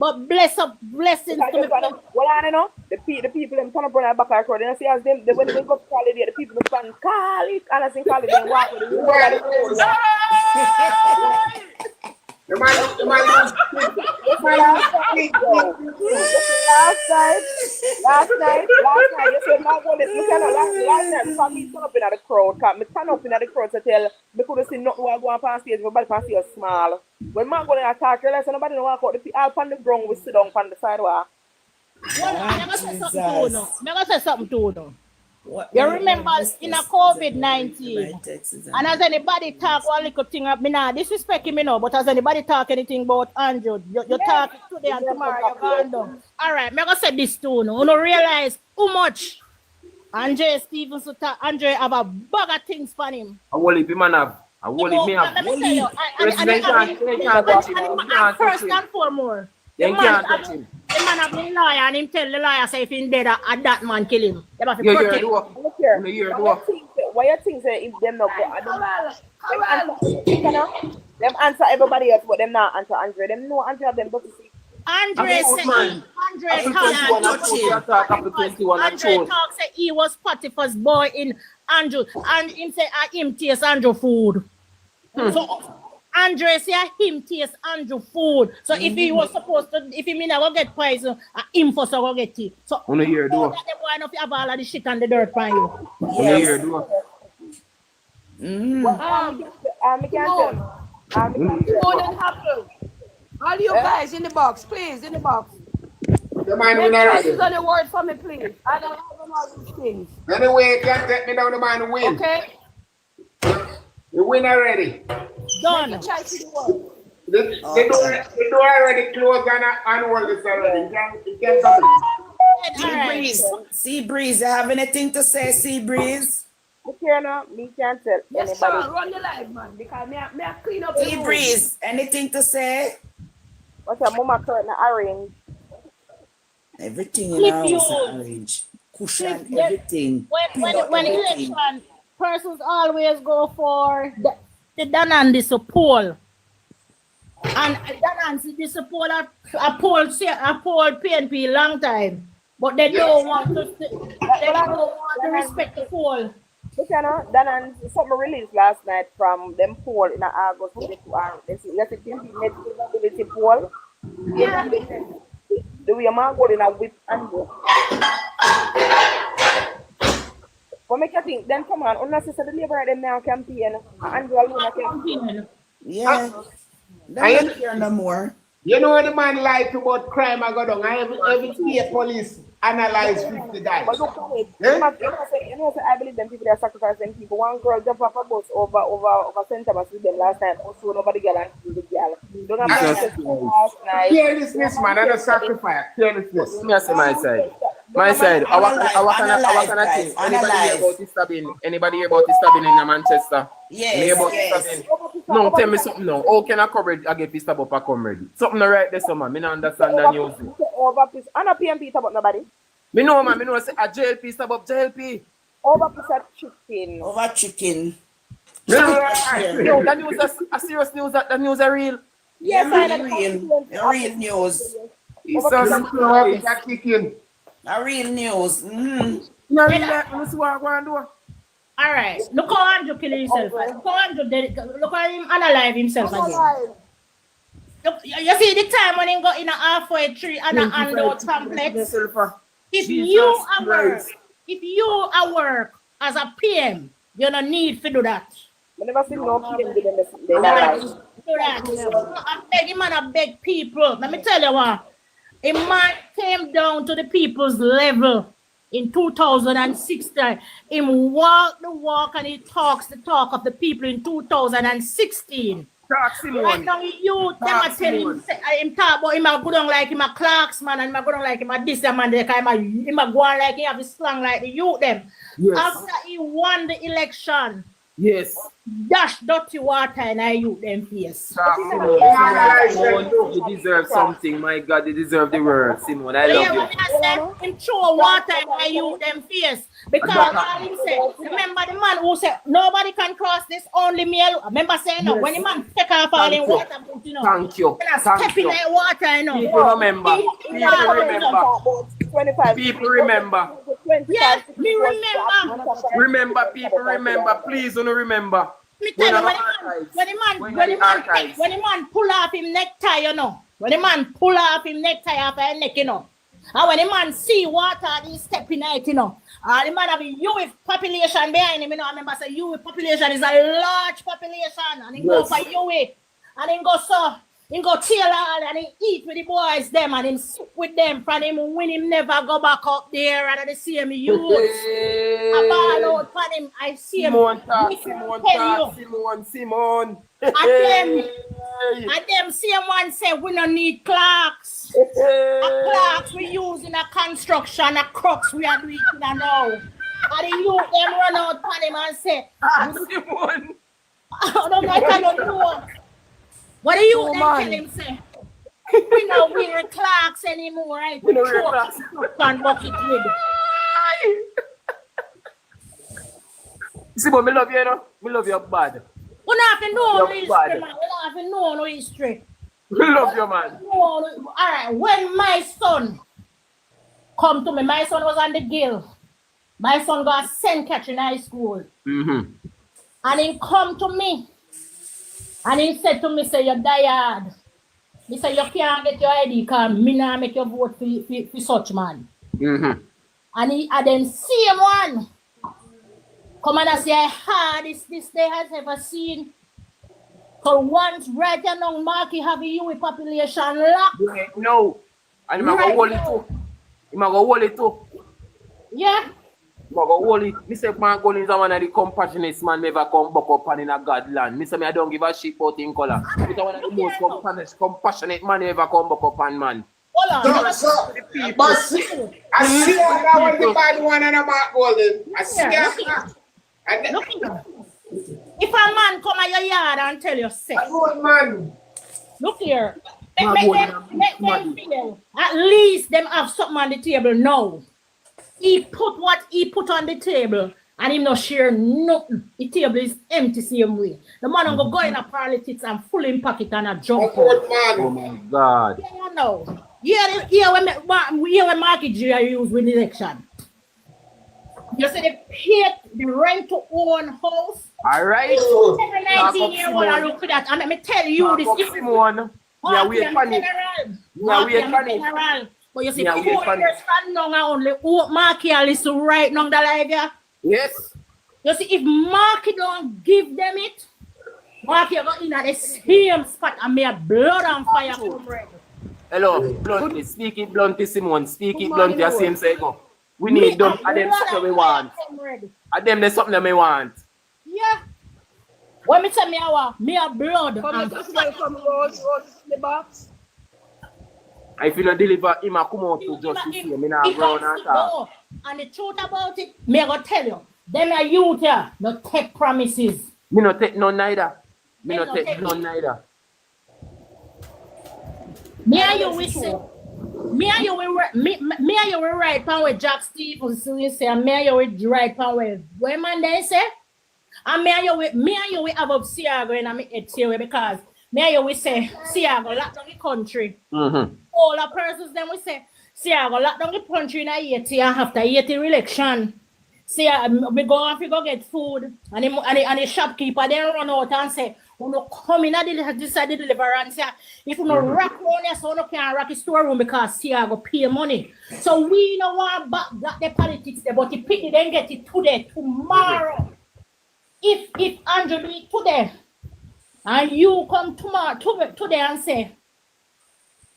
But blessings to me. Well, I know the people them turn up on the back of the crowd. You see as them when they go to call it, the people stand call it, and I think call it, then walk with the The man last night, you said, "Now go let me turn up last night because me turn up in the crowd. Cause me turn up in the crowd to tell me could see nothing while going past stage. Everybody past stage small. When man go in attack, realize nobody no walk out. The all on the ground we sit down on the sidewalk. Well, I'm gonna say something to you. You remember in a COVID-19, and as anybody talk one little thing, me not disrespect him, but as anybody talk anything about Andrew, you talk today and tomorrow you're gone down. All right, I'm gonna say this to you. You don't realize how much Andre Stevenson, Andre have a bag of things for him. I will leave him and have. I will leave me have. First and foremost, the man have been lawyer and him tell the lawyer say if he's dead, that man kill him. Why you think say if them not go? Them answer everybody else, but them not answer Andre. Them know Andre have them but to see. Andre talk say he was Potiphar's boy in Andrew, and him say him taste Andrew food. So Andre say him taste Andrew food. So if he was supposed to, if he mean I go get poison, him first go get it. So on here do. That them boy enough have all of the shit and the dirt on you. On here do. All you guys in the box, please, in the box. The man win already. This is on the word for me, please. I don't have all these things. Anyway, you can't take me down the man win. Okay. You win already. Done. The door already closed and hold this already. You can't come in. Sea Breeze, you have anything to say, Sea Breeze? Me can't tell yes, anybody. sir, run the live, man, because me clean up Sea Breeze, anything to say? What's your mama curtain arrange? Everything in our house arrange. Cushion, everything. When election, persons always go for the Danandis poll. And Danandis poll a poll PNP long time. But they don't want to respect the poll. You know, then something released last night from them poll in August. Let's see, net visibility poll. Yeah. The way man go in a whip and go. But make you think, then come on, unless you said the labor them now campaign, and alone campaign. Yeah. I don't care no more. You know the man like about crime I go down. Every state police analyze 50 guys. But look at it. You know, I believe them people that sacrifice them people. One girl jump off a bus over Center Bus with them last night. Also nobody get and kill the girl. Don't have last night. Carelessness, man, and a sacrifice. Carelessness. Me say my side. My side. Our kind of thing. Anybody hear about the stabbing in Manchester? Yes. No, tell me something now. How can I cover it again if stab up a comrade? Something right there, man. Me not understand the news. I'm not PNP about nobody. Me know, man. Me know say a JLP stab up JLP. Over chicken. Over chicken. No, the news is a serious news. The news are real. Yes, real news. It's a chicken. A real news. No, let's see what I'm going to do. All right. Look how Andrew kill himself. Look how him unalive himself again. Look, you see the time when he got in a halfway tree and a handout complex. If you are work as a PM, you don't need to do that. I never seen no PM do that. I beg him and I beg people. Let me tell you what. A man came down to the people's level in 2016. He walked the walk and he talks the talk of the people in 2016. Right now, you them are telling him talk about him a go down like him a clerks man and him a go down like him a this man they him a go on like he have a slang like the youth them. Yes. After he won the election, Yes. dash dirty water in our youth them face. Simone, you deserve something. My God, you deserve the world. Simone, I You love hear you. what I said? Him throw water in our youth them face. Because all him say, remember the man who said, nobody can cross this, only me alone. Remember saying no, when the man take off all in water, but you know. Thank you. When I Thank step in you. that water, you know. People remember. People remember. 25. People remember. Yeah, me remember. Remember, people remember. Please don't remember. Me tell you, when archives. the man pull off him necktie, you know. When the man pull off him necktie off his neck, you know. And when the man see water, he step in it, you know. And the man have a youth population behind him, you know. I remember say youth population is a large population. And he go for youth. And he go so. He go chill all and he eat with the boys them and him sit with them from him when him never go back up there and they see him youth. I ball out for him. I see him. Simone. And them same one say we don't need clocks. A clocks we use in a construction, a crux we are doing now. And the youth them run out for him and say, Simone. I don't know, I don't know. What do you then tell him say? We don't wear clocks anymore, right? We don't wear clocks. And bucket with. Simone, me love you, you know. Me love you bad. We don't have to know no You're history, bad. man. We don't have to know no history. Me love you, man. All right, when my son come to me, my son was on the gill. My son got St. Catherine High School. Mm-hmm. And he come to me. And he said to me, say, you're tired. He said, you can't get your ID because me not make you vote for such man. Mm-hmm. And he had them same one. Come and say, this day has ever seen. So once right now, Marky have a youth population locked. No. And I'm going to hold it too. I'm going to hold it too. Yeah. I'm going to hold it. I say, man, Collins is one of the compassionate man never come back up and in a God land. I say, I don't give a shit about in color. But one of the most compassionate man ever come back up and man. Hold on. I see that was the bad one and I'm not golden. I see that. Look here. If a man come at your yard and tell you, say, Good man. look here, make them feel. At least them have something on the table now. He put what he put on the table and him not share nothing. The table is empty same way. The man go in a politics and full in pocket and a jump. Good man. Oh my God. Yeah, you know. Here when market you use with election. You see the rent to own house. All right. 19-year-old I look for that. And let me tell you this. If Simone. Yeah, we are funny. Yeah, we are funny. But you see, Yeah, 4 we are funny. years from now, I only Marky and listen right now, the live, yeah. Yes. You see, if Marky don't give them it, Marky go in at the same spot and me a blood and fire from red. Hello, bluntly. Speak it bluntly, Simone. Speak it bluntly. I same say go. We need them. And them something we want. And them there's something that we want. Yeah. When me say me a what? Me a blood. Come Rose in the box. If you don't deliver, him a come out to justice here. Me not brown and talk. And the truth about it, me go tell you, them a youth here, no take promises. Me not take none neither. Me not take none neither. Me and you we say, me and you will write pan with Jack Stevens, so you say, and me and you will write pan with where man they say, and me and you will have up Siago in my head here because me and you will say Siago lock down the country. Mm-hmm. All the persons then we say Siago lock down the country in a 80 and after 80 election. See, we go off, we go get food, and the shopkeeper then run out and say, "We no come in at this side the deliverance. If you no rock on here, so no can rock the storeroom because see I go pay money. So we no want back that the politics there, but the people then get it today, tomorrow. If Andrew do it today, and you come tomorrow today and say,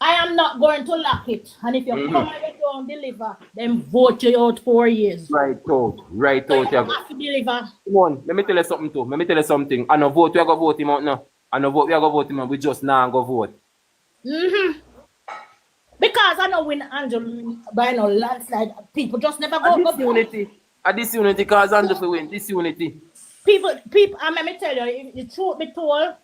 I am not going to lock it. And if you come and you don't deliver, then vote you out 4 years. Right out. So you have to deliver. Come on, let me tell you something too. Let me tell you something. I no vote, we are going to vote him out now. I no vote, we are going to vote him out. We just now go vote. Because I know when Andrew by no landslide, people just never go. And this unity. And this unity cause Andrew to win. This unity. people, let me tell you, the truth be told,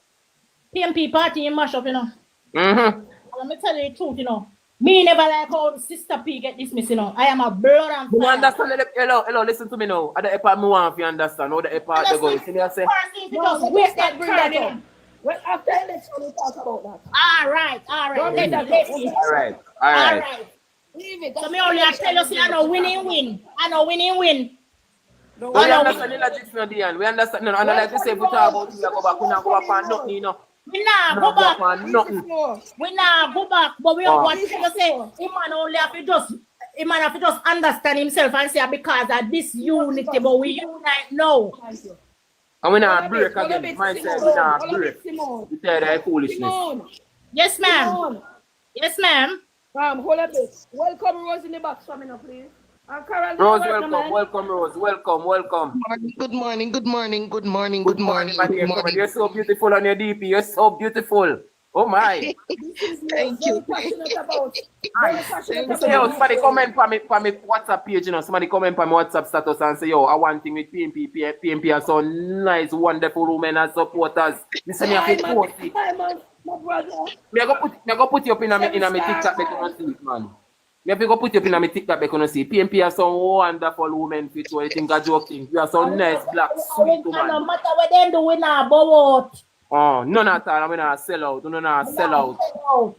PNP party in mash up, you know. Mm-hmm. Let me tell you the truth, you know. Me never like how Sister P get dismissed, you know. I am a blood and You fire. understand? Hello, listen to me now. At the epoch, me want to understand how the epoch they go. See me, I say, Just wait that bring that turn, you up. know. Well, after election, we'll talk about that. All right. Don't bring that up. Let's Okay? see. all right. All right. Leave it. So me only I tell you, see, I know winning win. I know winning win. Don't But we I know understand the logic, no, Diane. We understand. No, and like you say, if we talk about it, we go back. We not go back on nothing, you know. we nah We go not go back. back on nothing. We nah go back. But we Oh. want to say, he man only have to just, he man have to just understand himself and say because of this unity, but we unite now. Thank you. And we not Hold a break bit, hold a again. bit, Mindset, Simone. we not Hold a break. bit, Simone. We tell that foolishness. Simone. Yes, ma'am. Simone. Yes, ma'am. Hold a bit. Welcome Rose in the box for me now, please. And Carol, Rose, right now, welcome, man. welcome, Rose, welcome. Good morning, good morning, good morning, Good good morning, my good dear. Come on, morning. you're so beautiful on your DP. You're so beautiful. Oh my. Thank Very you. passionate about. Very passionate Thank Say, yo, about. somebody comment for me WhatsApp page, you know. Somebody comment for my WhatsApp status and say, yo, I want thing with PNP are so nice, wonderful women and supporters. You say me have to post it. Hi, man. My brother. Me go put you up in a Seven TikTok star. back on see it, man. Me have to go put you up in a TikTok back on see. PNP are some wonderful women fit you. I think I joking. You are so nice, black, sweet No woman. matter what them do, we nah bow out. Oh, none at all. I'm not sell out. No, not sell out.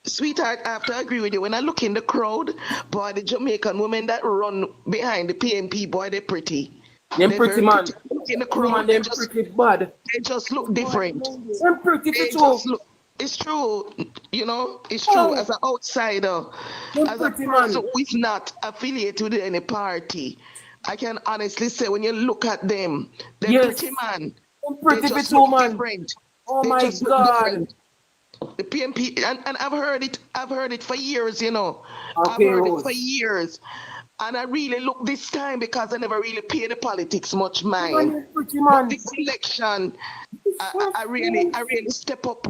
Sweetheart, I have to agree with you. When I look in the crowd, boy, the Jamaican women that run behind the PNP, boy, they're pretty. Them They're pretty very man. Look in the Woman, crowd, them pretty bad. they just look different. Them pretty They for just true. look. It's true, you know. It's true. As an outsider, Them as a pretty person man. who is not affiliated with any party, I can honestly say when you look at them, they're Yes. pretty man. Them They pretty just for true, look man. different. Oh They my just look God. different. The PNP, and I've heard it for years, you know. I've Okay, heard Rose. it for years. And I really look this time because I never really pay the politics much mind. Man, pretty But man. this election, I really step up.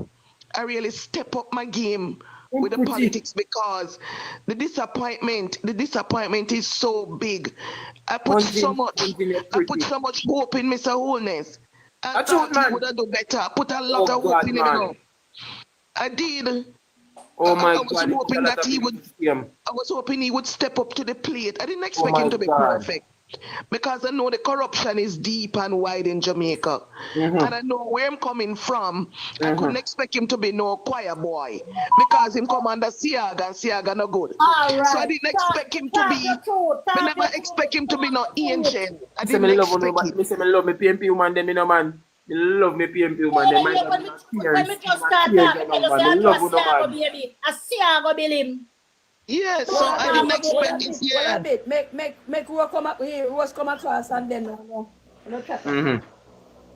I really step up my game with the Pretty. politics because the disappointment is so big. I put so much hope in Mr. Wholeness. I A truth, thought he man. would have done better. I put a lot Oh of hope God, in him, man. you know. I did. Oh my I was God. hoping that he would. Him. I was hoping he would step up to the plate. I didn't expect my him to be God. perfect because I know the corruption is deep and wide in Jamaica. Mm-hmm. And I know where I'm coming from. I couldn't expect him to be no choir boy because him come under Siaga and Siaga no good. All right. So I didn't expect him to be. I never expect him to be no angel. I Say me didn't love you, expect but it. me say me love me PNP woman, them, you know, man. Me love me PNP woman, them. When me just start talking, I just say I do a Siago baby. A Siago Bilim. Yes, so I didn't expect it. Well, a Yeah. bit. Make Rose come up here. Rose come across and then Mm-hmm.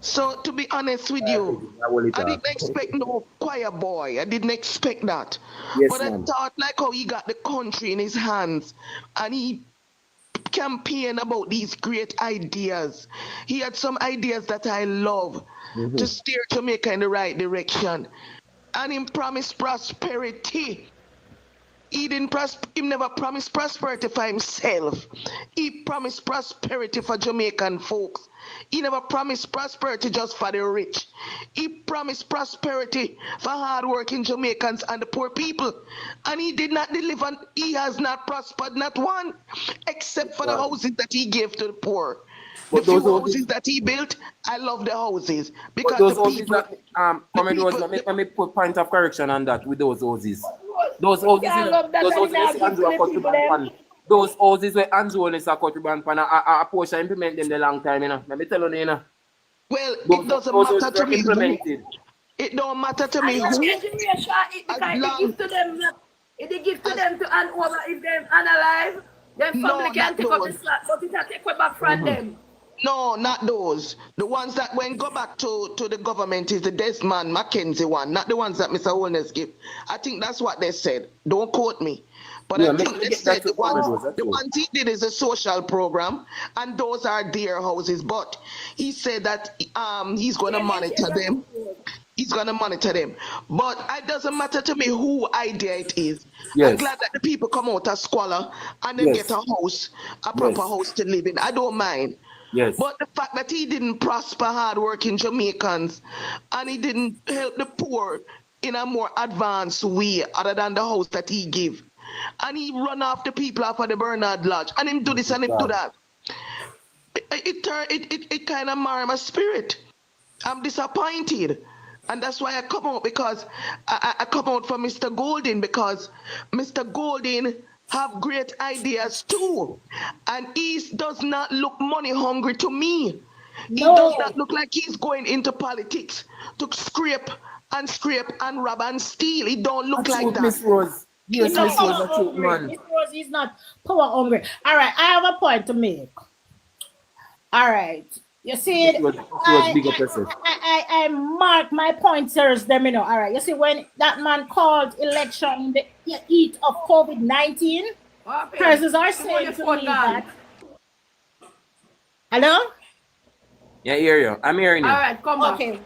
So to be honest with you, I didn't expect no choir boy. I didn't expect that. Yes, But ma'am. I thought like how he got the country in his hands and he campaigned about these great ideas. He had some ideas that I love to steer Jamaica in the right direction. And he promised prosperity. He never promised prosperity for himself. He promised prosperity for Jamaican folks. He never promised prosperity just for the rich. He promised prosperity for hardworking Jamaicans and the poor people. And he did not deliver. He has not prospered, not one, except for the houses that he gave to the poor. But the few those houses that he built, I love the houses. Because But those the houses people, that let me put point of correction on that with those houses. Those houses, Yeah, I love that. those I houses didn't where Andrew give to cut the to people ban. Those houses where Andrew is a cut to ban, a portion implement them the long time, you know. Let me tell you, you know. well, Those, it doesn't those matter houses to were me who. implemented. It don't matter to me And who. the generation, because they give to them, if they give to them to hand over, if them unalive, then No, family can not take up the those. slack, but it can take way back from them. No, not those. The ones that when go back to the government is the Desmond Mackenzie one, not the ones that Mr. Holness give. I think that's what they said. Don't quote me. But Yeah, I think they said the that's true. ones he did is a social program, and those are their houses. But he said that he's going to monitor them. He's going to monitor them. But it doesn't matter to me who idea it is. Yes. I'm glad that the people come out of squalor and then Yes. get a house, a proper house to live in. I don't mind. Yes. But the fact that he didn't prosper hardworking Jamaicans and he didn't help the poor in a more advanced way other than the house that he give. And he run off the people off of the Bernard Lodge. And him do this and him do that. It kind of mar my spirit. I'm disappointed. And that's why I come out, because I come out for Mr. Golden, because Mr. Golden have great ideas too. And he does not look money hungry to me. He does not look like he's going into politics to scrape and rob and steal. He don't look like that. Miss Rose. Yes, He's not Miss Rose, power a truth, hungry. man. Miss Rose is not power hungry. All right, I have a point to make. All right. You see, She was big up herself. I mark my pointers them, you know. All right. You see, when that man called election in the heat of COVID-19, persons are saying to me that. Hello? Yeah, I hear you. I'm hearing you. All right, come back. Okay.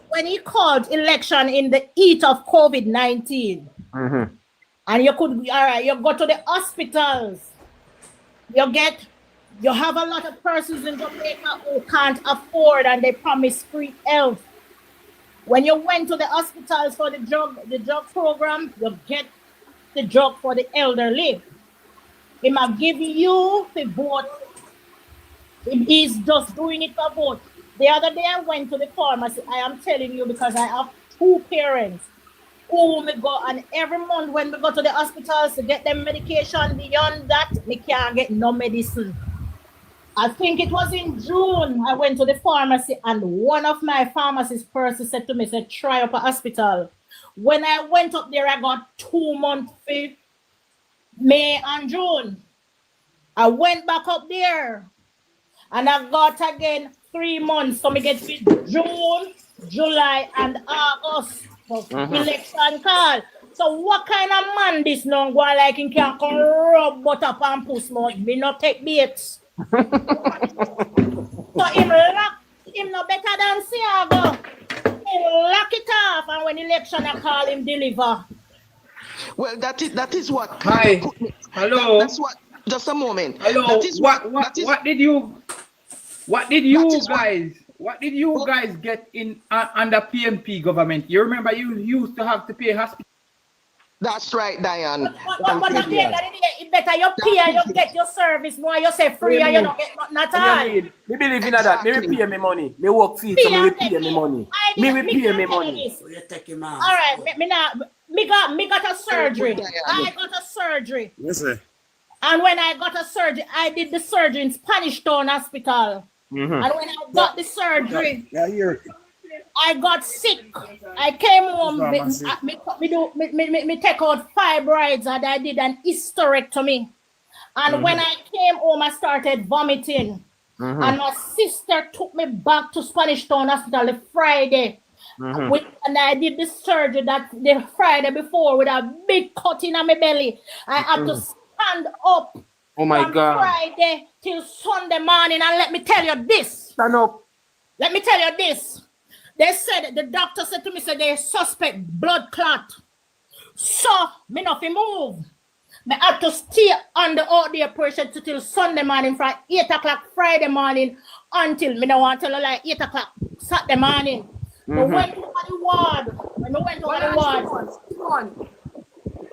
When he called election in the heat of COVID-19, and you could, all right, you go to the hospitals, you have a lot of persons in Jamaica who can't afford and they promise free health. When you went to the hospitals for the drug program, you get the drug for the elderly. He might give you the vote. He's just doing it for vote. The other day I went to the pharmacy. I am telling you, because I have two parents who me go, and every month when we go to the hospitals to get them medication, beyond that, we can't get no medicine. I think it was in June, I went to the pharmacy and one of my pharmacist persons said to me, said, try up a hospital. When I went up there, I got 2 months fee, May and June. I went back up there and I got again 3 months. So I get fee June, July and August for election call. So what kind of man this now go like him can come rub butter and puss mouth? Me not take baits. So him no better than Siago. He lock it off, and when election I call him deliver. Well, that is what. Hi. Hello. That's what. Just a moment. Hello. That is what did you guys get in under PNP government? You remember you used to have to pay hospital. That's right, Diane. But at the end of the day, it better you pay and you get your service more. You say free and you don't get nothing at all. Me believe in that. Me will pay me money. Me work for it, so me will pay me money. Me will pay me money. You take him out. All right, me got a surgery. I got a surgery. Yes, sir. And when I got a surgery, I did the surgery in Spanish Town Hospital. And when I got the surgery, I got sick. I came home. Me take out fibroids and I did an hysterectomy. And when I came home, I started vomiting. And my sister took me back to Spanish Town Hospital the Friday. And I did the surgery that the Friday before with a big cut in my belly. I had to stand up from Friday till Sunday morning. And let me tell you this. Stand up. Let me tell you this. They said, the doctor said to me, said they suspect blood clot. So, me nothing move. I had to stay under out there pressure till Sunday morning from 8 o'clock Friday morning until, me don't want to tell you, like 8 o'clock Saturday morning. But when we went to the ward,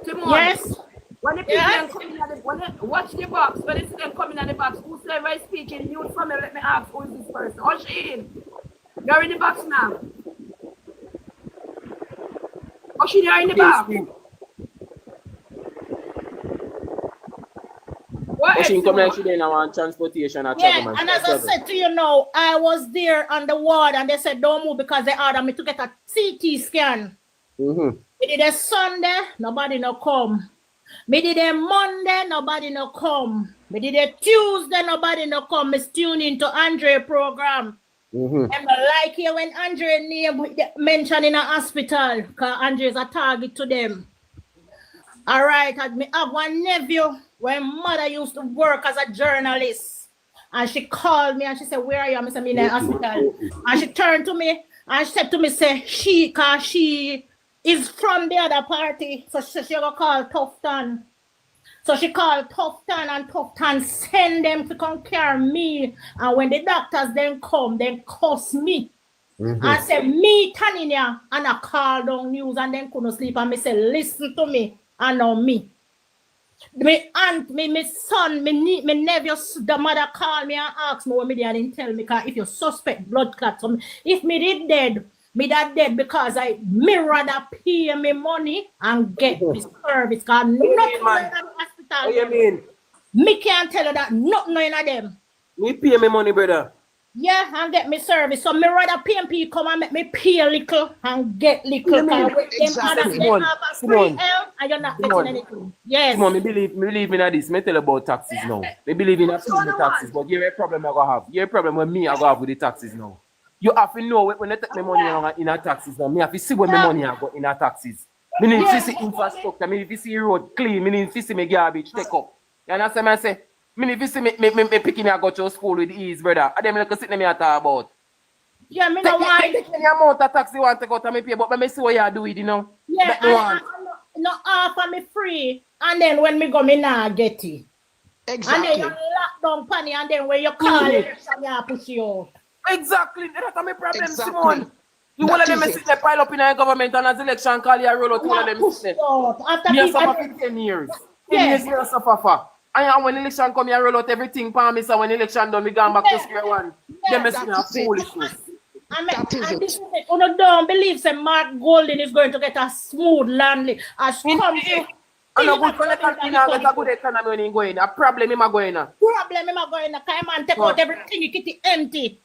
Timon. Yes? When the people coming at the watch the box, when it's them coming at the box, whosoever is speaking, you from me, let me ask who is this person. Usher in. You're in the box now. Usher, you're in the box. What she come like she didn't want transportation or yeah, and as I said to you now, I was there on the ward and they said don't move because they ordered me to get a CT scan. We did a Sunday, nobody no come. Me did a Monday, nobody no come. Me did a Tuesday, nobody no come. Me tune into Andre program. And I like here when Andre name mentioned in a hospital, because Andre is a target to them. All right, I have one nephew when mother used to work as a journalist. And she called me and she said, where are you? I said, I'm in the hospital. And she turned to me and she said to me, say, because she is from the other party. So she go call Tufton. So she called Tufton and Tufton send them to come carry me. And when the doctors then come, then cuss me. I said, me Taninia, and I called on news and then couldn't sleep. And me say, listen to me, and on me. My aunt, my son, my nephew, the mother called me and asked me what me didn't tell me, because if you suspect blood clots, if me did dead, me that dead because me rather pay me money and get this service, because nothing in the hospital. What you mean? Me can't tell you that nothing in them. Me pay me money, brother. Yeah, and get me service. So me rather PNP come and make me pay a little and get little. Exactly. They have a free help and you're not getting anything. Yes. Come on, me believe in this. Me tell about taxes now. Me believe in the taxes, but you have a problem I go have. You have a problem with me I go have with the taxes now. You have to know when they take my money in a taxes now. Me have to see where my money I go in a taxes. Me need to see infrastructure. Me need to see road clean. Me need to see my garbage take up. You understand what I say? Me need to see me picking me I go to school with ease, brother. And then me sit me talk about. Yeah, me no want. Take any amount of tax you want to go to me pay, but me see what you do it, you know. Yeah, no offer me free, and then when me go, me nah get it. Exactly. And then you lock down penny, and then when you call it, you push you out. Exactly, that's my problem, Exactly. Simon. You want them sit there pile up in our government and as election call you roll out, you want them Push sit out. After there. Me people, suffer for 10 years. 10 Yes. years me suffer for. And when election come, you roll out everything for me, so when election done, we gone back to square one. Them me see a foolishness. That is it. this is it. You don't believe that Mark Golden is going to get a smooth landing, a strong. And a good connect and get a good economy when he going. A problem him a going. Problem him a go in the time and take out everything, you get it empty.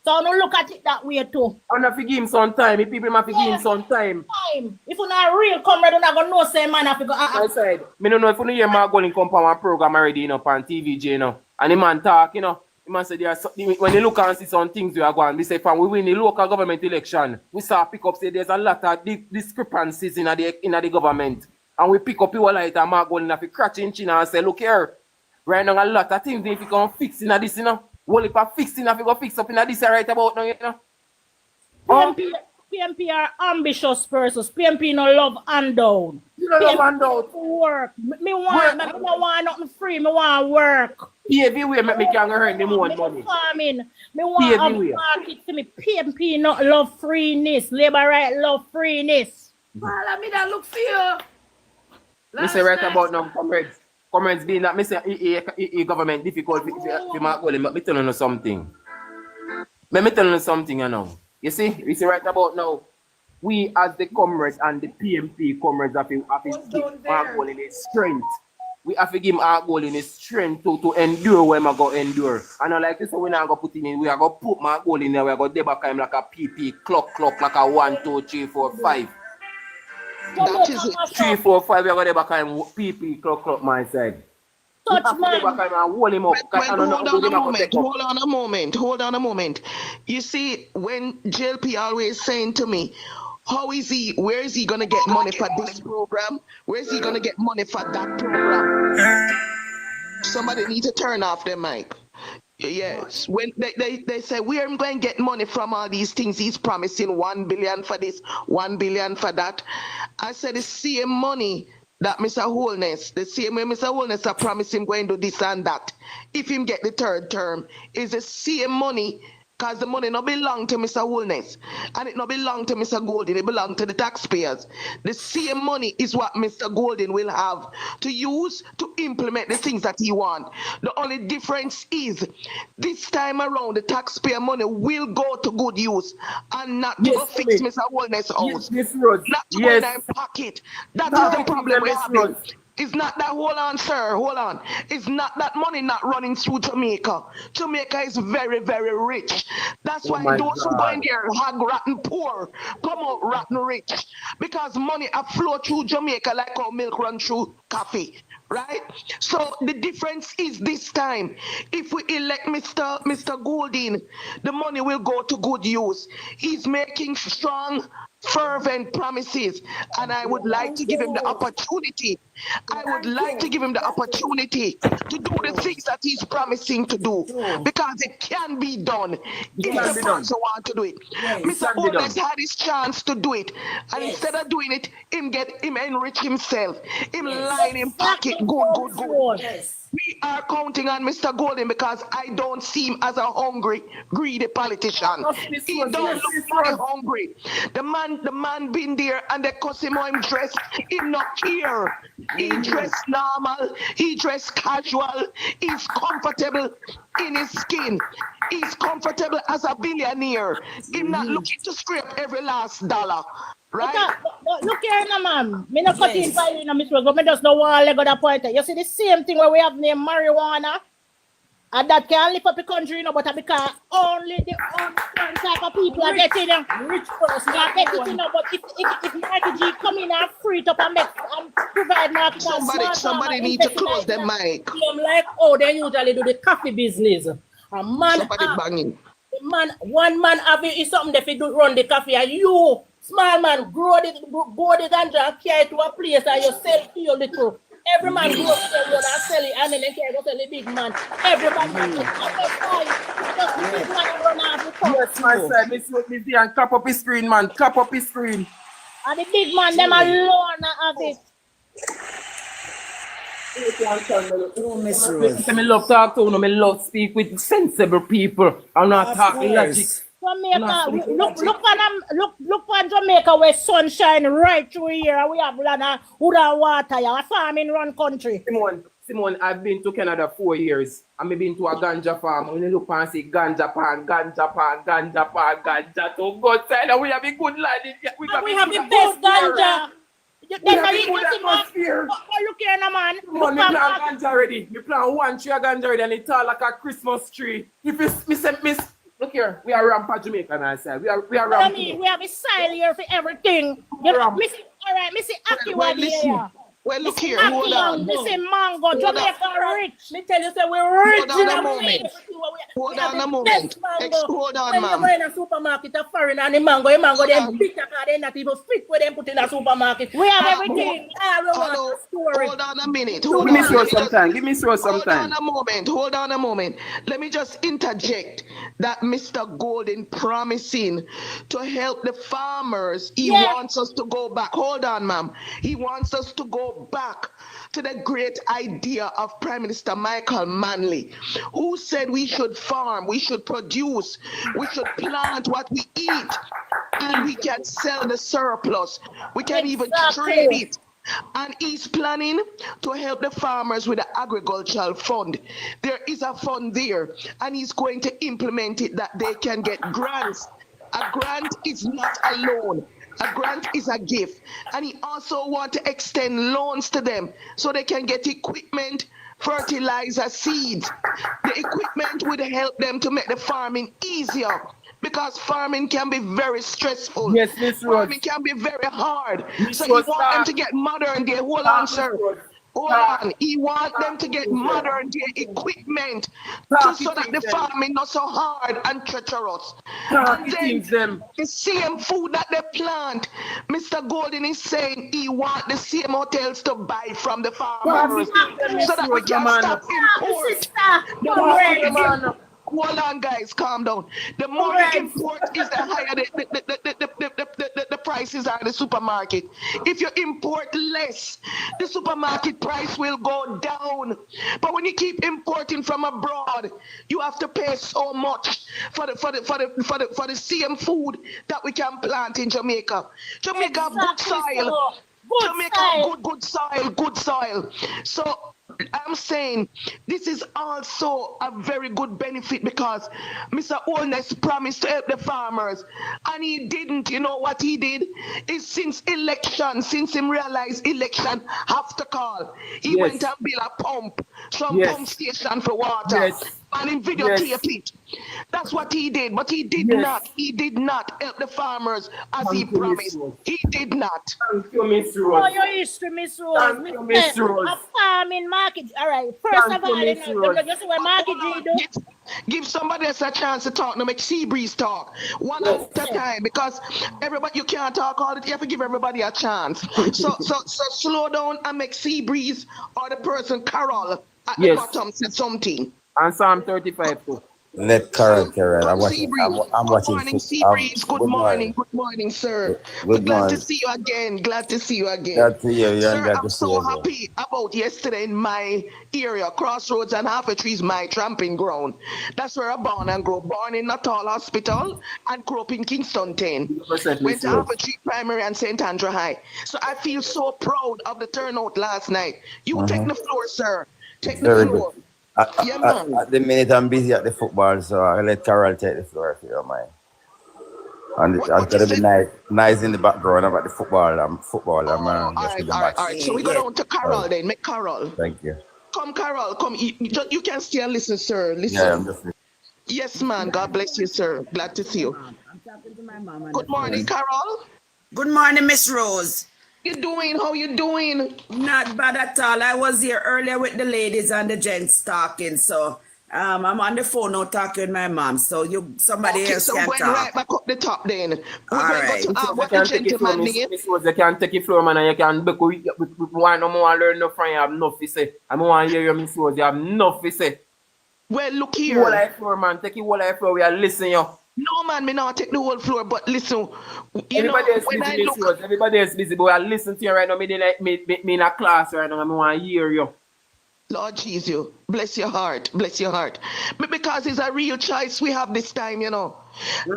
So don't look at it that way too. And if you give him some time, if people have to give him some time. If you're not real comrade, you're not going to know say man have to go. I said, me don't know if you hear Mark Golden come from a program already, you know, on TVJ, you know. And the man talk, you know. The man said, when you look and see some things we are going, we say, from we win the local government election, we saw pick up, say there's a lot of discrepancies in the government. And we pick up people like that, Mark Golden have to crash in China and say, look here, right now a lot of things if you can fix in this, you know. Well, if I fix in, if you go fix up in this right about now, you know. PNP are ambitious persons. PNP no love handout. You don't love handout. Work. Me want nothing free. Me want work. Everywhere make me can earn the more money. Farming. Me want a market to me. PNP not love freeness. Labor right love freeness. Well, I mean, that look for you. Me say right about now, comrades being that me say government difficult for Mark Golden, but me tell you something. Me tell you something, you know. You see right about now, we as the comrades and the PNP comrades have to give Mark Golden his strength. We have to give Mark Golden his strength to endure when I go endure. And like this, we're not going to put him in, we are going to put Mark Golden in there, we're going to debug him like a PP, clock, like a 1, 2, 3, 4, 5. That is it. 3, 4, 5, we're going to debug him PP, clock my side. Touch man. Hold on a moment. You see, when JLP always saying to me, where is he gonna get money for this program? Where is he gonna get money for that program? Somebody need to turn off their mic. Yes, when they say we are going to get money from all these things, he's promising 1 billion for this, 1 billion for that. I said the same money that Mr. Holness, the same way Mr. Holness are promising going to do this and that. If him get the third term, is the same money, because the money not belong to Mr. Holness, and it not belong to Mr. Golden, it belong to the taxpayers. The same money is what Mr. Golden will have to use to implement the things that he want. The only difference is, this time around, the taxpayer money will go to good use, and not to go fix Mr. Holness' house. Not to go in their pocket. That is the problem we're having. It's not that, hold on, sir, hold on. It's not that money not running through Jamaica. Jamaica is very, very rich. That's why those who go in there hog rotten poor come out rotten rich. Because money are flow through Jamaica like how milk run through coffee. Right? So the difference is this time, if we elect Mr. Golden, the money will go to good use. He's making strong fervent promises, and I would like to give him the opportunity. I would like to give him the opportunity to do the things that he's promising to do, because it can be done if can the be done. person want to do it. Mr. can be done. Oldest had his chance to do it, and instead of doing it, him enrich himself, him line him pocket good. We are counting on Mr. Golden because I don't see him as a hungry, greedy politician. He don't look very hungry. The man been there and they cuss him how him dressed. He not here. He dressed normal. He dressed casual. He's comfortable in his skin. He's comfortable as a billionaire. He's not looking to scrape every last dollar. Right? Look here now, man. Me not cut in for you, Miss Rose, but me just don't want to let go that point. You see the same thing where we have named marijuana, and that can lift up the country, you know, but because only the unstrong type of people are getting rich person are getting, you know. But if Marty G come in and free it up and make and provide market, somebody need to close the mic. I'm like, oh, they usually do the coffee business. A man, Somebody banging. One man have it is something that if you run the coffee, and you. Small man, grow the ganja and carry it to a place and you sell to your little. Every man grow the one and sell it and then they carry to sell the big man. Everybody Yes, my son, Miss Woodley, and clap up his screen, man. Clap up his screen. And the big man, them alone have it. Miss Rose. I love talk to you, I love speak with sensible people. I'm not talking logic. Jamaica, look on Jamaica where sunshine right through here. We have land wood and water. A farming run country. Simone, I've been to Canada 4 years. I've been to a ganja farm. When you look and see ganja pan, to God side, and we have a good land. We have the best ganja. We have a good atmosphere. Look here, man. We plant ganja already. We plant 1 tree of ganja already, and it's all like a Christmas tree. If it's miss. Look here, we are rampa Jamaica on our side. We are rampa. I mean, we have a style here for everything. All right, Missy Aki was here. Well, look here, hold on. Missy Mango, Jamaica rich. Me tell you, say we're rich. Hold on a moment. Hold on, ma'am. When you're in a supermarket, a foreign and the mango, them bitter because they're not even fit for them put in a supermarket. We have everything. Hold on a minute. Give me some time. Hold on a moment. Let me just interject that Mr. Golden promising to help the farmers. He wants us to go back. Hold on, ma'am. He wants us to go back to the great idea of Prime Minister Michael Manley, who said we should farm, we should produce, we should plant what we eat, and we can sell the surplus. We can even trade it. And he's planning to help the farmers with the agricultural fund. There is a fund there, and he's going to implement it that they can get grants. A grant is not a loan. A grant is a gift. And he also wants to extend loans to them so they can get equipment, fertilizer, seeds. The equipment would help them to make the farming easier, because farming can be very stressful. Yes, Miss Rose. Farming can be very hard. So Rose, you want them to get modern day. Hold on, sir. Hold on. He wants them to get modern day equipment so that the farming not so hard and treacherous. And then the same food that they plant, Mr. Golden is saying he wants the same hotels to buy from the farmers so that we can stop import. Hold on, guys, calm down. The more you import is the higher the prices are in the supermarket. If you import less, the supermarket price will go down. But when you keep importing from abroad, you have to pay so much for the same food that we can plant in Jamaica. Jamaica have good soil. Jamaica good soil. So I'm saying this is also a very good benefit, because Mr. Holness promised to help the farmers and he didn't. You know what he did is since him realized election have to call, he went and built a pump station for water and in videotape it. That's what he did, but he did not help the farmers as he promised. He did not. Thank you, Miss Rose. Oh, your history, Miss Rose. Thank you, Miss Rose. A in market. All right. First Thank of you, all, Miss you Rose. know, just what market G do. Give somebody else a chance to talk. No, make sea breeze talk one Yes. at a time because everybody you can't talk all the time. You have to give everybody a chance. So slow down and make sea breeze or the person Carol at the Yes. bottom said something. And Psalm 35 too. Let Carol carry on. I'm Come, watching. Seabreeze. I'm Good watching. morning, Seabreeze. Good morning. Good morning, sir. Good Glad to morning. see you again. Glad to see you again. Glad to hear you and Sir, glad I'm to see so you again. happy about yesterday in my area. Crossroads and Half a Tree is my tramping ground. That's where I born and grew. Born in Natal Hospital and grew up in Kingston 10. 100% Went to Miss Half a Tree Primary and St. Andrew High. So I feel so proud of the turnout last night. You take the floor, sir. Take the Very floor. good. Yeah, man. At the minute, I'm busy at the football, so I'll let Carol take the floor if you don't mind. And What it's you gonna be said? nice in the background about the football. I'm All just right, in the all right, match. all right. So we go down to Carol then. Make Carol. Thank you. Come, Carol. Come. You can stay and listen, sir. Listen. Yeah, I'm just. Yes, man. God bless you, sir. Glad to see you. I'm talking to my mom. Good morning, Carol. Good morning, Miss Rose. You doing? How you doing? Not bad at all. I was here earlier with the ladies and the gents talking, so I'm on the phone now talking with my mom. So somebody Okay, else so can going talk. right back up the top then. We're All going right. to go to You what the can take it floor, gentleman name. Miss Rose. You can take it floor, man, and you can because we want no more learn no from you. Have enough to say. I want to hear you, Miss Rose. You have enough to say. Well, look Take the whole here. life floor, man. Take the whole life floor. We are listening you. No, man, me not take the whole floor, but listen, you know, Everybody else when busy, I Miss look, Rose. Everybody else busy, but I listen to you right now. Me like me in a class right now. I want to hear you. Lord Jesus, bless your heart, bless your heart. Because it's a real choice we have this time, you know.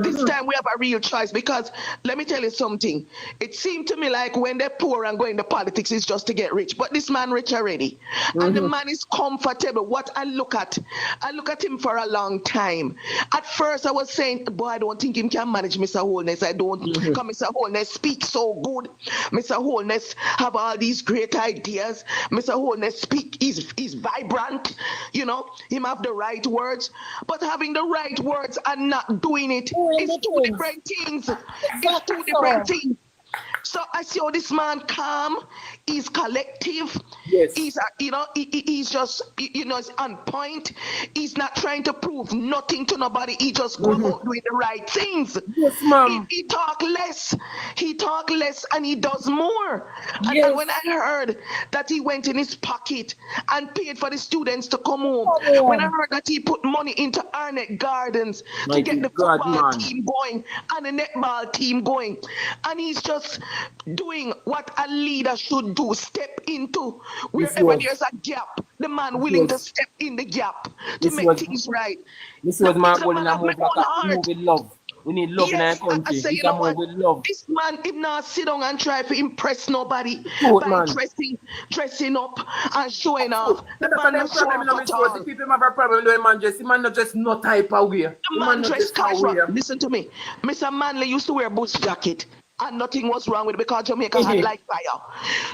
This time we have a real choice because let me tell you something. It seemed to me like when they're poor and going to politics is just to get rich. But this man rich already. And the man is comfortable. What I look at him for a long time. At first I was saying, boy, I don't think him can manage Mr. Holness. I don't. Because Mr. Holness speaks so good. Mr. Holness have all these great ideas. Mr. Holness speak, he's vibrant. You know, him have the right words. But having the right words and not doing it is two different things. It's two different things. So I see how this man calm, he's collective, Yes. he's he's just he's on point. He's not trying to prove nothing to nobody. He just go about doing the right things. Yes, ma'am. He talk less, and he does more. Yes. And when I heard that he went in his pocket and paid for the students to come home, when I heard that he put money into Arnett Gardens to Mighty get the God, football man. team going and the netball team going, and he's just doing what a leader should do, step into wherever there's a gap, the man willing to step in the gap to make things right. This was my goal in a of my move like own a heart. move with love. We need love in our Yes, I country. say, It's you a know move what? with love. This man, if not sit down and try to impress nobody Good, by man. dressing up and showing off. The That's man the not show problem. off at all. People have a problem with the man dress. The man not just no type of wear. The man dressed casual. Listen to me. Mr. Manley used to wear a bush jacket. And nothing was wrong with it because Jamaica had like fire.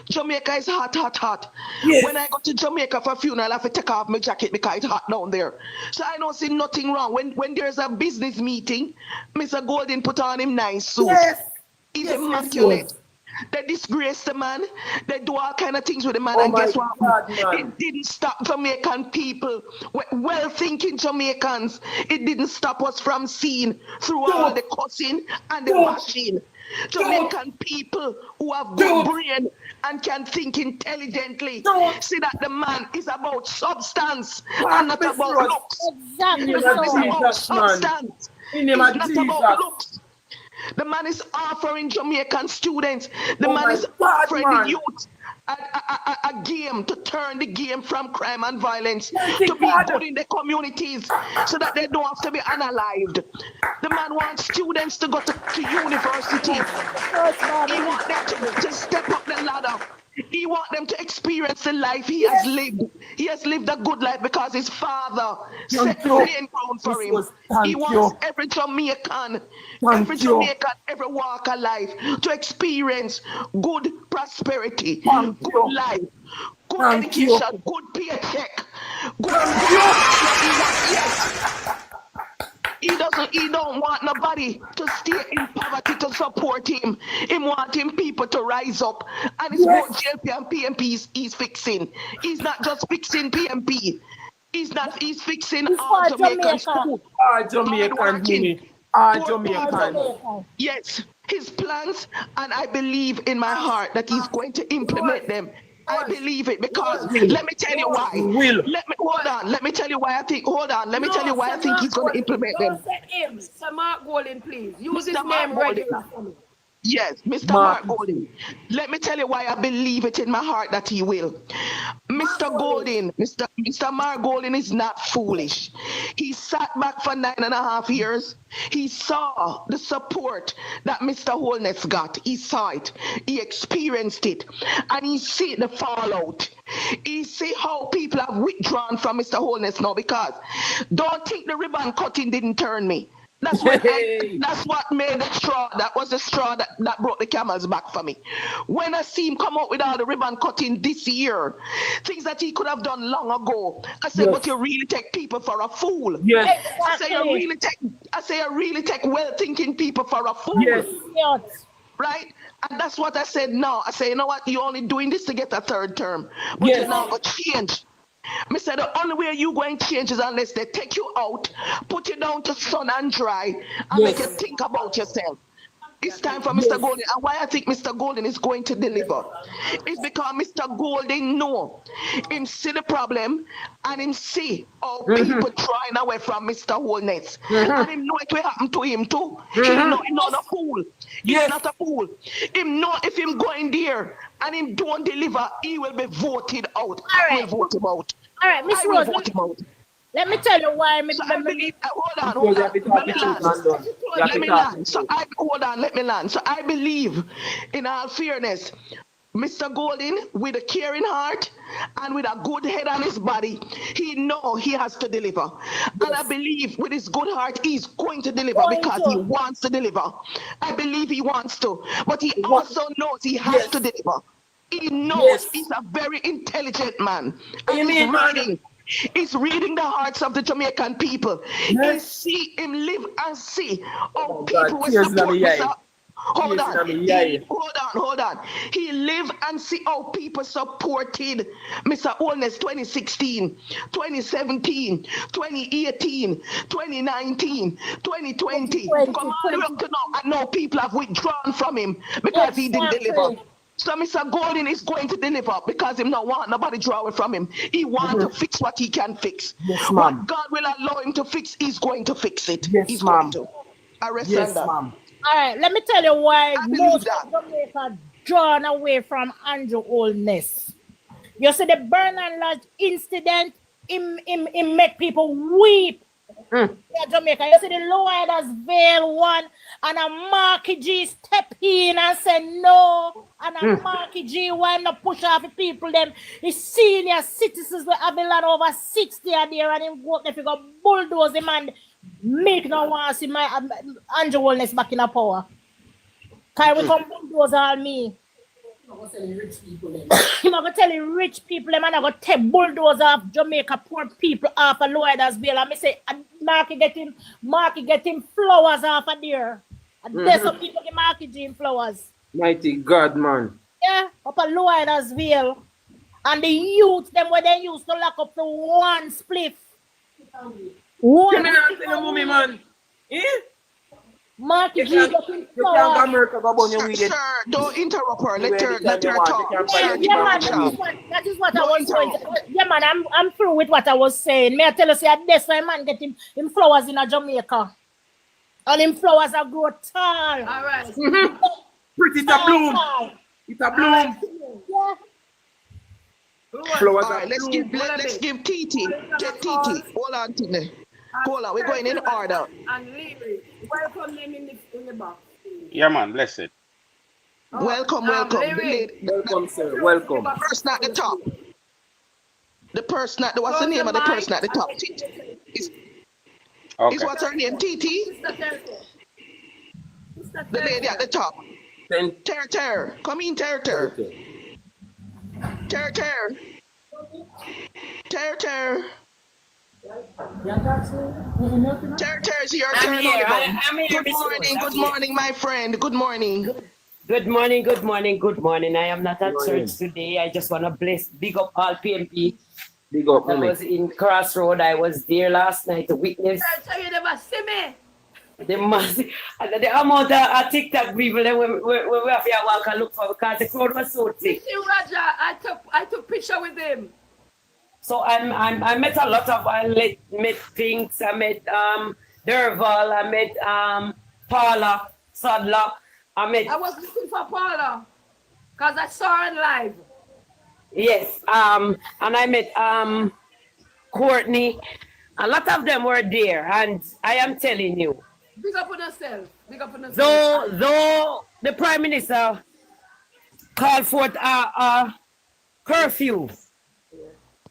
Jamaica is hot, hot, hot. Yes. When I go to Jamaica for a funeral, I have to take off my jacket because it's hot down there. So I don't see nothing wrong. When there's a business meeting, Mr. Golden put on him nice suit. Yes. He's immaculate. They disgrace the man. They do all kind of things with the man. Oh and guess my what? God, man. It didn't stop Jamaican people, well-thinking Jamaicans. It didn't stop us from seeing through all the cussing and the bashing. Jamaican people who have good brain and can think intelligently see that the man is about substance and not about looks. Exactly. The man is about Jesus, man. substance. In the It's name of not Jesus. about looks. The man is offering Jamaican students. The Oh man my is God, offering man. the youth a game to turn the game from crime and violence Mighty to be God. good in the communities so that they don't have to be analyzed. The man wants students to go to university. He wants them to step up the ladder. He wants them to experience the life he has lived. He has lived a good life because his father set the playing ground for him. He wants every Jamaican, every walk of life to experience good prosperity, good life, good education, good paycheck, good. He he don't want nobody to stay in poverty to support him. He wanting people to rise up. And it's what JLP and PNP he's fixing. He's not just fixing PNP. He's fixing all for Jamaicans Jamaica. too. All Jamaicans, Mimi. All Jamaicans. Yes, his plans, and I believe in my heart that he's going to implement them. I believe it because let me tell you why. Let me hold on. Let me tell you why I think. Hold on. Let me tell you why I think he's going to implement them. Don't say him. Sir Mark Golden, please. Use his Mr. Mark name Golden. regular for me. Yes, Mr. Mark Golden. Let me tell you why I believe it in my heart that he will. Mr. Golden, Mr. Mark Golden is not foolish. He sat back for 9.5 years. He saw the support that Mr. Holness got. He saw it. He experienced it. And he see the fallout. He see how people have withdrawn from Mr. Holness now because don't think the ribbon cutting didn't turn me. That's what made the straw. That was the straw that brought the camel's back for me. When I see him come out with all the ribbon cutting this year, things that he could have done long ago, I said, but you really take people for a fool. Yes. I say you really take well-thinking people for a fool. Yes. Right? And that's what I said. No, I say, you know what? You're only doing this to get a third term, but you're not going to change. I said the only way you going to change is unless they take you out, put you down to sun and dry, and make you think about yourself. It's time for Mr. Golden. And why I think Mr. Golden is going to deliver is because Mr. Golden know him see the problem and him see how people trying away from Mr. Holness. And him know it will happen to him too. He know he's not a fool. He's not a fool. Him know if him going there and him don't deliver, he will be voted out. I will vote him out. All right, Miss Rose, let me tell you why. So I believe, hold on. Let me land. So I believe, in all fairness, Mr. Golden, with a caring heart and with a good head on his body, he know he has to deliver. And I believe with his good heart, he's going to deliver because he wants to deliver. I believe he wants to, but he also knows he has to deliver. He knows he's a very intelligent man. And he's reading the hearts of the Jamaican people. He see him live and see how people will support Mr. Hold on. He live and see how people supported Mr. Holness 2016, 2017, 2018, 2019, 2020. Come on, up to now. I know people have withdrawn from him because he didn't deliver. So Mr. Golden is going to deliver because he don't want nobody drawing from him. He wants to fix what he can fix. What God will allow him to fix, he's going to fix it. He's going to. I rest on that. All right, let me tell you why most of Jamaica drawn away from Andrew Holness. You see the Bernard Lodge incident, it make people weep. Yeah, Jamaica. You see the Lowriders Vale one, and a Marky G step in and say no, and a Marky G wind up push off the people. Them his senior citizens will have a lot over 60 are there, and him go up there to go bulldoze him and make no one see my Andrew Holness back in the power. Can we come bulldoze all me? I'm going to tell you rich people, them, and I'm going to take bulldoze off Jamaica poor people off of Lowriders Vale. And I say, Marky get him flowers off of there. And there's some people get Marky G flowers. Mighty God, man. Yeah, up at Lowriders Vale. And the youth, them where they used to lock up the one spliff. One spliff. Man. Eh? Marky G getting flowers. Sir, don't interrupt her. Let her talk. Yeah, man, that is what I was saying. Yeah, man, I'm through with what I was saying. May I tell you, say, that's why man get him flowers in a Jamaica. All him flowers are grow tall. All right. Pretty, it's a bloom. It's a bloom. Yeah. Flowers are let's give TT. Get TT. Hold on, Tine. Hold on, we're going in order. And Leary, welcome them in the box. Yeah, man, bless it. Welcome. Welcome, sir. Welcome. The person at the top. What's the name of the person at the top? Is what's her name? TT? The lady at the top. Ter. Come in, Ter. Ter. It's your I'm turn. here. Oliver. I'm here. Good morning, my friend. Good morning. Good morning, good morning, good morning. I am not at church today. I just want to big up all PNP. Big up, I mommy. was in Crossroad. I was there last night to witness So you never see me. the the amount of TikTok people that we have to walk and look for because the crowd was so You thick. see Roger, I took picture with him. So I met a lot of met Pinks, I met Derval, I met Paula Sadler, I was looking for Paula because I saw her live. Yes, and I met Courtney. A lot of them were there, and I am telling you, Big up on yourself. Big up on yourself. though the Prime Minister called forth a curfew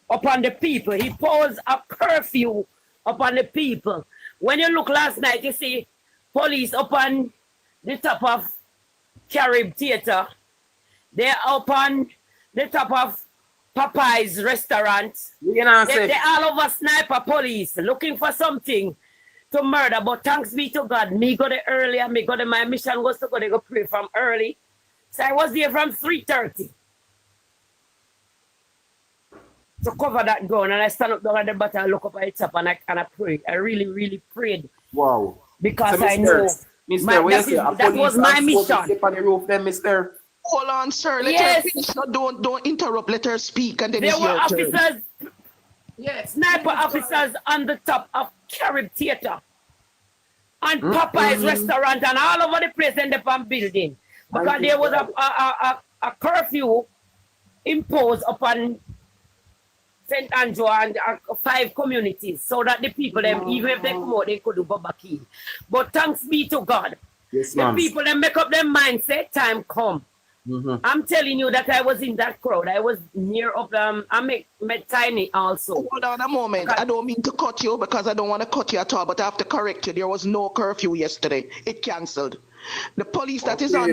upon the people, he posed a curfew upon the people. When you look last night, you see police upon the top of Carib Theatre. They're upon the top of Popeye's restaurant. You know, They all over sniper police looking for something to murder. But thanks be to God, me go there earlier. My mission was to go there, go pray from early. So I was there from 3:30 to cover that ground. And I stand up down at the bottom and look up at the top and I prayed. I really, really prayed. wow. Because So, I know that was my mission. On the roof, then, mister. Hold on, sir. Let Yes. her finish. No, don't interrupt. Let her speak, and then There it's were your turn. officers, Yes. sniper officers on the top of Carib Theatre and Popeye's restaurant and all over the place in the farm building. Because there was a curfew imposed upon St. Andrew and 5 communities so that the people, them, even if they come out, they could go back in. But thanks be to God, Yes, the ma'am. people, they make up their mindset, time come. I'm telling you that I was in that crowd. I was near of I met Tiny also. Hold on a moment. I don't mean to cut you because I don't want to cut you at all, but I have to correct you. There was no curfew yesterday. It cancelled. The police that is on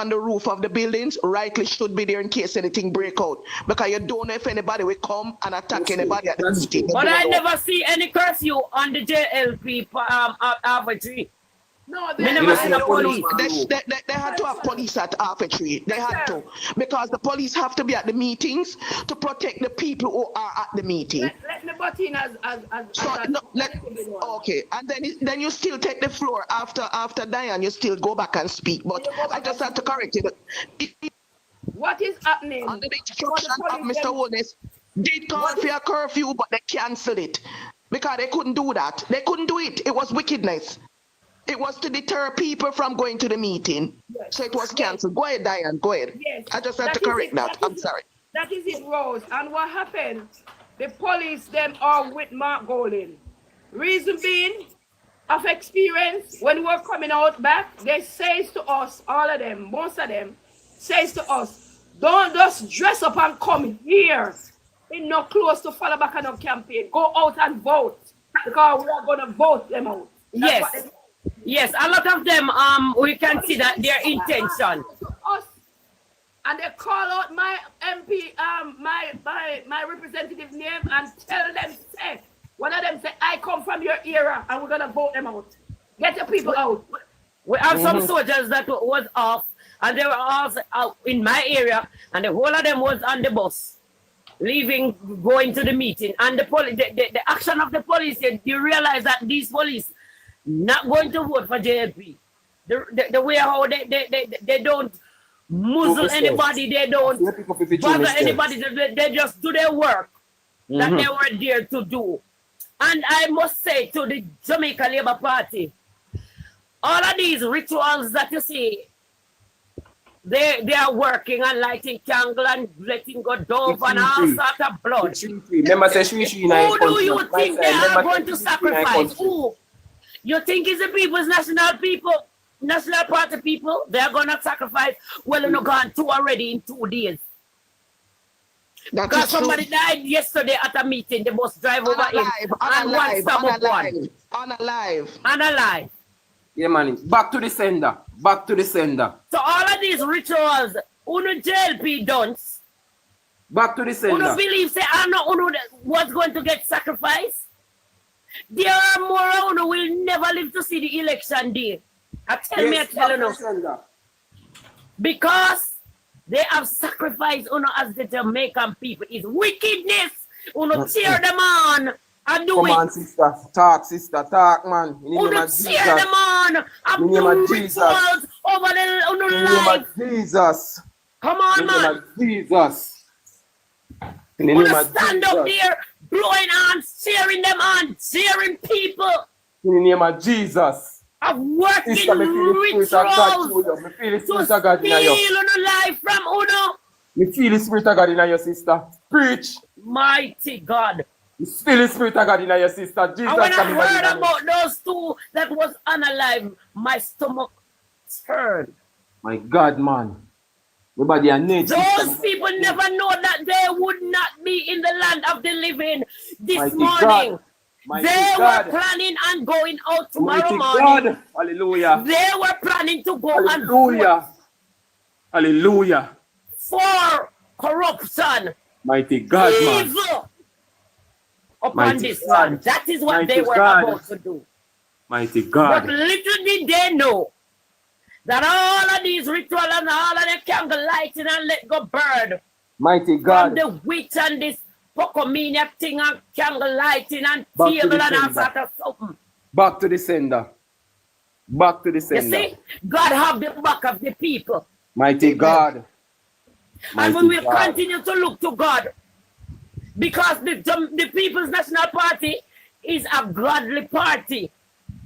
the roof of the buildings rightly should be there in case anything break out. Because you don't know if anybody will come and attack anybody at the meeting. But I never see any curfew on the JLP Tree. No, Me never see the police. They had to have police at Alpha Tree. They had to. Because the police have to be at the meetings to protect the people who are at the meeting. let me butt in as Okay, and then you still take the floor after Diane, you still go back and speak. But I just have to correct you. What is happening? Under the instruction of Mr. Holness, did call for a curfew, but they cancelled it. Because they couldn't do that. They couldn't do it. It was wickedness. It was to deter people from going to the meeting. Yes. So it was cancelled. Go ahead, Diane. Go ahead. Yes. I just have to correct that. I'm sorry. That is it, Rose. And what happened? The police, them are with Mark Golding. Reason being, of experience, when we're coming out back, they says to us, all of them, most of them, says to us, don't just dress up and come here in no clothes to follow back on no campaign. Go out and vote. Because we are going to vote them out. Yes. Yes, a lot of them, we can see that their intention. Us, and they call out my MP, my representative name and tell them, say, one of them say, I come from your era and we're gonna vote them out. Get the people out. We have some soldiers that was off and they were also out in my area and the whole of them was on the bus, leaving, going to the meeting. And the action of the police, you realize that these police not going to vote for JLP. The way how they don't muzzle anybody, they don't bother anybody, they just do their work that they were there to do. And I must say to the Jamaica Labour Party, all of these rituals that you see, they are working and lighting candle and letting go dove and all sorts of blood. Remember, say Who do you think they are going to sacrifice? Who? You think it's the people's national party people? They're gonna sacrifice. Well, you know, gone 2 already in 2 days. Because somebody died yesterday at a meeting. They must drive over him and one stab up one. Unalive. Yeah, man. Back to the sender. Back to the sender. So all of these rituals, Uno JLP dons, Back to the Who sender. don't believe say I know who was going to get sacrificed? There are more who will never live to see the election day. I tell you back no. to the sender. Because they have sacrificed as the Jamaican people is wickedness. Cheer them on and do Come it. on, sister. Talk, man. In the name of Cheer them Jesus. on and In the name do of Jesus. rituals over the In the name life. of Jesus. Come on, In the name man. of Jesus. In the name of Stand up Jesus. there, blowing on, cheering them on, cheering people. In the name of Jesus. Of working Sister, me feel the spirit of God through rituals you. Me feel the to spirit of God in you. steal the life from Uno. Me feel the spirit of God in your sister. Preach. Mighty God. You feel the spirit of God in your sister. Jesus And when I coming back in heard you. about those two that was unalive, my stomach turned. My God, man. Nobody a need. Those people never know that they would not be in the land of the living this Mighty morning. God. Mighty They God. were planning on going out tomorrow Mighty morning. God. Hallelujah. They were planning to go and Hallelujah. Hallelujah. for corruption, Mighty God, man. evil upon Mighty this God. land. That is what Mighty they were God. about to do. Mighty But God. little did they know that all of these rituals and all of the candle lighting and let go burn Mighty from God. the witch and this pocomania thing and candle lighting and Back to table the and all sender. sort of something. Back to the sender. Back to the You sender. see, God have the back of the people. Mighty God. And Mighty we will God. continue to look to God. Because the People's National Party is a godly party.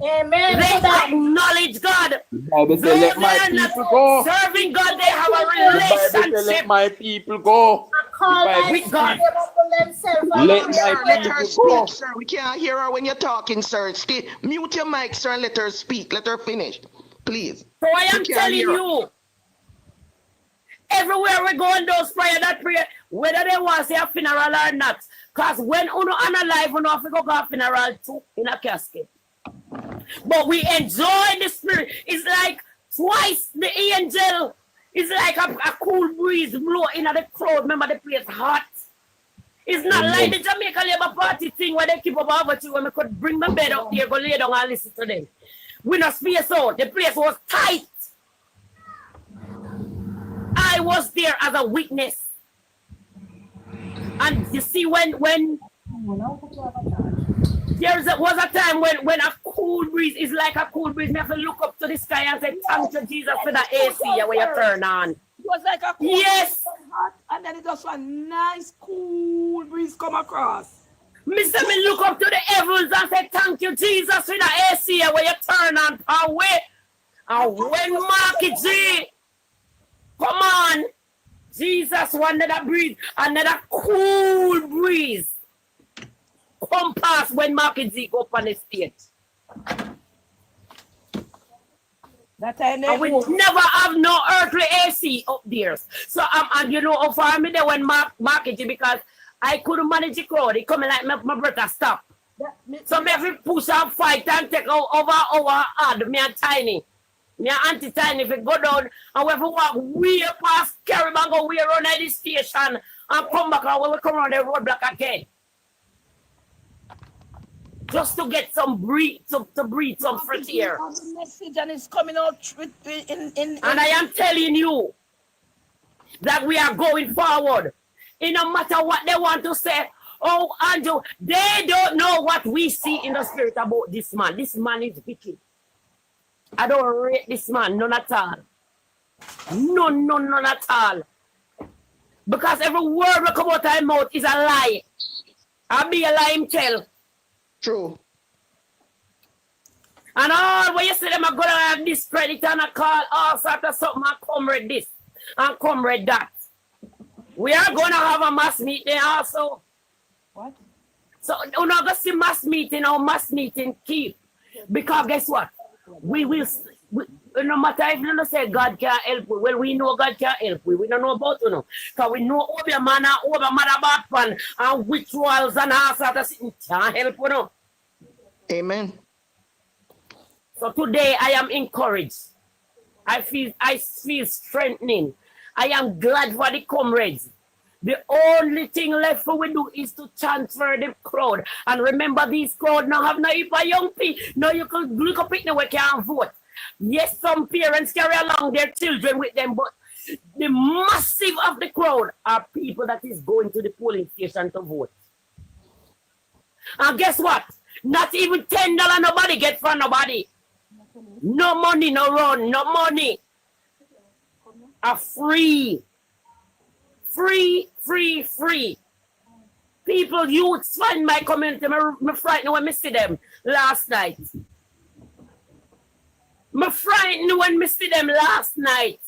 Amen. They So that acknowledge God. The Bible Though says, let they my are not people go. serving God, they have a The Bible says, let relationship my people go. call The Bible like with God. they humble themselves and Let pray my and Let her people go. speak, sir. We can't hear her when you're talking, sir. Stay, mute your mic, sir, and let her speak. Let her finish, please. So I We am can't telling hear her. you, everywhere we go in those prayer, whether they want to say a funeral or not, because when uno unalive, uno have to go a funeral too in a casket. But we enjoy the spirit. It's like twice the angel. It's like a cool breeze blow in the crowd. Remember the place hot. It's not like the Jamaica Labour Party thing where they keep up over to when we could bring my bed up here, go lay down and listen to them. We not space out. The place was tight. I was there as a witness. And you see when was a time when a cool breeze is like a cool breeze. You have to look up to the sky and say, thank you, Jesus, for the AC when you turn on. It was like a cool Yes. hot, and then it just a nice cool breeze come across. Mr. Me look up to the heavens and say, thank you, Jesus, for the AC when you turn on away. And when Marky G, come on, Jesus wanted a breeze, another cool breeze. Come past when Marky G go up on the stage. That time And we never have no earthly AC up there. So and you know how far me there when Marky G, because I couldn't manage the crowd. It coming like my brother stop. So me have to push and fight and take over hard. Me and Tiny. Me and Auntie Tiny, if it go down and we have to walk way past Caribbean, go way around at the station and come back and when we come around the roadblock again. Just to get some breathe, to breathe some fresh air. The message and it's coming out in And I am telling you that we are going forward. It no matter what they want to say. Oh, Andrew, they don't know what we see in the spirit about this man. This man is wicked. I don't rate this man, none at all. None at all. Because every word that come out of his mouth is a lie. I be a lie him tell. True. And all when you say them are gonna have this credit and I call all sorts of something and comrade this and comrade that. We are gonna have a mass meeting also. What? So we're not gonna see mass meeting or mass meeting keep. Because guess what? We no matter if you don't say God can't help we, well, we know God can't help we don't know about you know. Because we know over man and over mother back pan and rituals and all sorts of things can't help you know. Amen. So today I am encouraged. I feel strengthening. I am glad for the comrades The only thing left for we do is to transfer the crowd. And remember, these crowd now have no even young people. No, you can look up it now, we can't vote. Yes, some parents carry along their children with them, but the massive of the crowd are people that is going to the polling station to vote. And guess what? Not even $10 nobody get from nobody. No money, no run, no money. A free. Free. People, youths find my community. Me frightened when I see them last night. Me frightened when I see them last night.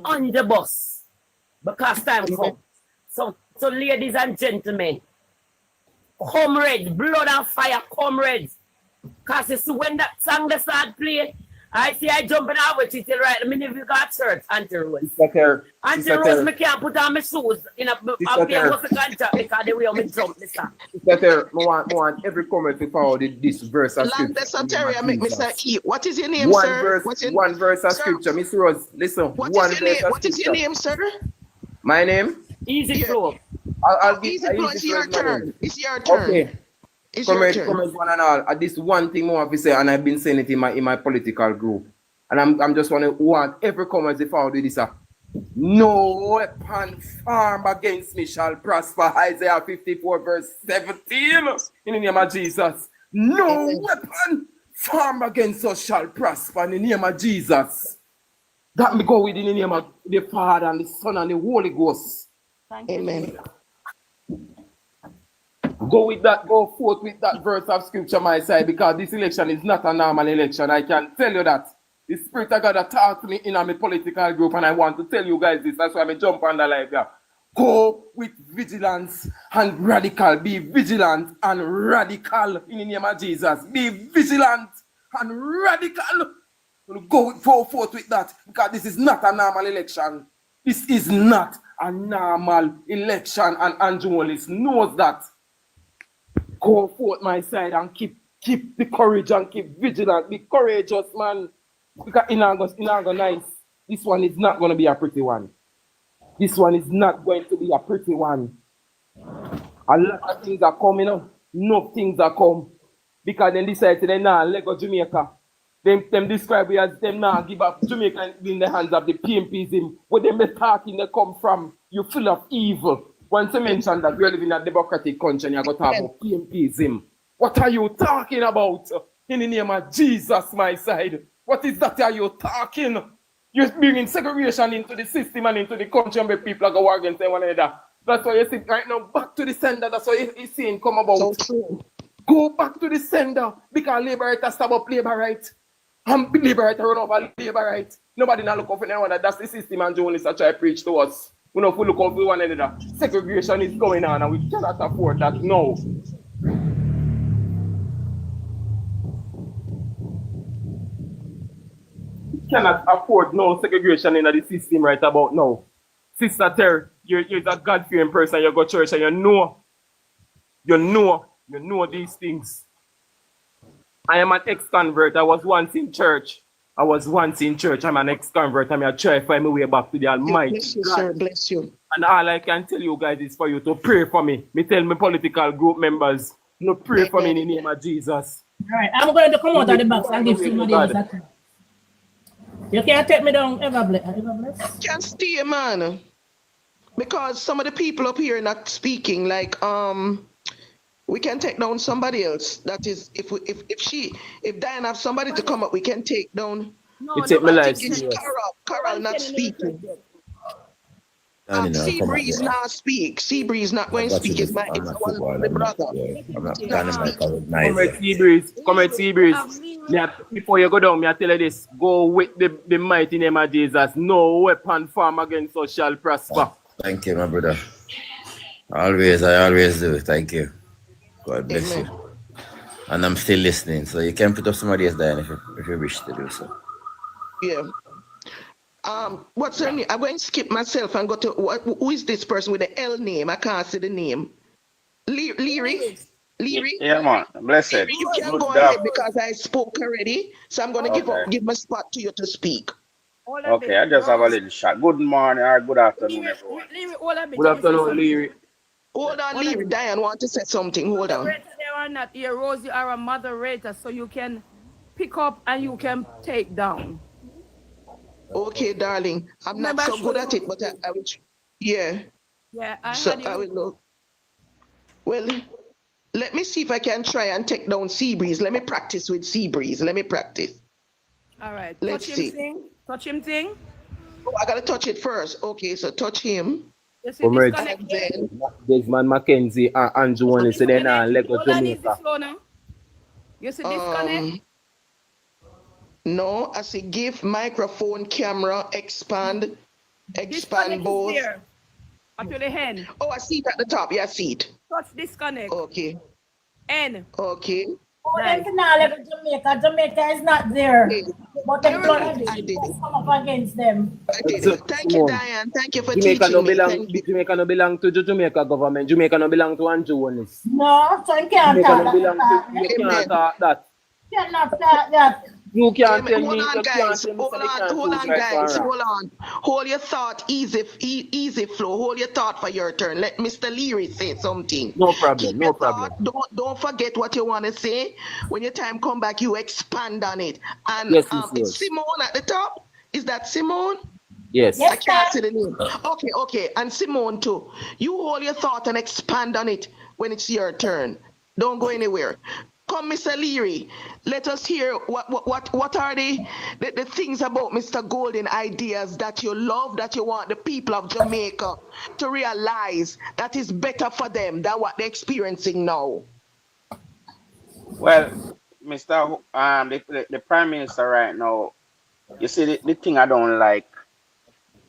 On the bus. Because time come. So ladies and gentlemen, comrades, blood and fire, comrades. Because you see when that song they start playing, I see I jumping out with it right. I mean, if you got shirts, Auntie Rose. Auntie Rose, I can't put on my shoes in a contract because the way I jump this time. I want every comment to follow this verse of scripture. Make me say, what is your name, sir? One verse of scripture. Miss Rose, listen. What is your name, sir? My name? Easy Flow. Easy Flow, it's your turn. It's your turn. Okay. Comment one and all. This one thing more to say, and I've been saying it in my political group. And I'm just want every comment to follow this. No weapon formed against me shall prosper. Isaiah 54 verse 17. In the name of Jesus. No weapon formed against us shall prosper in the name of Jesus. That me go with in the name of the Father and the Son and the Holy Ghost. Amen. Go forth with that verse of scripture, my side, because this election is not a normal election. I can tell you that. The Spirit of God that talked to me in my political group, and I want to tell you guys this. That's why I jump on the live here. Go with vigilance and radical. Be vigilant and radical in the name of Jesus. Be vigilant and radical. Go forth with that, because this is not a normal election. This is not a normal election, and Andrew Wallace knows that. Go forth, my side, and keep the courage and keep vigilant. Be courageous, man. Because it's not nice. This one is not going to be a pretty one. This one is not going to be a pretty one. A lot of things are coming up. No things are come. Because then decide to them now let go Jamaica. Them describe it as them now give up Jamaica in the hands of the PNPism. Where them talking they come from. You're full of evil. Once you mention that we're living in a democratic country and you're going to talk about PNPism, what are you talking about? In the name of Jesus, my side. What is that are you talking? You're bringing segregation into the system and into the country where people are going against one another. That's why you see right now, back to the sender. That's why you're seeing come about. So true. Go back to the sender because Labour stab up Labour right. And Labour run over Labour right. Nobody now look out for anyone. That's the system and journalists are trying to preach to us. We know if we look out for one another, segregation is going on and we cannot afford that. No. We cannot afford no segregation in the system right about now. Sister Terry, you're a God-fearing person, you go to church and you know these things. I am an ex-convert. I was once in church. I'm an ex-convert. I'm trying to find my way back to the Almighty. Bless you, sir. Bless you. And all I can tell you guys is for you to pray for me. Me tell my political group members, no pray for me in the name of Jesus. All right, I'm going to come out of the box and give somebody else a turn. You can't take me down ever bless. Can't stay, man. Because some of the people up here are not speaking. Like, we can take down somebody else. That is, if Diane have somebody to come up, we can take down. No, it's Carol not speaking. Seabreeze not speak. Seabreeze not going to speak. It's my brother. Come Seabreeze. Before you go down, I tell you this. Go with the mighty name of Jesus. No weapon formed against us shall prosper. Thank you, my brother. I always do. Thank you. God bless you. And I'm still listening, so you can put up somebody else there if you wish to do so. Yeah. What's her name? I'm going to skip myself and go to who is this person with the L name? I can't see the name. Leary? Yeah, man. Blessed. You can go ahead because I spoke already. So I'm going to give my spot to you to speak. All a Okay, bit. I just have a little shot. Good morning or good afternoon, Leary, everyone. Leary, all a bit. Good Let me say afternoon, something. Leary. Hold on, All a Leary. bit. Diane want to say something. Hold on. Moderator, they are not here. Rose, you are a moderator, so you can pick up and you can take down. Okay, darling. I'm not so good at it, but I will. Yeah. Yeah, I So had I you. will look. Well, let me see if I can try and take down Seabreeze. Let me practice with Seabreeze. Let me practice. All right. Let's Touch him see. thing. Touch him thing. Oh, I gotta touch it first. Okay, so touch him. You see Comrades, disconnect. And then Desmond Mackenzie and Andrew One say they now Lego Hold on, easy Jamaica. slow now. You see disconnect. no, I see give microphone, camera, expand Disconnect both. is there. Up to the hand. Oh, I see it at the top. Yeah, I see it. Touch disconnect. Okay. N. Okay. Oh, Nice. them finna level Jamaica. Jamaica is not there. Okay. But them I gonna did it. come up against them. I did it. Thank you, Diane. Thank you for Jamaica teaching no me. belong. Thank you. Jamaica no belong to the Jamaica government. Jamaica no belong to Andrew One. No, so you can't Jamaica talk no belong to. that. You Amen. can't talk that. You cannot talk that. You can't tell Hold me. on, You can't guys. tell me. Hold Say they on, can't hold choose on, right from guys. wrong. Hold on. Hold your thought. Easy flow. Hold your thought for your turn. Let Mr. Leary say something. No problem. Keep No your problem. thought. Don't forget what you want to say. When your time come back, you expand on it. And Yes, it's yes. Simone at the top. Is that Simone? Yes. I can't see the name. Okay. And Simone too. You hold your thought and expand on it when it's your turn. Don't go anywhere. Come, Mr. Leary. Let us hear what are the things about Mr. Golden ideas that you love, that you want the people of Jamaica to realize that is better for them than what they're experiencing now. Well, Mr. The Prime Minister right now, you see the thing I don't like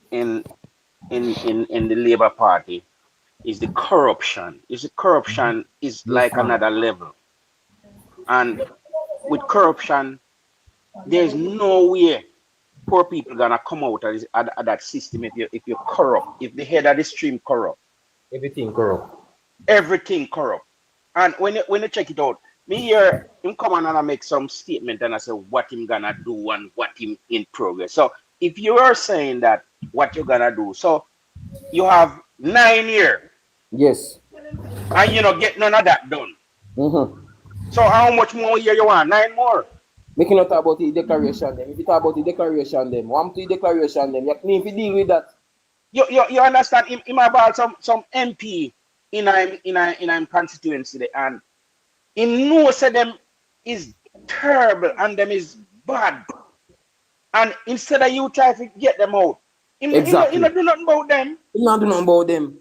in the Labour Party is the corruption. Is the corruption is like another level. And with corruption, there's no way poor people gonna come out of that system if you're corrupt, if the head of the stream corrupt. Everything corrupt. Everything corrupt. And when you check it out, me hear him come on and I make some statement and I say what him gonna do and what him in progress. So if you are saying that what you're gonna do, so you have 9 years. Yes. And you know get none of that done. Mm-hmm. So how much more year you want? 9 more. We cannot talk about the declaration them. If you talk about the declaration them, one to the declaration them, you need to deal with that. You understand? Him about some MP in a constituency there, and him knows that them is terrible and them is bad. And instead of you try to get them out, Exactly. you not do nothing about them. You not do nothing about them.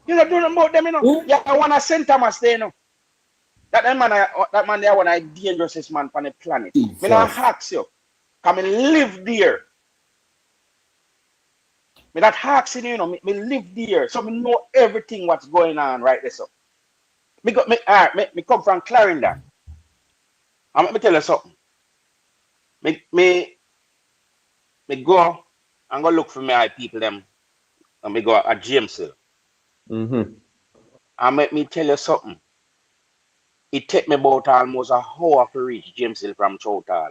You not do nothing about them, you know. Mm-hmm. Yeah, I want to St. Thomas there, you know. That man there one of the dangerous man on the planet. Jesus. Me not ask you. Come and live there. Me not asking you, you know, me live there. So me know everything what's going on right there. So me come from Clarendon. And let me tell you something. Me go and go look for my people them. And me go at James Hill. Mm-hmm. And let me tell you something. It take me about almost a hour to reach James Hill from Chowtal.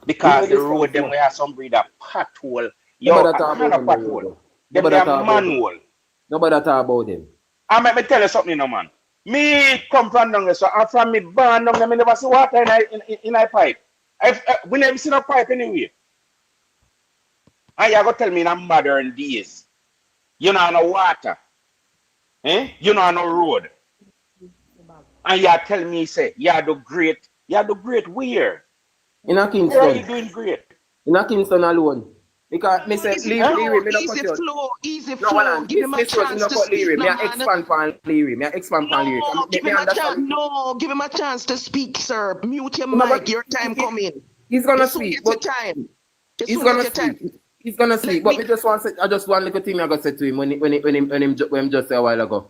Because the road them we have some breed of pothole. Yo, not a pothole. Them they are manual. Nobody talk about them. And let me tell you something, you know, man. Me come from down there, so I'm from me born down there, me never see water in a pipe. We never see no pipe anyway. And you go tell me in a modern days, you know no water. You know no road. And you tell me, say, you do great where? In a Kingston. Where are you doing great? In a Kingston alone. Because me say, Leary, me not cut you. Easy flow. No, Give him a chance to speak. Me expand on Leary. No, give him a chance. No, give him a chance to speak, sir. Mute your mic. Your time coming. He's gonna speak. But time. He's gonna speak. He's gonna speak. But me just want to say, I just one little thing I got to say to him when him just say a while ago.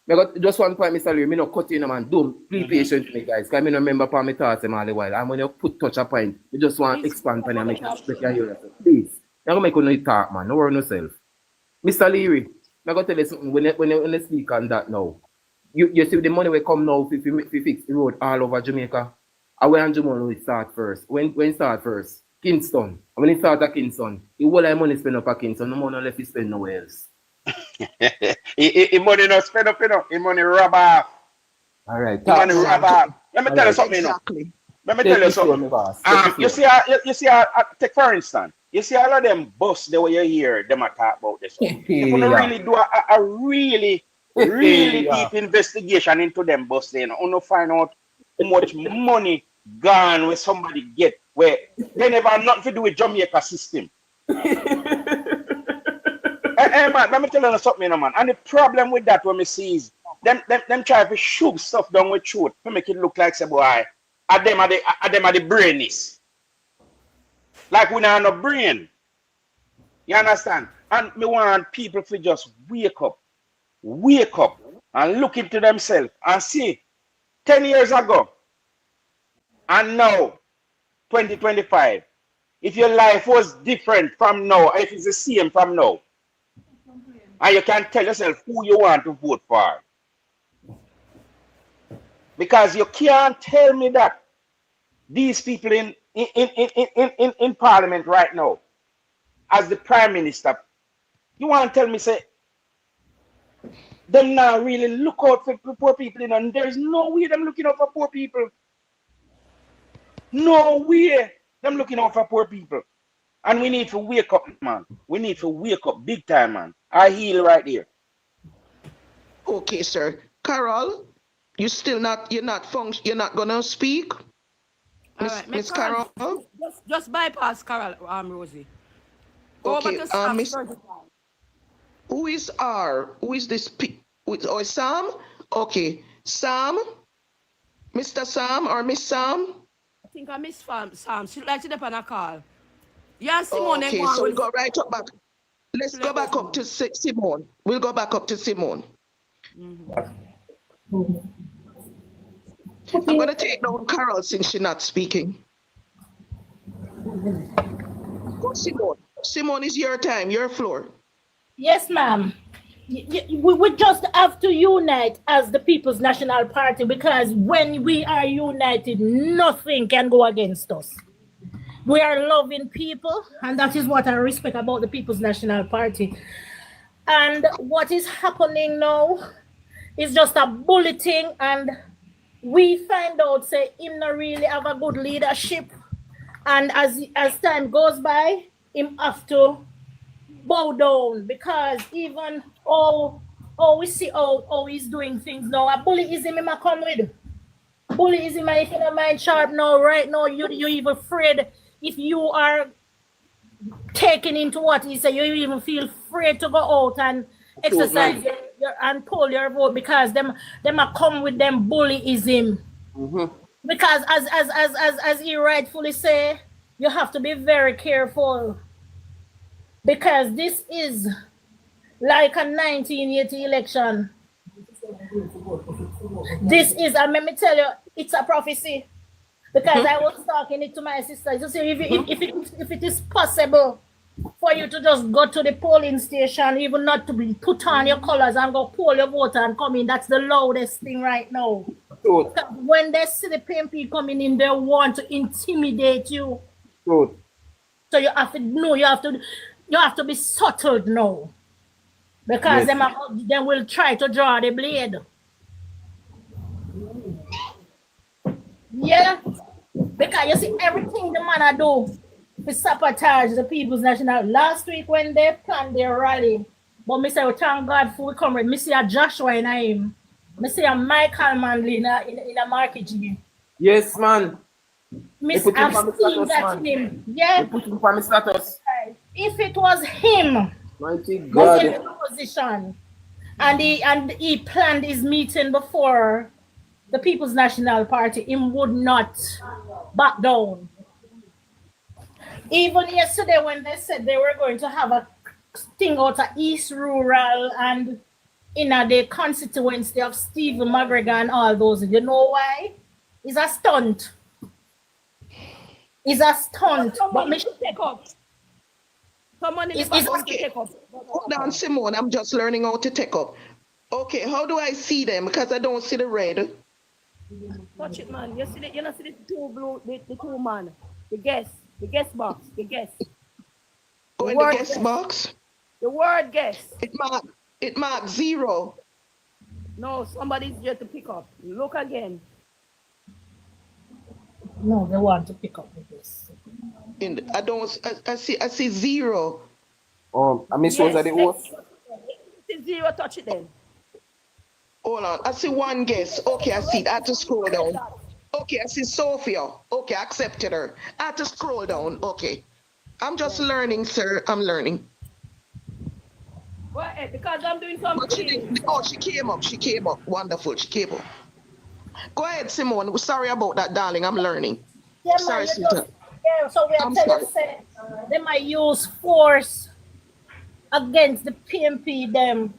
I got just one point, Mr. Leary, me not cut you, man. Don't be patient with me, guys. Because I don't remember upon my thoughts all the while. And when you put touch a point, you just want to expand on and make it hear. Please. You're going to make you talk, man. No worry yourself. Mr. Leary, I'm going to tell you something. When you speak on that now, you see the money will come now if you fix the road all over Jamaica. And when Jamaica will start first? When start first? Kingston. And when he start at Kingston, he whole of money spend up at Kingston, no money left he spend nowhere else. He money not spend up, you know. He money rub off. All right. He money rub off. Let me tell you Alright. something, Exactly. you know. Let me tell you something. You see, take for instance, you see all of them bus the way you hear them talk about this. You want to really do a really deep investigation into them bus, then you want to find out how much money gone where somebody get where they never have nothing to do with Jamaica system. Hey man, let me tell you something, man. And the problem with that when we see is them try to shove stuff down with truth to make it look like say boy. At them are the brainies. Like we don't have no brain. You understand? And me want people to just wake up and look into themselves and see 10 years ago and now 2025. If your life was different from now, if it's the same from now, and you can tell yourself who you want to vote for. Because you can't tell me that these people in Parliament right now, as the Prime Minister, you want to tell me, say, them now really look out for poor people, and there's no way them looking out for poor people. No way them looking out for poor people. And we need to wake up, man. We need to wake up big time, man. I heal right here. Okay, sir. Carol, you're not gonna speak? Miss Carol? Just bypass Carol, Rosie. Go Okay, over to Miss. Who is R? Who is this? Sam? Okay, Sam? Mr. Sam or Miss Sam? I think I miss Sam. She like to dep on a call. Yeah, Simone. Okay, so we'll go right up back. Let's go back up to Simone. We'll go back up to Simone. I'm going to take down Carol since she's not speaking. Go, Simone. Simone, it's your time, your floor. Yes, ma'am. We just have to unite as the People's National Party, because when we are united, nothing can go against us. We are loving people, and that is what I respect about the People's National Party. And what is happening now is just a bulleting, and we find out, say, him not really have a good leadership. And as time goes by, him have to bow down, because even we see how he's doing things now. A bullyism him a come with. Bullyism, if you don't mind sharp now, right now, you even afraid if you are taken into what he said, you even feel afraid to go out and exercise and poll your vote, because them are come with them bullyism. Because as he rightfully say, you have to be very careful, because this is like a 1980 election. This is, and let me tell you, it's a prophecy. Because I was talking it to my sister. So say if it is possible for you to just go to the polling station, even not to be put on your colors and go poll your vote and come in, that's the loudest thing right now. Truth. When they see the PNP coming in, they want to intimidate you. Truth. So you have to know, you have to be subtle now. Because they will try to draw the blade. Yeah. Because you see everything the man do to sabotage the People's National. Last week when they planned their rally, but me say, thank God for we come with me see a Joshua in him. Me see a Michael Manley in a market. Yes, man. Miss I've seen that him. Yeah. Put him for my status. If it was him, Mighty was God. in the position, and he planned his meeting before the People's National Party, him would not back down. Even yesterday when they said they were going to have a thing out of East Rural and in the constituency of Stephen McGregor and all those, you know why? It's a stunt. It's a stunt. But me take up. Someone in the back to take up. Hold on, Simone. I'm just learning how to take up. Okay, how do I see them? Because I don't see the red. Touch it, man. You not see the two blue, the two man, the guests. The guest box. The guest. Go in the guest box. The word guest. It marked 0. No, somebody's here to pick up. Look again. No, they want to pick up with this. I see 0. I miss those are the host. It's 0, touch it then. Hold on. I see one guest. Okay, I see it. I have to scroll down. Okay, I see Sophia. Okay, I accepted her. I have to scroll down. Okay. I'm just learning, sir. I'm learning. Go ahead, because I'm doing something. She came up. She came up. Wonderful. She came up. Go ahead, Simone. Sorry about that, darling. I'm learning. Yeah, sorry, man, sweetheart. yeah, so we are telling say, they might use force against the PNP them.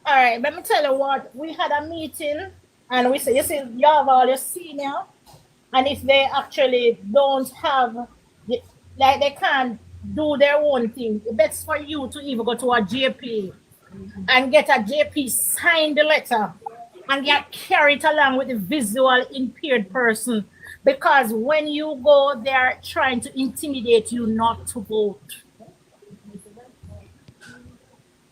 All right, let me tell you what. We had a meeting and we said, you see, you have all your senior, and if they actually don't have, like they can't do their own thing, it's best for you to even go to a JP and get a JP sign the letter and get carried along with the visual impaired person, because when you go there trying to intimidate you not to vote.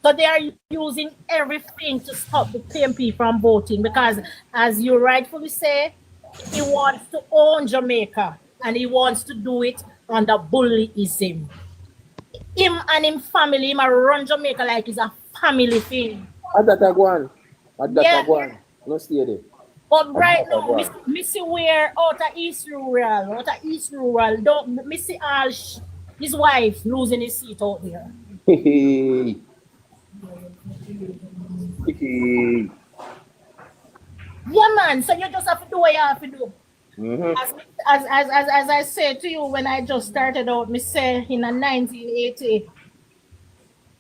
So they are using everything to stop the PNP from voting, because as you rightfully say, he wants to own Jamaica and he wants to do it under bullyism. Him and him family, him run Jamaica like it's a family thing. No stay there. But right now, me see where out of East Rural, don't me see all his wife losing his seat out there. Yeah, man. So you just have to do what you have to do. As I said to you when I just started out, me say in 1980,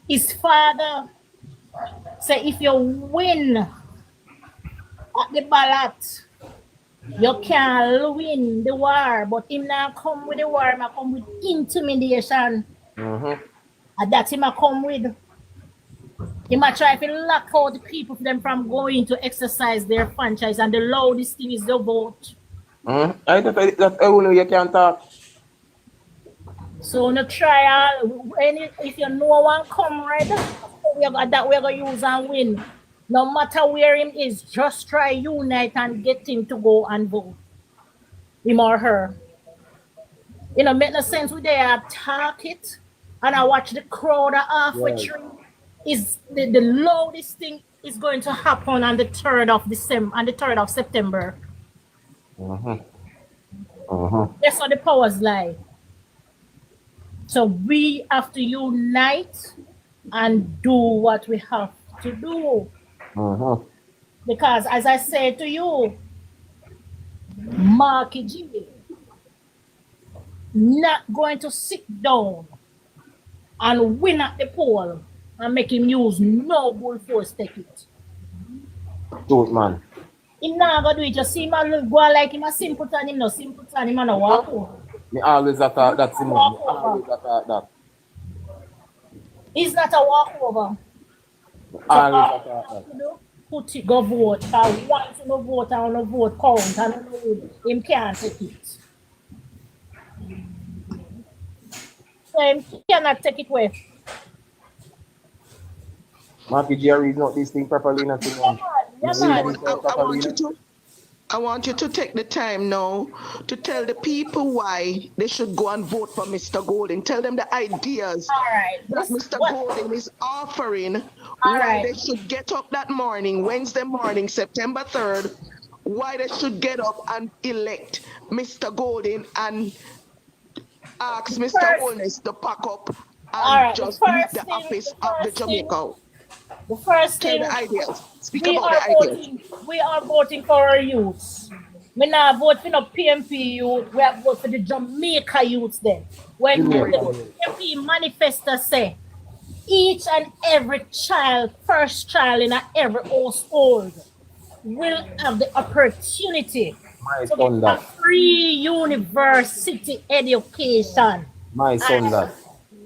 his father said if you win at the ballot, you can win the war, but him not come with the war, him come with intimidation. And that's him come with. He might try to lock out the people for them from going to exercise their franchise, and the loudest thing is the vote. That's only you can talk. So no trial, if you know one come red, that we're going to use and win. No matter where him is, just try unite and get him to go and vote. Him or her. You know, make no sense with there talk it, and I watch the crowd halfway through. Is the loudest thing is going to happen on the 3rd of December, on the 3rd of September. That's how the powers lie. So we have to unite and do what we have to do. Because as I said to you, Marky G not going to sit down and win at the poll and make him use no bull force take it. Do it, man. Him not gonna do it. You see him go like him a simpleton, him no simpleton, him no walk over. Me always attack that, Simon. Always attack that. He's not a walkover. Always attack that. Put it, go vote. Once you no vote and no vote count and him can't take it. So him cannot take it away. Marky G read not this thing properly, nothing. I want you to take the time now to tell the people why they should go and vote for Mr. Golden. Tell them the ideas that Mr. Golden is offering, why they should get up that morning, Wednesday morning, September 3rd, why they should get up and elect Mr. Golden and ask Mr. Holness to pack up and just leave the office of the Jamaica. The first thing, we are voting for our youths. We not vote for no PNP youth, we are voting for the Jamaica youths then. When the PNP manifesto say, each and every child, first child in every household will have the opportunity to get a free university education. My son that.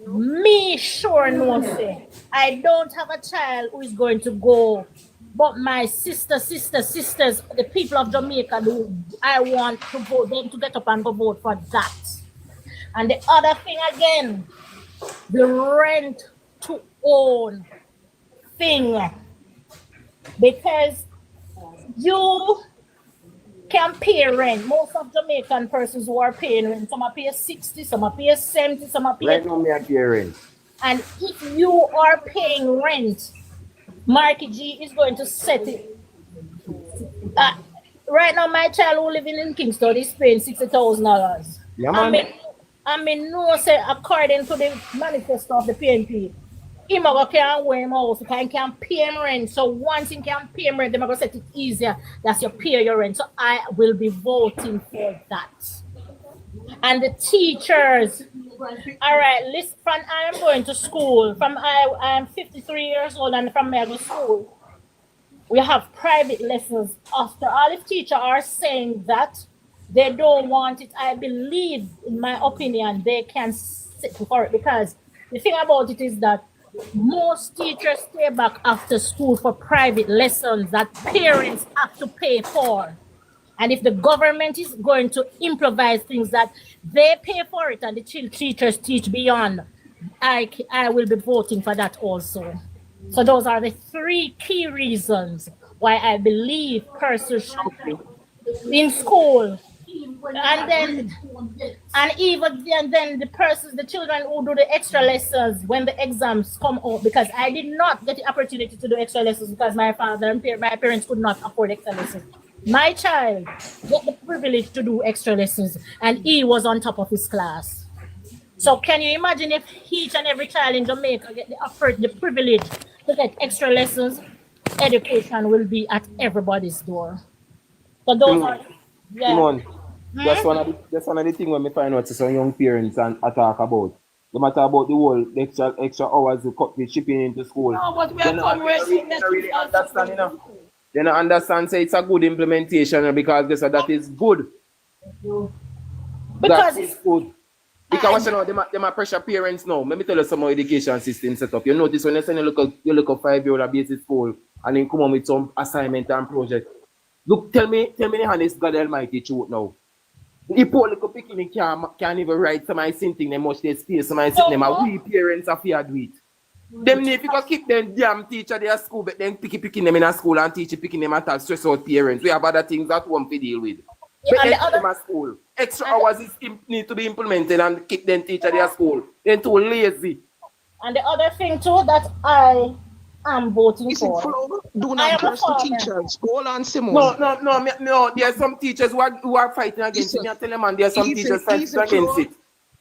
Me sure no say. I don't have a child who is going to go, but my sisters, the people of Jamaica do. I want to vote them to get up and go vote for that. And the other thing again, the rent to own thing. Because you can pay rent. Most of Jamaican persons who are paying rent, some are paying 60, some are paying 70, some are paying. Right now, me are paying. And if you are paying rent, Marky G is going to set it. Right now, my child who living in Kingston is paying $60,000. Yeah, man. I mean, no, say according to the manifesto of the PNP, he can wear him house because he can pay him rent. So once he can pay him rent, they're going to set it easier. That's you pay your rent. So I will be voting for that. And the teachers, all right, listen, from I am going to school, I am 53 years old, and from I go to school, we have private lessons. After all, if teachers are saying that they don't want it, I believe, in my opinion, they can sit for it, because the thing about it is that most teachers stay back after school for private lessons that parents have to pay for. And if the government is going to improvise things that they pay for it and the teachers teach beyond, I will be voting for that also. So those are the three key reasons why I believe persons should be in school. And then the children who do the extra lessons when the exams come out, because I did not get the opportunity to do extra lessons because my father and my parents could not afford extra lessons. My child got the privilege to do extra lessons, and he was on top of his class. So can you imagine if each and every child in Jamaica get the privilege to get extra lessons? Education will be at everybody's door. So those are, yeah. Come on. That's one of the things when we find out some young parents and talk about. No matter about the whole extra hours to cut the shipping into school. No, but we are conversing that really understand, you know. They don't understand, say it's a good implementation because they say that is good. Because that is good. Because you know, they might pressure parents now. Let me tell you some more education system set up. You notice when they send you look a 5-year-old basic school and then come on with some assignment and project. Look, tell me the honest God Almighty truth now. The poor little picking can't even write some something they must space some sitting them. We parents are fear do it. Them if you can keep them damn teacher their school, but then picking them in a school and teacher picking them at stress out parents. We have other things that one to deal with. But then keep them at school. Extra hours need to be implemented and keep them teacher their school. They're too lazy. And the other thing too that I am voting for. Do not curse the teachers. Hold on, Simone. No. There are some teachers who are fighting against it. I tell them, man, there are some teachers fighting against it.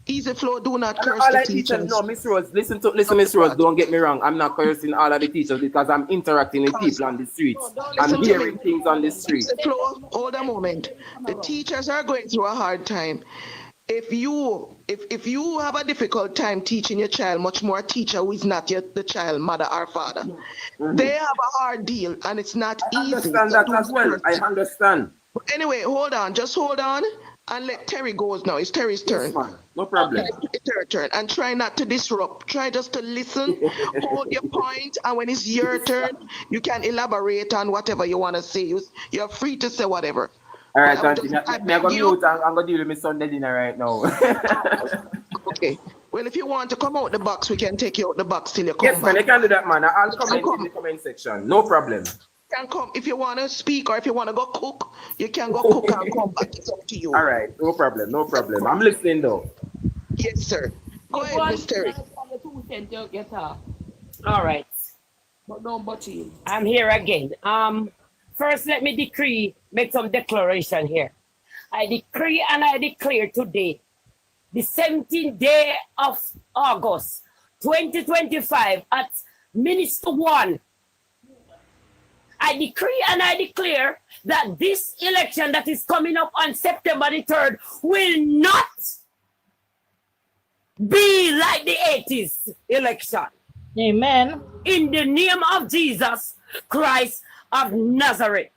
Easy flow, do not curse all the teachers. teachers. No, Miss Rose, listen, Miss Rose, don't get me wrong. I'm not cursing all of the teachers because I'm interacting with people on the streets. I'm hearing things on the street. Flo, hold a moment. The teachers are going through a hard time. If you have a difficult time teaching your child, much more a teacher who is not yet the child, mother or father, they have a hard deal and it's not easy. I understand that as well. I understand. Anyway, just hold on and let Terry go now. It's Terry's turn. Yes, no problem. It's her turn. And try not to disrupt. Try just to listen, hold your point, and when it's your turn, you can elaborate on whatever you want to say. You're free to say whatever. All right, Auntie. I'm going to mute. I'm going to deal with my Sunday dinner right now. Okay. Well, if you want to come out the box, we can take you out the box till you come back. Yes, man, I can do that, man. I'll comment in the comment section. No problem. You can come. If you want to speak or if you want to go cook, you can go cook and come back. It's up to you. All right. No problem. I'm listening, though. Yes, sir. Go ahead, Miss Terry. All right. But don't butt in. I'm here again. First, let me make some declaration here. I decree and I declare today, the 17th day of August, 2025, at Minister 1, I decree and I declare that this election that is coming up on September the 3rd will not be like the 80s election. Amen. In the name of Jesus Christ of Nazareth.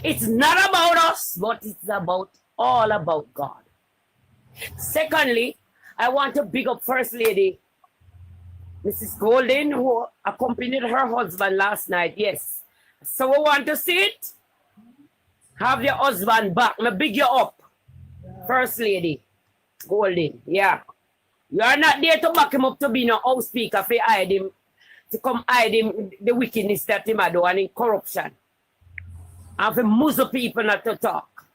It's not about us, but it's all about God. Secondly, I want to big up First Lady Mrs. Golden, who accompanied her husband last night. Yes. So we want to see it. Have your husband back. Me big you up, First Lady. Golden, yeah. You are not there to back him up to be no house speaker for hide him, to come hide him the wickedness that him do and in corruption. And for muzzle people not to talk.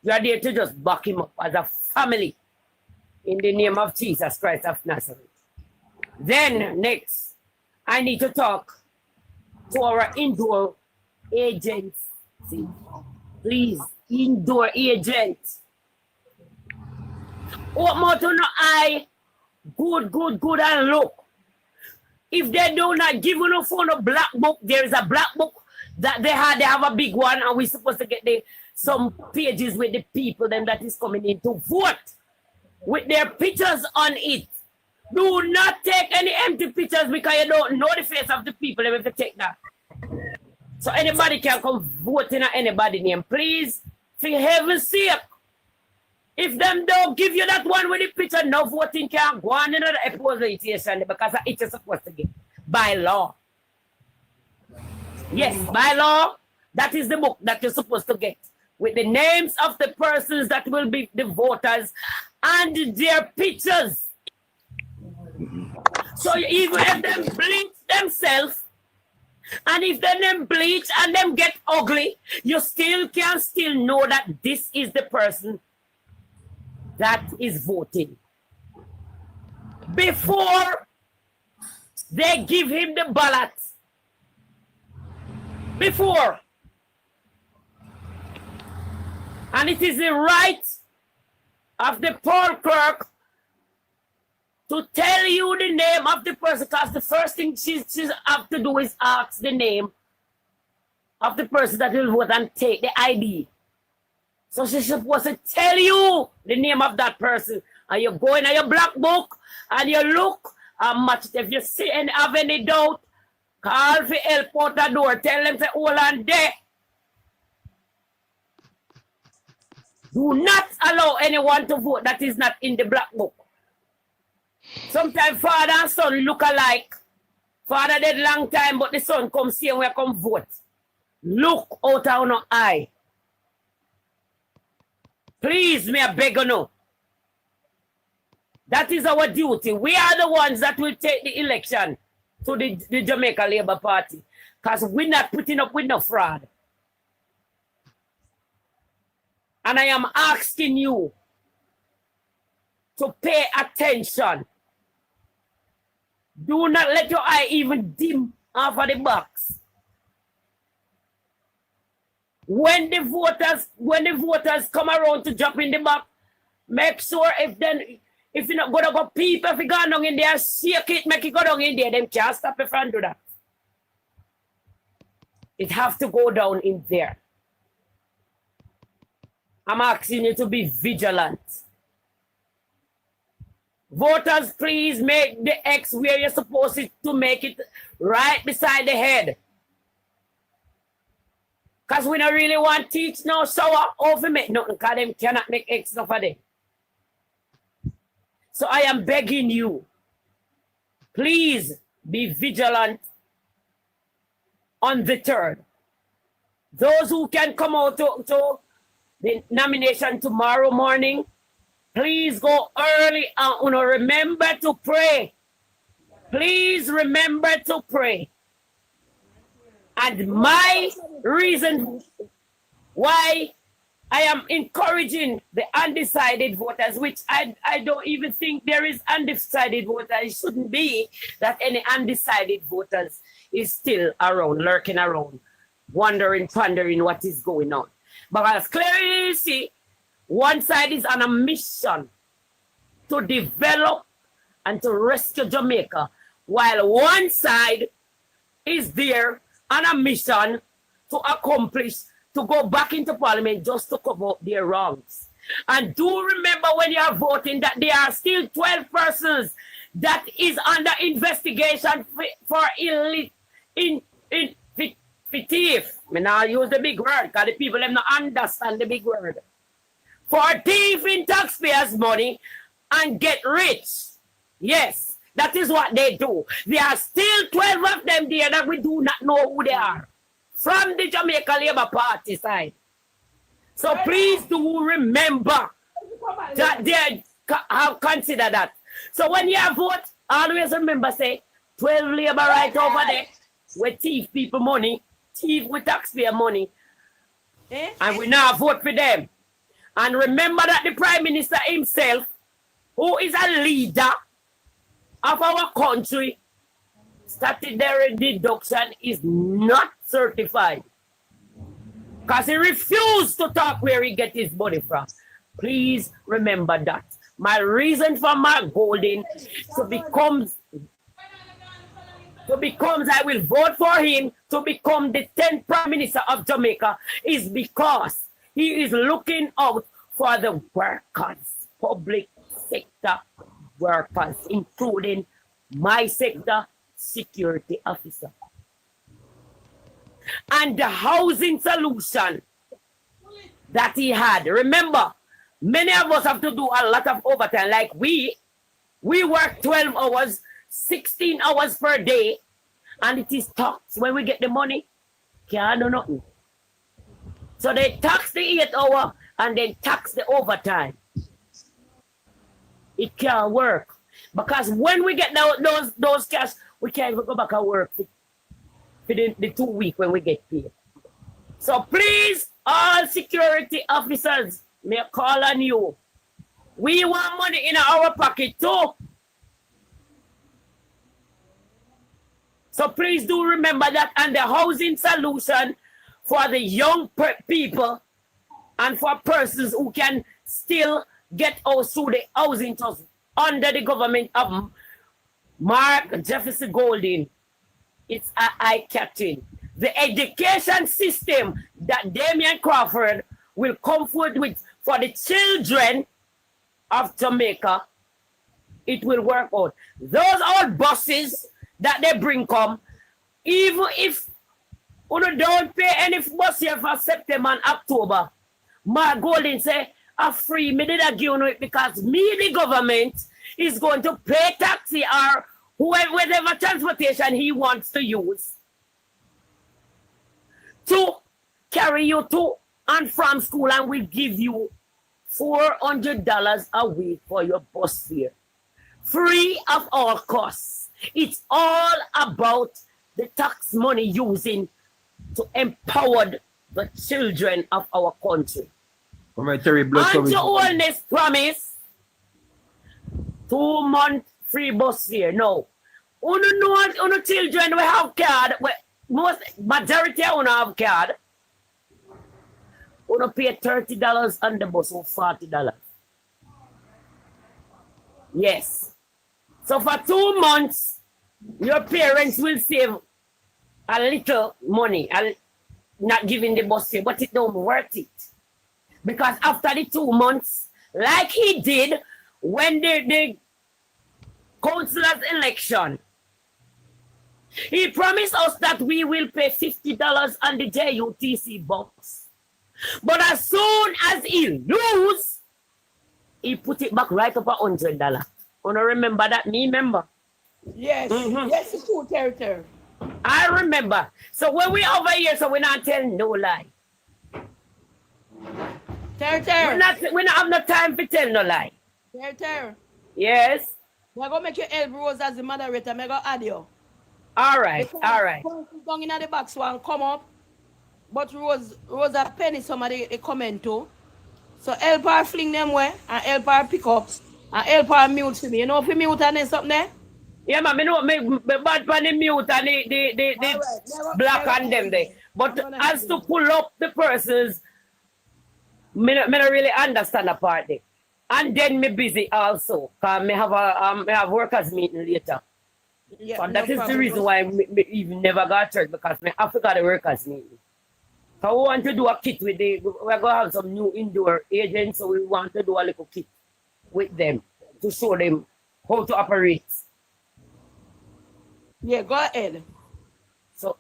You are there to just back him up as a family in the name of Jesus Christ of Nazareth. Then next, I need to talk to our indoor agents. See, please, indoor agents. What more to know I good and look. If they do not give you no phone a black book, there is a black book that they have a big one, and we're supposed to get some pages with the people them that is coming in to vote with their pictures on it. Do not take any empty pictures because you don't know the face of the people. You have to take that. So anybody can come vote in anybody's name. Please, for heaven's sake. If them don't give you that one with the picture, no voting can go on in the opposition because it is supposed to get by law. Yes, by law, that is the book that you're supposed to get with the names of the persons that will be the voters and their pictures. So even if them bleach themselves, and if them bleach and them get ugly, you still can know that this is the person that is voting. Before they give him the ballot. Before. And it is the right of the poll clerk to tell you the name of the person, because the first thing she have to do is ask the name of the person that will vote and take the ID. So she's supposed to tell you the name of that person. And you go in your black book and you look and match it. If you see and have any doubt, call for help out the door. Tell them to hold on there. Do not allow anyone to vote that is not in the black book. Sometimes father and son look alike. Father dead long time, but the son come see and we come vote. Look out of your eye. Please, may I beg you no. That is our duty. We are the ones that will take the election to the Jamaica Labour Party. Because we're not putting up with no fraud. And I am asking you to pay attention. Do not let your eye even dim off of the box. When the voters come around to jump in the box, make sure if you're not gonna go peep, if you go down in there, shake it, make it go down in there, them can't stop you from do that. It have to go down in there. I'm asking you to be vigilant. Voters, please make the X where you're supposed to make it right beside the head. Because we don't really want to teach no sour over make nothing because them cannot make X enough of them. So I am begging you, please be vigilant on the 3rd. Those who can come out to the nomination tomorrow morning, please go early and remember to pray. Please remember to pray. And my reason why I am encouraging the undecided voters, which I don't even think there is undecided voters. It shouldn't be that any undecided voters is still around, lurking around, wondering, pondering what is going on. But as clearly you see, one side is on a mission to develop and to rescue Jamaica, while one side is there on a mission to accomplish, to go back into parliament just to cover up their wrongs. And do remember when you are voting that there are still 12 persons that is under investigation for thief. I now use the big word because the people them not understand the big word. For thieving taxpayers' money and get rich. Yes, that is what they do. There are still 12 of them there that we do not know who they are. From the Jamaica Labour Party side. So please do remember that have considered that. So when you vote, always remember say 12 labor right over there, we thief people money, thief with taxpayer money, and we now vote for them. And remember that the Prime Minister himself, who is a leader of our country, statutory deduction is not certified. Because he refused to talk where he get his money from. Please remember that. My reason for Mark Golding to become I will vote for him to become the 10th Prime Minister of Jamaica is because he is looking out for the workers, public sector workers, including my sector, security officer. And the housing solution that he had. Remember, many of us have to do a lot of overtime. Like we work 12 hours, 16 hours per day, and it is taxed when we get the money. Can't do nothing. So they tax the 8 hour and then tax the overtime. It can't work. Because when we get those cash, we can't even go back and work for the 2 weeks when we get paid. So please, all security officers, may I call on you. We want money in our pocket too. So please do remember that, and the housing solution for the young people and for persons who can still get out through the housing trust under the government of Mark Jefferson Golding. It's eye-catching. The education system that Damian Crawford will come forward with for the children of Jamaica, it will work out. Those old buses that they bring come, even if you don't pay any bus here for September and October, Mark Golding say, I free me did I give you it because me, the government, is going to pay taxi or whatever transportation he wants to use to carry you to and from school, and will give you $400 a week for your bus fare. Free of all costs. It's all about the tax money using to empower the children of our country. And to oldness promise 2 months free bus fare. No. Uno children we have card. Majority of uno have card. Uno pay $30 on the bus or $40. Yes. So for 2 months, your parents will save a little money and not giving the bus fare, but it don't worth it. Because after the 2 months, like he did when the councillor's election, he promised us that we will pay $50 on the JUTC box. But as soon as he lose, he put it back right up $100. Wanna remember that? Me remember? Yes. Yes, it's true, Territory. I remember. So when we over here, so we're not telling no lie. Territory. We not have no time to tell no lie. Territory. Yes. We're going to make you help Rose as the moderator. I'm going to add you. All right. All right. Down in the box one come up. But Rose a penny somebody a comment too. So help her fling them way and help her pick up and help her mute for me. You know if you mute and then something there? Yeah, man, I know me bad for the mute and the black on them there. But as to pull up the persons, me not really understand the part there. And then me busy also. Cause me have a workers meeting later. Yeah, so that is the reason why me even never got church, because me have to got the workers meeting. So we want to do a kit with we're gonna have some new indoor agents, so we want to do a little kit with them to show them how to operate. Yeah, go ahead. So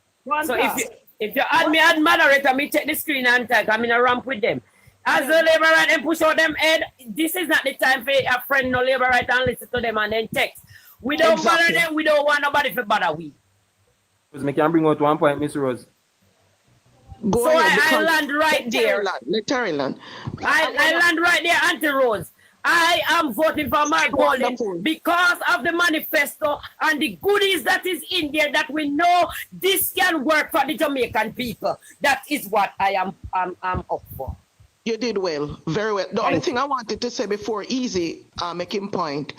if you add me as moderator, me check the screen and tag, I'm in a ramp with them. As the labor right and push out them head, this is not the time for a friend no labor right and listen to them and then text. We don't bother them, we don't want nobody to bother we. Me can bring out 1 point, Miss Rose. Go so ahead, I land right there. Let Terry land. I land right there, Auntie Rose. I am voting for Mark Golden Wonderful. because of the manifesto and the goodies that is in there that we know this can work for the Jamaican people. That is what I am up for. You did well, very well. The only thing I wanted to say before Easy making point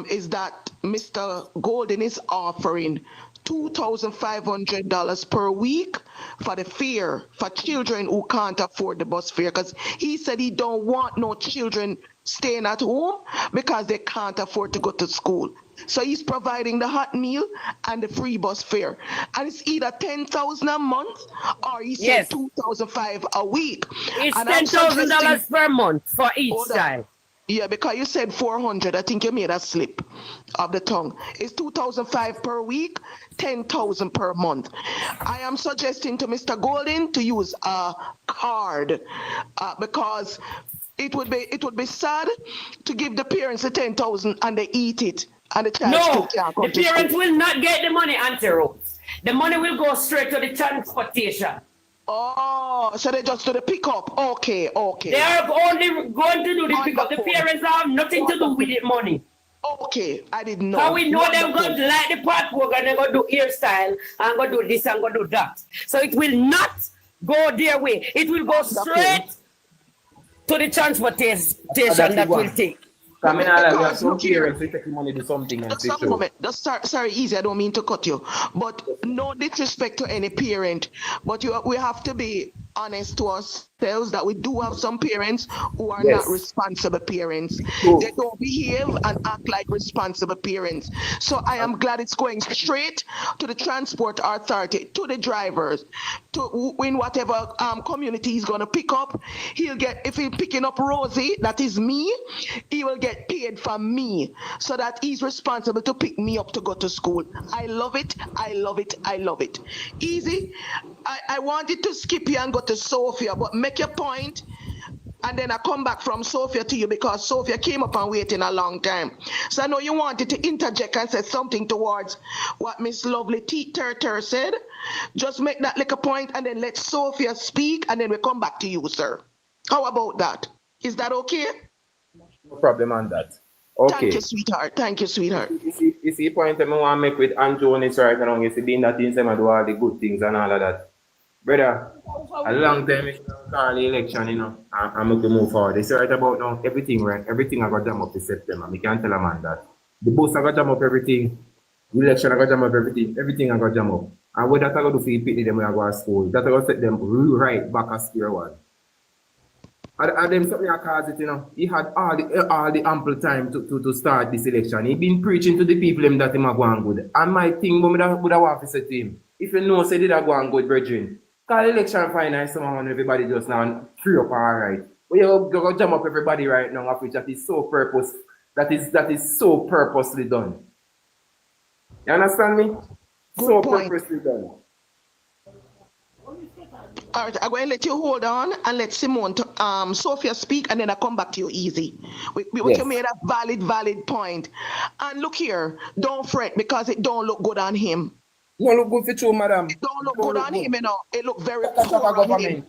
is that Mr. Golden is offering $2,500 per week for the fare for children who can't afford the bus fare, because he said he don't want no children staying at home because they can't afford to go to school. So he's providing the hot meal and the free bus fare, and it's either 10,000 a month or he said Yes. 2,500 a week. It's And I'm $10,000 per month for each Hold on. child. Yeah, because you said 400. I think you made a slip of the tongue. It's 2,500 per week, 10,000 per month. I am suggesting to Mr. Golden to use a card because it would be sad to give the parents the 10,000 and they eat it and the child No, still can't come the to parents school. will not get the money, Auntie Rose. The money will go straight to the transportation. Oh, so they just do the pickup. Okay. They are only going to do the pickup. The Wonderful. parents have nothing to do with the money. Okay, I didn't know. So we know they're Wonderful. going to like the part work and they're going to do hairstyle and going to do this and going to do that. So it will not go their way. It will go straight to the transportation that will take. I mean, I Because, have some look here. parents, they take money to something and Just say a so. moment. Sorry, Easy, I don't mean to cut you. But no disrespect to any parent. But we have to be honest to ourselves that we do have some parents who are Yes. not responsible parents. True. They don't behave and act like responsible parents. So I am glad it's going straight to the transport authority, to the drivers, to in whatever community he's going to pick up. He'll get, if he's picking up Rosie, that is me, he will get paid from me so that he's responsible to pick me up to go to school. I love it. I love it. I love it. Easy. I wanted to skip you and go to Sophia, but make your point, and then I come back from Sophia to you because Sophia came up and waiting a long time. So I know you wanted to interject and say something towards what Miss Lovely Turter said. Just make that little point and then let Sophia speak, and then we come back to you, sir. How about that? Is that okay? No problem on that. Okay. Thank you, sweetheart. Thank you, sweetheart. You see point I want to make with Andrew is right now. You see, being that things them do all the good things and all of that. Brother, a long time it's call the election, you know, I'm going to move forward. It's right about now, everything right, everything I got jam up in September. I can't tell a man that. The bus I got jam up everything, the election I got jam up everything I got jam up. And what that I got to feel pity them when I go to school, that I got to set them right back at square one. And them something I cause it, you know. He had all the ample time to start this election. He been preaching to the people him that him are going good. And my thing would have want to say to him, if you know say did I go on good, brethren, call election finance someone everybody just now free up all right. But you go jam up everybody right now, of which that is so so purposely done. You understand me? Good so point. purposely done. All right, I'm going to let you hold on and let Simone, Sophia speak, and then I come back to you easy. Yes. You made a valid point. And look here, don't fret because it don't look good on him. No look good for you, madam. It don't look good on him, you know. It look very Chaka poor on him. government.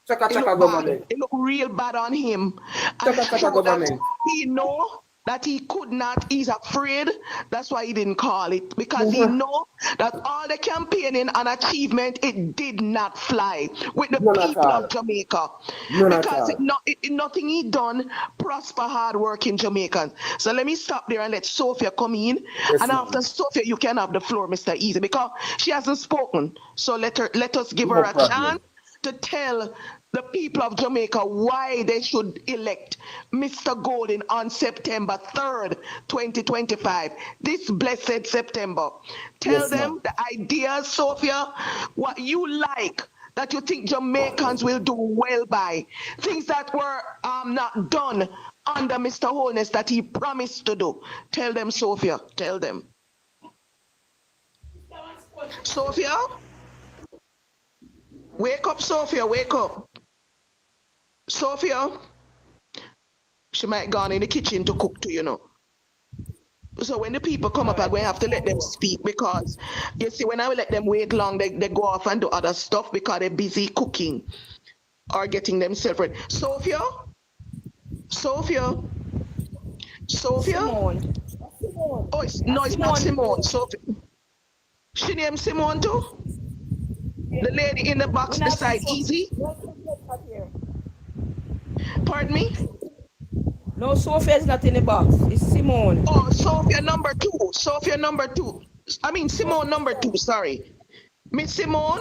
Chaka It look government. bad. It look real bad on him. And Chaka show that government. he know that he could not, he's afraid. That's why he didn't call it. Because he know that all the campaigning and achievement, it did not fly with the None at people all. of Jamaica. None at Because all. nothing he done prosper hard-working Jamaicans. So let me stop there and let Sophia come in. Yes, and ma'am. after Sophia, you can have the floor, Mr. Easy, because she hasn't spoken. So let us give No her a problem. chance to tell the people of Jamaica why they should elect Mr. Golden on September 3rd, 2025. This blessed September. Tell Yes, them the ideas, Sophia, what you like, that you think Jamaicans will do well by. Things that were not done under Mr. Holness that he promised to do. Tell them, Sophia. Tell them. Sophia? Wake up, Sophia. Wake up. Sophia? She might gone in the kitchen to cook too, you know. So when the people come up, I'm going to have to let them speak because, you see, when I let them wait long, they go off and do other stuff because they're busy cooking or getting themselves ready. Sophia? Sophia? Sophia? Simone. Oh, no, it's not Simone. Sophia. She named Simone too? The lady in the box beside Easy? Pardon me? No, Sophia is not in the box. It's Simone. Oh, Sophia number 2. Sophia number 2. I mean, Simone number 2, sorry. Miss Simone?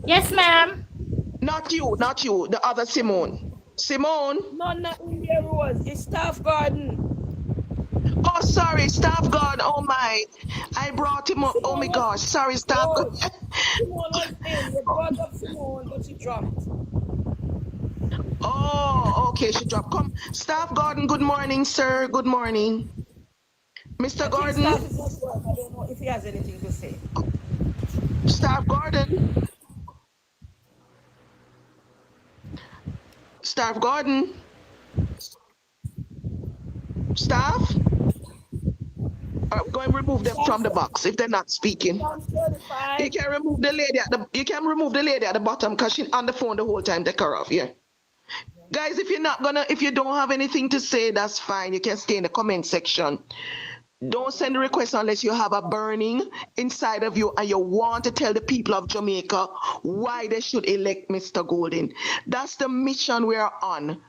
Yes, ma'am. Not you, the other Simone. Simone? No, not India Rose. It's Staff Garden. Oh, sorry, Staff God. Oh my. I brought him up. Oh my gosh. Sorry, Staff God. Simone was in. You brought up Simone, but she dropped. Oh, okay, she dropped. Come, Staff Gordon, good morning, sir. Good morning. Mr. Gordon? Staff is not work. I don't know if he has anything to say. Staff Gordon? Staff Gordon? Staff? Go and remove them from the box if they're not speaking. You can remove the lady at the bottom because she's on the phone the whole time. Take her off, yeah. Guys, if you don't have anything to say, that's fine. You can stay in the comment section. Don't send a request unless you have a burning inside of you and you want to tell the people of Jamaica why they should elect Mr. Golden. That's the mission we're on.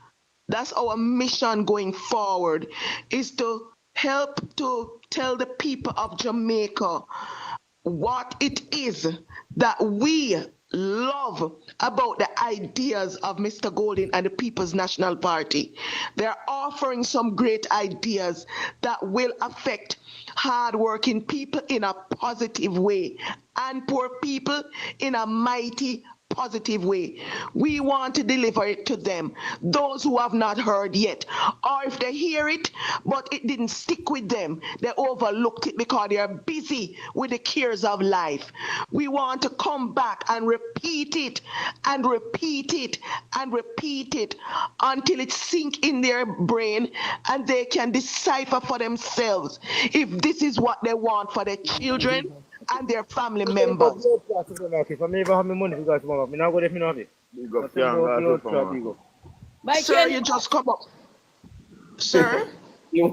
That's our mission going forward, is to help to tell the people of Jamaica what it is that we love about the ideas of Mr. Golden and the People's National Party. They're offering some great ideas that will affect hardworking people in a positive way and poor people in a mighty positive way. We want to deliver it to them, those who have not heard yet, or if they hear it but it didn't stick with them, they overlooked it because they are busy with the cares of life. We want to come back and repeat it and repeat it and repeat it until it sink in their brain and they can decipher for themselves if this is what they want for their children and their family members. Sir, you just come up. Sir? No,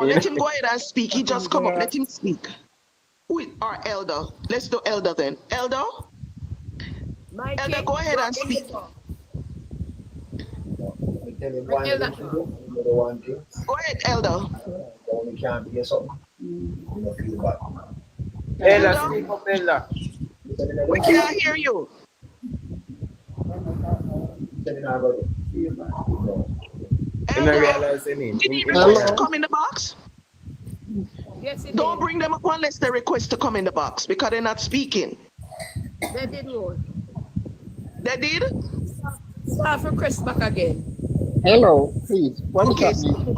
let him go ahead and speak. He just come up. Let him speak. Who are Elder? Let's do Elder then. Elder? Elder, go ahead and speak. Go ahead, Elder. Ella, speak up, Ella. We can't hear you. Elder, did he request to come in the box? Yes, it Don't bring them up unless they request to come in the box because they're not speaking. They did roll. They did? Staff request back again. Hello, please. What Okay. is happening?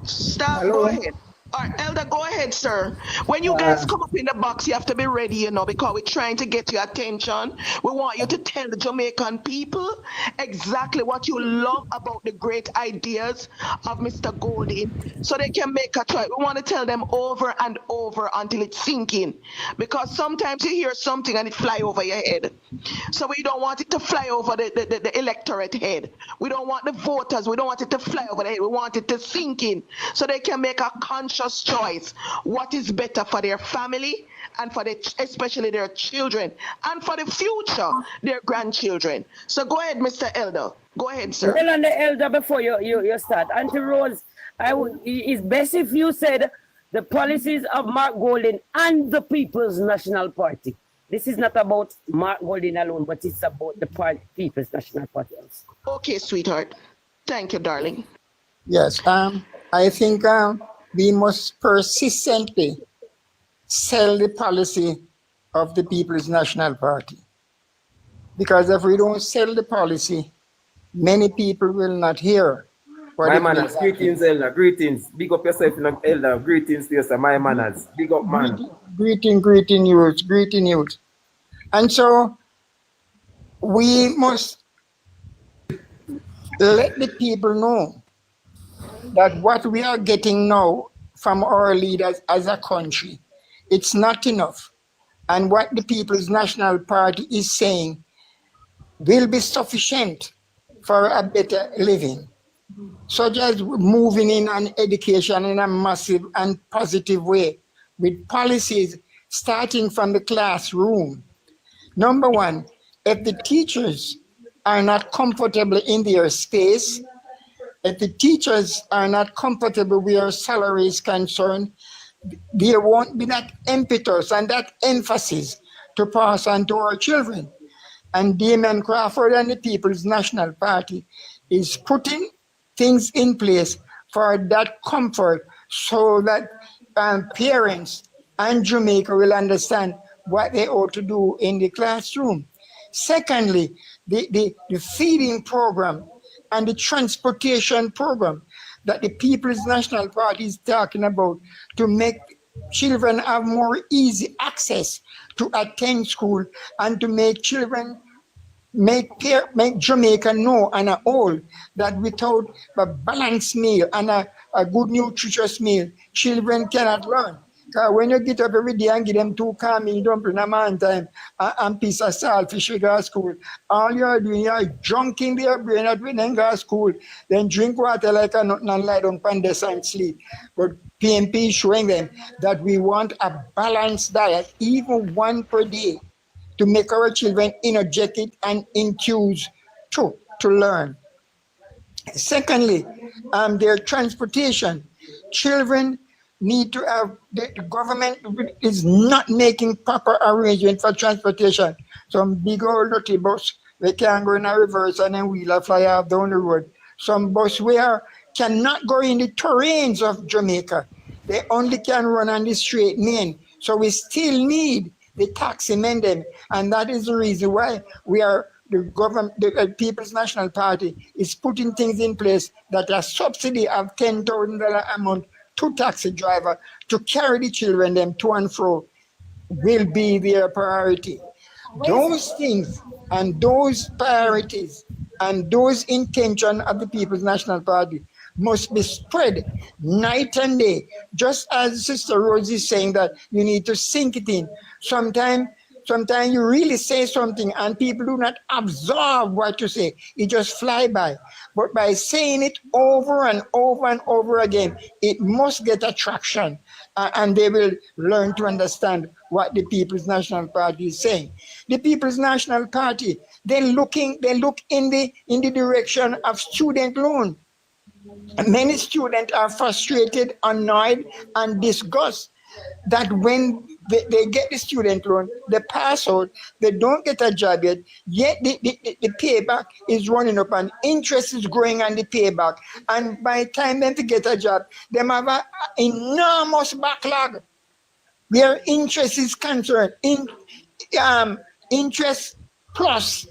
Stop, Hello? go ahead. All right, Elder, go ahead, sir. When you guys come up in the box, you have to be ready, you know, because we're trying to get your attention. We want you to tell the Jamaican people exactly what you love about the great ideas of Mr. Golden so they can make a choice. We want to tell them over and over until it's sinking, because sometimes you hear something and it fly over your head. So we don't want it to fly over the electorate head. We don't want the voters. We don't want it to fly over the head. We want it to sink in so they can make a conscious choice what is better for their family and for especially their children and for the future, their grandchildren. So go ahead, Mr. Elder. Go ahead, sir. Well, on the Elder, before you start, Auntie Rose, it's best if you said the policies of Mark Golden and the People's National Party. This is not about Mark Golden alone, but it's about the People's National Party also. Okay, sweetheart. Thank you, darling. Yes, I think we must persistently sell the policy of the People's National Party. Because if we don't sell the policy, many people will not hear. My manners, greetings, Elder, greetings. Big up yourself, Elder, greetings to yourself, my manners. Big up, man. Greeting youth. And so we must let the people know that what we are getting now from our leaders as a country, it's not enough. And what the People's National Party is saying will be sufficient for a better living. such as moving in on education in a massive and positive way with policies starting from the classroom. Number one, if the teachers are not comfortable in their space, if the teachers are not comfortable where their salary is concerned, there won't be that impetus and that emphasis to pass on to our children. And Damon Crawford and the People's National Party is putting things in place for that comfort so that parents and Jamaica will understand what they ought to do in the classroom. Secondly, the feeding program and the transportation program that the People's National Party is talking about to make children have more easy access to attend school and to make children make Jamaica know and a whole that without a balanced meal and a good nutritious meal, children cannot learn. When you get up every day and give them 2 cornmeal dumplings a man time and piece of saltfish with go to school, all you're doing, you're drunking their brain that when they go to school, then drink water like a nothing and lie down on this and sleep. But PNP is showing them that we want a balanced diet, even one per day, to make our children energetic and enthused to learn. Secondly, their transportation. Children need to have, the government is not making proper arrangement for transportation. Some big old dirty bus, they can go in a reverse and then wheeler fly off down the road. Some bus where cannot go in the terrains of Jamaica. They only can run on the straight main. So we still need the taxi men them, and that is the reason why the People's National Party is putting things in place that a subsidy of $10,000 a month to taxi driver to carry the children them to and fro will be their priority. Those things and those priorities and those intentions of the People's National Party must be spread night and day, just as Sister Rose is saying that you need to sink it in. Sometimes you really say something and people do not absorb what you say. It just fly by. But by saying it over and over and over again, it must get attraction and they will learn to understand what the People's National Party is saying. The People's National Party, they look in the direction of student loan. Many students are frustrated, annoyed, and disgusted that when they get the student loan, they pass out, they don't get a job yet the payback is running up and interest is growing on the payback. And by the time they get a job, they have an enormous backlog where interest is concerned. Interest plus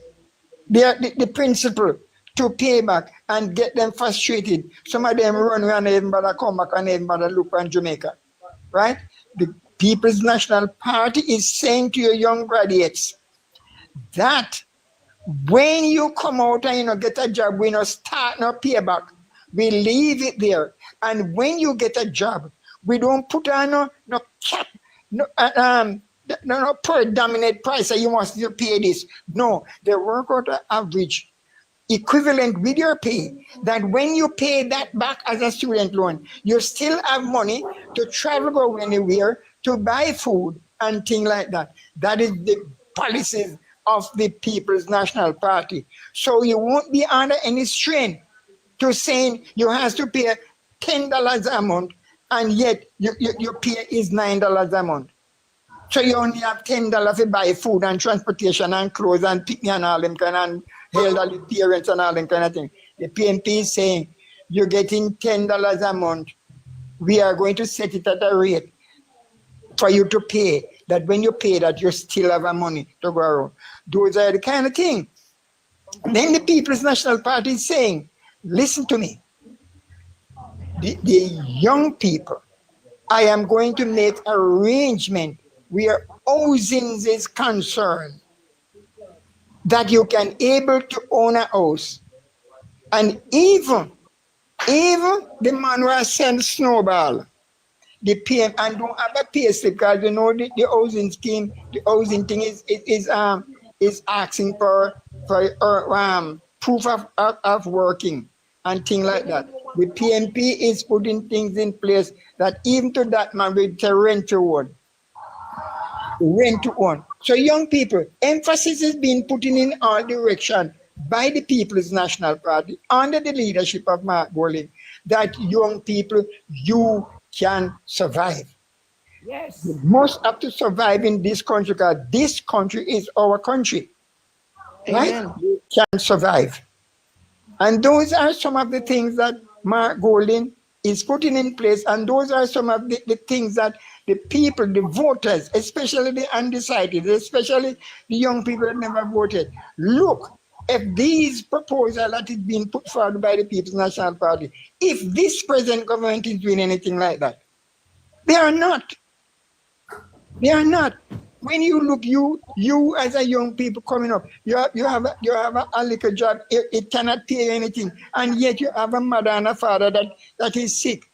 the principal to pay back and get them frustrated. Some of them run around and even bother come back and even bother look on Jamaica. Right? The People's National Party is saying to your young graduates that when you come out and get a job, we not start no payback. We leave it there. And when you get a job, we don't put on no cap, no predominant price that you must pay this. No, they work out an average equivalent with your pay, that when you pay that back as a student loan, you still have money to travel, go anywhere, to buy food and things like that. That is the policies of the People's National Party. So you won't be under any strain to saying you have to pay $10 a month and yet your pay is $9 a month. So you only have $10 to buy food and transportation and clothes and picnic and all them kind of elderly parents and all them kind of thing. The PNP is saying you're getting $10 a month. We are going to set it at a rate for you to pay, that when you pay that you still have a money to go around. Those are the kind of thing. Then the People's National Party is saying, listen to me. The young people, I am going to make arrangement where housing is concerned, that you can able to own a house. And even the man who has sent snowball, the PM, and don't have a pay slip because you know the housing scheme, the housing thing is asking for proof of working. and things like that. The PNP is putting things in place that even to that man with a rent to own. Rent to own. So young people, emphasis is being put in all direction by the People's National Party under the leadership of Mark Golding, that young people, you can survive. Yes. You must have to survive in this country because this country is our country. Amen. Right? You can survive. And those are some of the things that Mark Golding is putting in place. And those are some of the things that the people, the voters, especially the undecided, especially the young people that never voted, look, if these proposals that is being put forward by the People's National Party, if this present government is doing anything like that, they are not. They are not. When you look, you as a young people coming up, you have a little job. It cannot pay anything, and yet you have a mother and a father that is sick,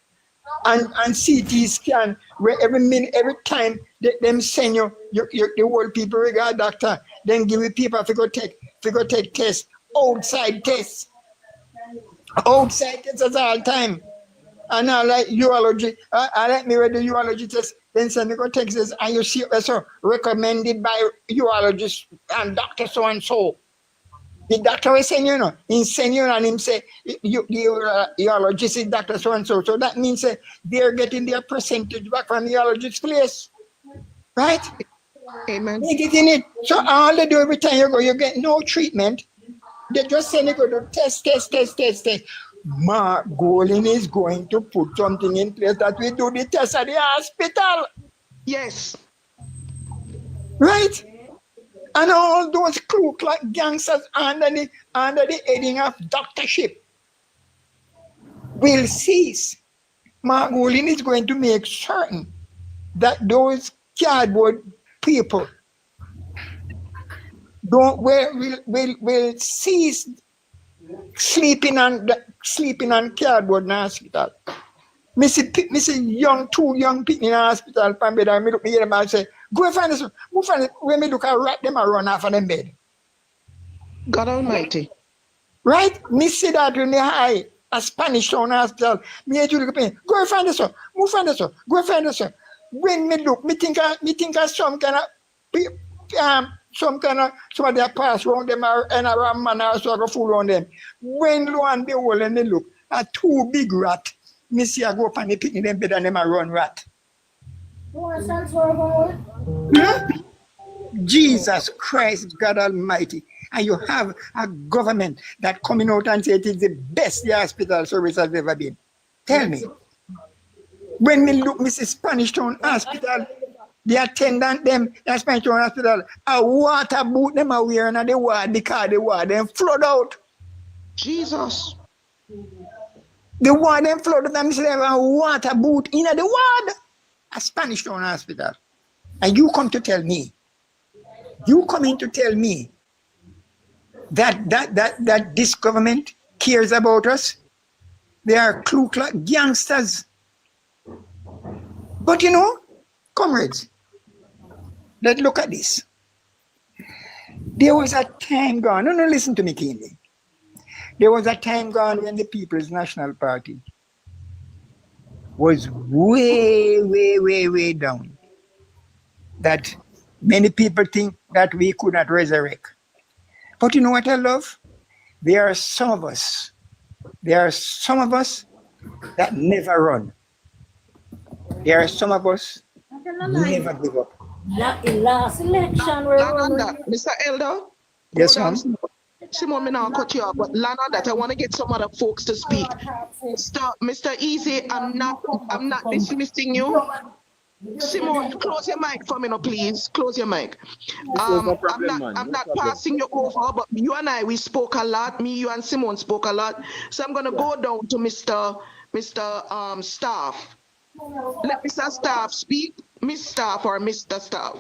and CT scan where every minute, every time them send you the old people regard doctor, then give you people to go take tests, outside tests at all time. And I like urology. I like me with the urology test. Then send me go Texas, and you see so recommended by urologist and doctor so and so. The doctor is saying, he send you and him say the urologist is doctor so and so. So that means they're getting their percentage back from the urologist's place, right? Amen. They getting it. So all they do every time you go, you get no treatment. They just send you go to test. Mark Golding is going to put something in place that we do the test at the hospital. Yes. Right? And all those crook like gangsters under the heading of doctorship will cease. Mark Golding is going to make certain that those cardboard people will cease sleeping on cardboard in the hospital. Me see two young people in the hospital from bed, and me look at them and say, go and find this. Go find it. When me look at rat, them and run off of them bed. God Almighty. Right? Me see that when me high a Spanish town hospital. Me actually look at me. Go and find this one. Go find this one. Go and find this one. When me look, me think of some kind of somebody pass around them and a ram man also go fool on them. When lo and behold, and they look at two big rat, me see I go up and they pick them bed and them a run rat. Jesus Christ, God Almighty. And you have a government that coming out and say it is the best the hospital service has ever been. Tell me. When me look, Mrs. Spanish Town Hospital, the attendant them, the Spanish Town Hospital, a water boot them are wearing at the ward because the ward them flood out. Jesus. The ward them flood out and they have a water boot in the ward. A Spanish Town Hospital. And you come to tell me, that this government cares about us. They are Ku Klux gangsters. But comrades, let's look at this. There was a time gone. No, listen to me keenly. There was a time gone when the People's National Party was way, way, way, way down. That many people think that we could not resurrect. But you know what I love? There are some of us that never run. There are some of us never give up. Last election, Mr. Elder? Yes, ma'am. Simon, me now cut you off, but Lana, that I want to get some other folks to speak. Mr. Easy, I'm not dismissing you. Simon, close your mic for me now, please. Close your mic. I'm not passing you over, but you and I, we spoke a lot. Me, you, and Simon spoke a lot. So I'm gonna go down to Mr. Staff. Let Mr. Staff speak. Miss Staff or Mr. Staff.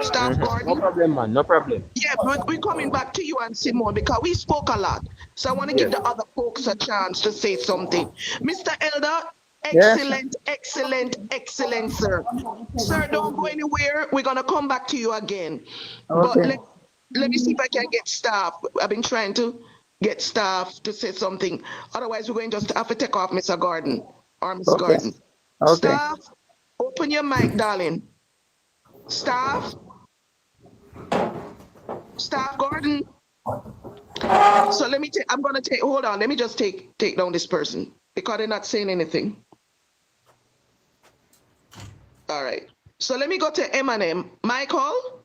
Staff Gordon. No problem, man. No problem. Yeah, but we're coming back to you and Simon because we spoke a lot. So I want to give the other folks a chance to say something. Mr. Elder, excellent, sir. Sir, don't go anywhere. We're going to come back to you again. Okay. But let me see if I can get Staff. I've been trying to. get staff to say something. Otherwise, we're going just to have to take off Mr. Gordon or Miss Okay. Gordon. Okay. Staff, open your mic, darling. Staff. Staff Gordon. So let me take, I'm going to take, hold on. Let me just take down this person because they're not saying anything. All right. So let me go to M&M. Michael?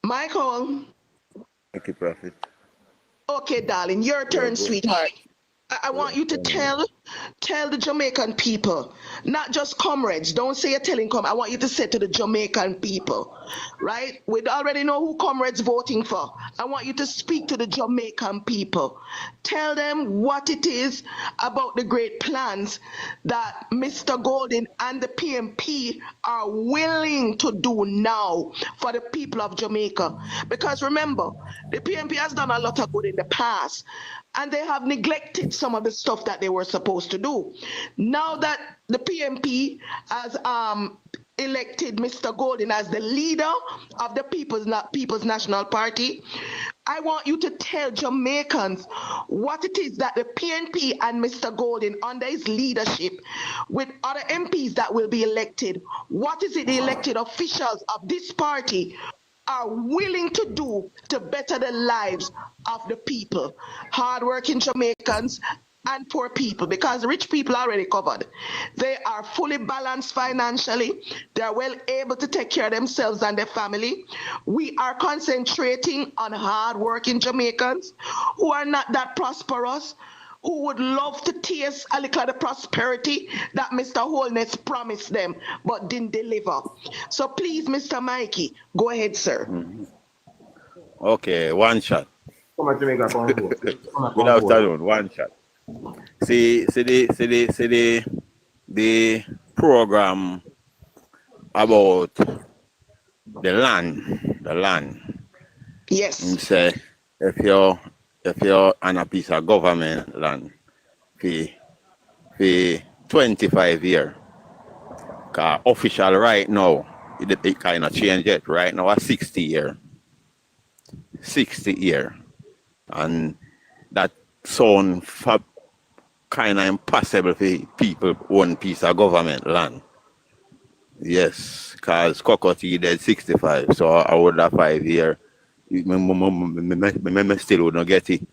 Michael? Thank you, Prophet. Okay, darling, your turn, sweetheart. I want you to tell the Jamaican people, not just comrades. Don't say you're telling I want you to say to the Jamaican people, right? We already know who comrades voting for. I want you to speak to the Jamaican people. Tell them what it is about the great plans that Mr. Golden and the PNP are willing to do now for the people of Jamaica. Because remember, the PNP has done a lot of good in the past, and they have neglected some of the stuff that they were supposed to do. Now that the PNP has elected Mr. Golden as the leader of the People's National Party, I want you to tell Jamaicans what it is that the PNP and Mr. Golden, under his leadership, with other MPs that will be elected, what is it the elected officials of this party are willing to do to better the lives of the people, hardworking Jamaicans and poor people, because rich people are already covered. They are fully balanced financially. They are well able to take care of themselves and their family. We are concentrating on hardworking Jamaicans who are not that prosperous, who would love to taste a little of the prosperity that Mr. Holness promised them but didn't deliver. So please, Mr. Mikey, go ahead, sir. Okay, one shot. Come on, Jamaica, come on. Good afternoon, one shot. See the program about the land. Yes. And say if you're on a piece of government land for 25 years, cause official right now it kind of changed it. Right now a 60 year, and that sound kind of impossible for people own piece of government land. Yes, because Cocotti dead 65, so I would have 5 year. Me still would not get it.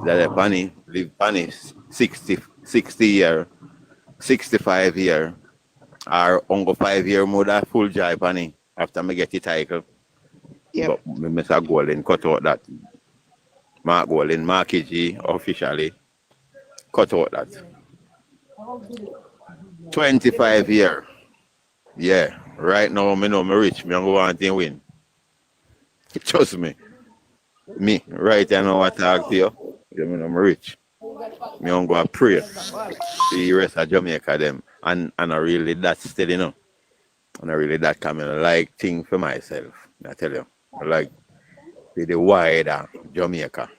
That funny, live funny 60 year, 65 year, or only 5 year more than full job funny after me get the title. Yep. But me Mr. Golden cut out that. Mark Golden, Mark G officially cut out that. 25 year. Yeah, right now me know me rich, me go want to win. Trust me. Me, right now I talk to you, you know I'm rich. Me on go pray. The rest of Jamaica them. And I really that still, you know. And I really that kind of like thing for myself. I tell you. I like for the wider Jamaica.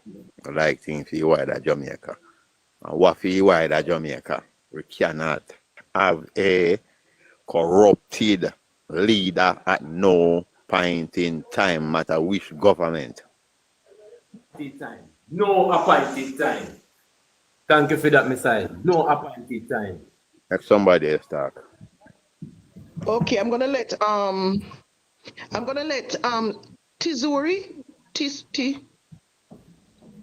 I like things for the wider Jamaica. And what for the wider Jamaica? We cannot have a corrupted leader at no point in time, matter which government. Time. No appointed time. Thank you for that, Messiah. No appointed time. Like somebody else talk. Okay, I'm gonna let Tizuri,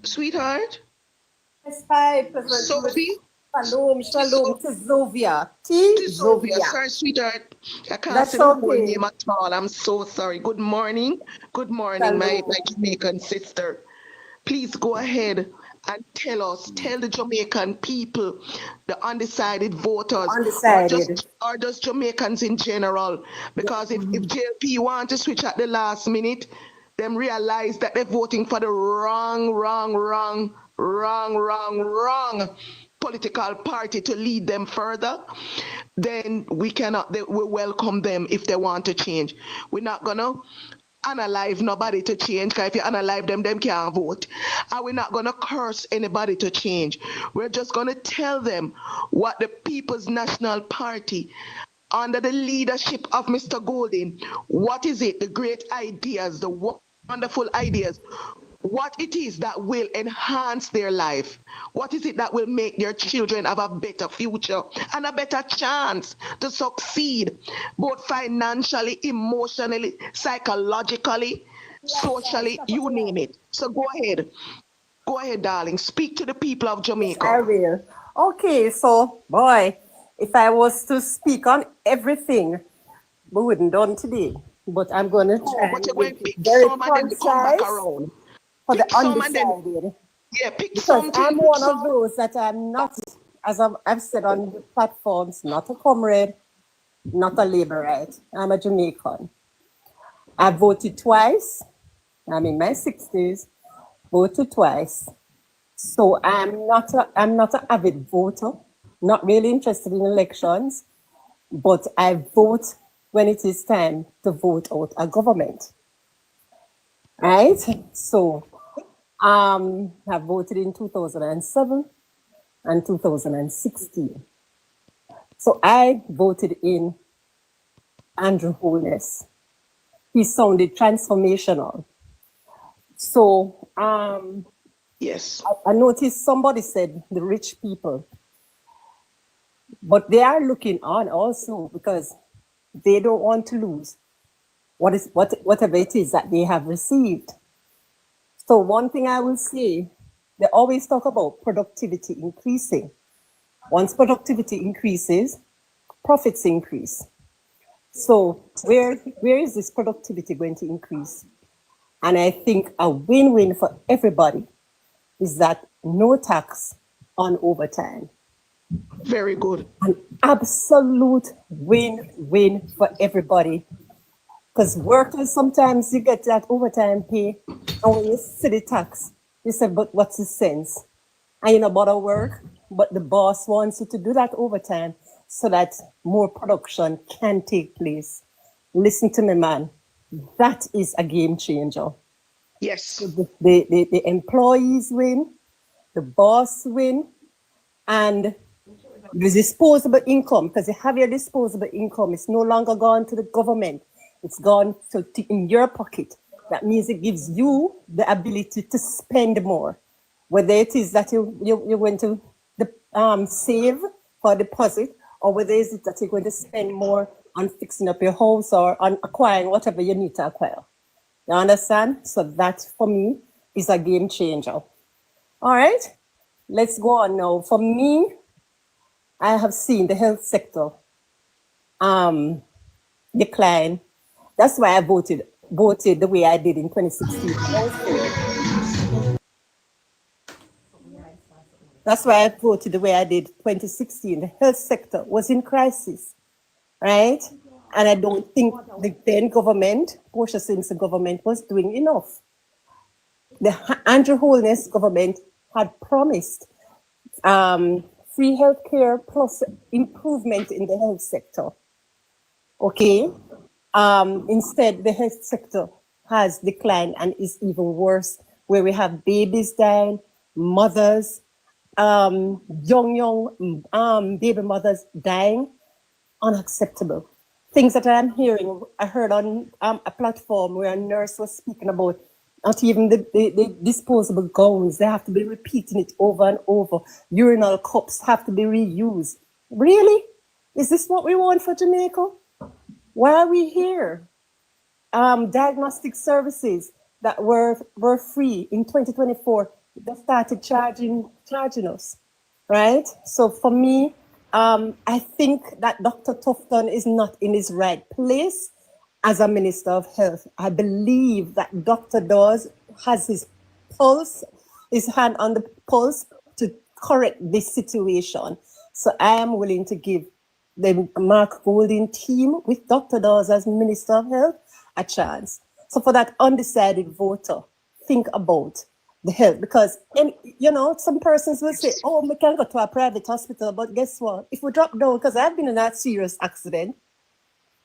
sweetheart. Hi, Sophie. Shalom, Tizovia. Tizovia. Sorry, sweetheart. I can't That's say the whole okay. name at all. I'm so sorry. Good morning. Good morning, my Jamaican sister. Please go ahead and tell the Jamaican people, the undecided voters, or just Jamaicans in general. Because if JLP want to switch at the last minute, them realize that they're voting for the wrong political party to lead them further, then we welcome them if they want to change. We're not gonna unalive nobody to change, because if you unalive them can't vote. And we're not gonna curse anybody to change. We're just gonna tell them what the People's National Party, under the leadership of Mr. Golden, what is it, the great ideas, the wonderful ideas, what it is that will enhance their life. What is it that will make their children have a better future and a better chance to succeed, both financially, emotionally, psychologically, socially, you name it. So go ahead. Go ahead, darling. Speak to the people of Jamaica. I will. Okay, so boy, if I was to speak on everything, we wouldn't done today. But I'm going to try But you're and going make to it pick very some and then come back concise around. for the Pick some and then, undecided. yeah, pick Because something. I'm Pick one of some. those that I'm not, as I've said on the platforms, not a comrade, not a Labourite. I'm a Jamaican. I voted twice. I'm in my 60s. Voted twice. So I'm not an avid voter. Not really interested in elections, but I vote when it is time to vote out a government. Right? So I voted in 2007 and 2016. So I voted in Andrew Holness. He sounded transformational. So yes, I noticed somebody said the rich people, but they are looking on also because they don't want to lose whatever it is that they have received. So one thing I will say, they always talk about productivity increasing. Once productivity increases, profits increase. So where is this productivity going to increase? And I think a win-win for everybody is that no tax on overtime. Very good. An absolute win-win for everybody. Because workers, sometimes you get that overtime pay, and when you see the tax, you say, but what's the sense? And you know about work, but the boss wants you to do that overtime so that more production can take place. Listen to me, man. That is a game changer. Yes. So the employees win, the boss win, and the disposable income, because you have your disposable income, it's no longer gone to the government. It's gone in your pocket. That means it gives you the ability to spend more. Whether it is that you're going to save for a deposit, or whether it is that you're going to spend more on fixing up your house or on acquiring whatever you need to acquire. You understand? So that, for me, is a game changer. All right, let's go on now. For me, I have seen the health sector decline. That's why I voted the way I did in 2016. That's why I voted the way I did 2016. The health sector was in crisis, right? And I don't think the then government, Portia Simpson government, was doing enough. The Andrew Holness government had promised free healthcare plus improvement in the health sector. Okay. Instead, the health sector has declined and is even worse, where we have babies dying, mothers, young baby mothers dying. Unacceptable. Things that I'm hearing, I heard on a platform where a nurse was speaking about not even the disposable gowns. They have to be repeating it over and over. Urinal cups have to be reused. Really? Is this what we want for Jamaica? Why are we here? Diagnostic services that were free in 2024, they started charging us, right? So for me, I think that Dr. Tufton is not in his right place as a Minister of Health. I believe that Dr. Dawes has his hand on the pulse to correct this situation. So I am willing to give the Mark Golding team with Dr. Dawes as Minister of Health a chance. So for that undecided voter, think about the health, because some persons will say, oh, we can go to a private hospital, but guess what? If we drop down, because I've been in a serious accident,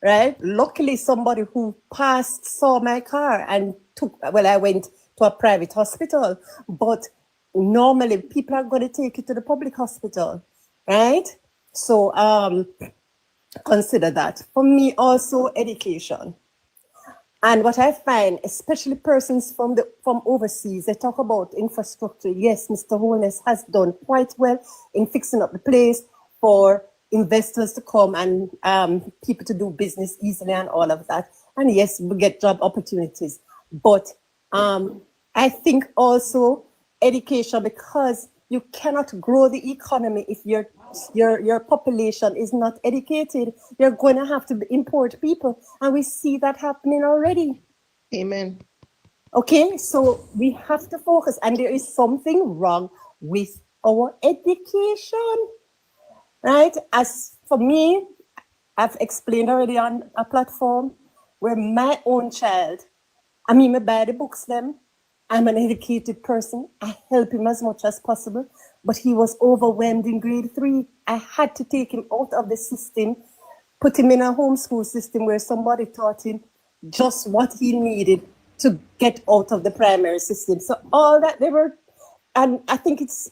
right? Luckily, somebody who passed saw my car and I went to a private hospital, but normally people are going to take you to the public hospital, right? So consider that. For me, also education. And what I find, especially persons from overseas, they talk about infrastructure. Yes, Mr. Holness has done quite well in fixing up the place for investors to come and people to do business easily and all of that. And yes, we get job opportunities. But I think also education, because you cannot grow the economy if your population is not educated. You're going to have to import people, and we see that happening already. Amen. Okay, so we have to focus, and there is something wrong with our education, right? As for me, I've explained already on a platform where my own child, I buy the books them. I'm an educated person. I help him as much as possible, but he was overwhelmed in grade 3. I had to take him out of the system, put him in a homeschool system where somebody taught him just what he needed to get out of the primary system. So all that they were, and I think it's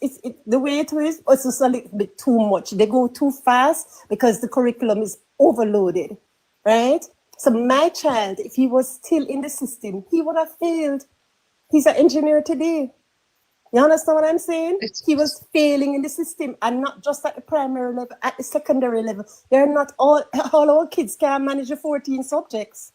the way it is, it's just a little bit too much. They go too fast because the curriculum is overloaded, right? So my child, if he was still in the system, he would have failed. He's an engineer today. You understand what I'm saying? He was failing in the system, and not just at the primary level, at the secondary level. They're not all our kids can manage the 14 subjects.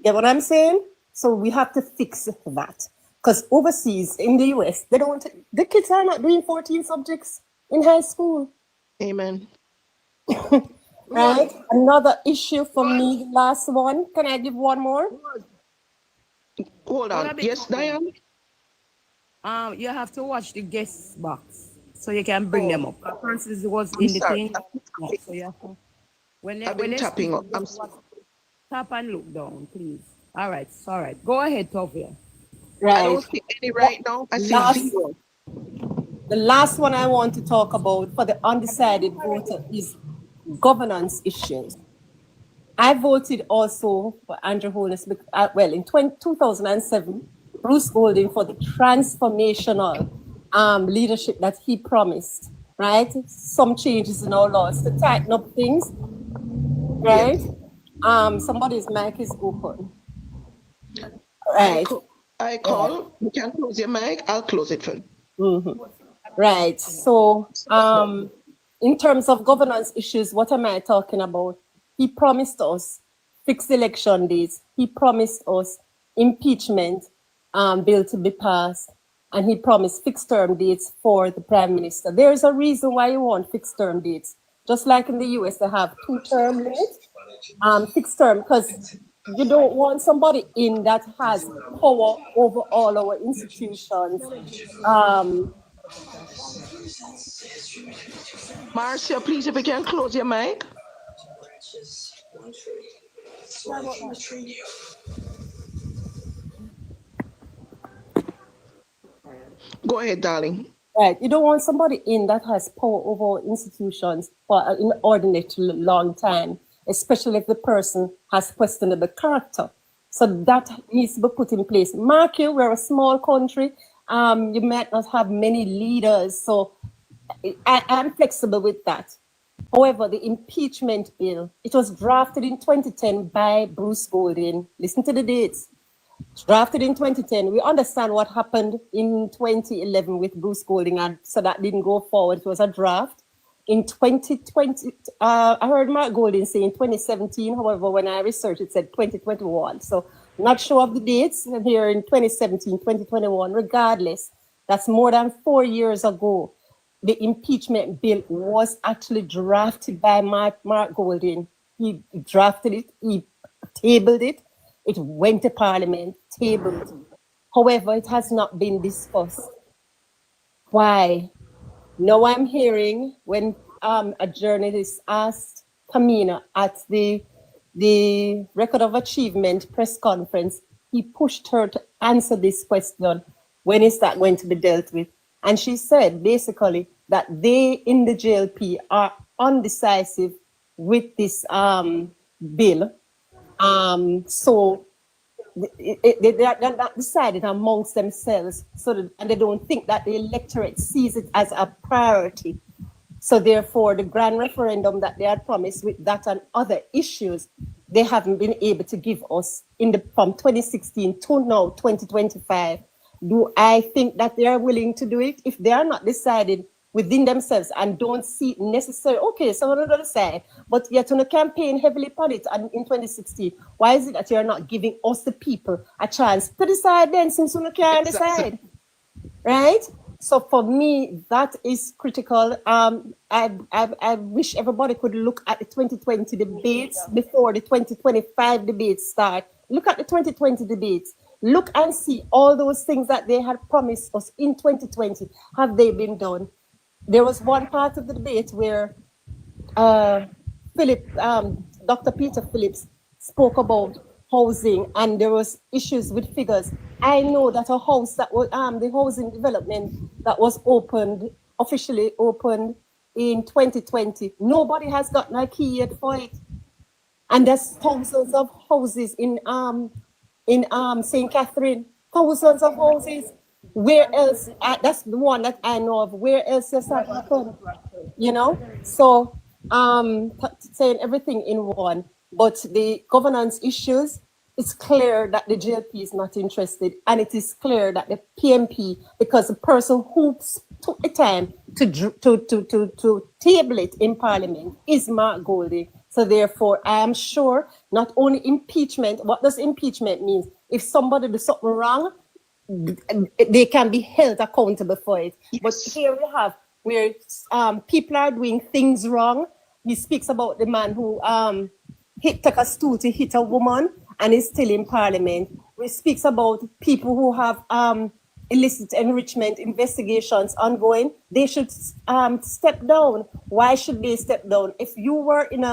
Get what I'm saying? So we have to fix that. Because overseas in the US, the kids are not doing 14 subjects in high school. Amen. Right? Another issue for me, the last one. Can I give one more? Hold on. Yes, Diane? You have to watch the guest box so you can bring them up. At first, it was I'm in the sorry. thing. So you have to, I've been tapping up. I'm sorry. Tap and look down, please. All right. Go ahead, Tovia. Right. I don't see any right now. I see 0. The last one I want to talk about for the undecided voter is governance issues. I voted also for Andrew Holness, in 2007, Bruce Golding, for the transformational leadership that he promised, right? Some changes in our laws to tighten up things, right? Somebody's mic is open. Right. I call. You can close your mic. I'll close it for you. Mm-hmm. Right. So, in terms of governance issues, what am I talking about? He promised us fixed election dates. He promised us impeachment bill to be passed. And he promised fixed term dates for the prime minister. There's a reason why you want fixed term dates. Just like in the US, they have 2-term limits, fixed term, because you don't want somebody in that has power over all our institutions. Marcia, please, if you can close your mic. Go ahead, darling. Right. You don't want somebody in that has power over institutions for an inordinate long time, especially if the person has questionable character. So that needs to be put in place. Mark you, we're a small country. You might not have many leaders. So I'm flexible with that. However, the impeachment bill, it was drafted in 2010 by Bruce Golding. Listen to the dates. Drafted in 2010. We understand what happened in 2011 with Bruce Golding, and so that didn't go forward. It was a draft. In 2020, I heard Mark Golding say in 2017. However, when I researched, it said 2021. So not sure of the dates here in 2017, 2021. Regardless, that's more than 4 years ago. The impeachment bill was actually drafted by Mark Golding. He drafted it, he tabled it, it went to Parliament, tabled. However, it has not been discussed. Why? Now I'm hearing when a journalist asked Kamina at the Record of Achievement press conference, he pushed her to answer this question, when is that going to be dealt with? And she said basically that they in the JLP are undecisive with this bill. So they're not decided amongst themselves, and they don't think that the electorate sees it as a priority. So therefore, the grand referendum that they had promised with that and other issues they haven't been able to give us from 2016 to now 2025. Do I think that they are willing to do it? If they are not decided within themselves and don't see it necessary, okay, so on the other side, but yet on a campaign heavily upon it and in 2016, why is it that you're not giving us the people a chance to decide then, since we can't decide, right? So for me, that is critical. I wish everybody could look at the 2020 debates before the 2025 debates start. Look at the 2020 debates. Look and see all those things that they had promised us in 2020. Have they been done? There was one part of the debate where Dr. Peter Phillips spoke about housing, and there was issues with figures. I know that a house that was the housing development that was officially opened in 2020, nobody has gotten a key yet for it. And there's thousands of houses in St. Catherine, thousands of houses. Where else? That's the one that I know of. Where else does that happen? You know? So saying everything in one, but the governance issues, it's clear that the JLP is not interested, and it is clear that the PNP, because the person who took the time to table it in Parliament is Mark Goldie. So therefore, I am sure not only impeachment. What does impeachment mean? If somebody does something wrong, they can be held accountable for it. Yes. But here we have where people are doing things wrong. He speaks about the man who took a stool to hit a woman and is still in Parliament. He speaks about people who have illicit enrichment investigations ongoing. They should step down. Why should they step down? If you were in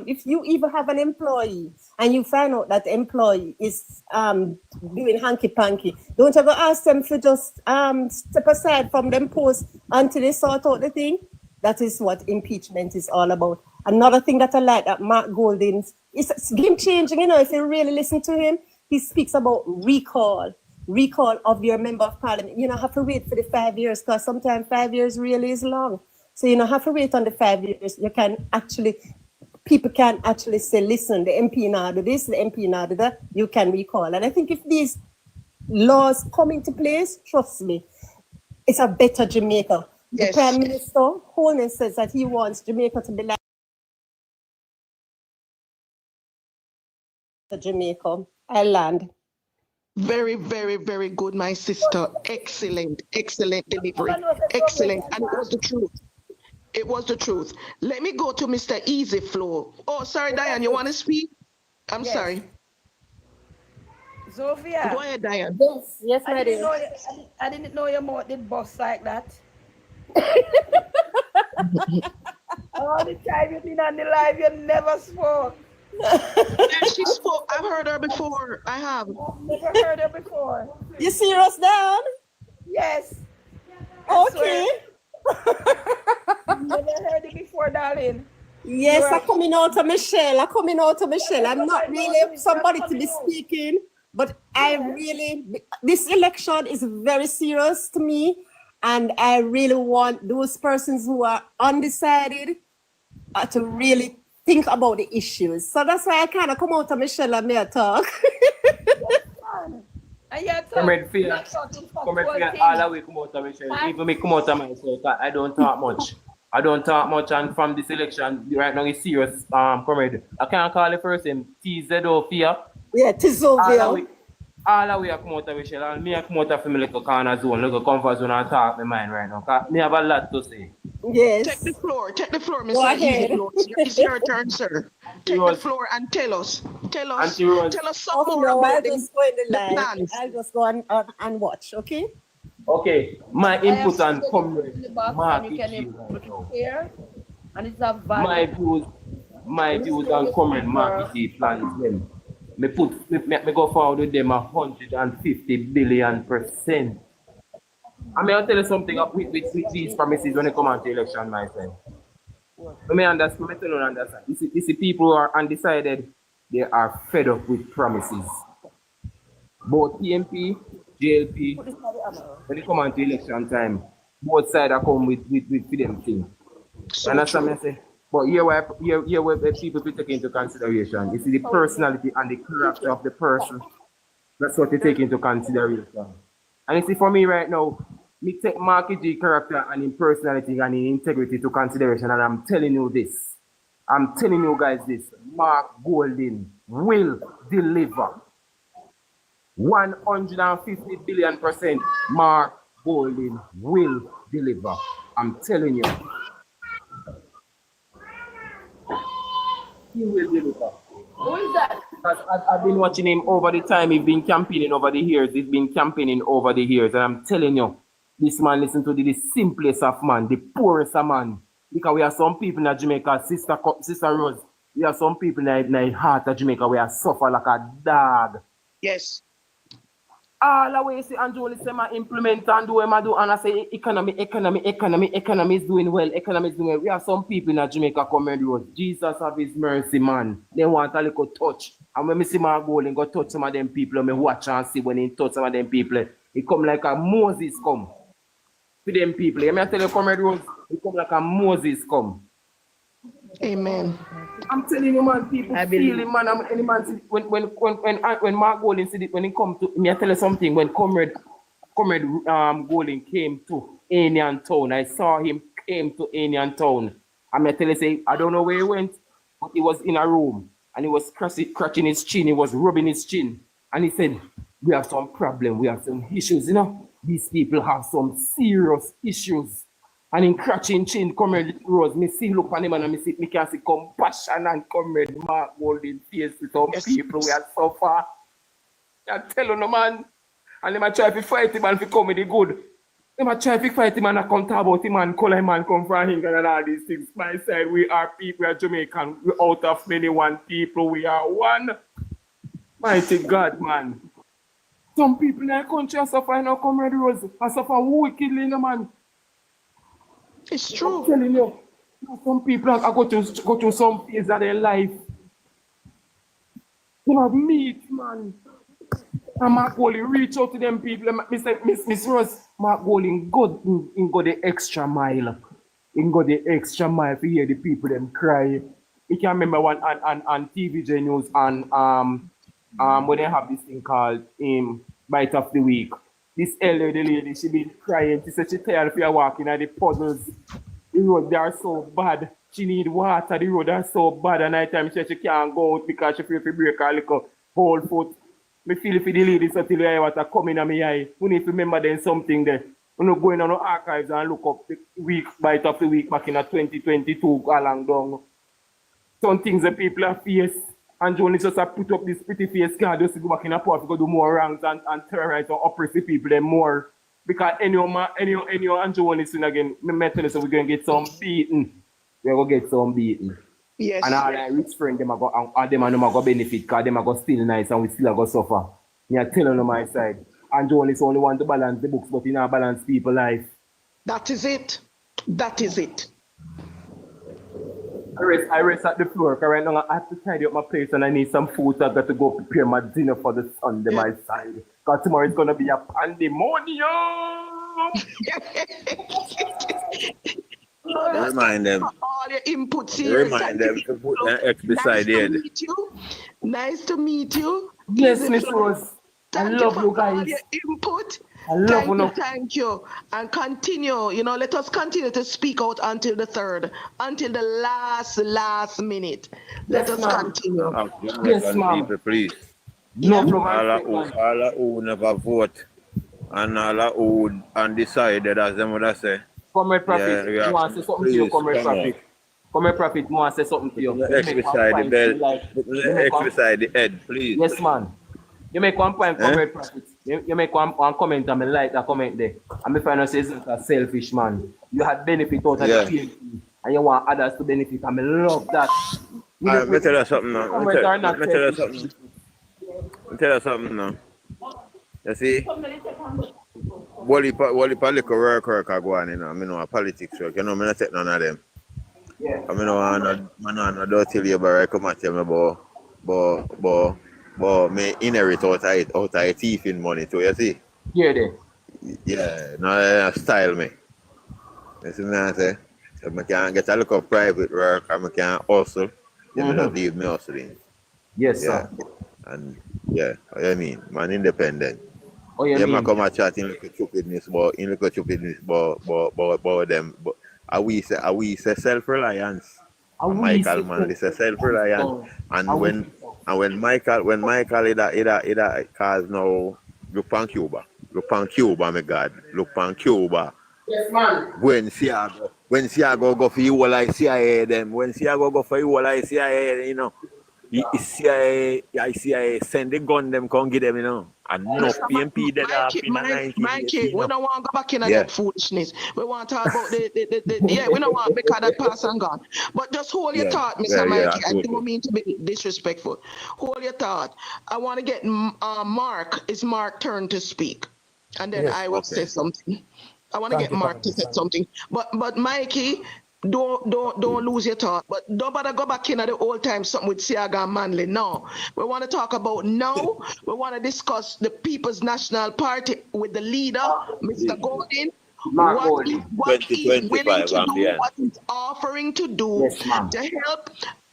if you even have an employee and you find out that the employee is doing hanky-panky, don't ever ask them to just step aside from them posts until they sort out the thing. That is what impeachment is all about. Another thing that I like that Mark Golding's is game changing. You know, if you really listen to him, he speaks about recall of your member of parliament. You don't have to wait for the 5 years, because sometimes 5 years really is long. So you don't have to wait on the 5 years. People can actually say, listen, the MP now do this, the MP now do that. You can recall. And I think if these laws come into place, trust me, it's a better Jamaica. Yes. The Prime Minister Holness says that he wants Jamaica to be like Jamaica. Ireland. Very, very, very good, my sister. Excellent delivery. Excellent. And it was the truth. It was the truth. Let me go to Mr. Easy Flow. Oh, sorry, Diane, you want to speak? I'm sorry. Sophia. Go ahead, Diane. Yes, I didn't know your mouth did bust like that. All the time you've been on the live, you never spoke. Yeah, she spoke. I've heard her before. I have. Never heard her before. You serious, Dan? Yes. Okay. Never heard it before, darling. Yes, I'm coming out of Michelle. I'm not really somebody to be speaking, but this election is very serious to me, and I really want those persons who are undecided to really think about the issues. So that's why I kind of come out of Michelle and me talk. Come ready for all the way come out of Michelle. Even me come out of myself, I don't talk much. And from this election, right now it's serious, comrade. I can't call the first name, Tzofia. Yeah, Tzofia. All the way I come out of Michelle, and me I come out of my little corner zone, little comfort zone, and talk my mind right now. Cause me have a lot to say. Yes. Take the floor, Mr. Easy. It's your turn, sir. Take the floor and tell us some more about the plans. I'll just go and watch, okay? Okay, my input and comment. My views and comment market plans them. Me go forward with them 150 billion%. I mean, I'll tell you something with these promises when it comes to election, my friend. You don't understand. You see, people who are undecided, they are fed up with promises. Both PNP, JLP, when it comes to election time, both sides are come with them things. And that's what I say. But here where people be taken into consideration. You see the personality and the character of the person. That's what they take into consideration. And you see for me right now, me take Marky G character and in personality and in integrity to consideration, and I'm telling you this. I'm telling you guys this. Mark Golden will deliver. 150 billion% Mark Golden will deliver. I'm telling you. He will deliver. Who is that? Because I've been watching him over the time. He's been campaigning over the years. He's been campaigning over the years. And I'm telling you, this man listen to the simplest of man, the poorest of man. Because we have some people in Jamaica, Sister Rose, we have some people in the heart of Jamaica where suffer like a dog. Yes. All the way, see, and only say I implement and do what I do, and I say economy is doing well, economy is doing well. We have some people in Jamaica come and do it. Jesus have his mercy, man. They want a little touch. And when I see my goal and go touch some of them people, I watch and see when he touch some of them people, it come like a Moses come. To them people. I tell you, Comrade Rose, it come like a Moses come. Amen. I'm telling you, man, people feel it, man. Any man see, when Mark Golden said it, when he come to me, I tell you something. When Comrade Golden came to Anian Town, I saw him came to Anian Town. And I tell you, say, I don't know where he went, but he was in a room and he was scratching his chin, he was rubbing his chin, and he said, "We have some problem, we have some issues, you know. These people have some serious issues." And in crouching chin, Comrade Rose, me see look on him and me can see compassion and Comrade Mark Golden face with some people we are so far. I tell you no man. And them a try to fight him and to come with the good. Them a try to fight him and I come talk about him and call him and come from him and all these things. My side, we are people, we are Jamaican. We out of many one people, we are one. Mighty God, man. Some people in our country are suffering now, Comrade Rose. I suffer wickedly, no man. It's true. I'm telling you, some people are go through some phase of their life. They have meat, man. And Mark Golden reach out to them people. Miss Rose, Mark Golden go the extra mile. He go the extra mile to hear the people them cry. You can remember one on TVJ News and when they have this thing called Bite of the Week. This elderly lady, she been crying. She said she tired of walking at the puddles. The road they are so bad. She need water. The road are so bad. At night time she said she can't go out because she feel to break her little whole foot. Me feel for the ladies until the water coming on my eye. We need to remember then something there. We not going on the archives and look up the week Bite of the Week back in 2022 along down. Some things that people are face. And Johnny just have put up this pretty face card just to go back in a port to go do more wrongs and terrorize or oppress the people them more. Because any and Johnny soon again, me tell you so we're gonna get some beaten. We're gonna get some beaten. Yes. And all our rich friends them are go benefit because them are go still nice and we still are go suffer. Me I tell you on my side. And Johnny only want to balance the books, but he not balance people's life. That is it. That is it. I rest at the floor because right now I have to tidy up my place and I need some food. So I've got to go prepare my dinner for the Sunday, my side. Because tomorrow is going to be a pandemonium. Remind them. All your inputs here. Remind them to put their X beside the head. Nice to meet you. Yes, Miss Rose. I love you guys. All your input. I love you. Thank you. And continue, let us continue to speak out until the third, until the last minute. Let us continue. Yes, ma'am. People, please. No problem. All who never vote and all who undecided, as them would say. Comrade Prophet, you want to say something to you, Comrade Prophet? Comrade Prophet, you want to say something to you? X beside the bed. X beside the head, please. Yes, man. You make one point, Comrade Prophet. You make one comment and I like that comment there. And if I not say it's not a selfish man. You had benefit out of the PNP and you want others to benefit and I love that. Let me tell you something now. Let me tell you something now. You see? Wally little work I go on, I know a politics work, I'm not take none of them. Yeah. I know dirty labor I come and tell me but me inherit out of thief in money too, you see? Yeah, there. Yeah, no style me. You see what I say? If I can get a look of private work and I can hustle, then I just leave me hustling. Yes, Yeah. sir. And yeah, I mean, man independent. Oh, you Yeah, man mean? come and chat in little stupidness about them. But we say self-reliance. And And we Michael say, man, this is self-reliance. so, And and we when Michael it cause now look on Cuba. Look on Cuba, my God. Look on Cuba. Yes, man. When Siago go for you all I CIA them. When Siago go for you all I CIA, you know. CIA send the gun them come get them, you know. And no Mr. PNP dead off in Mikey, 1980, you we know. don't want to go back in Yeah. that foolishness. We want to talk about yeah, we don't want because that pass and gone. But just hold your Yeah, thought, Mr. yeah, Mikey. I absolutely. don't mean to be disrespectful. Hold your thought. I want to get Mark. It's Mark's turn to speak, and then Yes. I will say Okay. something. I want to Thank get you, Mark to say something. But Mikey, don't lose your thought. But don't bother go back in at the old time something with Siaga and Manley. No. We want to talk about now. We want to discuss the People's National Party with the leader, Mr. Golden. Mark What Golding. he's willing 2025 to I'm do, the end. what he's offering to do Yes, ma'am. to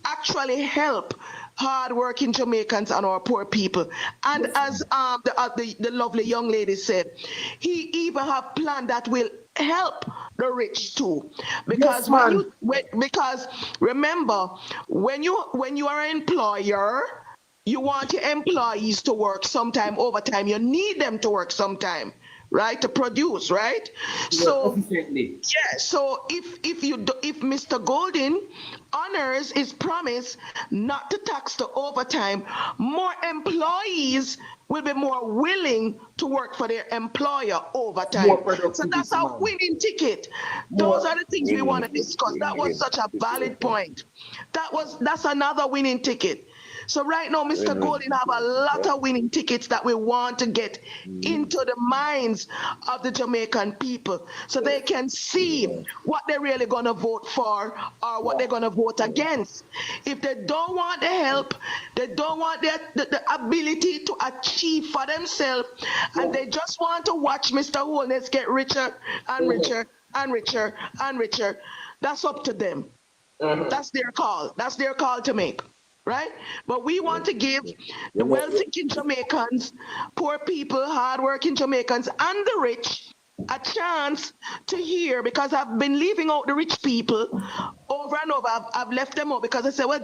actually help hardworking Jamaicans and our poor people. And as the lovely young lady said, he even have plan that will help the rich too. Because Yes, man. because remember, when you are an employer, you want your employees to work sometime overtime. You need them to work sometime, right? To produce, right? So Efficiently. yeah, so if Mr. Golden honors his promise not to tax the overtime, more employees will be more willing to work for their employer overtime. More So productivity, that's a man. winning ticket. Those are the things we want to discuss. That was such a valid point. That's another winning ticket. So right now, Mr. Golden have a lot of winning tickets that we want to get into the minds of the Jamaican people so they can see what they're really going to vote for or what they're going to vote against. If they don't want the help, they don't want the ability to achieve for themselves, and they just want to watch Mr. Holness get richer and richer and richer and richer, that's up to them. That's their call. That's their call to make. Right? But we want to give the well-thinking Jamaicans, poor people, hardworking Jamaicans, and the rich a chance to hear, because I've been leaving out the rich people over and over. I've left them out because I said, well,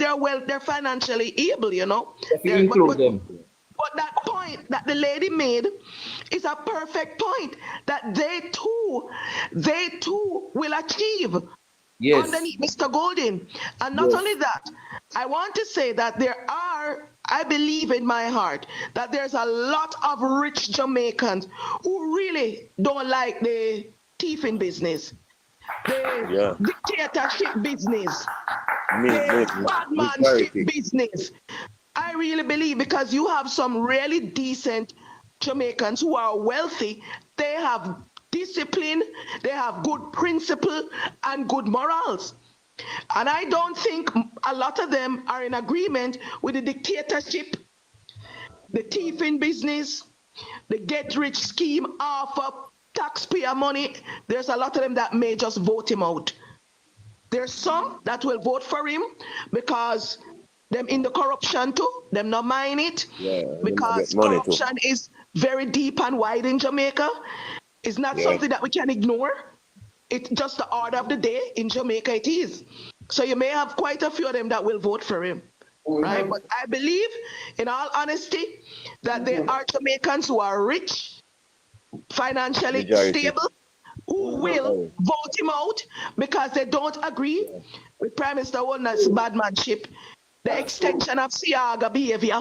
they're financially able, you know. If you include them. But that point that the lady made is a perfect point that they too will achieve. Yes. Underneath Mr. Golden. And not only that, I want to say that I believe in my heart that there's a lot of rich Jamaicans who really don't like the thieving business, the dictatorship business, the badmanship business. I really believe, because you have some really decent Jamaicans who are wealthy, they have discipline, they have good principle and good morals. And I don't think a lot of them are in agreement with the dictatorship, the thieving business, the get-rich scheme off of taxpayer money. There's a lot of them that may just vote him out. There's some that will vote for him because them in the corruption too, them not mind it, because corruption is very deep and wide in Jamaica. It's not something that we can ignore. It's just the order of the day in Jamaica, it is. So you may have quite a few of them that will vote for him, right? But I believe, in all honesty, that there are Jamaicans who are rich, financially stable, who will vote him out because they don't agree with Prime Minister Holness' badmanship, the extension of Siaga behavior.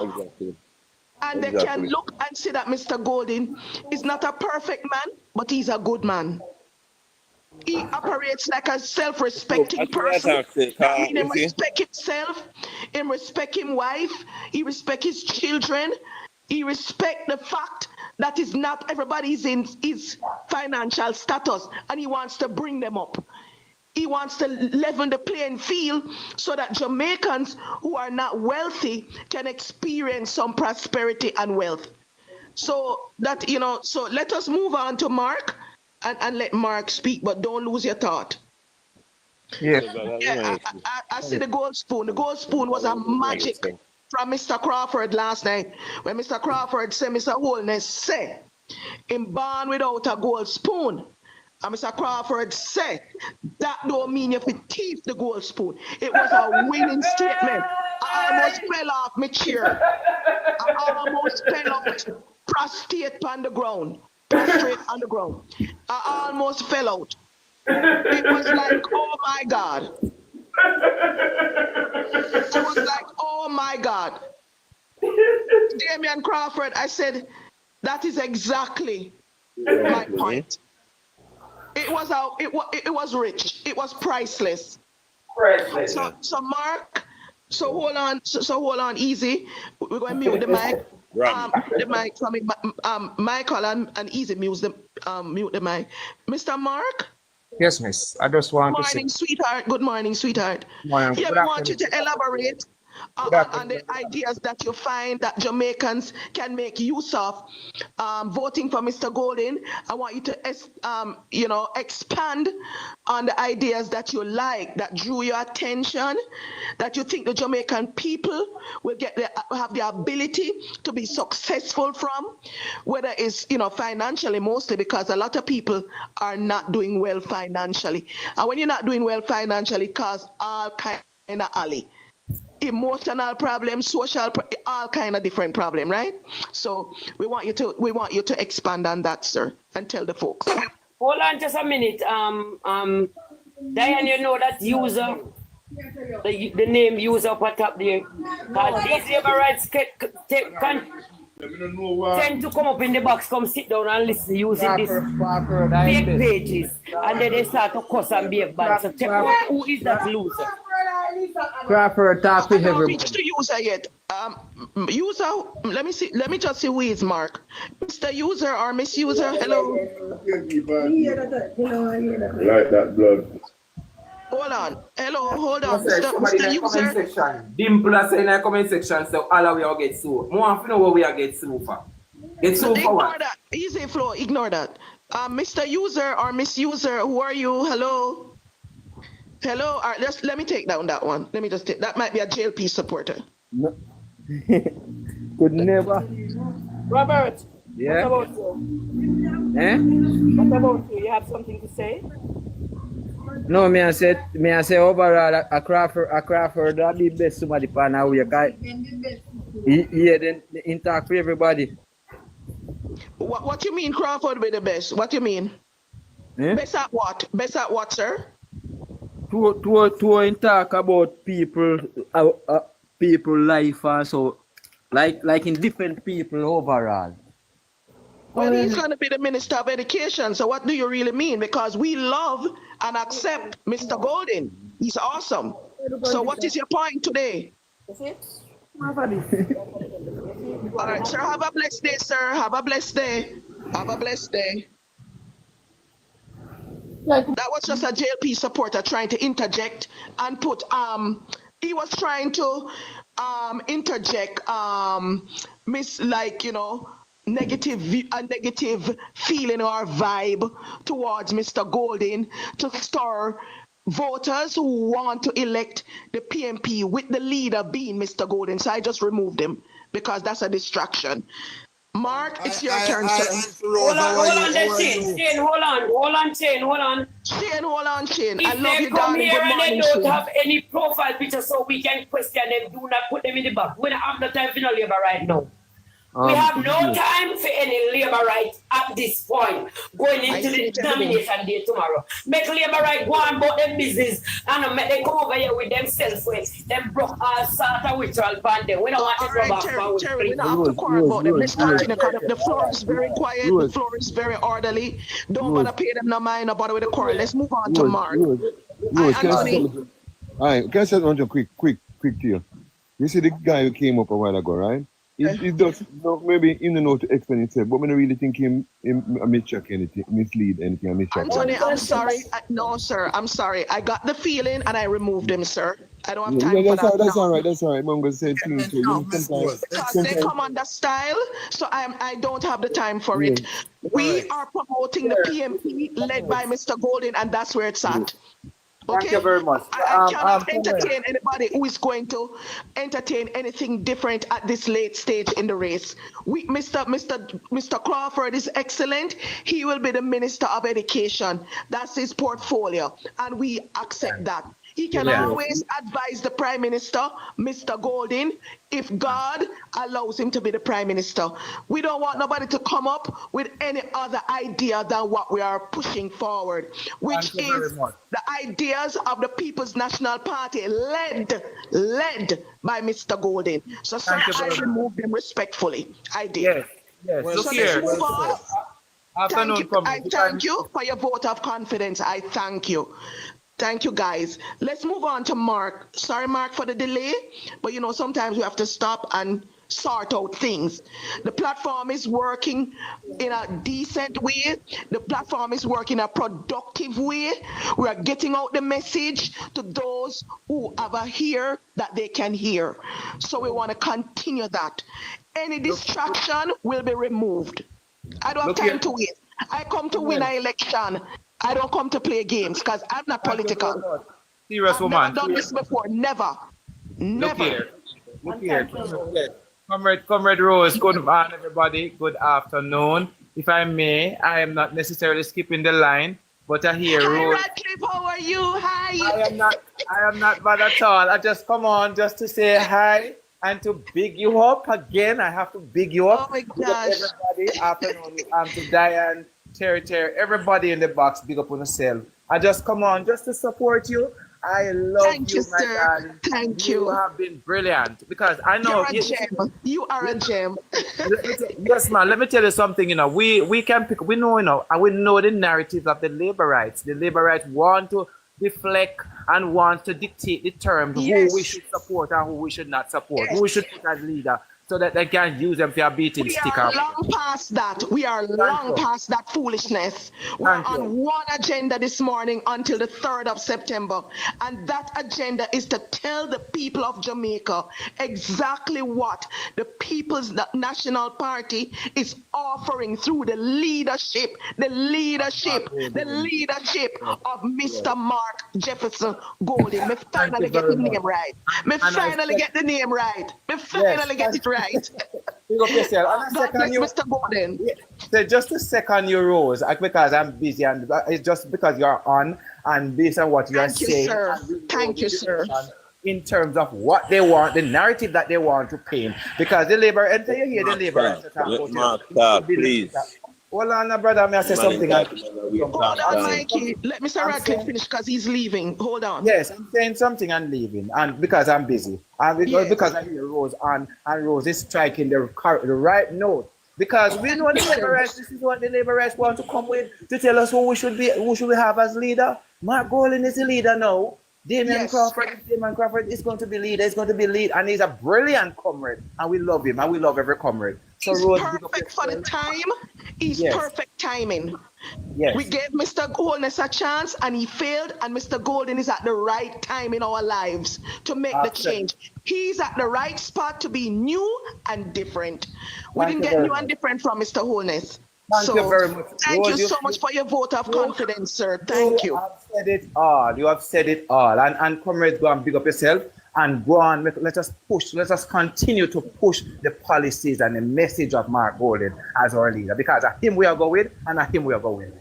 And they can look and see that Mr. Golden is not a perfect man, but he's a good man. He operates like a self-respecting person. That means he respect himself, he respect his wife, he respect his children, he respect the fact that is not everybody is in his financial status, and he wants to bring them up. He wants to level the playing field so that Jamaicans who are not wealthy can experience some prosperity and wealth. So that, so let us move on to Mark and let Mark speak, but don't lose your thought. Yeah. Yeah, I see the gold spoon. The gold spoon was a magic from Mr. Crawford last night. When Mr. Crawford said, Mr. Holness said, him born without a gold spoon. And Mr. Crawford said, that don't mean you fit thief the gold spoon. It was a winning statement. I almost fell off my chair. I almost fell out, prostrate on the ground. Prostrate on the ground. I almost fell out. It was like, oh my God. I was like, oh my God. Damian Crawford, I said, that is exactly my point. It was rich. It was priceless. So Mark, so hold on, easy. We're going to mute the mic. The mic coming. Michael and easy mute the mic. Mr. Mark. Yes, miss. I just want to say. Good morning, sweetheart. Morning. Yeah, we want you to elaborate on the ideas that you find that Jamaicans can make use of voting for Mr. Golden. I want you to, expand on the ideas that you like, that drew your attention, that you think the Jamaican people will have the ability to be successful from, whether it's, financially mostly, because a lot of people are not doing well financially. And when you're not doing well financially, it causes all kind of alley. Emotional problems, social, all kind of different problem, right? So we want you to expand on that, sir, and tell the folks. Hold on just a minute. Diane, you know that user, the name user up at top there. These labor rights tend to come up in the box, come sit down and listen using this fake pages, and then they start to cuss and be a bad. So check out who is that loser. Crawford talk to I haven't everybody. reached the user yet. User, let me see. Let me just see who is Mark. Mr. User or Miss User, hello. Like that blood. Hold on. Hello, hold on. Somebody in the comment section. Dimple has said in the comment section, so all of we all get sued. More want to know what we are get sued for. Get sued for what? That. Easy flow, ignore that. Mr. User or Miss User, who are you? Hello. Hello. All right, let me take down that one. Let me just take that. Might be a JLP supporter. No. Could never. Robert, Yeah. what about you? What about you? You have something to say? No, me I say overall a Crawford that be best somebody pan away. Yeah, then interact with everybody. What you mean Crawford be the best? What you mean? Best at what? Best at what, sir? To talk about people life and so like in different people overall. Well, he's going to be the Minister of Education. So what do you really mean? Because we love and accept Mr. Golden. He's awesome. So what is your point today? All right, sir. Have a blessed day, sir. Have a blessed day. Have a blessed day. That was just a JLP supporter trying to interject and put he was trying to interject negative feeling or vibe towards Mr. Golden to stir voters who want to elect the PNP with the leader being Mr. Golden. So I just removed him because that's a distraction. Mark, it's your turn, sir. Hold on, Shane. Hold on. Shane, hold on. If I love they you, come darling. here Good and morning, they don't Shane. have any profile picture so we can question them, do not put them in the back. We don't have the time for no labor right now. We have no time for any labor rights at this point, going into the nomination day tomorrow. Make labor right go on about them business and make them come over here with themselves with them broke all sort of ritual band them. We don't want to go back. Terry, we don't have to quarrel about them. Let's continue. The floor is very quiet. The floor is very orderly. Don't bother pay them no mind about with the quarrel. Let's move on to Mark. Anthony. All right, can I say one quick to you? You see the guy who came up a while ago, right? He does maybe he don't know to explain himself, but I don't really think him mislead anything. Anthony, I'm sorry. No, sir, I'm sorry. I got the feeling and I removed him, sir. I don't have time for that. That's all right. I'm going to say things to you. Because they come under style, so I don't have the time for it. We are promoting the PNP led by Mr. Golden, and that's where it's at. Thank Okay? you very much. I cannot Comrade. entertain anybody who is going to entertain anything different at this late stage in the race. Mr. Crawford is excellent. He will be the Minister of Education. That's his portfolio, and we accept that. He can Yeah. always advise the Prime Minister, Mr. Golding, if God allows him to be the Prime Minister. We don't want nobody to come up with any other idea than what we are pushing forward, which Thank you very is much. the ideas of the People's National Party, led by Mr. Golding. So, sir, Thank you I very much. remove them respectfully. I did. Yes, yes. So Look let's here. move on. Thank Afternoon, you. I thank you for your vote of confidence. I thank you. Thank you, guys. Let's move on to Mark. Sorry, Mark, for the delay, but you know, sometimes we have to stop and sort out things. The platform is working in a decent way. The platform is working in a productive way. We are getting out the message to those who have a ear that they can hear. So we want to continue that. Any distraction will be removed. I don't have time to wait. I come to win an election. I don't come to play games because I'm not political. Serious I've woman. never done this before. Never. Look Never. here. Look here. Yes. Comrade Rose, good morning, everybody. Good afternoon. If I may, I am not necessarily skipping the line, but I hear Hi, Rose. Radcliffe, how are you? Hi. I am not bad at all. I just come on just to say hi and to big you up again. I have to big you up. Oh my Big up gosh. everybody. Afternoon. To Diane, Terry, everybody in the box. Big up on yourself. I just come on just to support you. I love Thank you, my sir. darling. Thank You you. have been brilliant because I know You're a gem. You are a gem. Yes, man. Let me tell you something. You know, we can pick. We know, you know, and we know the narrative of the labor rights. The labor rights want to deflect and want to dictate the terms who we should support and who we should not support. Who we should put as leader, so that they can use them for a beating We stick. are long past that. We are long past that foolishness. We're on one agenda this morning until the 3rd of September. And that agenda is to tell the people of Jamaica exactly what the People's National Party is offering through the leadership of Mr. Mark Jefferson Golding. Me finally get the name right. Me finally get the name right. Me finally get it right. Pick up yourself. And God bless Mr. Gordon. So just to second your Rose, because I'm busy and it's just because you're on and based on what you are saying. Sir. Thank you, sir. In terms of what they want, the narrative that they want to paint. Because the labor, until you hear the labor, please. Hold on, brother, may I say something? Hold on, Mikey. Let Mr. Radcliffe finish because he's leaving. Hold on. Yes, I'm saying something and leaving, and because I'm busy, and because I hear Rose and Rose is striking the right note. Because we know the labor rights. This is what the labor rights want to come with to tell us who we should be, who should we have as leader. Mark Golding is the leader now. Damien Crawford is going to be leader. He's going to be lead, and he's a brilliant comrade, and we love him, and we love every comrade. So He's Rose, perfect for the time. He's perfect timing. Yes. We gave Mr. Goldness a chance and he failed, and Mr. Golding is at the right time in our lives to make the change. He's at the right spot to be new and different. We didn't get new and different from Mr. Holness. Thank you very much. Thank you so much for your vote of confidence, sir. Thank you. You have said it all. You have said it all. And comrades, go and big up yourself and go on. Let us push. Let us continue to push the policies and the message of Mark Golding as our leader. Because at him we are going and at him we are going.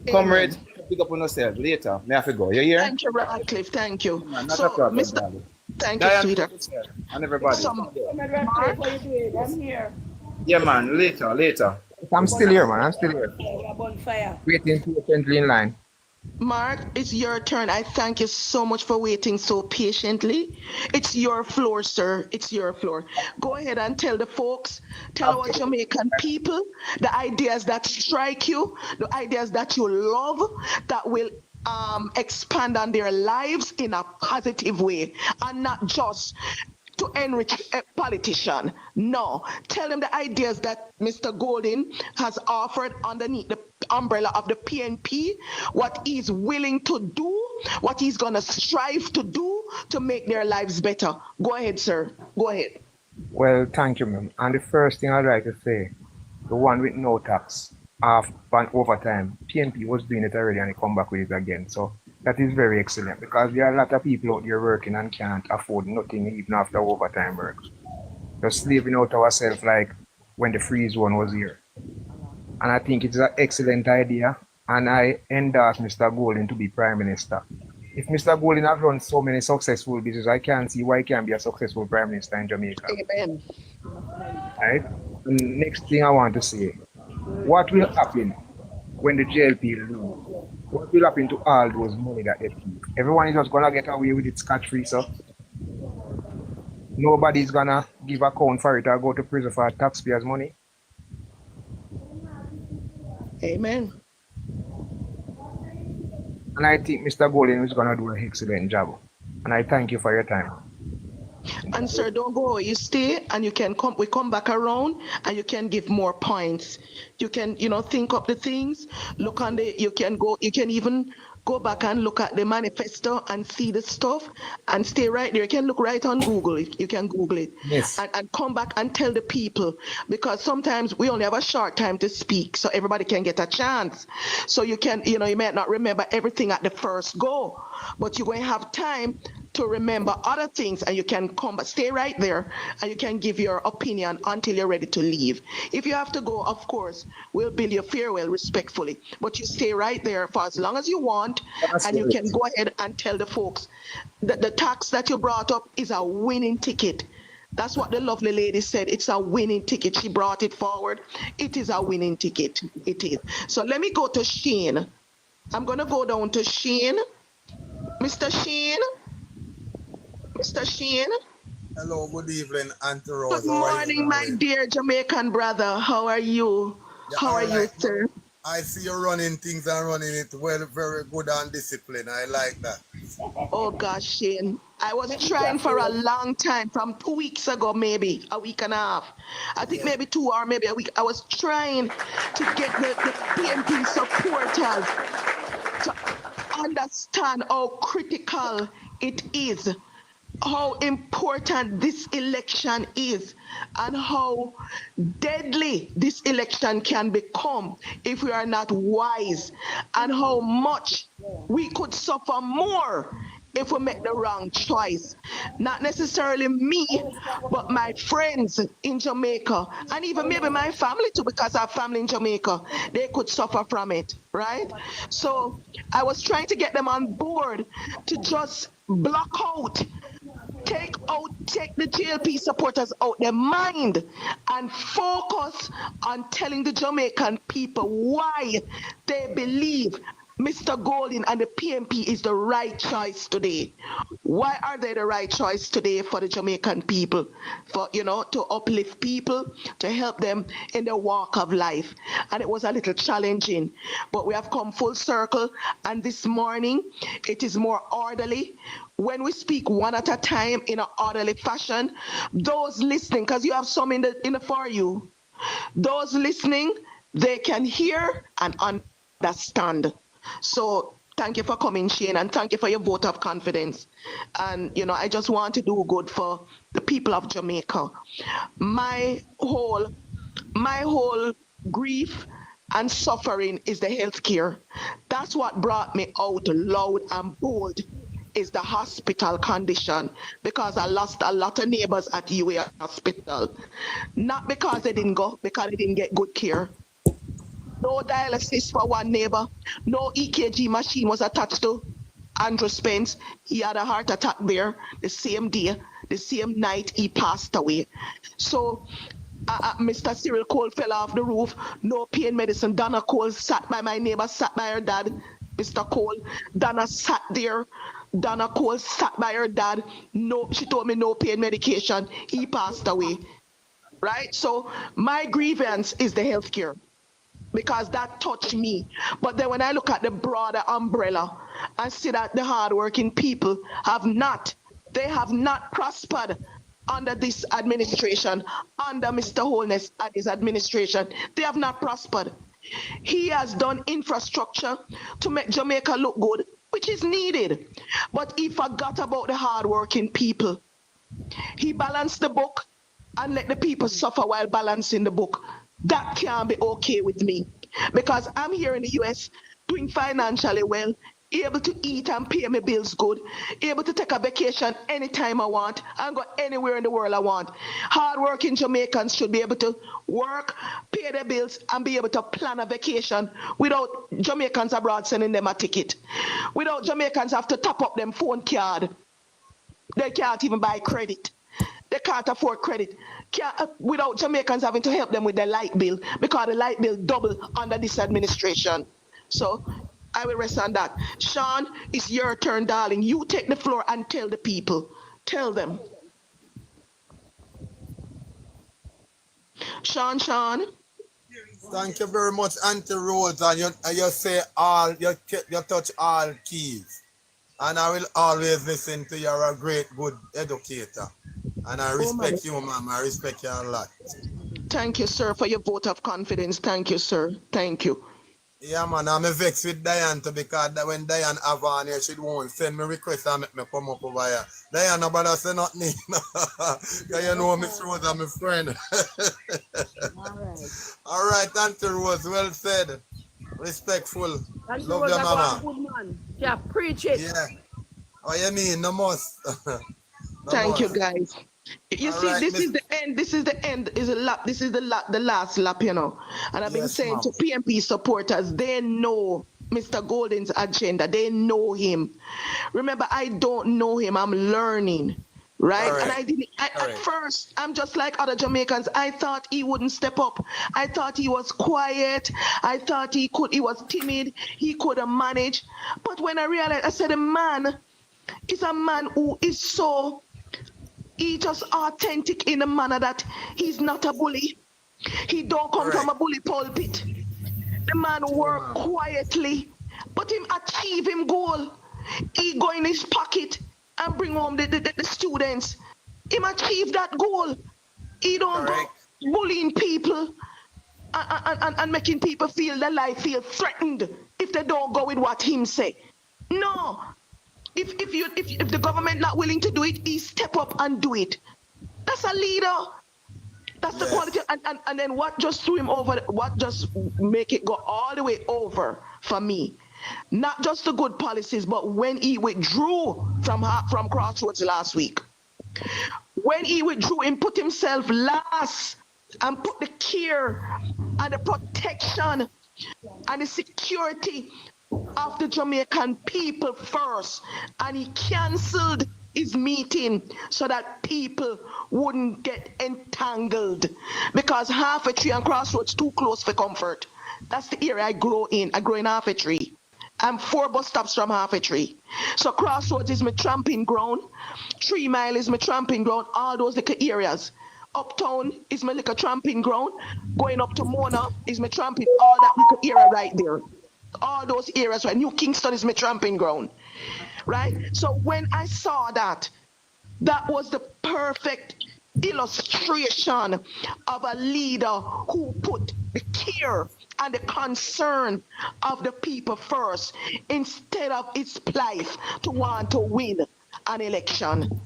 Comrades, big up on yourself. Later, may I have to go. You hear? Thank you, Radcliffe. Thank you. Not a problem, darling. Thank you, sweetheart. And everybody. I'm here. Yeah, man. Later. I'm still here, man. I'm still here. Bonfire. Waiting patiently in line. Mark, it's your turn. I thank you so much for waiting so patiently. It's your floor, sir. It's your floor. Go ahead and tell the folks, tell our Jamaican people the ideas that strike you, the ideas that you love, that will expand on their lives in a positive way, and not just to enrich a politician. No, tell them the ideas that Mr. Golding has offered underneath the umbrella of the PNP, what he's willing to do, what he's going to strive to do to make their lives better. Go ahead, sir. Go ahead. Well, thank you, ma'am. And the first thing I'd like to say, the one with no tax, half and overtime, PNP was doing it already and they come back with it again. So That is very excellent because there are a lot of people out there working and can't afford nothing even after overtime works. Just living out ourselves like when the freeze one was here. And I think it's an excellent idea. And I endorse Mr. Golden to be Prime Minister. If Mr. Golden has run so many successful businesses, I can't see why he can't be a successful Prime Minister in Jamaica. Amen. Right? And next thing I want to say, what will happen when the JLP lose? What will happen to all those money that they keep? Everyone is just gonna get away with it scot-free, so nobody's gonna give account for it or go to prison for taxpayers' money. Amen. And I think Mr. Golden is gonna do an excellent job. And I thank you for your time. And sir, don't go. You stay, and you can come. We come back around, and you can give more points. You can, think up the things. Look on the. You can go. You can even go back and look at the manifesto and see the stuff, and stay right there. You can look right on Google. You can Google it. Yes. And come back and tell the people, because sometimes we only have a short time to speak, so everybody can get a chance. So you can, you might not remember everything at the first go, but you're going to have time to remember other things, and you can come but stay right there, and you can give your opinion until you're ready to leave. If you have to go, of course, we'll bid you farewell respectfully, but you stay right there for as long as you want. And you can go ahead and tell the folks that the tax that you brought up is a winning ticket. That's what the lovely lady said. It's a winning ticket. She brought it forward. It is a winning ticket. It is. So let me go to Shane. I'm going to go down to Shane. Mr. Shane. Mr. Shane. Hello, good evening, Auntie Rose. Good morning, my dear Jamaican brother. How are you? Yeah, How are you, sir? I see you running things and running it well, very good and disciplined. I like that. Oh gosh, Shane. I was trying for a long time, from 2 weeks ago, maybe a week and a half. I think maybe 2 or maybe a week. I was trying to get the PNP supporters to understand how critical it is, how important this election is, and how deadly this election can become if we are not wise, and how much we could suffer more if we make the wrong choice. Not necessarily me, but my friends in Jamaica, and even maybe my family too, because I have family in Jamaica, they could suffer from it, right? So I was trying to get them on board to just block out, take the JLP supporters out their mind and focus on telling the Jamaican people why they believe Mr. Golden and the PNP is the right choice today. Why are they the right choice today for the Jamaican people? For, to uplift people, to help them in their walk of life. And it was a little challenging, but we have come full circle. And this morning, it is more orderly. When we speak one at a time in an orderly fashion, those listening, because you have some in the for you, those listening, they can hear and understand. So thank you for coming, Shane, and thank you for your vote of confidence. And, I just want to do good for the people of Jamaica. My whole grief and suffering is the healthcare. That's what brought me out loud and bold, is the hospital condition, because I lost a lot of neighbors at UA Hospital. Not because they didn't go, because they didn't get good care. No dialysis for one neighbor. No EKG machine was attached to Andrew Spence. He had a heart attack there the same day, the same night he passed away. So Mr. Cyril Cole fell off the roof. No pain medicine. Donna Cole sat by my neighbor, sat by her dad, Mr. Cole. Donna sat there. Donna Cole sat by her dad. No, she told me no pain medication. He passed away. Right? So my grievance is the healthcare, because that touched me. But then when I look at the broader umbrella and see that the hardworking people have not prospered under this administration, under Mr. Holness and his administration. They have not prospered. He has done infrastructure to make Jamaica look good, which is needed. But he forgot about the hardworking people. He balanced the book and let the people suffer while balancing the book. That can't be okay with me, because I'm here in the US doing financially well, able to eat and pay my bills good, able to take a vacation anytime I want and go anywhere in the world I want. Hardworking Jamaicans should be able to work, pay their bills, and be able to plan a vacation without Jamaicans abroad sending them a ticket. Without Jamaicans have to top up them phone card. They can't even buy credit. They can't afford credit. Without Jamaicans having to help them with their light bill because the light bill double under this administration. So I will rest on that. Sean, it's your turn, darling. You take the floor and tell the people. Tell them. Sean. Thank you very much, Auntie Rose. And you say all, you touch all keys. And I will always listen to you. You're a great, good educator. And I respect you, Mom. I respect you a lot. Thank you, sir, for your vote of confidence. Thank you, sir. Thank you. Yeah, man, I'm vexed with Diane too, because when Diane have on here, she won't send me request and make me come up over here. Diane, nobody say nothing. Because you know Miss Rose is my friend. All right, Auntie Rose, well said. Respectful. Auntie Love Rose, your mama. good man. Yeah, preach it. Yeah. Oh, you mean, no must. Thank you, guys. You All see, right, this is the end. This is the end. Is a lap. This is the last lap, you know. And I've been saying to PNP supporters, they know Mr. Golden's agenda. They know him. Remember, I don't know him. I'm learning, right? And I didn't. At first, I'm just like other Jamaicans. I thought he wouldn't step up. I thought he was quiet. I thought he was timid. He couldn't manage. But when I realized, I said, a man is a man who is so. He's just authentic in a manner that he's not a bully. He don't come from a bully pulpit. The man work quietly, but him achieve him goal. He go in his pocket and bring home the students. Him achieve that goal. He don't go bullying people and making people feel their life feel threatened if they don't go with what him say. No. If the government not willing to do it, he step up and do it. That's a leader. That's the quality. And then what just threw him over? What just make it go all the way over for me? Not just the good policies, but when he withdrew from Crossroads last week. When he withdrew and put himself last and put the care and the protection and the security of the Jamaican people first, and he cancelled his meeting so that people wouldn't get entangled, because Half a Tree and Crossroads too close for comfort. That's the area I grow in. I grow in Half a Tree. I'm 4 bus stops from Half a Tree. So Crossroads is my tramping ground. 3 Mile is my tramping ground. All those little areas. Uptown is my little tramping ground. Going up to Mona is my tramping. All that little area right there. All those areas, right? New Kingston is my tramping ground, right? So when I saw that, that was the perfect illustration of a leader who put the care and the concern of the people first instead of its plight to want to win an election.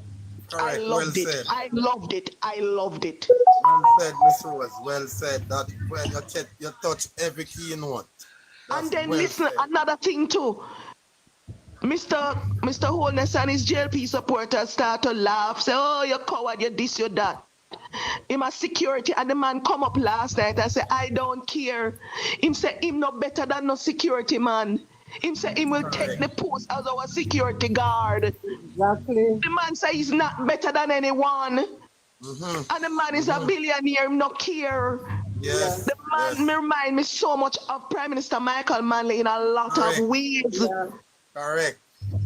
Correct. I loved Well it. said. I loved it. I loved it. Well said, Miss Rose. Well said. That when you touch every key note. And then listen, another thing too. Mr. Holness and his JLP supporters start to laugh, say, oh, you coward, you this, you that. Him a security, and the man come up last night and say, I don't care. Him say, him no better than no security man. Him say, him will take the post as our security guard. Exactly. The man say he's not better than anyone. And the man is a billionaire, him no care. Yes. The man remind me so much of Prime Minister Michael Manley in a lot of ways. Yeah. Correct.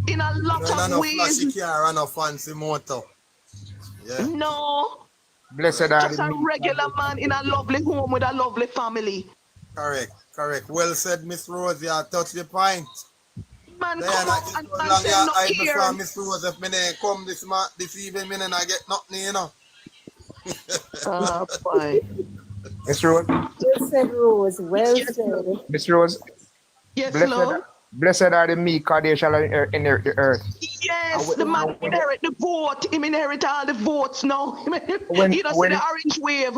In a lot of ways. Flashy car and a fancy motor. Yeah. No. Blessed are just a regular man in a lovely home with a lovely family. Correct. Well said, Miss Rose. You touch the point. Man, Diana, come up and say no here. before Miss Rose, if me come this evening, me I get nothing, you know. Boy. Miss Rose. Well said, Rose. Well said. Miss Rose. Yes, Lord. Blessed are the meek, because they shall inherit the earth. Yes, the man inherit the vote. He inherit all the votes now. He doesn't see the orange wave.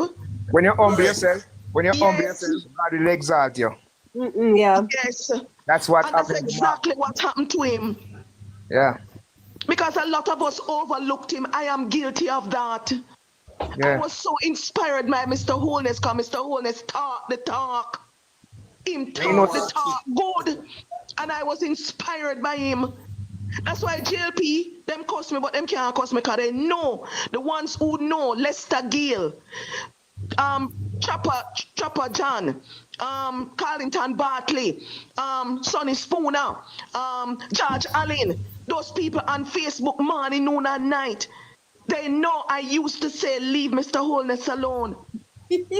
When you humble yourself, God will exalt you. Yeah. Yes. That's what And that's happened to exactly what happened to him. Yeah. Because a lot of us overlooked him. I am guilty of that. I Yeah. was so inspired by Mr. Holness, because Mr. Holness talk the talk. Him You know, talk the talk good. And I was inspired by him. That's why JLP, them cuss me, but them can't cuss me because they know. The ones who know, Lester Gill, Chopper John, Carlington Bartley, Sonny Spooner, George Allen, those people on Facebook morning, noon and night. They know I used to say, leave Mr. Holness alone.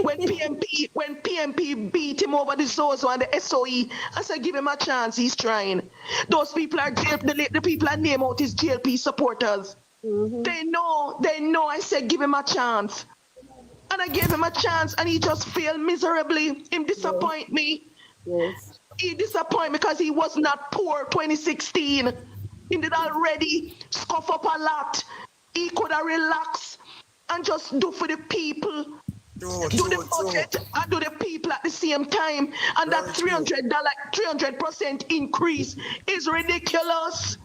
When PNP beat him over the Zozo and the SOE, I said, give him a chance, he's trying. Those people are the people I name out is JLP supporters. They know, I said, give him a chance. And I gave him a chance and he just failed miserably. Him disappoint me. Yes. He disappoint me because he was not poor 2016. He did already scuff up a lot. He could have relaxed and just do for the people. Do the budget and do the people at the same time. And that $300% increase is ridiculous.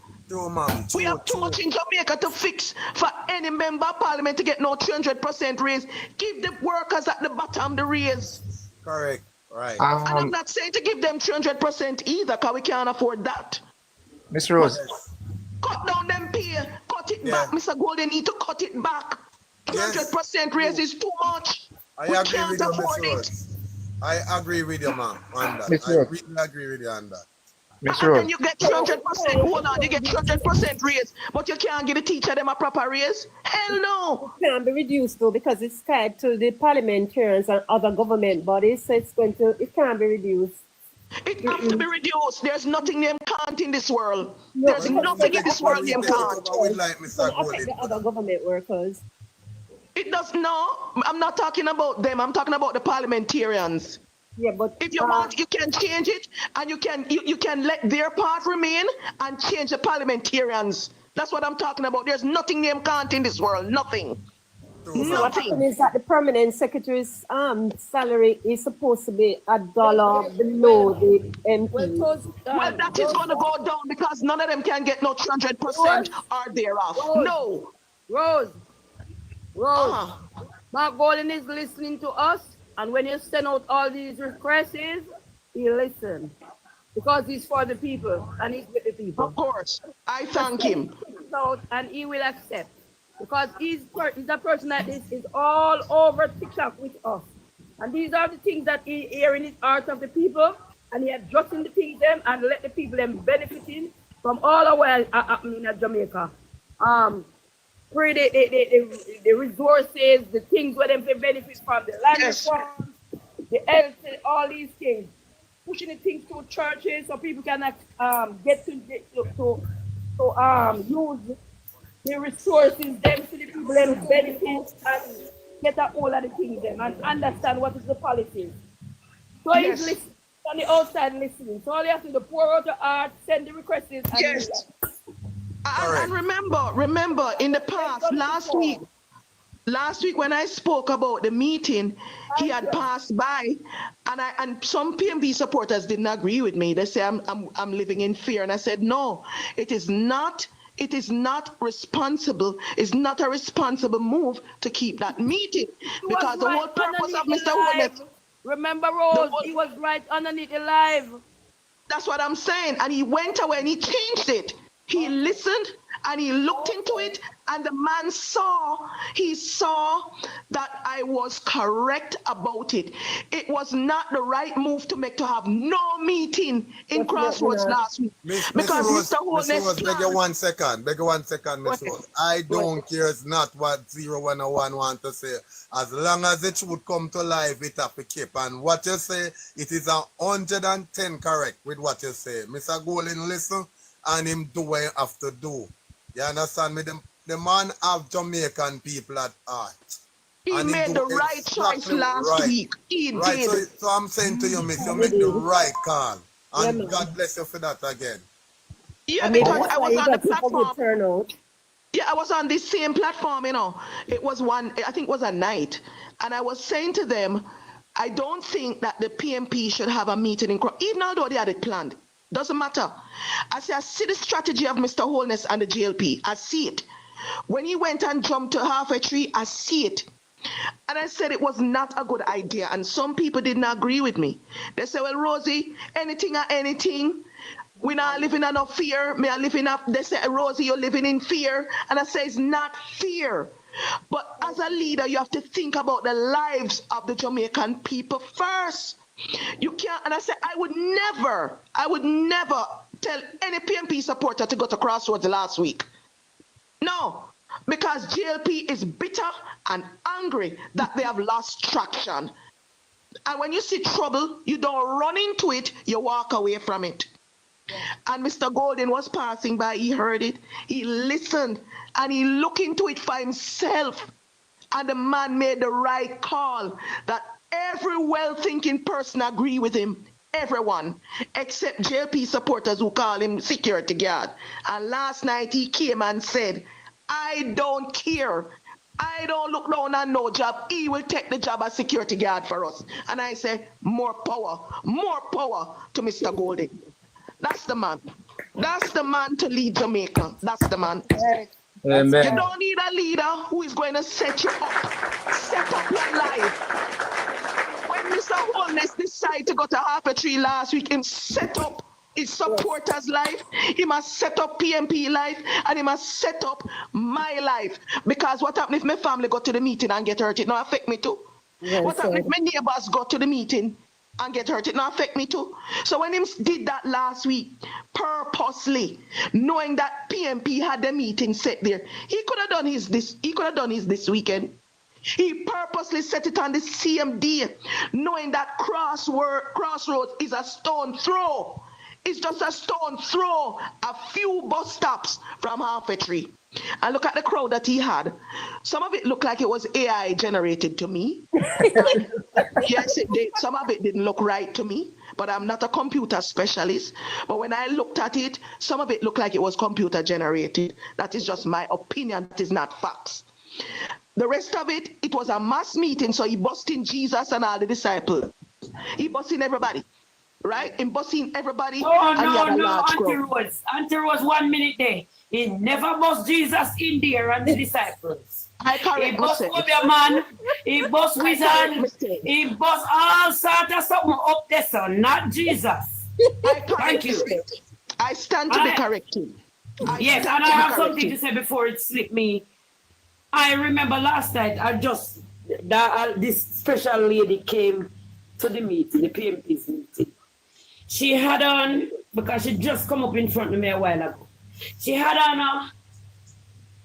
We have too much in Jamaica to fix for any member of parliament to get no 300% raise. Give the workers at the bottom the raise. Correct. Right. And I'm not saying to give them 300% either, because we can't afford that. Miss Rose. Cut down them pay. Cut it back. Mr. Gold, they need to cut it back. 300% raise is too much. I we agree can't with you, afford Miss it. Rose. I agree with you, ma'am, on that. Miss I Rose. really agree with you on that. Miss And Rose. then you get 300%. Hold on, you get 300% raise, but you can't give the teacher them a proper raise? Hell no. It can be reduced though because it's tied to the parliamentarians and other government bodies, so it can be reduced. It has to be reduced. There's nothing them can't in this world. There's nothing in this world them can't. Affect the other government workers. It does no. I'm not talking about them. I'm talking about the parliamentarians. Yeah, but if you want, you can change it, and you can let their part remain and change the parliamentarians. That's what I'm talking about. There's nothing them can't in this world. Nothing. What happened is that the permanent secretary's salary is supposed to be $1 below the MP. Well, that is going to go down because none of them can get no 300% or thereof. No. Rose. Mark Golden is listening to us, and when you send out all these requests, he listens because he's for the people and he's with the people. Of course, I thank him. And he will accept because he's a person that is all over TikTok with us, and these are the things that he hear in his heart of the people, and he adjusting the things them and let the people them benefiting from all the way happening in Jamaica. The resources, the things where them can benefit from, the land reforms, the health, all these things. Pushing the things to churches so people can get to use the resources them to the people them benefit and get a hold of the things them and understand what is the policies. So he's listening on the outside listening. So all you have to do, pour out your heart, send the requests. And And remember, in the past, last week when I spoke about the meeting, he had passed by, and some PNP supporters didn't agree with me. They say I'm living in fear, and I said no, it is not. It is not responsible. It's not a responsible move to keep that meeting because the whole purpose of Mr. Holness. Remember, Rose, he was right underneath the live. That's what I'm saying, and he went away and he changed it. He listened and he looked into it, and the man saw that I was correct about it. It was not the right move to make, to have no meeting in Crossroads last week. Because Mr. Holness, beg you 1 second, Miss Rose. I don't care not what 0101 want to say. As long as the truth come to life, it have to keep. And what you say, it is 110 correct with what you say. Mr. Golden, listen. And him do what he have to do. You understand me? The man have Jamaican people at heart. He made the right choice last week. He did. So I'm saying to you, miss, you make the right call. And God bless you for that again. Yeah, because I was on the platform. Yeah, I was on this same platform, you know. It was I think it was a night. And I was saying to them, I don't think that the PNP should have a meeting in Crown, even although they had it planned. Doesn't matter. I see the strategy of Mr. Holness and the JLP. I see it. When he went and jumped to half a tree, I see it. And I said it was not a good idea. And some people didn't agree with me. They said, well, Rosie, anything or anything. We not living in no fear. Me are living up. They say, Rosie, you're living in fear. And I say, it's not fear. But as a leader, you have to think about the lives of the Jamaican people first. You can't, and I said, I would never tell any PNP supporter to go to Crossroads last week. No, because JLP is bitter and angry that they have lost traction. And when you see trouble, you don't run into it, you walk away from it. And Mr. Golden was passing by, he heard it, he listened, and he looked into it for himself. And the man made the right call that every well-thinking person agree with him. Everyone, except JLP supporters who call him security guard. And last night he came and said, I don't care. I don't look down on no job. He will take the job as security guard for us. And I say, more power to Mr. Golden. That's the man. That's the man to lead Jamaica. That's the man. Amen. You don't need a leader who is going to set you up, set up your life. When Mr. Holness decided to go to half a tree last week, him set up his supporters' life, he must set up PNP life, and he must set up my life. Because what happened if my family go to the meeting and get hurt? It not affect me too. Yes, What happened if my neighbors go to the meeting and get hurt? It not affect me too. So when him did that last week, purposely, knowing that PNP had the meeting set there, he could have done his this weekend. He purposely set it on the same day, knowing that Crossroads is a stone throw. It's just a stone throw, a few bus stops from half a tree. And look at the crowd that he had. Some of it looked like it was AI generated to me. Yes, it did. Some of it didn't look right to me, but I'm not a computer specialist. But when I looked at it, some of it looked like it was computer generated. That is just my opinion. That is not facts. The rest of it, it was a mass meeting, so he busting Jesus and all the disciples. He busting everybody. Right? In busting everybody. No, Auntie Rose 1 minute there. He never bust Jesus in there and the disciples. I correct He bust your man, he bust wizard, he bust all sorts of something up there, so not Jesus. Thank you. I stand to be corrected. Yes, and I have something to say before it slipped me. I remember last night, this special lady came to the meeting, the PNP's meeting. She had on, because she just come up in front of me a while ago, she had on a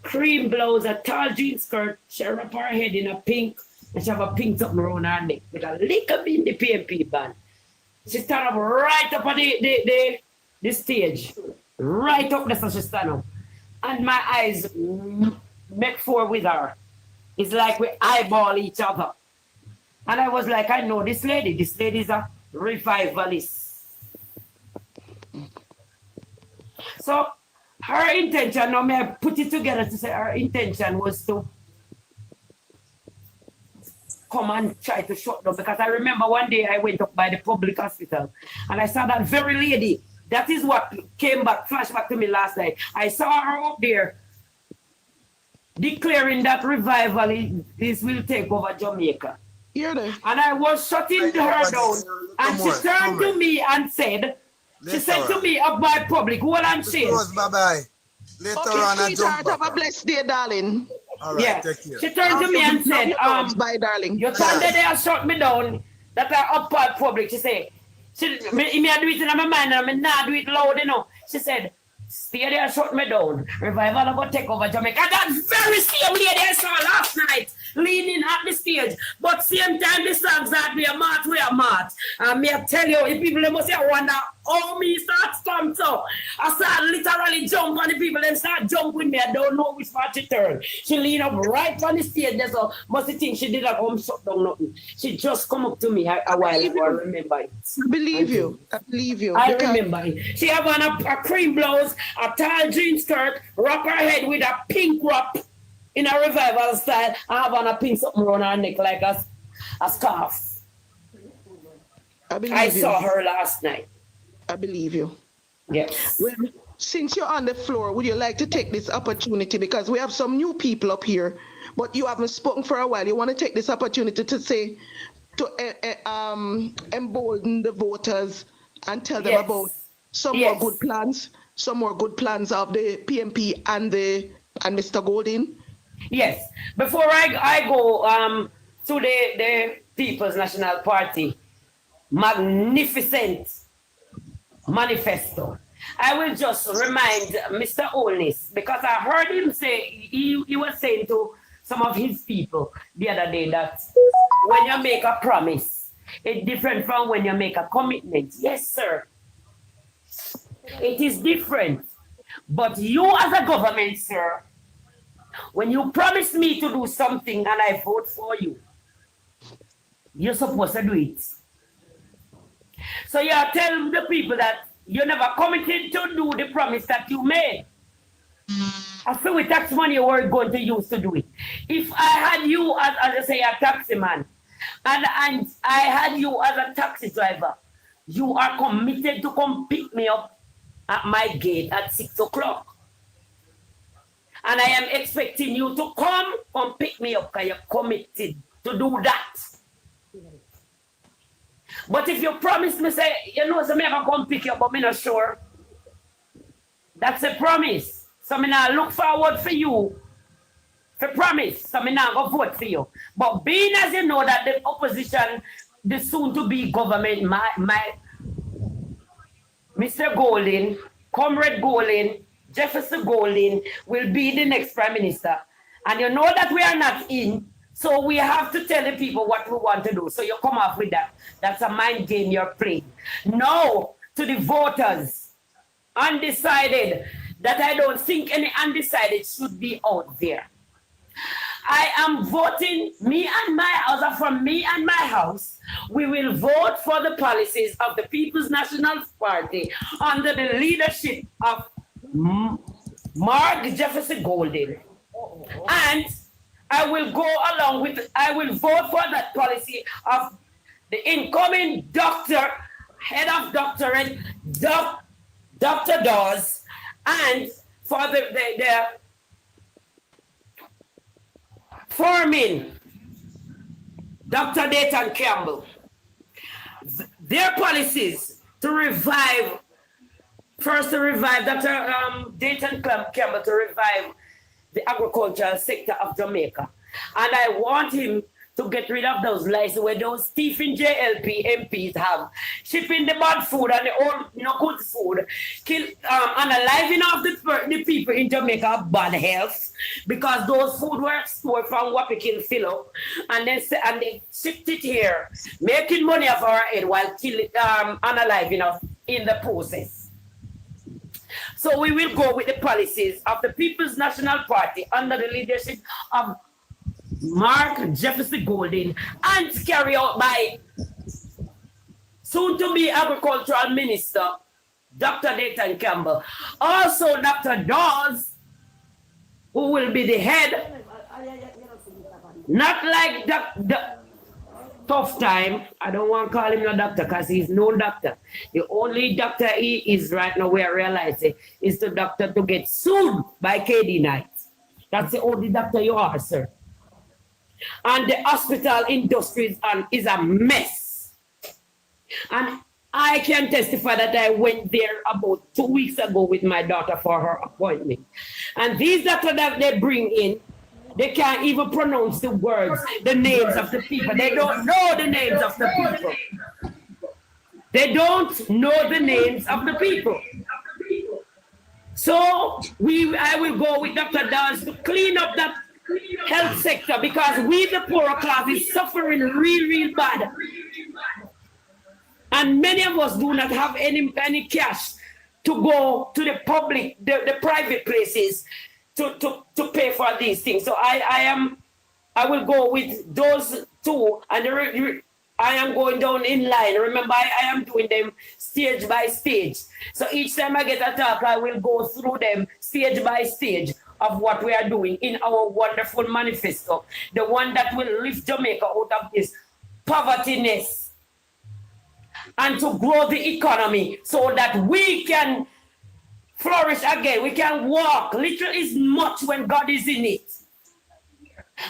cream blouse, a tall jean skirt, she wrapped her head in a pink, and she have a pink something around her neck with a little bit in the PNP band. She stand up right up on the stage, right up there, so she stand up. And my eyes make four with her. It's like we eyeball each other. And I was like, I know this lady. This lady is a revivalist. So her intention, now may I put it together to say her intention was to come and try to shut down. Because I remember one day I went up by the public hospital and I saw that very lady. That is what came back, flashback to me last night. I saw her up there declaring that revival this will take over Jamaica. And I was shutting her down. And she turned to me and said, she said to me up by public, hold on, Shane. Bye-bye. Later on, I jump back. Have a blessed day, darling. All right, Yeah. take care. She turned to me and said, bye, darling. You told that they have shut me down, that I up by public. She said, me do it in my mind, and I not do it loud, you know. She said, stay there, shut me down. Revival will take over Jamaica. And that very same lady I saw last night, leaning at the stage. But same time, the songs that we are mad. And me I tell you, if people must say, wonder how me start stamp so. I start literally jump on the people, them start jump with me. I don't know which part she turn. She lean up right on the stage. There's a must think she did at home shut down nothing. She just come up to me a while ago. I remember it. I believe you. I remember it. She have on a cream blouse, a tall jean skirt, wrap her head with a pink wrap in a revival style. I have on a pink something around her neck like a scarf. I believe I you. saw her last night. I believe you. Yes. Well, since you're on the floor, would you like to take this opportunity, because we have some new people up here, but you haven't spoken for a while. You want to take this opportunity to say, to embolden the voters and tell them about some more good plans, of the PNP and Mr. Golding? Yes. Before I go to the People's National Party magnificent manifesto, I will just remind Mr. Olnis, because I heard him say, he was saying to some of his people the other day that when you make a promise, it's different from when you make a commitment. Yes, sir. It is different. But you as a government, sir, when you promise me to do something and I vote for you, you're supposed to do it. So you are telling the people that you never committed to do the promise that you made. I feel with tax money you were going to use to do it. If I had you as I say, a taxi man, and I had you as a taxi driver, you are committed to come pick me up at my gate at 6 o'clock. And I am expecting you to come pick me up because you're committed to do that. But if you promise me, say, you know, so me ever come pick you up, but me not sure. That's a promise. So me now look forward for you. For promise. So me now go vote for you. But being as you know that the opposition, the soon-to-be government, my Mr. Golding, Comrade Golding, Jefferson Golding will be the next prime minister. And you know that we are not in, so we have to tell the people what we want to do. So you come up with that. That's a mind game you're playing. No, to the voters, undecided, that I don't think any undecided should be out there. I am voting, me and my house, from me and my house, we will vote for the policies of the People's National Party under the leadership of Mark Jefferson Golding. And I will go along with, I will vote for that policy of the incoming doctor, head of doctorate, Dr. Dawes, and for the forming Dr. Dayton Campbell. Their policies to revive, first to revive Dr. Dayton Campbell, to revive the agricultural sector of Jamaica. And I want him to get rid of those lies where those thieving JLP MPs have, shipping the bad food and the old, good food, kill, unaliving of the people in Jamaica of bad health, because those food were stored from Wapikin Philo, and they shipped it here, making money off our head while unaliving us in the process. So we will go with the policies of the People's National Party under the leadership of Mark Jefferson Golding, and carry out by soon-to-be Agricultural Minister, Dr. Dayton Campbell. Also, Dr. Dawes, who will be the head, not like the tough time. I don't want to call him a doctor because he's no doctor. The only doctor he is right now, we are realizing, is the doctor to get sued by KD Knight. That's the only doctor you are, sir. And the hospital industry is a mess. And I can testify that I went there about 2 weeks ago with my daughter for her appointment. And these doctors that they bring in, they can't even pronounce the words, the names of the people. They don't know the names of the people. They don't know the names of the people. So I will go with Dr. Dawes to clean up that health sector, because we, the poorer class, is suffering real bad. And many of us do not have any cash to go to the public, the private places to pay for these things. So I will go with those two, and I am going down in line. Remember, I am doing them stage by stage. So each time I get a talk, I will go through them stage by stage of what we are doing in our wonderful manifesto, the one that will lift Jamaica out of this povertyness and to grow the economy so that we can flourish again. We can walk. Little is much when God is in it.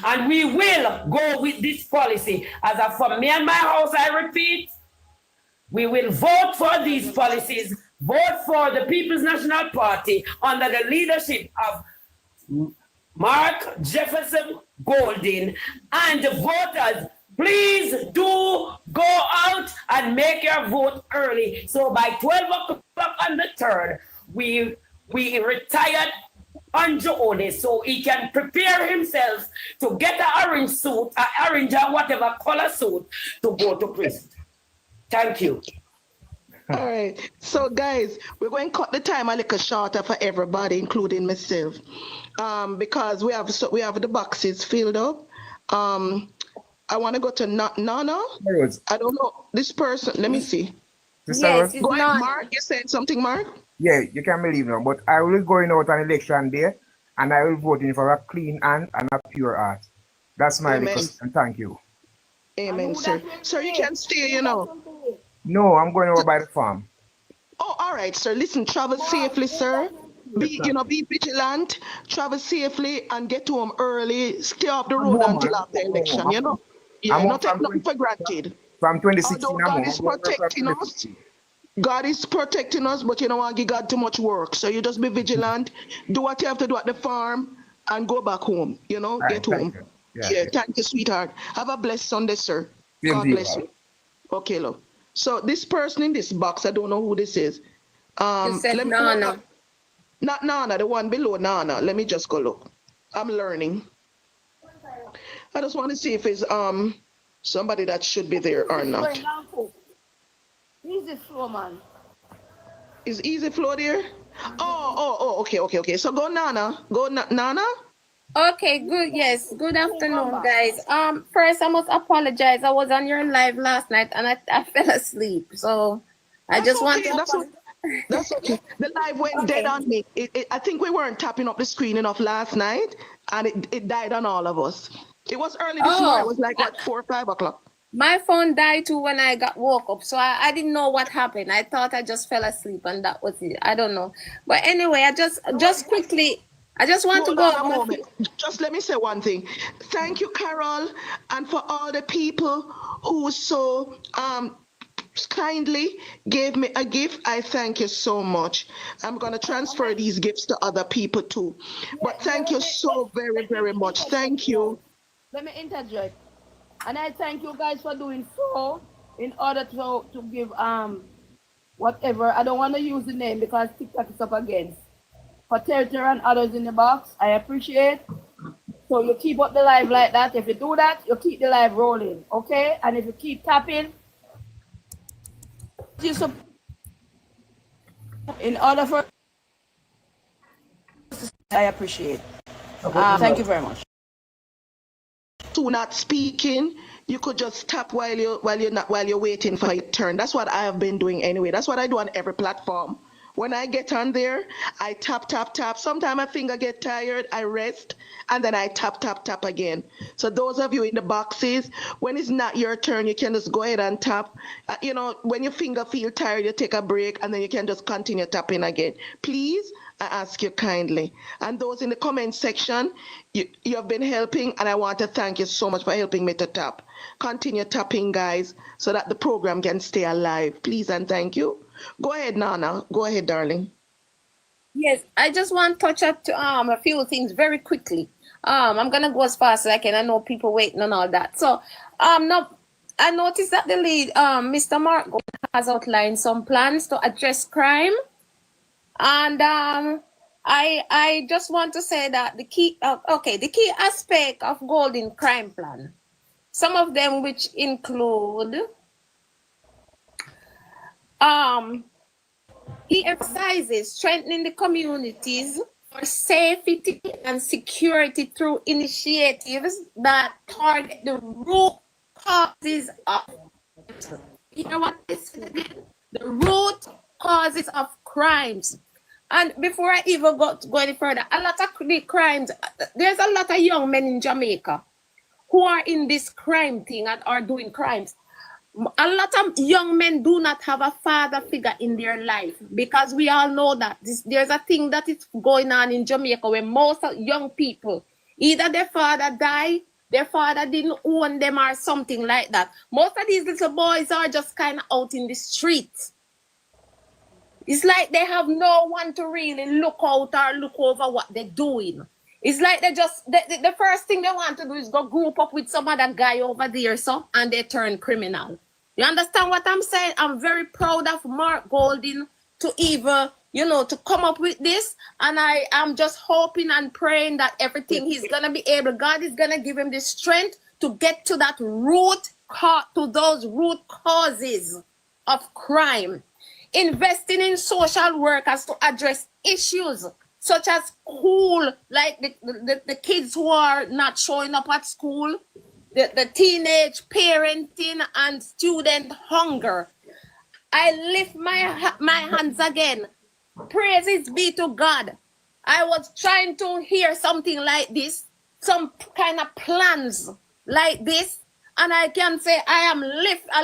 And we will go with this policy. As for me and my house, I repeat, we will vote for these policies, vote for the People's National Party under the leadership of Mark Jefferson Golding. And the voters, please do go out and make your vote early. So by 12 o'clock on the 3rd, we retired Andrew One so he can prepare himself to get an orange suit, an orange or whatever color suit to go to prison. Thank you. All right. So, guys, we're going to cut the time a little shorter for everybody, including myself, because we have the boxes filled up. I want to go to Nana. I don't know this person. Let me see. Yes, go ahead, Mark. You said something, Mark? Yeah, you can believe me, but I will going out on election day, and I will voting for a clean hand and a pure heart. That's my request, and thank you. Amen, sir. Sir, you can stay, you know. No, I'm going over by the farm. Oh, all right, sir. Listen, travel safely, sir. Be vigilant, travel safely, and get home early. Stay off the road until after election, you know. Yeah, not take nothing for granted. From 2016, although God is protecting us. God is protecting us, but you don't want to give God too much work. So you just be vigilant, do what you have to do at the farm, and go back home, you know, get home. Yeah, thank you, sweetheart. Have a blessed Sunday, sir. God bless you. Okay, love. So this person in this box, I don't know who this is. You said Nana. Not Nana, the one below Nana. Let me just go look. I'm learning. I just want to see if it's somebody that should be there or not. Easy flow, man. Is Easy Flow there? Oh, okay. So go Nana. Nana? Okay, good. Yes, good afternoon, guys. First I must apologize. I was on your live last night and I fell asleep. So I just want to. That's okay. The live went dead on me. I think we weren't tapping up the screen enough last night, and it died on all of us. It was early this morning. It was like what, 4 or 5 o'clock. My phone died too when I woke up, so I didn't know what happened. I thought I just fell asleep and that was it. I don't know. But anyway, I just quickly, I just want to go. A moment. Just let me say one thing. Thank you, Carol, and for all the people who so kindly gave me a gift. I thank you so much. I'm going to transfer these gifts to other people too. But thank you so very, very much. Thank you. Let me interject. And I thank you guys for doing so in order to give whatever. I don't want to use the name because TikTok is up against. For Territory and others in the box, I appreciate. So you keep up the live like that. If you do that, you keep the live rolling, okay? And if you keep tapping, in order for I appreciate. Thank you very much. To not speaking, you could just tap while you're waiting for your turn. That's what I have been doing anyway. That's what I do on every platform. When I get on there, I tap. Sometimes my finger get tired, I rest, and then I tap again. So those of you in the boxes, when it's not your turn, you can just go ahead and tap. You know, when your finger feel tired, you take a break, and then you can just continue tapping again. Please, I ask you kindly. And those in the comment section, you have been helping, and I want to thank you so much for helping me to tap. Continue tapping, guys, so that the program can stay alive. Please and thank you. Go ahead, Nana. Go ahead, darling. Yes, I just want to touch up to a few things very quickly. I'm gonna go as fast as I can. I know people waiting and all that. So now I noticed that the lead, Mr. Mark has outlined some plans to address crime, and I just want to say that the key aspect of Golden Crime Plan, some of them which include. He emphasizes strengthening the communities for safety and security through initiatives that target the root causes of, you know what I said again? The root causes of crimes. And before I even go any further, a lot of the crimes, there's a lot of young men in Jamaica who are in this crime thing and are doing crimes. a lot of young men do not have a father figure in their life, because we all know that there's a thing that is going on in Jamaica where most young people, either their father died, their father didn't own them or something like that. Most of these little boys are just kind of out in the streets. It's like they have no one to really look out or look over what they're doing. It's like they just, the first thing they want to do is go group up with some other guy over there, so, and they turn criminal. You understand what I'm saying? I'm very proud of Mark Golding to even, you know, to come up with this. And I am just hoping and praying that everything he's going to be able, God is going to give him the strength to get to that to those root causes of crime. Investing in social workers to address issues such as school, like the kids who are not showing up at school, the teenage parenting and student hunger. I lift my hands again. Praises be to God. I was trying to hear something like this, some kind of plans like this, and I can say I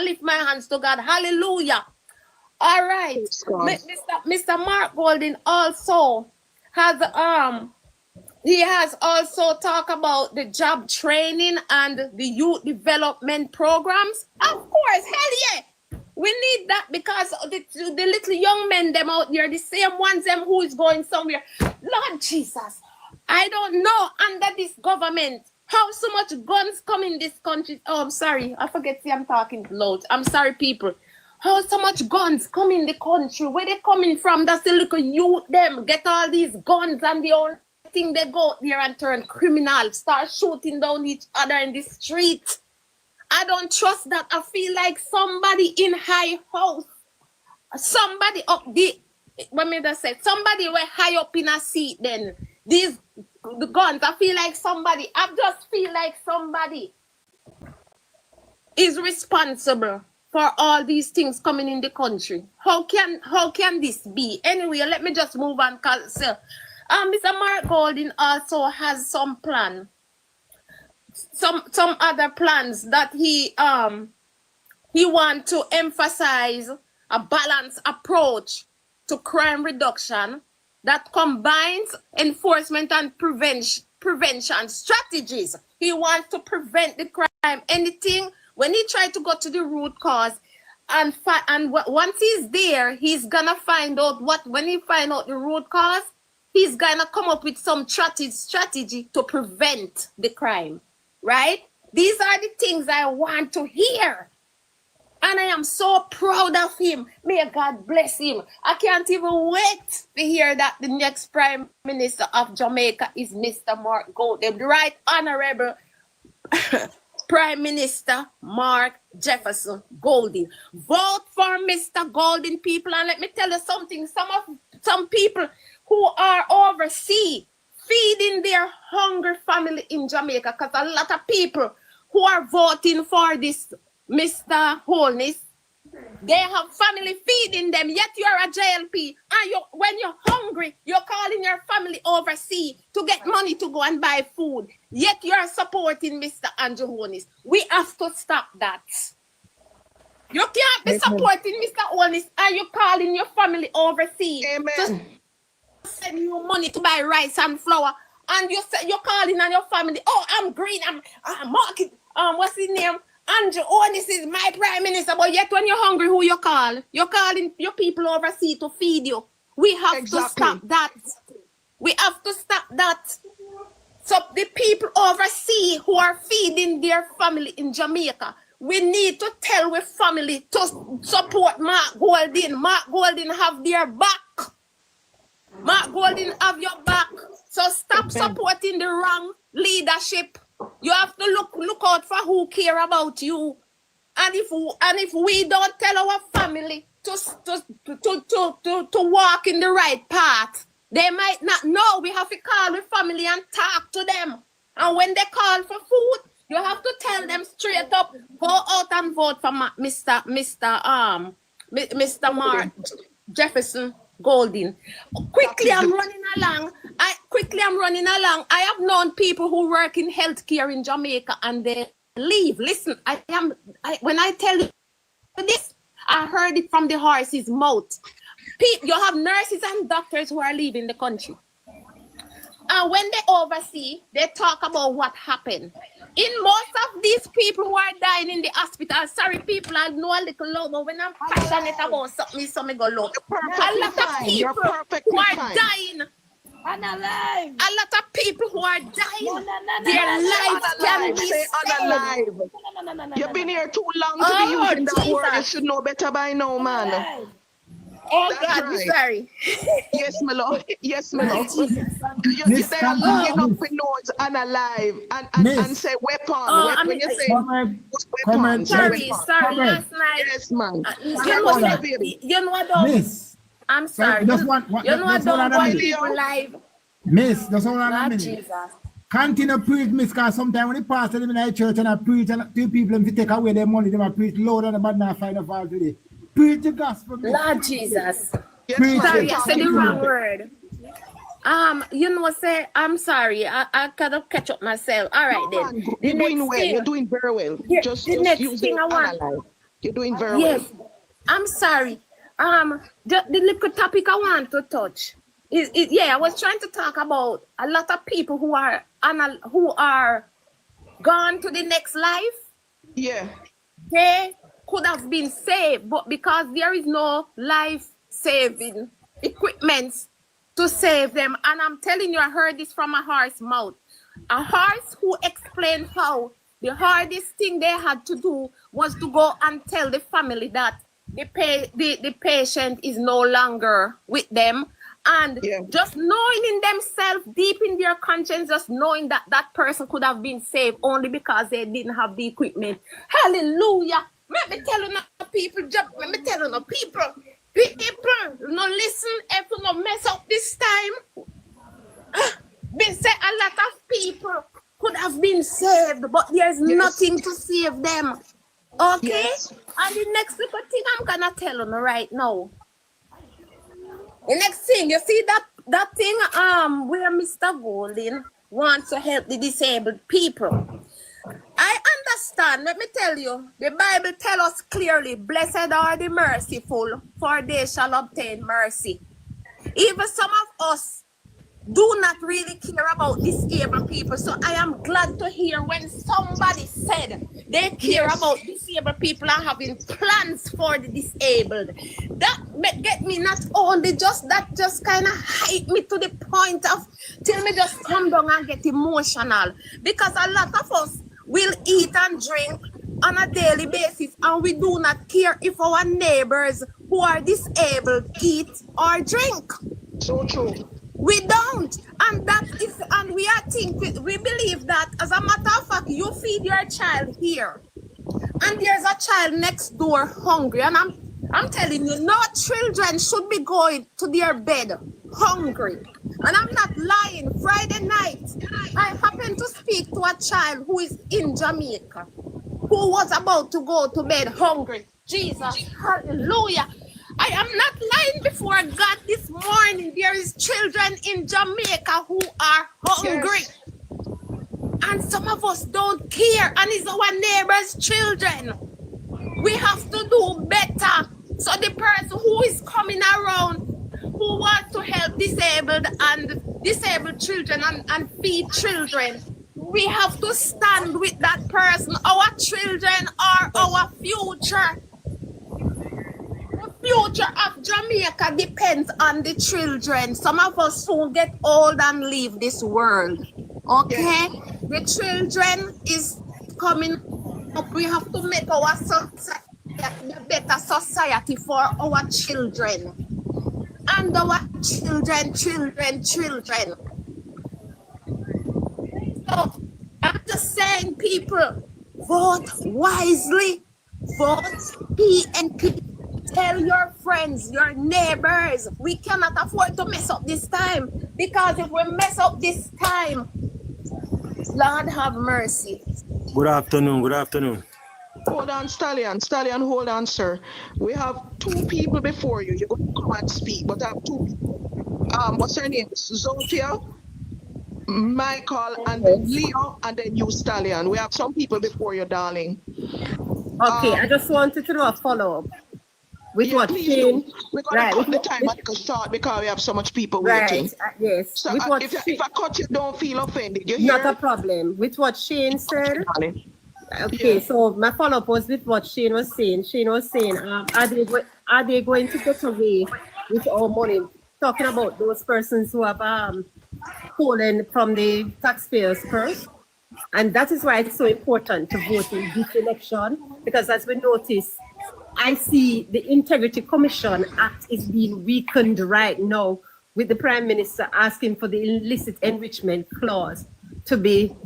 lift my hands to God. Hallelujah. All right. Mr. Mark Golding also has he has also talked about the job training and the youth development programs. Of course, hell yeah. We need that, because the little young men them out there, the same ones them who is going somewhere. Lord Jesus, I don't know under this government how so much guns come in this country. Oh, I'm sorry. I forget. See, I'm talking loud. I'm sorry, people. How so much guns come in the country? Where they coming from? That's the little youth them get all these guns, and the only thing they go there and turn criminal, start shooting down each other in the street. I don't trust that. I feel like somebody in high house, somebody up the, what me just say, somebody were high up in a seat. Then the guns, I just feel like somebody is responsible for all these things coming in the country. How can this be? Anyway, let me just move on, because Mr. Mark Golding also has some plan, some other plans that he want to emphasize a balanced approach to crime reduction that combines enforcement and prevention strategies. He wants to prevent the crime, anything. When he tried to go to the root cause, and once he's there, he's gonna find out when he find out the root cause, he's gonna come up with some strategy to prevent the crime, right? These are the things I want to hear. And I am so proud of him. May God bless him. I can't even wait to hear that the next Prime Minister of Jamaica is Mr. Mark Golding, the Right Honorable Prime Minister Mark Jefferson Golding. Vote for Mr. Golding, people. And let me tell you something. Some people who are overseas feeding their hungry family in Jamaica, because a lot of people who are voting for this Mr. Holness, they have family feeding them, yet you're a JLP. And when you're hungry, you're calling your family overseas to get money to go and buy food. Yet you're supporting Mr. Andrew Holness. We have to stop that. You can't be supporting Mr. Holness and you're calling your family overseas to send you money to buy rice and flour. And you're calling on your family, oh, I'm green, I'm market, what's his name? Andrew Holness is my prime minister, but yet when you're hungry, who you call? You're calling your people overseas to feed you. We have to stop that. We have to stop that. So the people overseas who are feeding their family in Jamaica, we need to tell our family to support Mark Golding. Mark Golding have their back. Mark Golding have your back. So stop supporting the wrong leadership. You have to look out for who care about you. And if we don't tell our family to walk in the right path, they might not know. We have to call the family and talk to them. And when they call for food, you have to tell them straight up, go out and vote for Mr. Mark Jefferson Golding. Quickly, I'm running along. I have known people who work in healthcare in Jamaica and they leave. Listen, when I tell you this? I heard it from the horse's mouth. You have nurses and doctors who are leaving the country. And when they oversee, they talk about what happened. In most of these people who are dying in the hospital, sorry people, I know a little low, but when I'm passionate about something, something go low. A lot of people who are dying. Unalive. A lot of people who are dying. Their lives can be saved. You've been here too long to be using that word. You should know better by now, man. Oh That's God, I'm right. sorry. Yes, my lord. Yes, my lord. You Miss, say come looking on. up in noise and alive and Miss. say weapon. I When mean, you say Comrade, weapon, say sorry, weapon. sorry. Comrade. Last night, Yes, man. you know what? Miss. I'm sorry. Just You one, know I just hold don't on a want minute. people live. Miss, just hold on a Lord minute. Jesus. Continue preach, miss, because sometimes when the pastor them in the church and I preach and two people if you take away their money, they might preach louder than bad not find a fault today. Preach the gospel, miss. Lord Jesus. Preach Sorry, it. I said the wrong word. You know, say I'm sorry. I kind of catch up myself. All right then. You're doing well. You're doing very well. Just next use thing the I want. analyze. You're doing very Yes, well. I'm sorry. The little topic I want to touch is I was trying to talk about a lot of people who are gone to the next life. Yeah. They could have been saved, but because there is no life-saving equipment to save them, and I'm telling you, I heard this from a horse's mouth. A horse who explained how the hardest thing they had to do was to go and tell the family that the patient is no longer with them. And just knowing in themselves, deep in their conscience, just knowing that that person could have been saved only because they didn't have the equipment. Hallelujah. Let me tell you people, no listen, if you no mess up this time. They say a lot of people could have been saved, but there's nothing to save them. Okay? Yes. And the next little thing I'm gonna tell you right now. The next thing, you see that thing where Mr. Golden wants to help the disabled people. I understand. Let me tell you, the Bible tells us clearly, blessed are the merciful, for they shall obtain mercy. Even some of us do not really care about disabled people. So I am glad to hear when somebody said they care about disabled people and having plans for the disabled. That get me not only just kind of hype me to the point of till me just come down and get emotional. Because a lot of us will eat and drink on a daily basis and we do not care if our neighbors who are disabled eat or drink. So true. We don't, and we believe that as a matter of fact, you feed your child here, and there's a child next door hungry, and I'm telling you, no children should be going to their bed hungry, and I'm not lying. Friday night, I happened to speak to a child who is in Jamaica, who was about to go to bed hungry. Jesus, hallelujah. I am not lying before God this morning. There is children in Jamaica who are hungry. Yes. And some of us don't care. And it's our neighbors' children. We have to do better. So the person who is coming around, who wants to help disabled children and feed children, we have to stand with that person. Our children are our future. Future of Jamaica depends on the children. Some of us soon get old and leave this world. Okay? The children is coming up. We have to make our society a better society for our children. And our children. So I'm just saying, people, vote wisely. Vote PNP. Tell your friends, your neighbors, we cannot afford to mess up this time. Because if we mess up this time, Lord have mercy. Good afternoon. Hold on, Stallion, hold on, sir. We have two people before you. You're going to come and speak, but I have two people. What's her name? Zofia, Michael, and then Leo, and then you, Stallion. We have some people before you, darling. Okay, I just wanted to do a follow-up with what Please Shane, do. We're going right, to cut the time a little short because we have so much people waiting. yes, So with what if I cut you, don't feel offended. You not hear? a problem. With what Shane said, okay, Yeah. so my follow-up was with what Shane was saying. Shane was saying, are they going to get away with our money? Talking about those persons who have stolen from the taxpayers' purse. And that is why it's so important to vote in this election, because as we notice, I see the Integrity Commission Act is being weakened right now with the Prime Minister asking for the illicit enrichment clause to be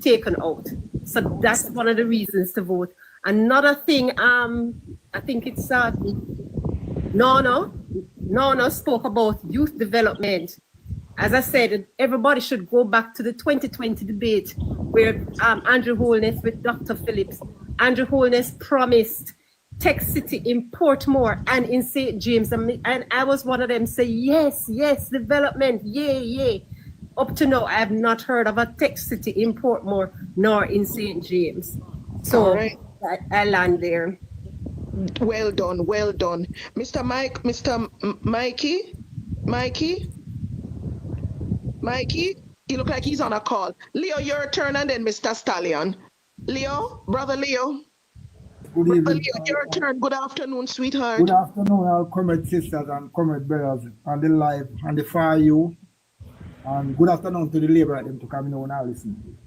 taken out. So that's one of the reasons to vote. Another thing, I think it's no spoke about youth development. As I said, everybody should go back to the 2020 debate where Andrew Holness with Dr. Phillips. Andrew Holness promised Tech City in Portmore and in St. James. And I was one of them say, yes, development, yay. Up to now, I have not heard of a Tech City in Portmore nor in St. James. So right. I land there. Well done. Mr. Mikey, you look like he's on a call. Leo, your turn, and then Mr. Stallion. Leo, brother Leo. Good Brother evening. Leo, your turn. Good afternoon, sweetheart. Good afternoon, our comrade sisters and comrade brothers on the live and the far you. And good afternoon to the labor at them to come in and listen.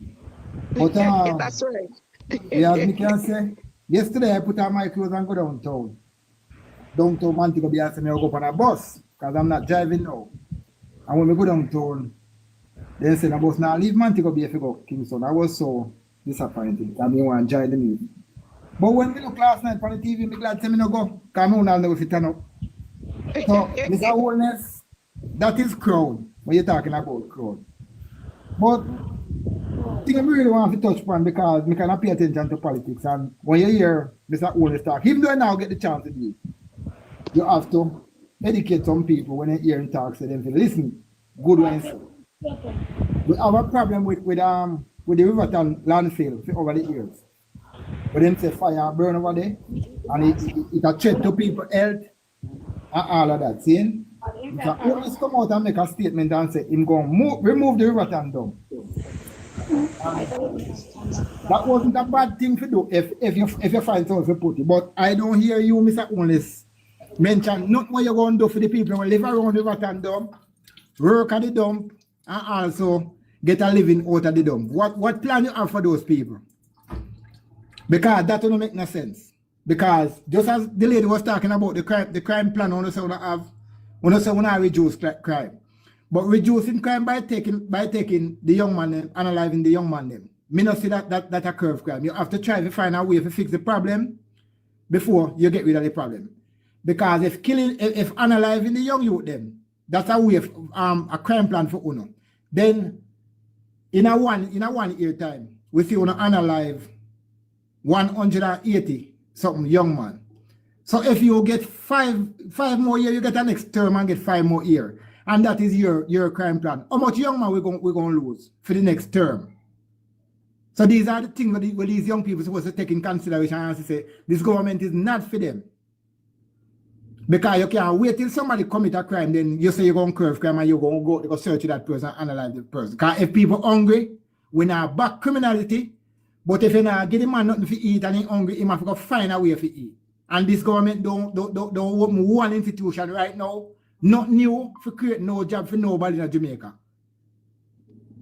But that's right. yeah, as me can say, yesterday I put on my clothes and go downtown. Downtown Montego Bay, I said I go up on a bus because I'm not driving now. And when we go downtown, they said the bus now leave Montego Bay if you go Kingston. I was so disappointed. I didn't want to join the meeting. But when we look last night on the TV, I'm glad to me no go. Because I will never fit up. So, Mr. Holness, that is crowd. When you're talking about crowd. But I think I really want to touch upon because I cannot pay attention to politics. And when you hear Mr. Holness talk, even though I now get the chance to do it, you have to educate some people when they hear him talk so them to listen. Good ones. We have a problem with the Riverton landfill over the years. But then say fire burn over there and it a threat to people's health and all of that. See? So Holness come out and make a statement and say him going to remove the Riverton dump. That wasn't a bad thing to do if you find something to put it. But I don't hear you, Mr. Holness, mention not what you're going to do for the people who live around the Riverton dump, work at the dump, and also get a living out of the dump. What plan you have for those people? Because that don't make no sense. Because just as the lady was talking about the crime plan, when you say reduce crime. But reducing crime by taking the young man and analyzing the young man them. Me not see that a curve crime. You have to try to find a way to fix the problem before you get rid of the problem. Because if analyzing the young youth them, that's a way of a crime plan for Uno. Then in a one year time, we see Uno analyze 180 something young man. So if you get five more years, you get the next term and get 5 more years. And that is your crime plan. How much young man we're going to lose for the next term? So these are the things where these young people are supposed to take in consideration and say, this government is not for them. Because you can't wait till somebody commit a crime, then you say you're going to curve crime and you're going to go search that person and analyze the person. Because if people are hungry, we not back criminality. But if you not give the man nothing to eat and he's hungry, he must go find a way to eat. And this government don't open one institution right now, not new, for create no job for nobody in Jamaica.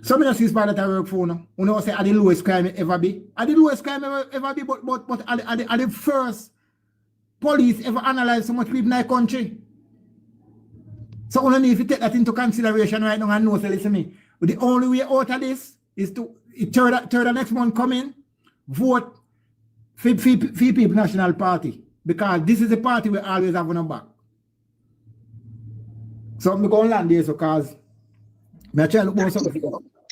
Some of the things that I work for now, you know, say are the lowest crime ever be. Are the lowest crime ever be, but are the first police ever analyze so much people in the country. So we need to take that into consideration right now and know, say, listen to me. But the only way out of this is to third next month come in, vote for People National Party. Because this is a party we always have on our back. So I'm going to land there because I'm trying to look something.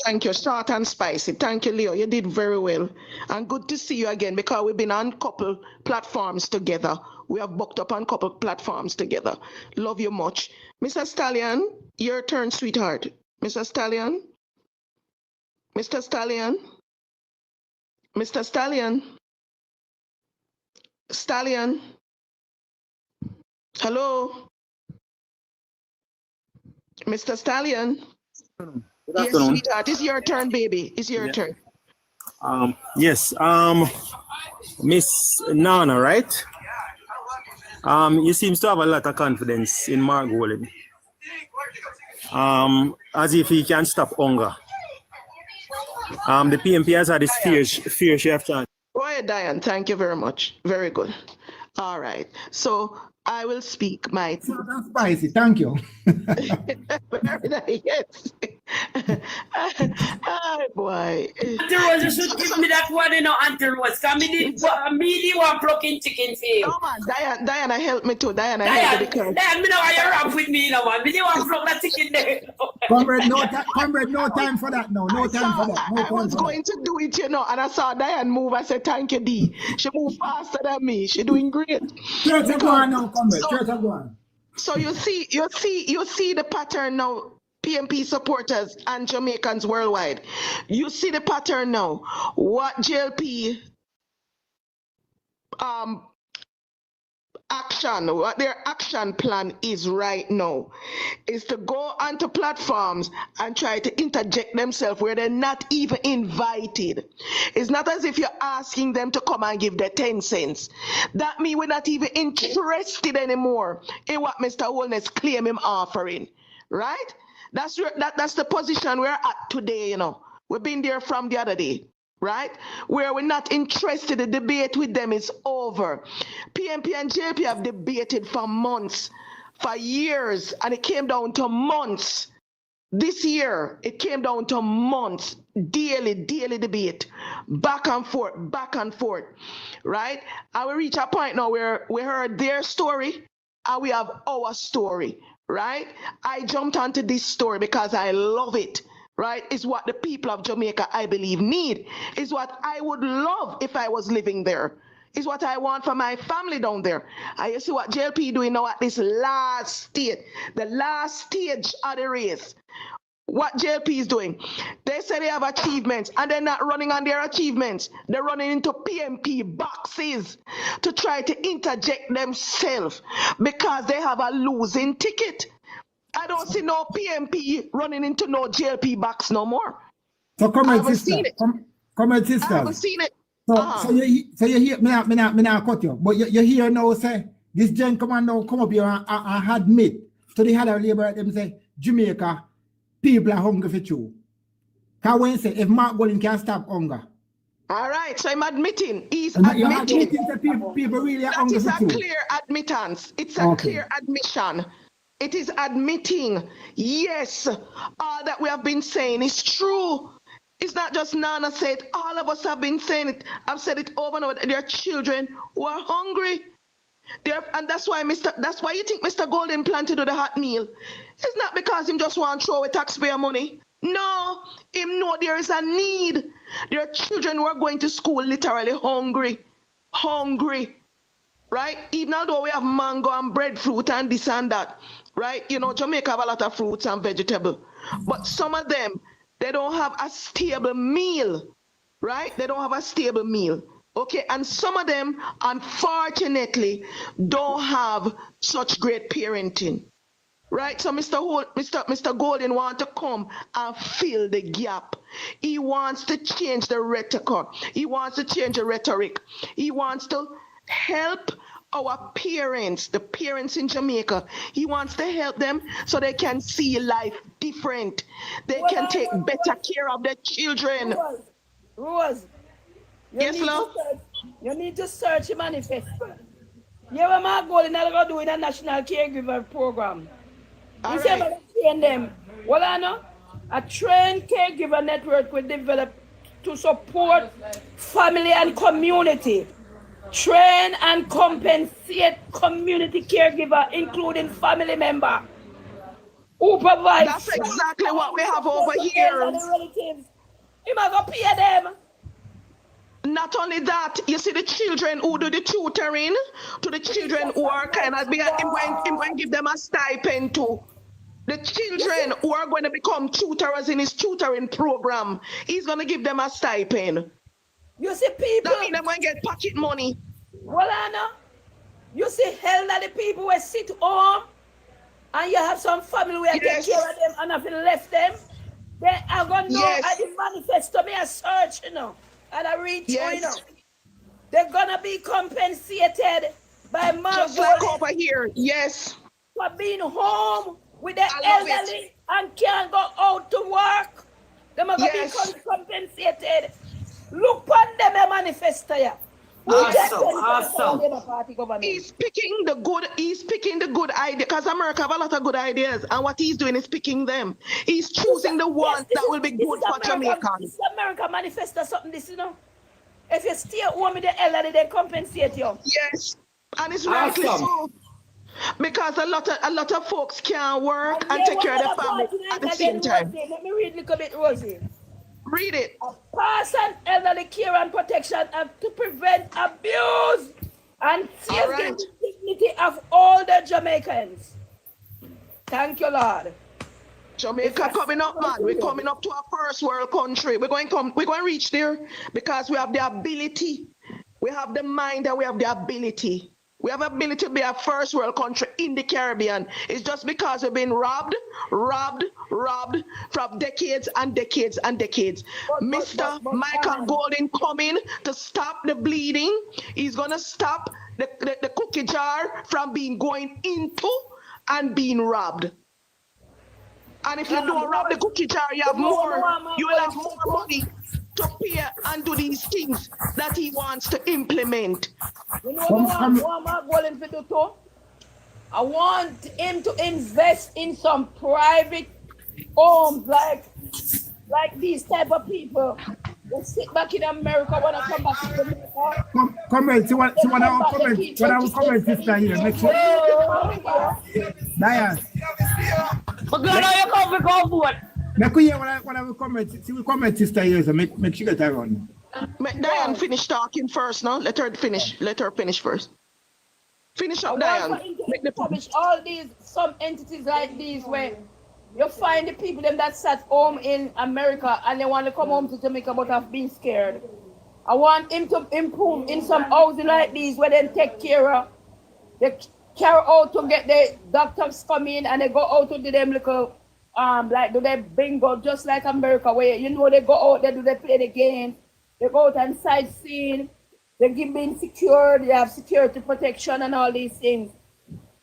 Thank you, short and spicy. Thank you, Leo. You did very well. And good to see you again because we've been on a couple platforms together. We have booked up on a couple platforms together. Love you much. Mr. Stallion, your turn, sweetheart. Mr. Stallion? Mr. Stallion? Mr. Stallion? Stallion. Hello. Mr. Stallion. Good Yes, afternoon. sweetheart. It's your turn, baby. It's your turn. Yes. Miss Nana, right? You seems to have a lot of confidence in Mark Golding. As if he can stop hunger. The PNP has had his fair share of chance. Go ahead, Diane. Thank you very much. Very good. All right. So I will speak my. That's spicy. Thank you. Very nice. Oh boy. Auntie Rose, you should give me that one, Auntie Rose. Because me need one plucking chicken for you. No, man. Diana, help me too. Diana, help me. Diana, me know why you rap with me, man. Me need one pluck that chicken there. Comrade, no time for that now. No time for that. I was going to do it, and I saw Diane move. I said, thank you, D. She moved faster than me. She's doing great. Church go on now, comrade. Church go on. So you see the pattern now, PNP supporters and Jamaicans worldwide. You see the pattern now. What JLP what their action plan is right now is to go onto platforms and try to interject themselves where they're not even invited. It's not as if you're asking them to come and give their 10 cents. That means we're not even interested anymore in what Mr. Holness claim him offering, right? That's the position we're at today, We've been there from the other day. Right? Where we're not interested, the debate with them is over. PNP and JLP have debated for months, for years, and it came down to months. This year, it came down to months, daily debate, back and forth, right? And we reach a point now where we heard their story and we have our story, right? I jumped onto this story because I love it. Right, is what the people of Jamaica, I believe, need. Is what I would love if I was living there. Is what I want for my family down there. And you see what JLP doing now at this last stage, the last stage of the race. What JLP is doing. They say they have achievements and they're not running on their achievements. They're running into PNP boxes to try to interject themselves because they have a losing ticket. I don't see no PNP running into no JLP box no more. So comrade sister, comrade sisters. I haven't seen it. So you hear me not cut you, but you hear now say this gentleman now come up here and admit to the other labor them say Jamaica people are hungry for you. Can we say if Mark Golding can stop hunger? All right, so I'm admitting. He's admitting. People really are that hungry is for a you. clear admittance. It's a clear admission. It is admitting, yes, all that we have been saying is true. It's not just Nana said, all of us have been saying it. I've said it over and over. There are children who are hungry. And that's why you think Mr. Golden planned to do the hot meal. It's not because him just want to throw away taxpayer money. No, him know there is a need. There are children who are going to school literally hungry. Right? Even though we have mango and breadfruit and this and that, right? Jamaica have a lot of fruits and vegetables, but some of them, they don't have a stable meal, right? They don't have a stable meal, okay? And some of them, unfortunately, don't have such great parenting, right? So Mr. Golden wants to come and fill the gap. He wants to change the rhetoric. He wants to change the rhetoric. He wants to help our parents, the parents in Jamaica. He wants to help them so they can see life different. They can take better care of their children. Rose, yes, love? You need to search the manifesto. You have a Mark Golding that going to do in a national caregiver program. You say I'm going to train them. Well, I know a trained caregiver network will develop to support family and community. Train and compensate community caregiver, including family member, who provide. That's exactly what we have over here. You must go pay them. Not only that, you see the children who do the tutoring to the children who are kind of going to give them a stipend too. The children who are going to become tutors in his tutoring program, he's going to give them a stipend. You see people. That means they're going to get pocket money. Well, Anna, you see elderly people who sit home and you have some family where take care of them and have left them. Then I gonna know at the manifesto me a search, you know, and I read through, you know. They're gonna be compensated by Just like Margot over here, yes. for being home with the elderly and can't go out to work. Them are gonna be compensated. Look on them a manifesto, yeah. He's picking the good idea because America have a lot of good ideas, and what he's doing is picking them. He's choosing the ones that will be good for Jamaica. This is America manifesto something this, you know. If you stay home with the elderly, they compensate you. Yes, and it's rightly so. Because a lot of folks can't work and take care of their family at the same time. Let me read a little bit, Rosie. Read it. Pass and elderly care and protection to prevent abuse and safeguard the dignity of all the Jamaicans. Thank you, Lord. Jamaica coming up, man. We're coming up to a first world country. We're going to reach there because we have the ability. We have the mind and we have the ability. We have ability to be a first world country in the Caribbean. It's just because we've been robbed from decades and decades and decades. Mr. Michael Golden coming to stop the bleeding. He's going to stop the cookie jar from being going into and being robbed. And if you don't rob the cookie jar, you will have more money to pay and do these things that he wants to implement. You know what I'm going to do too? I want him to invest in some private homes like these type of people. They sit back in America when I come back to America. Comment, see what I will comment sister here. Make sure. Diane. But God, you come to go vote. Make sure what I will comment. See we comment sister here, so make sure get around. Diane finish talking first now. Let her finish first. Finish up, Diane. All these, some entities like these where you find the people them that sat home in America and they want to come home to Jamaica but have been scared. I want him to improve in some housing like these where they take care of. They carry out to get the doctors come in and they go out to do them little like do they bingo just like America where you know they go out, they play the game, they go out and sightseeing, they give being secure, they have security protection and all these things.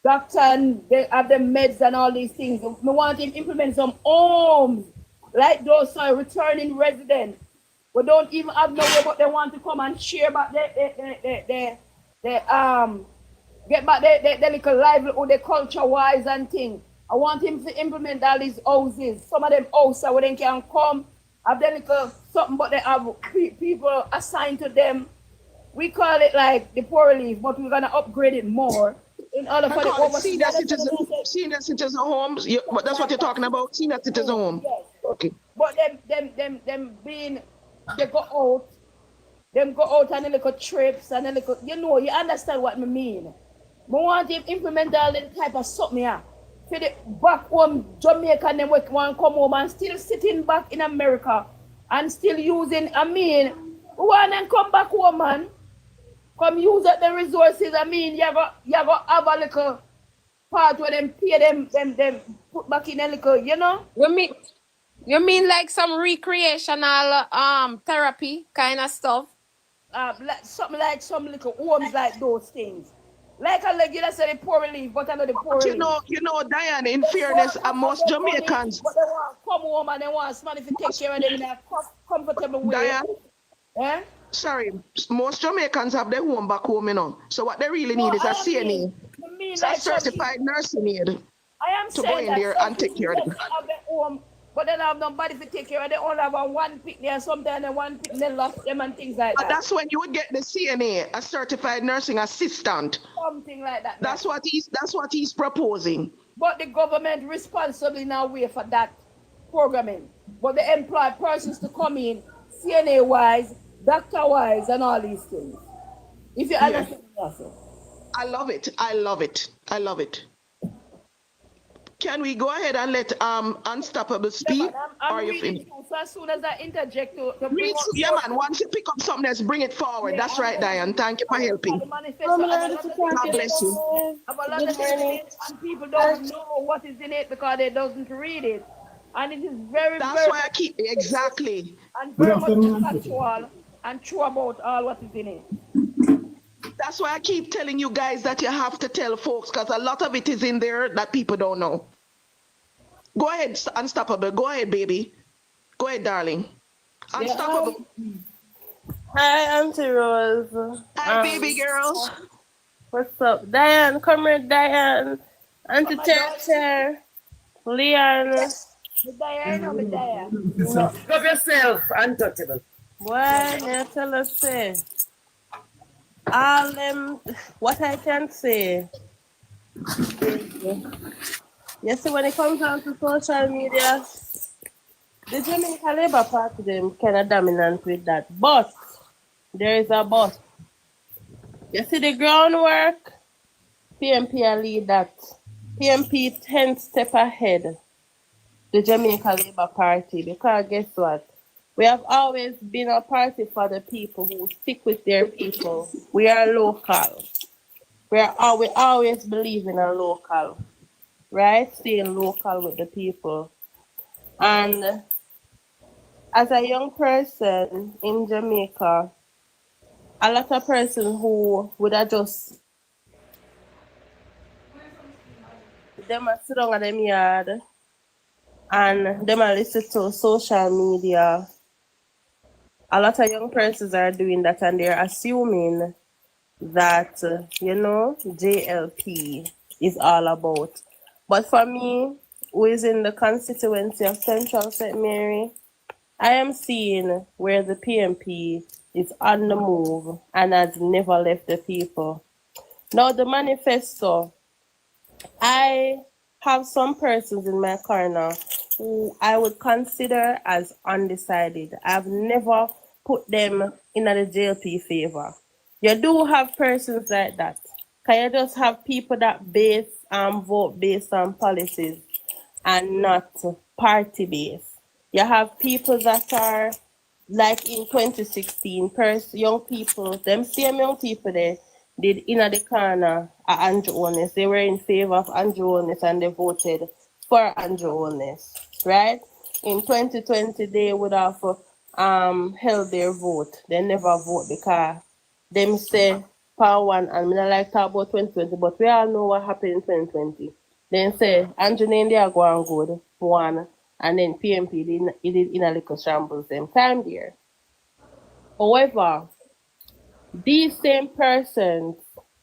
Doctor and they have the meds and all these things. We want him to implement some homes like those returning residents. We don't even have no way, but they want to come and share back get back their little livelihood, their culture wise and things. I want him to implement all these houses. Some of them houses where they can come, have their little something, but they have people assigned to them. We call it like the poor relief, but we're gonna upgrade it more. In order for the senior citizen homes, but that's what you're talking about, senior citizen home. Yes. Okay. But them being, they go out on a little trips and a little, you understand what I mean. I want him implement all the type of something here. For the back home Jamaican, them want to come home and still sitting back in America and still using, we want them come back home, man. Come use up the resources. You go have a little part where them pay them put back in a little, you know? You mean like some recreational therapy kind of stuff? Like some little homes like those things. Like you say the poor relief, but I know the poor relief. You know, Diane, in fairness, most Jamaicans. But they want to come home and they want somebody to take care of them in a comfortable way. Diane? Eh? Sorry, most Jamaicans have their home back home, you know. So what they really need is a CNA, a certified nursing aid, to go in there and take care of them. But they don't have nobody to take care of. They only have one pick there, sometimes one pick they lost them and things like that. But that's when you would get the CNA, a certified nursing assistant. Something like that. That's what he's proposing. But the government responsibly now wait for that programming. But they employ persons to come in, CNA wise, doctor wise, and all these things. If you understand yourself. I love it. Can we go ahead and let Unstoppable speak? I'm Or you reading finish? through, so as soon as I interject to bring Read, up yeah, man. Once you pick up something else, bring it forward. Yeah, That's right, Diane. Thank you for the helping. manifesto, have a lot of things God in it. bless you. Have a lot of things in it, and people don't know what is in it because they doesn't read it. And it is very, That's very why I keep exactly. and Good very much afternoon. factual and true about all what is in it. That's why I keep telling you guys that you have to tell folks because a lot of it is in there that people don't know. Go ahead, Unstoppable. Go ahead, baby. Go ahead, darling. Unstoppable. Hi, Auntie Rose. Hi, baby girl. What's up? Diane, come here, Diane. Auntie Chair, Leon. Diane or Diane? Love yourself, untouchable. Why, you tell us, say, all them, what I can say. You see, when it comes down to social media, the Jamaica Labour Party, them kind of dominant with that. But, there is a but. You see the groundwork, PNP will lead that. PNP 10 step ahead the Jamaica Labour Party because guess what? We have always been a party for the people who stick with their people. We are local. We always believe in a local, right? Staying local with the people. And as a young person in Jamaica, a lot of persons who would have just them a sit down at them yard and them a listen to social media. A lot of young persons are doing that and they're assuming that, JLP is all about. But for me, who is in the constituency of Central St. Mary, I am seeing where the PNP is on the move and has never left the people. Now, the manifesto, I have some persons in my corner who I would consider as undecided. I've never put them in the JLP favor. You do have persons like that. Can you just have people that vote based on policies and not party based? You have people that are like in 2016, young people, them same young people there did in the corner at Andrew Holness. They were in favor of Andrew Holness and they voted for Andrew Holness, right? In 2020, they would have held their vote. They never vote because them say power one, and I like talk about 2020, but we all know what happened in 2020. Then say Andrew India go on good, one, and then PNP did in a little shambles them time there. However, these same persons,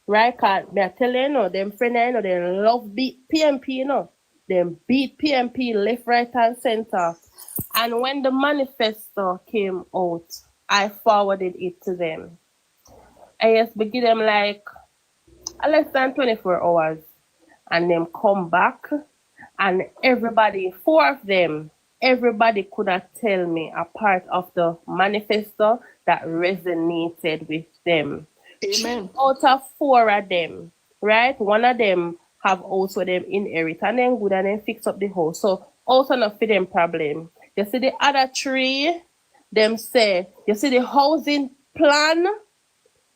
right, cause me tell you, them friend they love beat PNP, Them beat PNP left, right, and center. And when the manifesto came out, I forwarded it to them. I just give them like less than 24 hours. And them come back and everybody, 4 of them, everybody could not tell me a part of the manifesto that resonated with them. Amen. Out of 4 of them, right? 1 of them have also them inherit and then good and then fix up the house. So also not for them problem. You see the other 3, them say, you see the housing plan,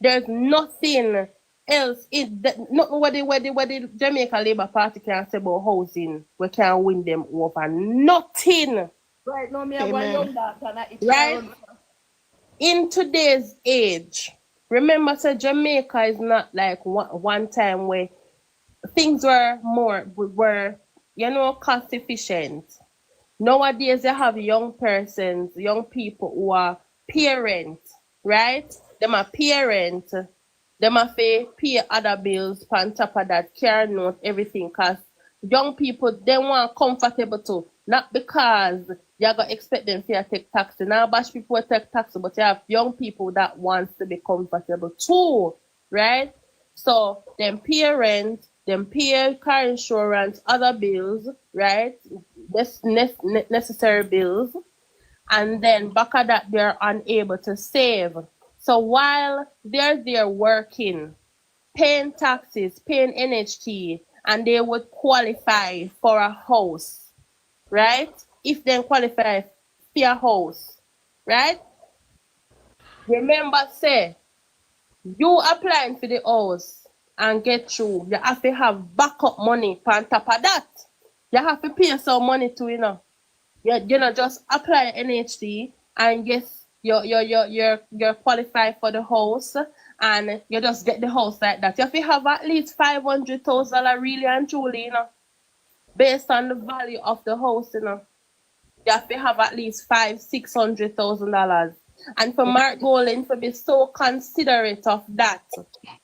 there's nothing else in that, nothing what the Jamaica Labour Party can say about housing. We can win them over. Nothing. Right now, me have one young daughter and it's Right? In today's age, remember, so Jamaica is not like one time where things were cost efficient. Nowadays, you have young persons, young people who are parents, right? Them are parents. Them have to pay other bills on top of that, car note, everything. Because young people, they want comfortable too. Not because you're going to expect them to take taxi. Now, bash people will take taxi, but you have young people that wants to be comfortable too, right? So, them parents, them pay car insurance, other bills, right? Necessary bills. And then back at that, they're unable to save. So while they're there working, paying taxes, paying NHT, and they would qualify for a house, right? If they qualify for a house, right? Remember, say, you applying for the house and get through, you have to have backup money on top of that. You have to pay some money to, you know. You know, just apply NHD and yes, you're qualified for the house and you just get the house like that. You have to have at least $500,000 really and truly, you know, based on the value of the house, you know. You have to have at least $600,000. And for Mark Golding to be so considerate of that,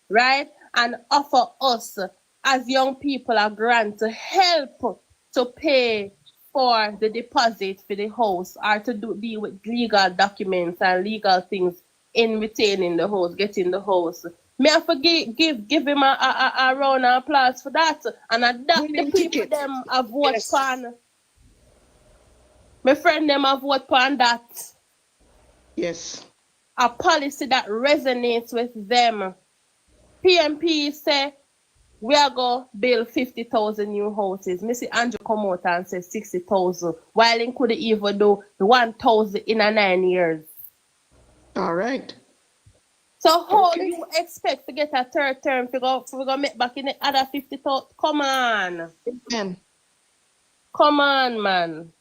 right? And offer us as young people a grant to help to pay for the deposit for the house or to deal with legal documents and legal things in retaining the house, getting the house. May I give him a round of applause for that. And the people them have voted on. My friend them have voted on that. Yes. A policy that resonates with them. PNP say we are going to build 50,000 new houses. Mr. Andrew come out and say 60,000, while he could even do 1,000 in 9 years. All right. So how do you expect to get a third term to go make back in the other 50,000? Come on. Amen. Come on, man.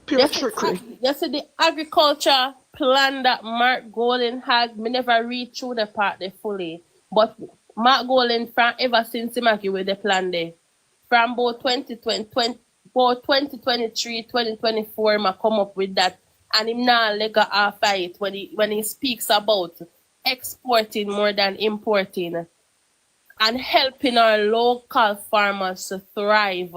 Pure trickery. You see the agriculture plan that Mark Golding had, me never read through the part there fully. But Mark Golding, from ever since he make with the plan there, from about 2023, 2024, he come up with that, and him now leg off it when he speaks about exporting more than importing and helping our local farmers to thrive.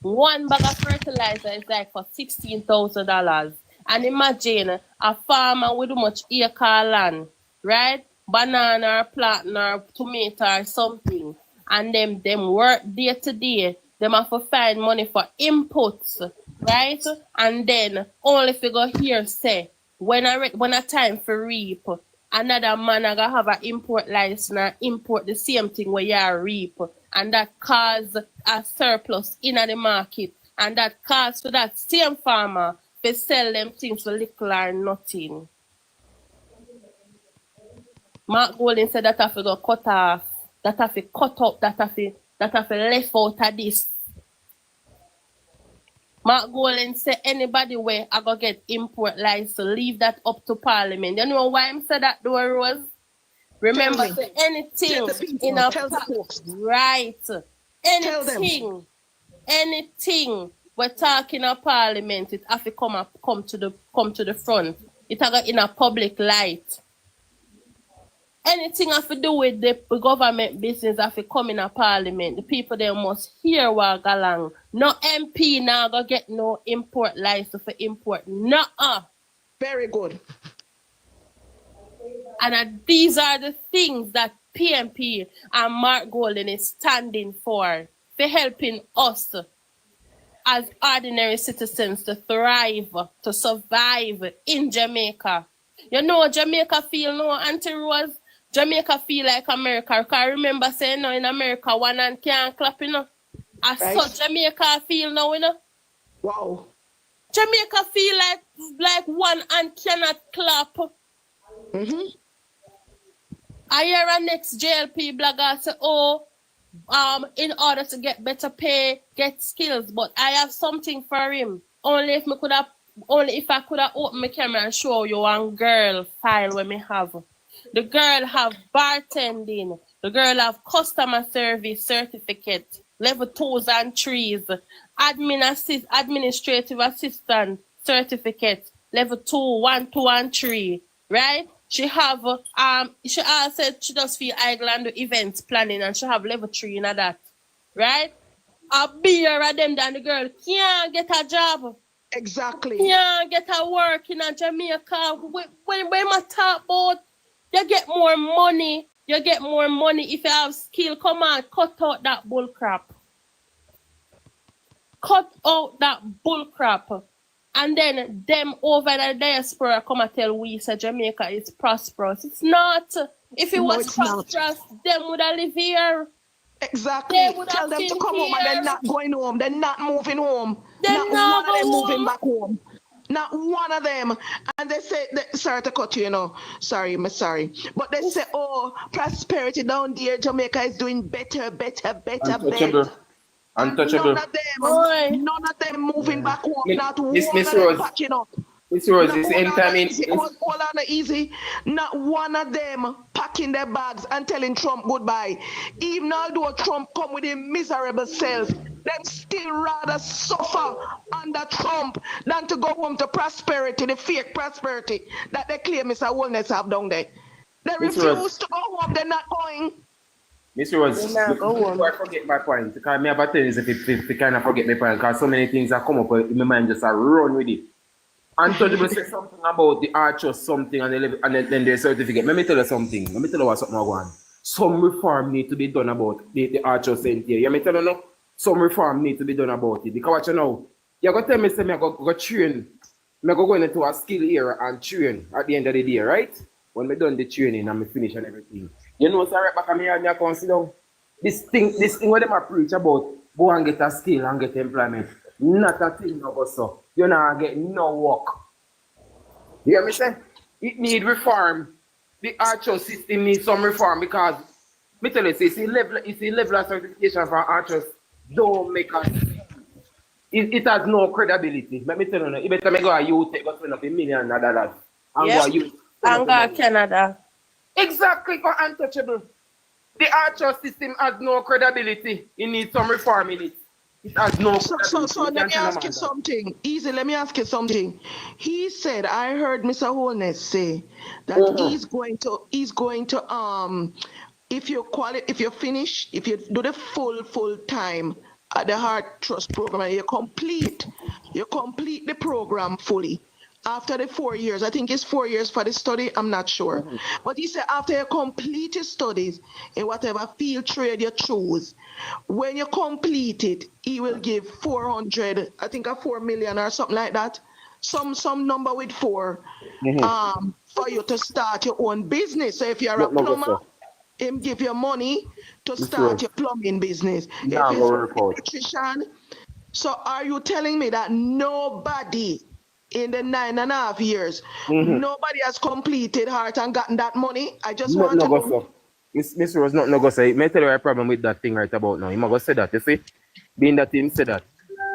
One bag of fertilizer is like for $16,000. And imagine a farmer with much acre land, right? Banana or plantain or tomato or something. And them work day to day. Them have to find money for inputs, right? And then only if you go here say, when a time for reap, another man I have an import license and import the same thing where you reap. And that cause a surplus in the market. And that cause for that same farmer to sell them things for little or nothing. Mark Golding said that have to go cut off, that have to cut up, that have to left out of this. Mark Golding said anybody where I go get import license, leave that up to Parliament. You know why I said that though, Rose? Remember, say anything in a right, anything we're talking in Parliament, it have to come to the front. It have in a public light. Anything have to do with the government business have to come in a Parliament. The people they must hear what go along. No MP now go get no import license for import. Nuh-uh. Very good. And these are the things that PNP and Mark Golding is standing for helping us as ordinary citizens to thrive, to survive in Jamaica. You know, Jamaica feel no anti-Rose. Jamaica feel like America. Because I remember saying, no, in America, one hand can't clap, you know. As such, Jamaica feel now, you know. Wow. Jamaica feel like one hand cannot clap. Mm-hmm. I hear a next JLP blogger say, in order to get better pay, get skills, but I have something for him. Only if I could have opened my camera and show you one girl file where me have. The girl have bartending. The girl have customer service certificate, level 2s and 3s, administrative assistant certificate, level 2, 1, 2, and 3, right? She have she also said she does feel Ireland events planning and she have level 3 in that, right? A beer of them than the girl can't get a job. Exactly. Can't get a work in a Jamaica. When I talk about you get more money if you have skill. Come on, cut out that bull crap. Cut out that bull crap. And then them over the diaspora come and tell we say Jamaica is prosperous. It's not. If it was prosperous, them would have lived here. Exactly. They would Tell have them to came come home and they're here. not going home. They're not moving home. They Not not one of go them moving home. back home. Not one of them. And they say, sorry to cut you, Sorry, I'm sorry. But they say, oh, prosperity down there, Jamaica is doing better. Untouchable. Untouchable. None of them moving back home. Not Miss one of them Rose. packing up. Miss Rose, Not it's hold on anytime easy. Hold on easy. Not one of them packing their bags and telling Trump goodbye. Even although Trump come with a miserable self, them still rather suffer under Trump than to go home to prosperity, the fake prosperity that they claim Mr. Wellness have down there. They Miss refuse Rose. to go home. They're not going. Miss Rose, before I forget my point, because me have a tendency if you kind of forget my point, because so many things that come up in my mind just run with it. Untouchable say something about the arch or something and then their certificate. Let me tell you something. Let me tell you what something I want. Some reform need to be done about the arch or Saint here. You me tell you no? Some reform need to be done about it. Because what you know, you're going to tell me, say, I go train. I go into a skill area and train at the end of the day, right? When I done the training and I finish and everything. You know, so right back at me and I come sit down. This thing what them a preach about, go and get a skill and get employment. Not a thing no go so. You're not getting no work. You hear me say? It need reform. The archers system needs some reform because me tell you, it's a level of certification for archers don't make us. It has no credibility. Let me tell you, you better go and you take go spend up $1 million and Yep. go use And go Canada. exactly for untouchable. The archer system has no credibility. It needs some reform in it. It has no credibility. So let me ask you something. Easy, let me ask you something. He said, I heard Mr. Holness say that he's going to if you finish, if you do the full time at the Heart Trust program and you complete the program fully. After the 4 years, I think it's 4 years for the study, I'm not sure. But he said after you complete your studies in whatever field trade you choose, when you complete it, he will give 400, I think a 4 million or something like that. Some number with 4 for you to start your own business. So if you're a plumber, him give you money to start your plumbing business. If it's an electrician, so are you telling me that nobody in the 9.5 years, nobody has completed Heart and gotten that money? I just want to know. Mr. Rose, not no go say. May I tell you a problem with that thing right about now. He might go say that, you see? Being that him said that,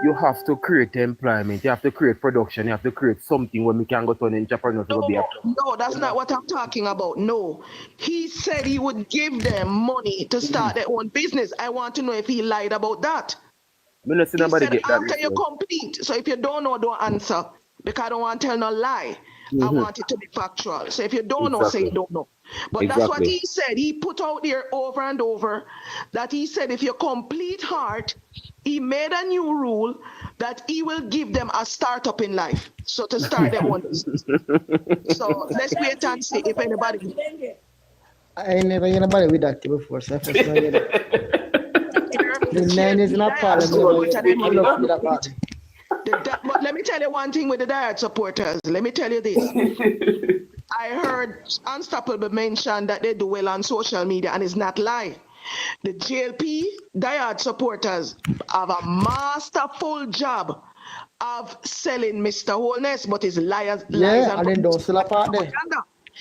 you have to create employment, you have to create production, you have to create something where we can go to an entrepreneur to go be a No, that's not what I'm talking about. No. He said he would give them money to start their own business. I want to know if he lied about that. Me not see nobody get that. After you complete, so if you don't know, don't answer. Because I don't want to tell no lie. I want it to be factual. So if you don't know, say you don't know. But that's what he said. He put out there over and over that he said if you complete Heart, he made a new rule that he will give them a startup in life. So to start their own business. So let's wait and see if anybody. I ain't never heard nobody with that before, so I first know you. The man is not part of the But let me tell you one thing with the Diet supporters. Let me tell you this. I heard Unstoppable mention that they do well on social media, and it's not lie. The JLP Diet supporters have a masterful job of selling Mr. Wholeness, but it's lies. Yeah, and then don't sell a part there.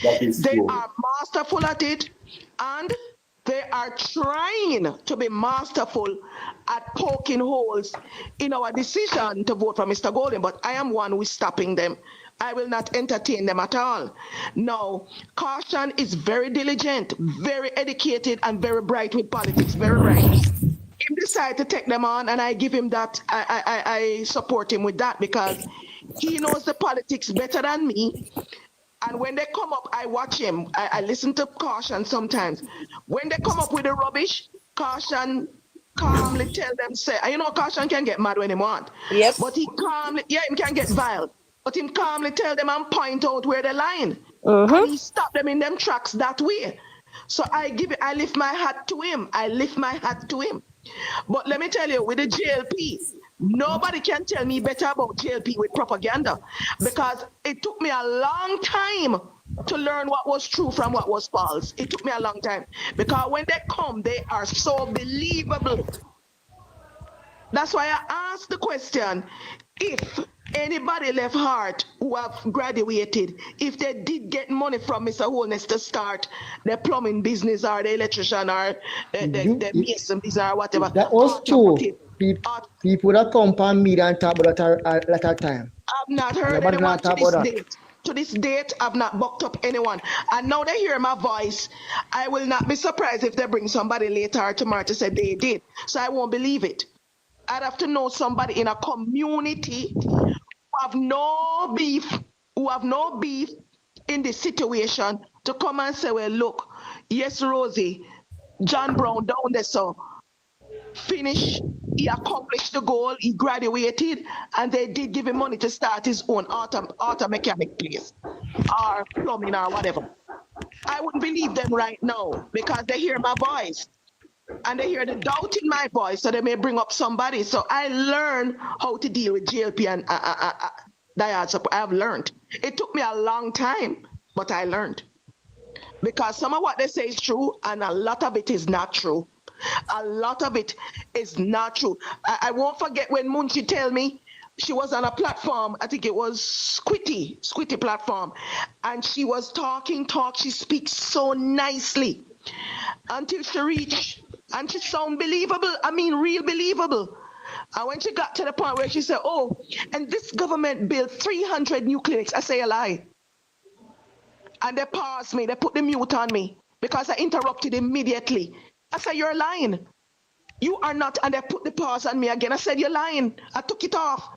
They are masterful at it, and they are trying to be masterful at poking holes in our decision to vote for Mr. Golden, but I am one who is stopping them. I will not entertain them at all. No, Caution is very diligent, very educated, and very bright with politics, very bright. He decided to take them on, and I give him that. I support him with that because he knows the politics better than me. And when they come up, I watch him. I listen to Caution sometimes. When they come up with the rubbish, Caution calmly tell them, say, you know, Caution can get mad when he want. Yes. But he calmly, he can get vile. But him calmly tell them and point out where they're lying. And he stop them in them tracks that way. So I lift my hat to him. I lift my hat to him. But let me tell you, with the JLP, nobody can tell me better about JLP with propaganda because it took me a long time to learn what was true from what was false. It took me a long time because when they come, they are so believable. That's why I asked the question, if anybody left Heart who have graduated, if they did get money from Mr. Holness to start their plumbing business or the electrician or the mason business or whatever. That was true. People that come on media and talk about that at that time. I've not heard Nobody anyone not to talk this about that. date. To this date, I've not bucked up anyone. And now they hear my voice. I will not be surprised if they bring somebody later or tomorrow to say they did. So I won't believe it. I'd have to know somebody in a community who have no beef, in this situation to come and say, well, look, yes, Rosie, John Brown down there, so finish, he accomplished the goal, he graduated, and they did give him money to start his own auto mechanic place or plumbing or whatever. I wouldn't believe them right now because they hear my voice and they hear the doubt in my voice, so they may bring up somebody. So I learned how to deal with JLP and diad support. I have learned. It took me a long time, but I learned. Because some of what they say is true and a lot of it is not true. A lot of it is not true. I won't forget when Munchi told me she was on a platform, I think it was Squitty platform, and she was talking, she speaks so nicely until she reached, and she sound believable, I mean real believable. And when she got to the point where she said, oh, and this government built 300 new clinics, I say a lie. And they paused me, they put the mute on me because I interrupted immediately. I said, you're lying. You are not. And they put the pause on me again. I said, you're lying. I took it off.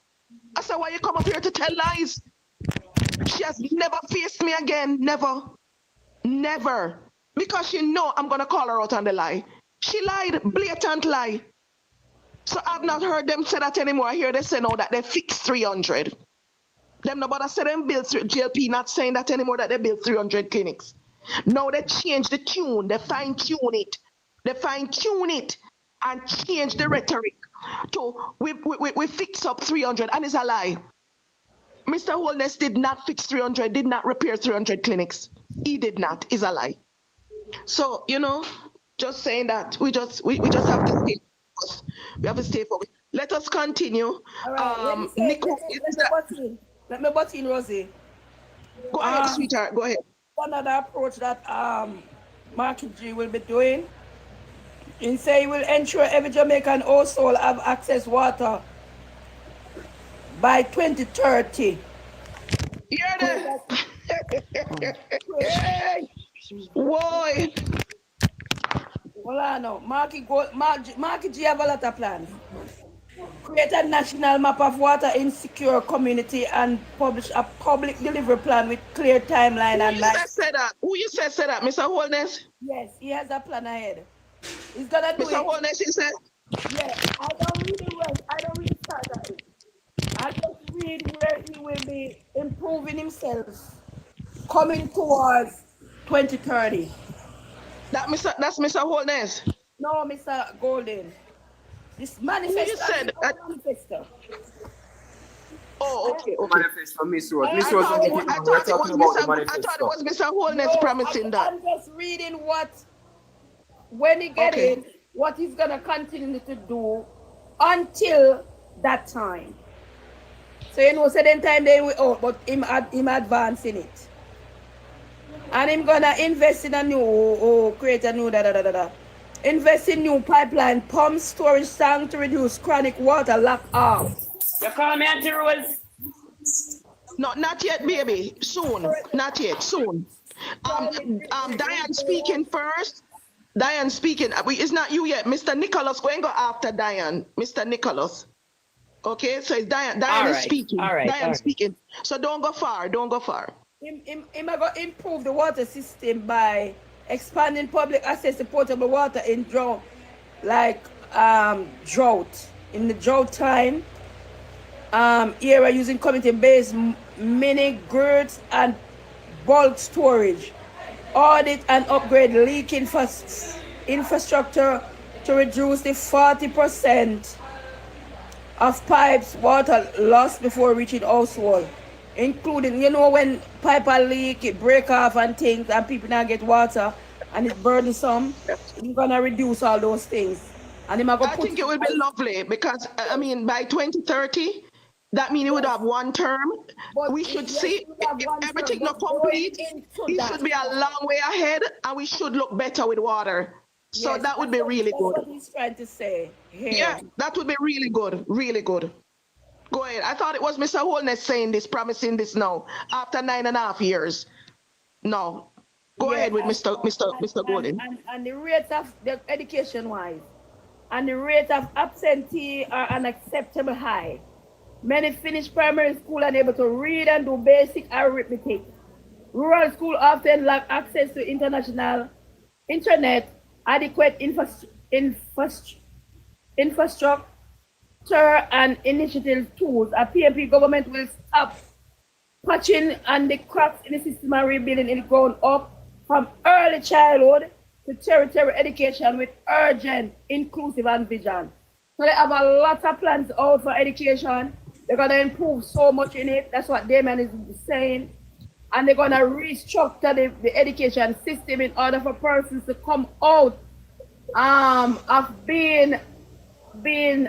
I said, why you come up here to tell lies? She has never faced me again. Never. Never. Because she know I'm going to call her out on the lie. She lied. Blatant lie. So I've not heard them say that anymore. I hear they say now that they fixed 300. Them nobody said them built JLP not saying that anymore, that they built 300 clinics. Now they change the tune. They fine-tune it. They fine-tune it and change the rhetoric to we fix up 300, and it's a lie. Mr. Holness did not fix 300, did not repair 300 clinics. He did not. It's a lie. So, you know, just saying that we just have to stay focused. We have to stay focused. Let us continue. All right, let me butt in, Rosie. Go ahead, sweetheart. Go ahead. Another approach that Marky G will be doing. He say he will ensure every Jamaican household have access water by 2030. Hear that? Why? Well, I know. Marky G have a lot of plans. Create a national map of water insecure community and publish a public delivery plan with clear timeline and Who you said that? Mr. Holness? Yes, he has a plan ahead. He's gonna do Mr. Holness, he said? Yeah, I don't really start at it. I just read where he will be improving himself, coming towards 2030. That's Mr. Holness? No, Mr. Golden. This manifesto. You said manifesto. Oh, okay. Manifesto, Miss Rose. I thought it was Mr. Holness promising that. I'm just reading when he gets in, what he's gonna continue to do until that time. So you know, certain time they will but him advancing it. And him gonna invest in a new create a new invest in new pipeline, pump storage tank to reduce chronic water lack off. You call me Auntie Rose? No, not yet, baby. Soon. Not yet. Soon. Diane speaking first. Diane speaking. It's not you yet. Mr. Nicholas, go and go after Diane. Mr. Nicholas. Okay, so it's Diane. Diane is speaking. Diane speaking. So don't go far. Don't go far. Him going to improve the water system by expanding public access to potable water in drought. In the drought time, era using community-based mini grids and bulk storage. Audit and upgrade leak infrastructure to reduce the 40% of pipes water lost before reaching household. including, you know, when pipe a leak, it break off and things, and people now get water, and it's burdensome. You're gonna reduce all those things, and him a go I put. think it will be lovely because I mean by 2030, that means he would have one term. But We should yes, see you have if one everything term, not but going complete, into he that, should be a long way ahead, and we should look better with water. So yes, that would be really that's good. what he's trying to say here. Yeah, that would be really good, really good. Go ahead. I thought it was Mr. Holness saying this, promising this now after 9.5 years. No, go ahead with Mr. Golden. And the rate of the education wise, and the rate of absentee are unacceptable high. Many finish primary school unable to read and do basic arithmetic. Rural school often lack access to international internet, adequate infrastructure and initiative tools. A PNP government will stop patching and the cracks in the system and rebuilding it ground up from early childhood to tertiary education with urgent, inclusive and vision. So they have a lot of plans out for education. They're going to improve so much in it. That's what Damon is saying. And they're going to restructure the education system in order for persons to come out of being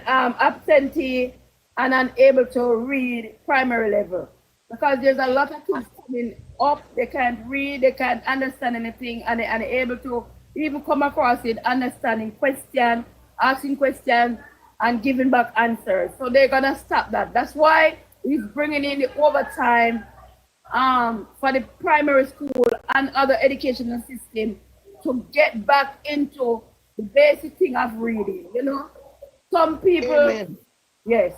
absentee and unable to read primary level. Because there's a lot of kids coming up, they can't read, they can't understand anything, and they're able to even come across it, understanding question, asking questions, and giving back answers. So they're gonna stop that. That's why he's bringing in the overtime for the primary school and other educational system to get back into the basic thing of reading, you know? Some people, Amen. Yes.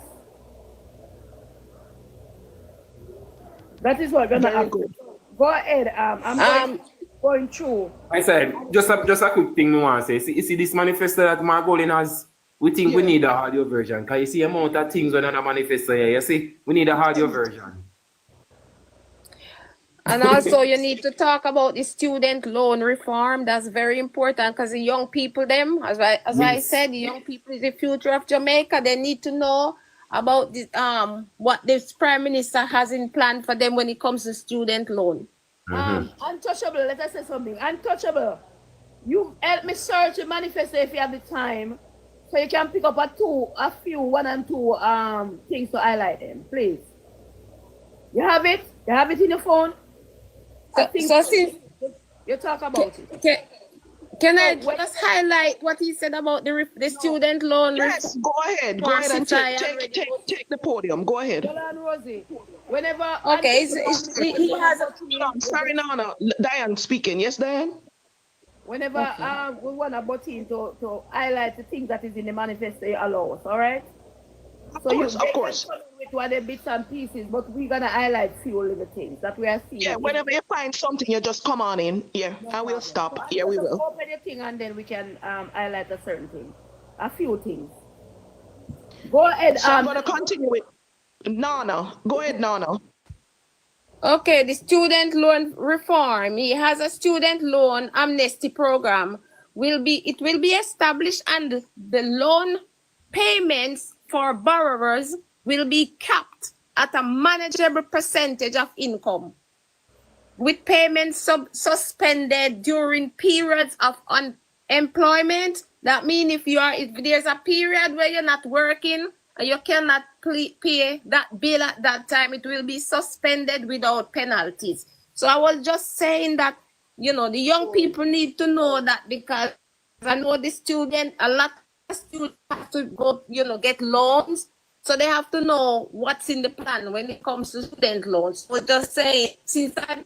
That is what gonna happen. Go ahead. I'm going through. I said, just a quick thing I want to say. You see this manifesto that Margolin has, we think we need a audio version. Because you see the amount of things on the manifesto here. You see, we need a audio version. And also you need to talk about the student loan reform. That's very important because the young people, them, as I said, the young people is the future of Jamaica. They need to know about the, what this Prime Minister has in plan for them when it comes to student loan. Untouchable, let us say something. Untouchable. You help me search the manifesto if you have the time. So you can pick up a few, one and two things to highlight them, please. You have it? You have it in your phone? So since you talk about it. Can I just highlight what he said about the student loan? Yes, go ahead. Go ahead and take the podium. Go ahead. Rosie, whenever okay, he has a... Sorry, no. Diane speaking. Yes, Diane? Whenever we want a button to highlight the things that is in the manifesto, you allow us, all right? Of course. With what the bits and pieces, but we're gonna highlight few little things that we are seeing. Yeah, whenever you find something, you just come on in. Yeah, I will stop. Yeah, we will. Open the thing and then we can highlight a certain thing, a few things. Go ahead. So I'm gonna continue with Nana. Go ahead, Nana. Okay, the student loan reform. He has a student loan amnesty program. It will be established, and the loan payments for borrowers will be capped at a manageable percentage of income, with payments suspended during periods of unemployment. That means if there's a period where you're not working and you cannot pay that bill at that time, it will be suspended without penalties. So I was just saying that, you know, the young people need to know that, because I know a lot of students have to go, you know, get loans. So they have to know what's in the plan when it comes to student loans. So just say, since I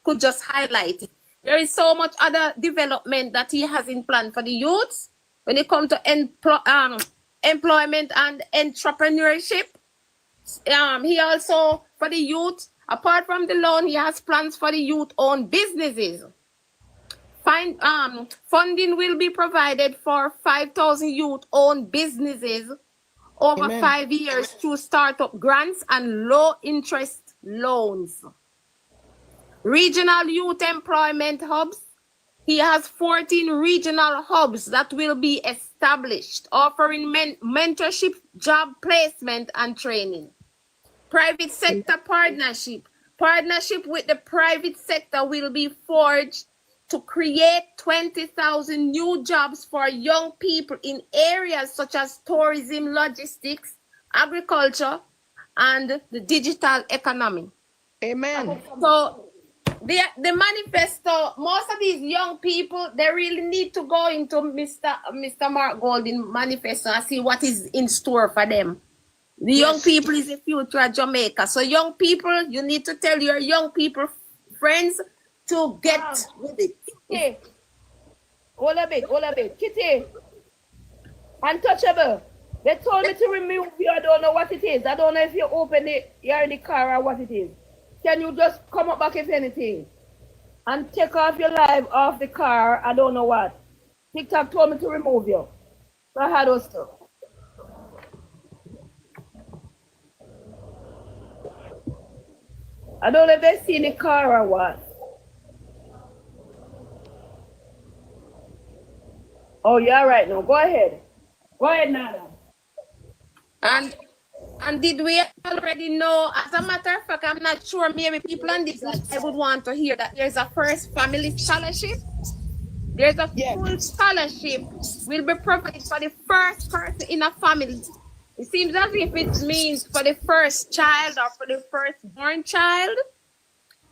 could just highlight it. There is so much other development that he has in plan for the youths when it comes to employment and entrepreneurship. He also, for the youth, apart from the loan, he has plans for the youth-owned businesses. Funding will be provided for 5,000 youth-owned businesses over 5 years through startup grants and low-interest loans. Regional youth employment hubs. He has 14 regional hubs that will be established, offering mentorship, job placement, and training. private sector partnership. Partnership with the private sector will be forged to create 20,000 new jobs for young people in areas such as tourism, logistics, agriculture, and the digital economy. Amen. So the manifesto, most of these young people, they really need to go into Mr. Mark Golding manifesto and see what is in store for them. The young people is the future of Jamaica. So young people, you need to tell your young people, friends, to get with it. Kitty, hold a bit. Kitty, untouchable. They told me to remove you. I don't know what it is. I don't know if you open it, you're in the car or what it is. Can you just come up back if anything? And take off your live off the car. I don't know what. TikTok told me to remove you. So I had those stuff. I don't know if they see in the car or what. Oh, you're right now. Go ahead. Go ahead, Nana. And did we already know? As a matter of fact, I'm not sure. Maybe people on this I would want to hear that there's a first family scholarship. There's a full scholarship will be provided for the first person in a family. It seems as if it means for the first child or for the firstborn child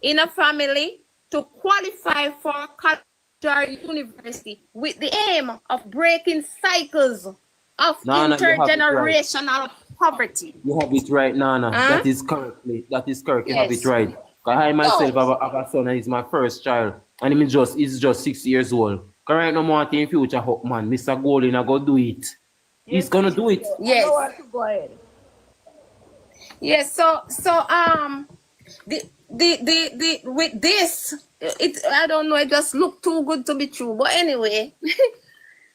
in a family to qualify for college or university with the aim of breaking cycles of intergenerational poverty. You have it right, Nana. Huh? That is correct. You have Yes. it right. 'Cause I myself have a son and he's my first child. And he's just 6 years old. Correct, no more in future hope, man. Mr. Golden, I go do it. He's gonna do it. Yes. Go ahead. Yes. So the with this, I don't know, it just looked too good to be true. But anyway,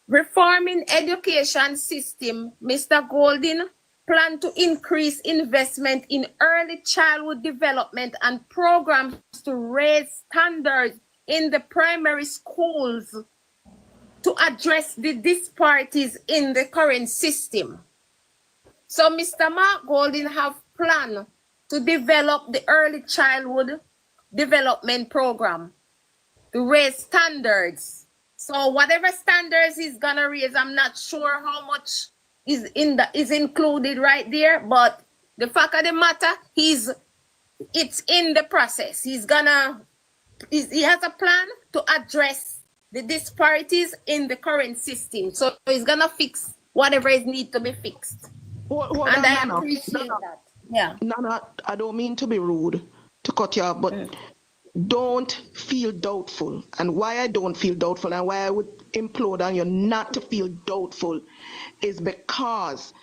reforming education system, Mr. Golden plan to increase investment in early childhood development and programs to raise standards in the primary schools to address the disparities in the current system. So Mr. Mark Golden have planned to develop the early childhood development program to raise standards. So whatever standards he's gonna raise, I'm not sure how much is included right there, but the fact of the matter, it's in the process. He has a plan to address the disparities in the current system. So he's gonna fix whatever is need to be fixed. Hold and on, I Nana. appreciate that. Yeah. Nana, I don't mean to be rude, to cut you off, but don't feel doubtful. And why I don't feel doubtful and why I would implore on you not to feel doubtful is because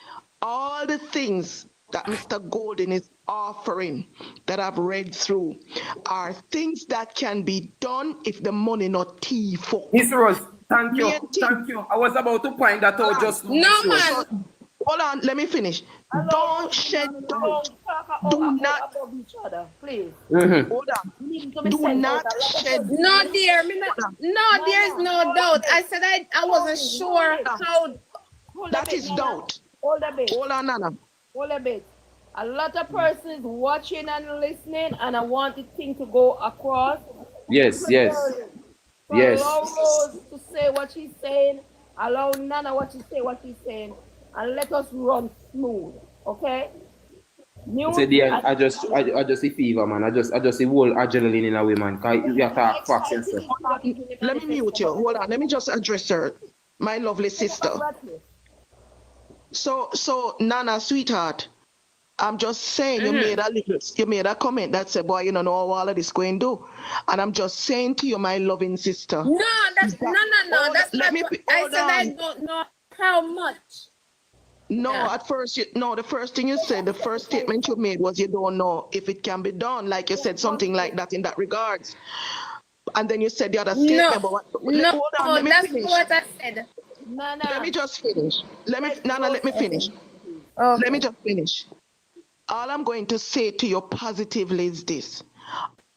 all the things that Mr. Golden is offering that I've read through are things that can be done if the money not thief up. Miss Rose, thank you. Thank you. I was about to point that out just now. No, Miss Rose. man. Hold on, let me finish. Don't shed doubt. Do not. Please. Hold on. Do not shed. No, dear. No, there is no doubt. I said I wasn't sure how. That is doubt. Hold a bit. Hold on, Nana. Hold a bit. A lot of persons watching and listening, and I want the thing to go across. Yes. So allow Rose to say what she's saying. Allow Nana what she's saying. And let us run smooth, okay? I just see fever, man. I just see whole adrenaline in a way, man. Cause you have to have facts and stuff. Let me mute you. Hold on. Let me just address her, my lovely sister. So Nana, sweetheart, I'm just saying you made a comment that said, boy, you don't know all of this going to do. And I'm just saying to you, my loving sister. No. That's I said I don't know how much. No, at first, the first thing you said, the first statement you made was you don't know if it can be done. Like you said something like that in that regards. And then you said the other statement. No, Hold on, let me that's finish. what I said. Let me just finish. Nana, let me finish. Okay. Let me just finish. All I'm going to say to you positively is this.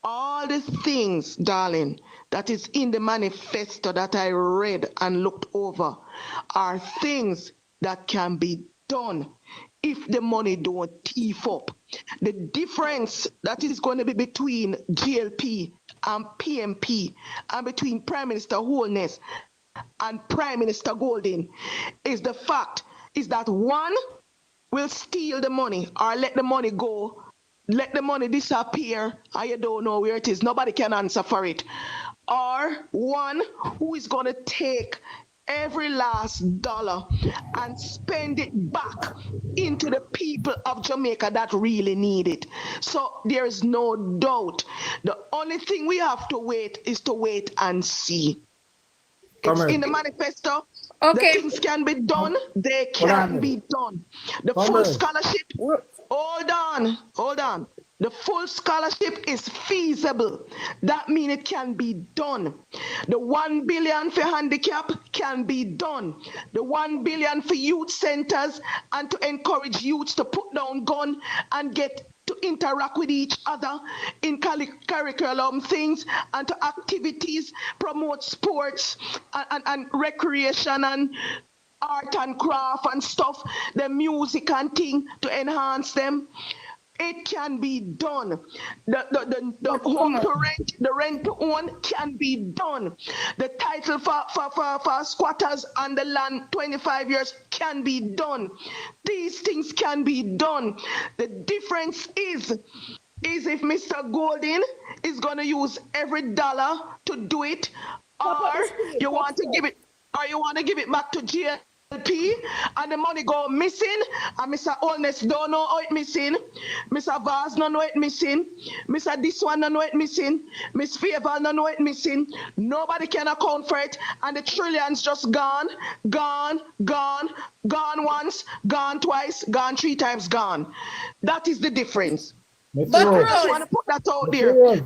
All the things, darling, that is in the manifesto that I read and looked over are things that can be done if the money don't thief up. The difference that is going to be between JLP and PNP and between Prime Minister Holness and Prime Minister Golding is the fact is that one will steal the money or let the money go, let the money disappear, and you don't know where it is. Nobody can answer for it. Or one who is going to take every last dollar and spend it back into the people of Jamaica that really need it. So there is no doubt. The only thing we have to wait is to wait and see. It's in the manifesto. Okay. The things can be done. They can be done. The full scholarship. Hold on. The full scholarship is feasible. That means it can be done. The 1 billion for handicap can be done. The 1 billion for youth centers and to encourage youths to put down gun and get to interact with each other in curriculum things and to activities, promote sports and recreation and art and craft and stuff, the music and thing to enhance them. It can be done. The home to rent, the rent to own can be done. The title for squatters on the land 25 years can be done. These things can be done. The difference is if Mr. Golden is going to use every dollar to do it, or you want to give it back to JLP and the money go missing, and Mr. Holness don't know how it missing, Mr. Vaz don't know it missing, Mr. This one don't know it missing, Miss Favor don't know it missing. Nobody can account for it, and the trillions just gone once, gone twice, gone 3 times, gone. That is the difference. But I just want to put that out there. Rose,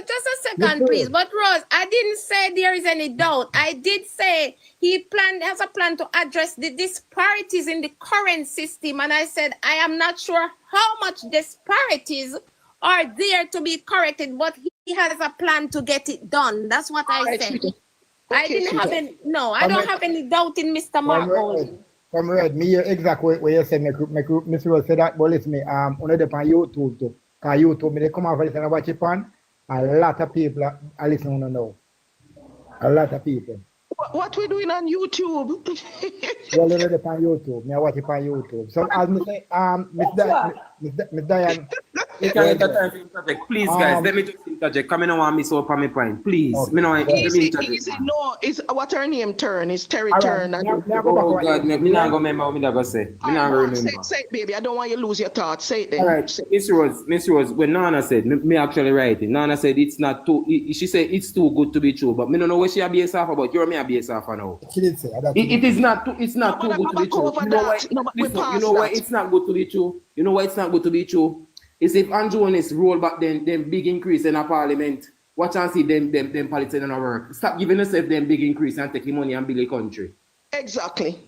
just a second, please. But Rose, I didn't say there is any doubt. I did say he has a plan to address the disparities in the current system, and I said I am not sure how much disparities are there to be corrected, but he has a plan to get it done. That's what I said. I didn't have any. No, I don't have any doubt in Mr. Mark Golden. Comrade, me hear exactly what you said. Mr. Rose said that, but listen me, on YouTube too. Because YouTube, me they come over and watch it on. A lot of people are listening on now. A lot of people. What we doing on YouTube? Well, they on YouTube. Me I watch it on YouTube. So as me say, Miss Diane. You can't get time to interject. Please, guys, let me just interject. Come in and want me so up on my point. Please. Me know, let me interject. No, it's what her name turn. It's Terry turn. Oh God, me not go remember what me go say. Me not go remember. Say it, baby. I don't want you to lose your thoughts. Say it then. All right, Miss Rose, when Nana said, me actually write it. Nana said it's not too. She said it's too good to be true, but me don't know what she abuse off about. You're me abuse off now. She did say that. It is not too. It's not too good to be true. You know why it's not good to be true. You know why it's not good to be true. It's if Andrew Holness roll back them big increase in a parliament, watch and see them politicians in our work. Stop giving yourself them big increase and taking money and build a country. Exactly.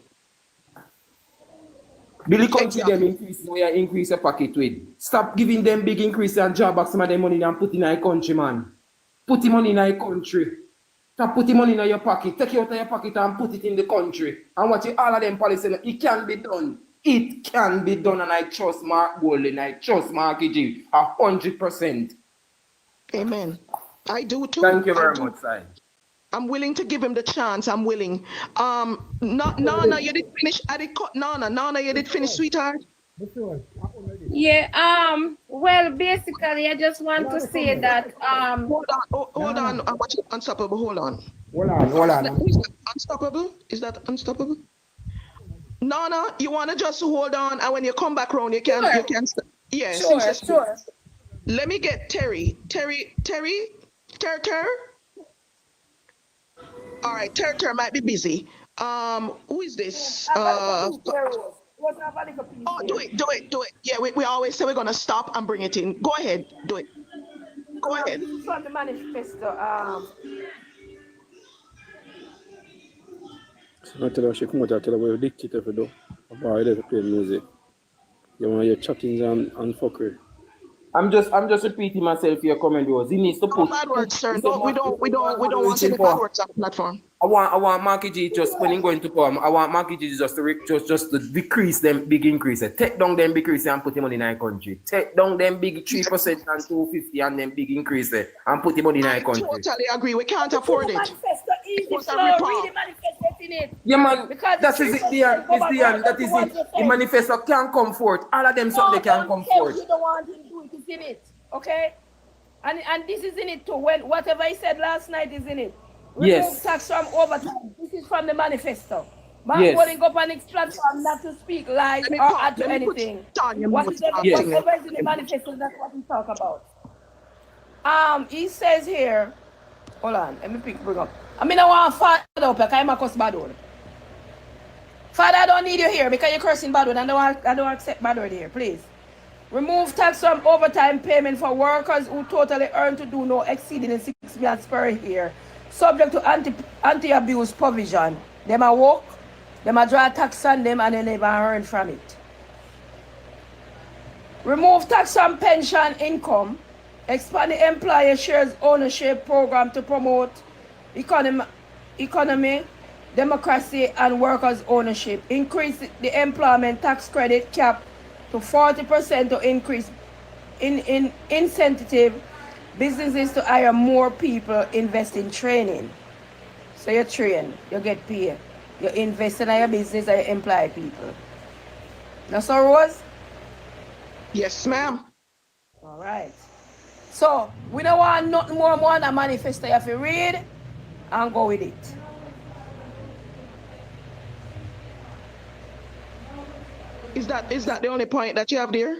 Build a country them increase a pocket with. Stop giving them big increase and job back some of them money and put in a country, man. Put the money in a country. Stop putting money in your pocket. Take it out of your pocket and put it in the country. And watch all of them policies. It can be done. It can be done, and I trust Mark Golden. I trust Mark G 100%. Amen. I do too. Thank you very much, Si. I'm willing to give him the chance. I'm willing. Nana, you did finish. Nana, you did finish, sweetheart. Yeah. Well, basically, I just want to say that. Hold on. I'm watching Unstoppable. Hold on. Hold on. Unstoppable? Is that Unstoppable? Nana, you wanna just hold on, and when you come back round, you can. Yes. Sure. Let me get Terry. All right, Ter might be busy. Who is this? Do it. Yeah, we always say we're gonna stop and bring it in. Go ahead, do it. Go ahead. This is from the manifesto. I tell her she come out and tell her what you dictate for do. About her to play music. You want your chattings and fuckery. I'm just repeating myself here, comment Rose. He needs to No put bad words, sir. he No, we don't want any bad words on the platform. I want Marky G just when he going to power. I want Marky G just to decrease them big increase. Take down them big increase and put him on in our country. Take down them big 3% and 250 and them big increase and put him on in our country. I totally agree. We can't afford it. Manifesto easy It was a flow. rip-off. Read the manifesto in it. Yeah, man, Because that is it, Dian. It's Dian. That is it. The manifesto can come forth. All of them something they can come forth. You don't want him to do it. It's in it. Okay? And this is in it too. When whatever he said last night is in it. Remove Yes. tax from overtime. This is from the manifesto. Man Yes. going up on extra platform not to speak lies or add to anything. Whatever is in the manifesto, that's what we talk about. He says here, hold on, let me bring up. I mean, I want Father up, like I'm a cuss bad word. Father, I don't need you here because you're cursing bad word. I don't accept bad word here, please. Remove tax from overtime payment for workers who totally earn to do no exceeding 6 months per year, subject to anti-abuse provision. Them a work, them a draw tax on them and they never earn from it. Remove tax from pension income. Expand the employer shares ownership program to promote economy, democracy, and workers' ownership. Increase the employment tax credit cap to 40% to increase in incentive businesses to hire more people, invest in training. So you train, you get paid. You invest in your business and you employ people. That's all, Rose? Yes, ma'am. All right. So we don't want nothing more than a manifesto. You have to read and go with it. Is that the only point that you have there?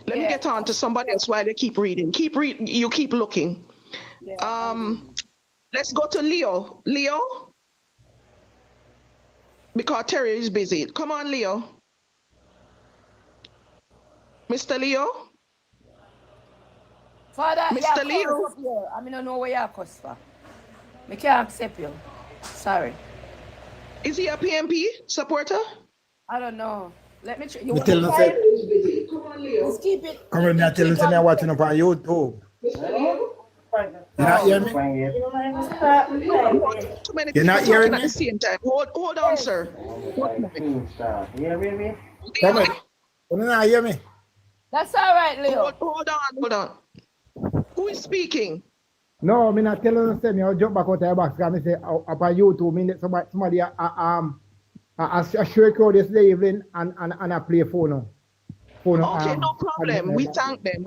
Let me get on to somebody else while they keep reading. Keep reading. You keep looking. Let's go to Leo. Leo? Because Terry is busy. Come on, Leo. Mr. Leo? Father, Mr. Leo? I mean, I don't know where you're cuss for. I can't accept you. Sorry. Is he a PNP supporter? I don't know. Let me try. Me tell him say, Let's keep it. come on, me tell him say me watching up on YouTube. You not hear me? Too many You're not people hearing talking at me? the same time. Hold on, sir. Come on. You not hear me? That's all right, Leo. Hold on. Who is speaking? No, me not telling him say me I'll jump back out of the box because me say up on YouTube, me somebody a share code yesterday evening and I play phone. Okay, no problem. We thank them.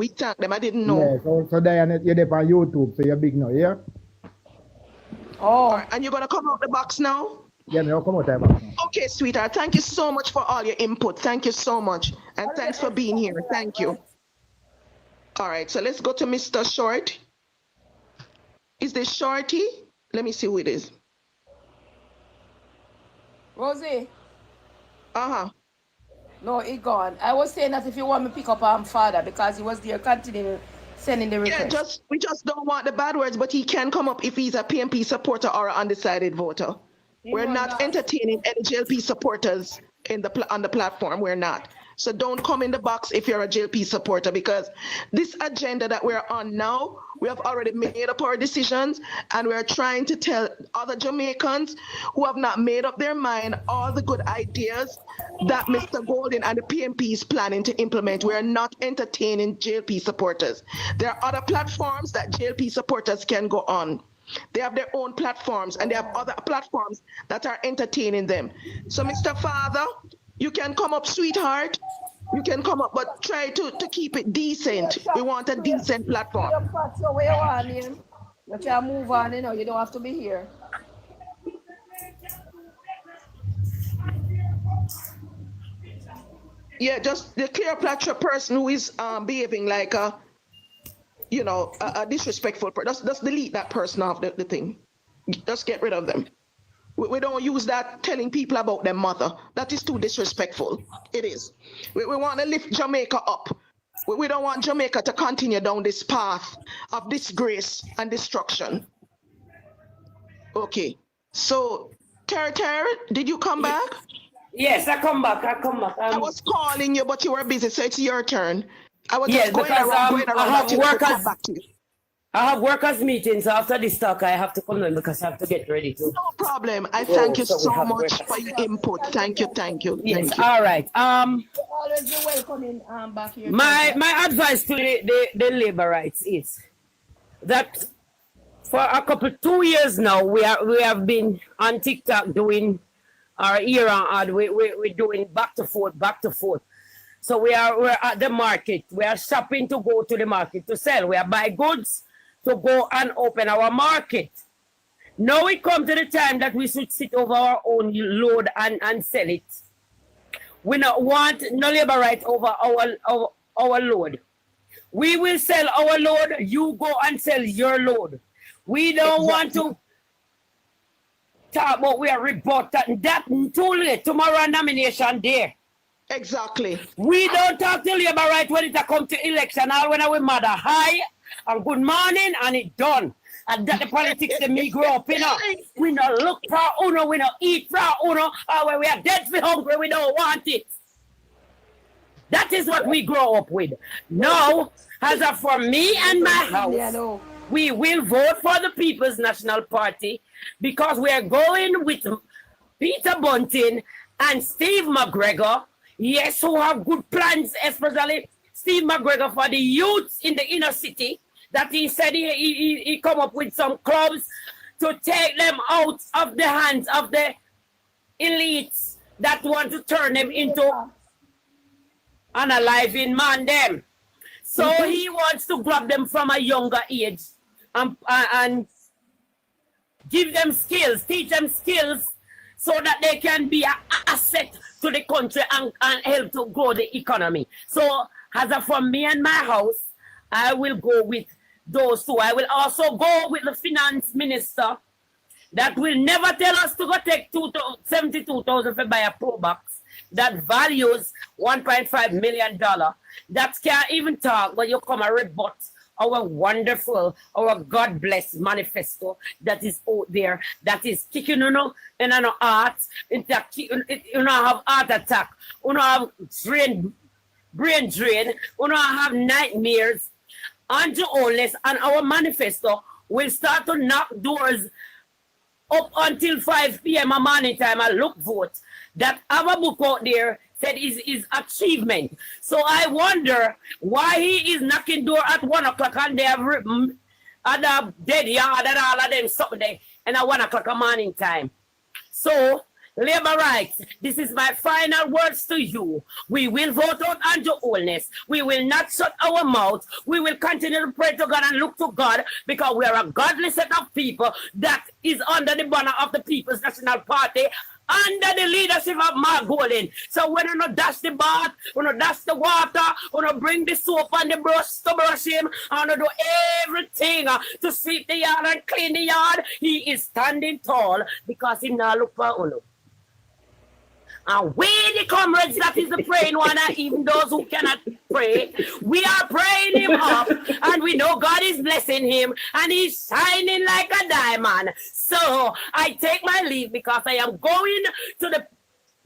I didn't know. Yeah, so Diane, you're there on YouTube, so you're big now, yeah? Oh. All right, and you're gonna come out the box now? Yeah, me I'll come out of the box now. Okay, sweetheart. Thank you so much for all your input. Thank you so much. And thanks for being here. Thank you. All right, so let's go to Mr. Short. Is this Shorty? Let me see who it is. Rosie. Uh-huh. No, he gone. I was saying that if you want me to pick up father because he was there continuing sending the request. Yeah, we just don't want the bad words, but he can come up if he's a PNP supporter or an undecided voter. We're not entertaining any JLP supporters on the platform. We're not. So don't come in the box if you're a JLP supporter, because this agenda that we're on now, we have already made up our decisions, and we're trying to tell other Jamaicans who have not made up their mind all the good ideas that Mr. Golden and the PNP is planning to implement. We're not entertaining JLP supporters. There are other platforms that JLP supporters can go on. They have their own platforms, and they have other platforms that are entertaining them. So, Mr. Father, you can come up, sweetheart. You can come up, but try to keep it decent. We want a decent platform. So where you want him? You can move on, you know, you don't have to be here. Yeah, just the clear picture person who is behaving like a disrespectful person. Just delete that person off the thing. Just get rid of them. We don't use that telling people about their mother. That is too disrespectful. It is. We want to lift Jamaica up. We don't want Jamaica to continue down this path of disgrace and destruction. Okay. So, Ter, did you come back? Yes, I come back. I was calling you, but you were busy, so it's your turn. I was Yes, just going because around, going I around have until I could come workers. back to you. I have workers meetings, so after this talk, I have to come in because I have to get ready to. No problem. I go, thank you so we so have much workers. for your input. Thank you, thank you, Yes, thank you. all right. Always be welcoming back here. My advice to the labor rights is that for a couple 2 years now, we have been on TikTok doing our era ad. We're doing back to forth. So we're at the market. We are shopping to go to the market to sell. We are buy goods to go and open our market. Now it comes to the time that we should sit over our own load and sell it. We not want no labor right over our load. We will sell our load, you go and sell your load. We don't want to talk about we are rebut that too late. Tomorrow nomination day. Exactly. We don't talk to labor right when it come to election. All when we mother hi and good morning and it done. And that the politics that me grow up, you know. We not look for uno, we not eat for uno, or when we are dead for hungry, we don't want it. That is what we grow up with. Now, as of for me and my house, we will vote for the People's National Party because we are going with Peter Bunting and Steve McGregor. Yes, who have good plans, especially Steve McGregor for the youths in the inner city. That he said he come up with some clubs to take them out of the hands of the elites that want to turn them into unaliving man them. So he wants to grab them from a younger age and give them skills, teach them skills so that they can be an asset to the country and help to grow the economy. So as of for me and my house, I will go with those two. I will also go with the finance minister that will never tell us to go take 72,000 for buy a pro box that values $1.5 million. That can't even talk, but you come and rebut our wonderful, our God bless manifesto that is out there, that is kicking in an heart, have heart attack, have brain drain, have nightmares. And homeless, and our manifesto will start to knock doors up until 5 p.m. a morning time and look vote. That our book out there said is achievement. So I wonder why he is knocking door at 1 o'clock and they have written at the dead yard and all of them something there and at 1 o'clock a morning time. So labor rights, this is my final words to you. We will vote out Andrew Holness. We will not shut our mouth. We will continue to pray to God and look to God because we are a godly set of people that is under the banner of the People's National Party, under the leadership of Mark Golding. So when you not dash the bath, when you dash the water, when you bring the soap and the brush to brush him, and you do everything to sweep the yard and clean the yard, he is standing tall because he now look for you. And we, the comrades, that is the praying one, and even those who cannot pray, we are praying him up, and we know God is blessing him, and he's shining like a diamond. So I take my leave because I am going to the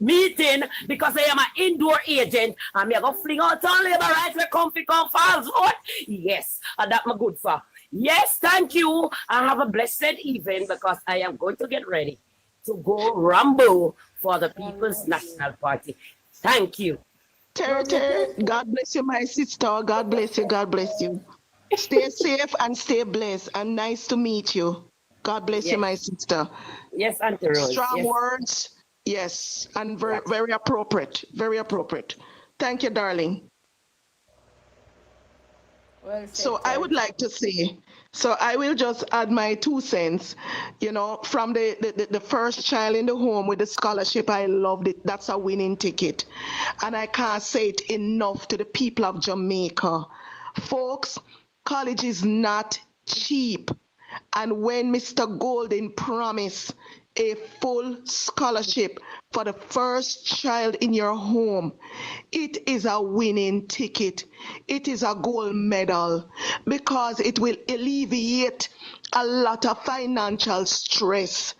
meeting because I am an indoor agent, and me go fling out on labor rights for comfy falls vote. Yes, and that my good for. Yes, thank you, and have a blessed evening because I am going to get ready to go rumble for the People's National Party. Thank you. Terry, God bless you, my sister. God bless you. God bless you. Stay safe and stay blessed. And nice to meet you. God bless you, my sister. Yes, Auntie Rose. Strong yes. words. Yes. And very appropriate. Very appropriate. Thank you, darling. Well said, So I would like to say, so I will just add my 2 cents, from the first child in the home with the scholarship. I loved it. That's a winning ticket. And I can't say it enough to the people of Jamaica. Folks, college is not cheap. And when Mr. Golden promised a full scholarship for the first child in your home, it is a winning ticket. It is a gold medal because it will alleviate a lot of financial stress.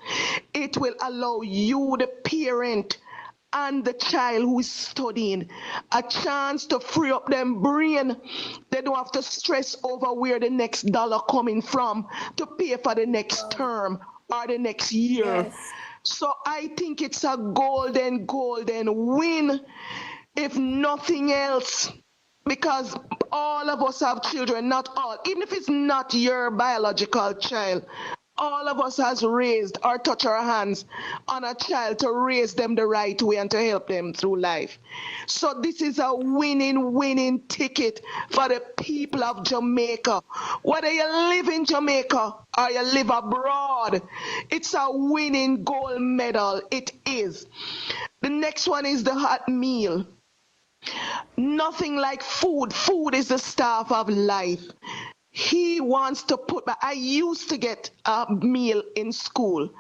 It will allow you, the parent, and the child who is studying a chance to free up them brain. They don't have to stress over where the next dollar coming from to pay for the next term or the next year. Yes. So I think it's a golden win, if nothing else, because all of us have children, not all, even if it's not your biological child. All of us has raised or touch our hands on a child to raise them the right way and to help them through life. So this is a winning ticket for the people of Jamaica. Whether you live in Jamaica or you live abroad, it's a winning gold medal. It is. The next one is the hot meal. Nothing like food. Food is the staff of life. He wants to put, I used to get a meal in school.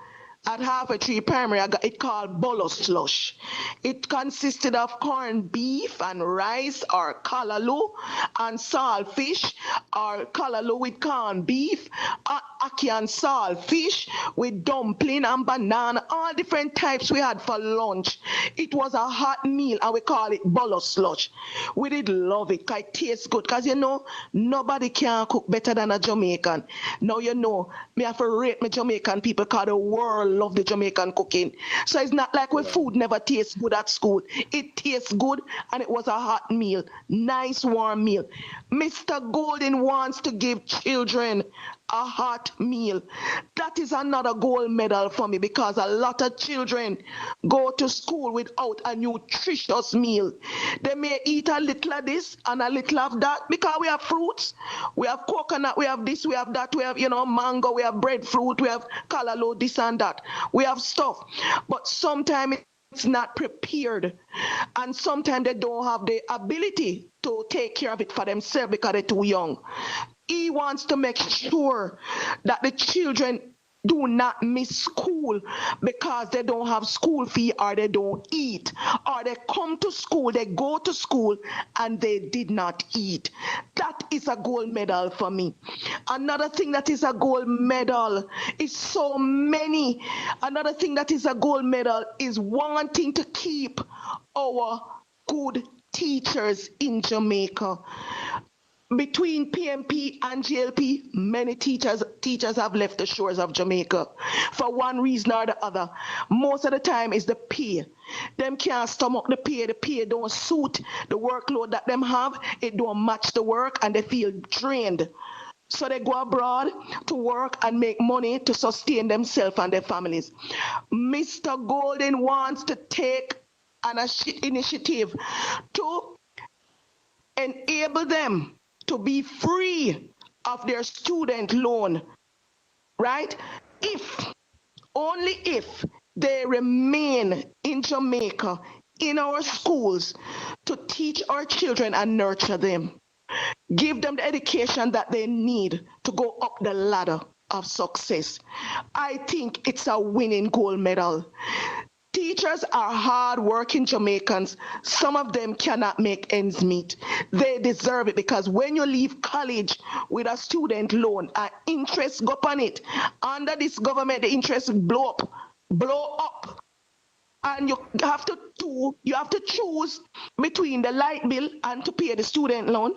At Half a Tree Primary, I got it called bolo slush. It consisted of corned beef and rice, or kalaloo and saltfish, or kalaloo with corned beef, ackee and saltfish with dumpling and banana, all different types we had for lunch. It was a hot meal and we call it bolo slush. We did love it because it tastes good, because you know, nobody can cook better than a Jamaican. Now you know, me have to rate my Jamaican people because the world love the Jamaican cooking. So it's not like when food never tastes good at school. It tastes good, and it was a hot meal, nice warm meal. Mr. Golden wants to give children a hot meal. That is another gold medal for me, because a lot of children go to school without a nutritious meal. They may eat a little of this and a little of that, because we have fruits, we have coconut, we have this, we have that, we have, you know, mango, we have breadfruit, we have callaloo, this and that. We have stuff, but sometimes it's not prepared, and sometimes they don't have the ability to take care of it for themselves because they're too young. He wants to make sure that the children do not miss school because they don't have school fee, or they don't eat, or they come to school, they go to school and they did not eat. That is a gold medal for me. Another thing that is a gold medal is so many. Another thing that is a gold medal is wanting to keep our good teachers in Jamaica. Between PNP and JLP, many teachers have left the shores of Jamaica for one reason or the other. Most of the time is the pay. Them can't stomach the pay. The pay don't suit the workload that them have. It don't match the work, and they feel drained. So they go abroad to work and make money to sustain themselves and their families. Mr. Golden wants to take an initiative to enable them to be free of their student loan, right? Only if they remain in Jamaica, in our schools, to teach our children and nurture them. Give them the education that they need to go up the ladder of success. I think it's a winning gold medal. Teachers are hard-working Jamaicans. Some of them cannot make ends meet. They deserve it, because when you leave college with a student loan, interest go on it. Under this government, the interest blow up. And you have to choose between the light bill and to pay the student loan,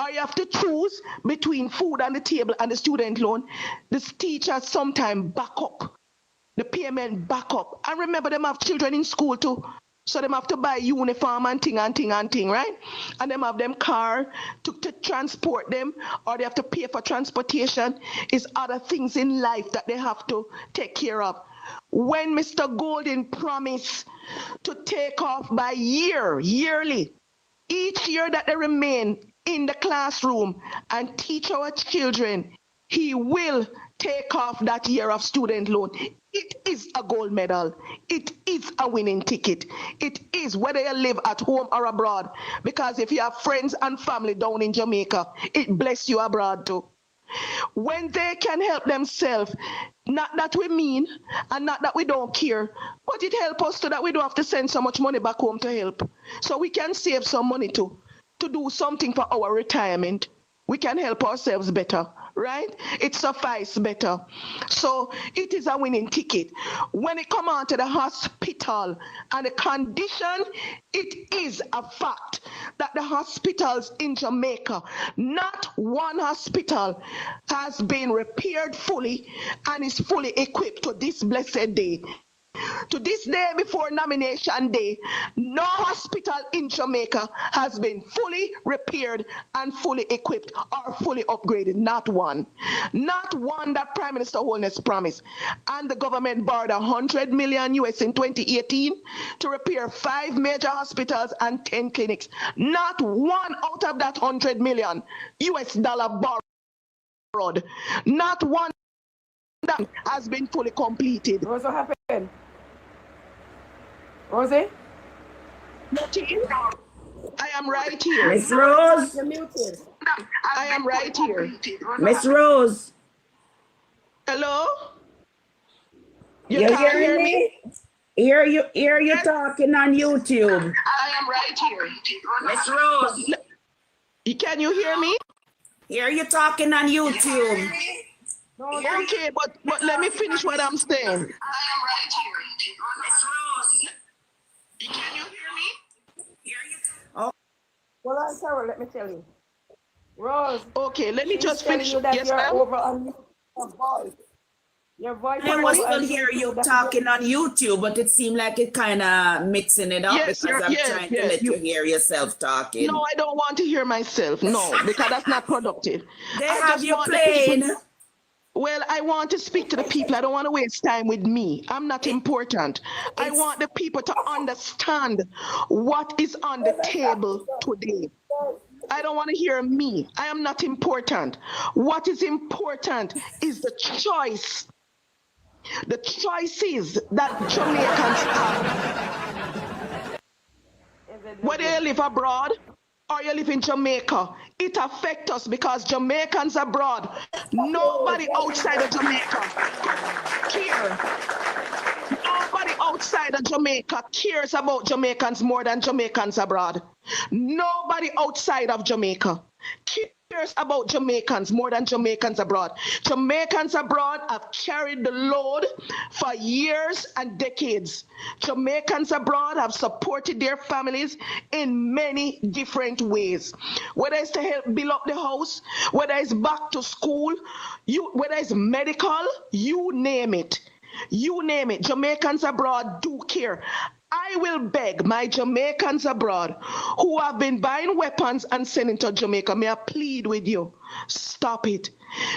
or you have to choose between food on the table and the student loan. The teachers sometimes back up. The payment back up. And remember, them have children in school too. So them have to buy uniform and thing, right? And them have them car to transport them, or they have to pay for transportation. Is other things in life that they have to take care of. When Mr. Golden promised to take off by yearly, each year that they remain in the classroom and teach our children, he will take off that year of student loan. It is a gold medal. It is a winning ticket. It is, whether you live at home or abroad, because if you have friends and family down in Jamaica, it bless you abroad too. When they can help themselves, not that we mean and not that we don't care, but it helps us so that we don't have to send so much money back home to help. So we can save some money too, to do something for our retirement. We can help ourselves better, right? It suffices better. So it is a winning ticket. When it come on to the hospital and the condition, it is a fact that the hospitals in Jamaica, not one hospital has been repaired fully and is fully equipped to this blessed day. To this day before nomination day, no hospital in Jamaica has been fully repaired and fully equipped or fully upgraded. Not one. Not one that Prime Minister Holness promised. And the government borrowed $100 million US in 2018 to repair 5 major hospitals and 10 clinics. Not one out of that $100 million US dollar borrowed. Not one that has been fully completed. What's happened? Rosie? I am right here. Miss Rose? You're muted. I am right here. Miss Rose? Hello? You can't hearing hear me? Hear you talking on YouTube. I am right here. Miss Rose? Can you hear me? Hear you talking on YouTube. Okay, but let me finish what I'm saying. I am right here. Miss Rose? Can you hear me? Oh. Well, Sarah, let me tell you. Rose. Okay, let me just finish. You that Yes, you're ma'am. over on your voice. Your voice. I was still hear you talking on YouTube, but it seemed like it kind of mixing it up Yes, because I'm yes, trying to yes, let you hear yourself talking. No, I don't want to hear myself. No, because that's not productive. They I have just you want the people- playing. Well, I want to speak to the people. I don't want to waste time with me. I'm not important. I want the people to understand what is on the table today. I don't want to hear me. I am not important. What is important is the choice. The choices that Jamaicans have. Whether you live abroad or you live in Jamaica, it affects us because Jamaicans abroad, nobody outside of Jamaica care. Nobody outside of Jamaica cares about Jamaicans more than Jamaicans abroad. Nobody outside of Jamaica cares about Jamaicans more than Jamaicans abroad. Jamaicans abroad have carried the load for years and decades. Jamaicans abroad have supported their families in many different ways. Whether it's to help build up the house, whether it's back to school, whether it's medical, you name it. You name it. Jamaicans abroad do care. I will beg my Jamaicans abroad who have been buying weapons and sending to Jamaica, may I plead with you, stop it.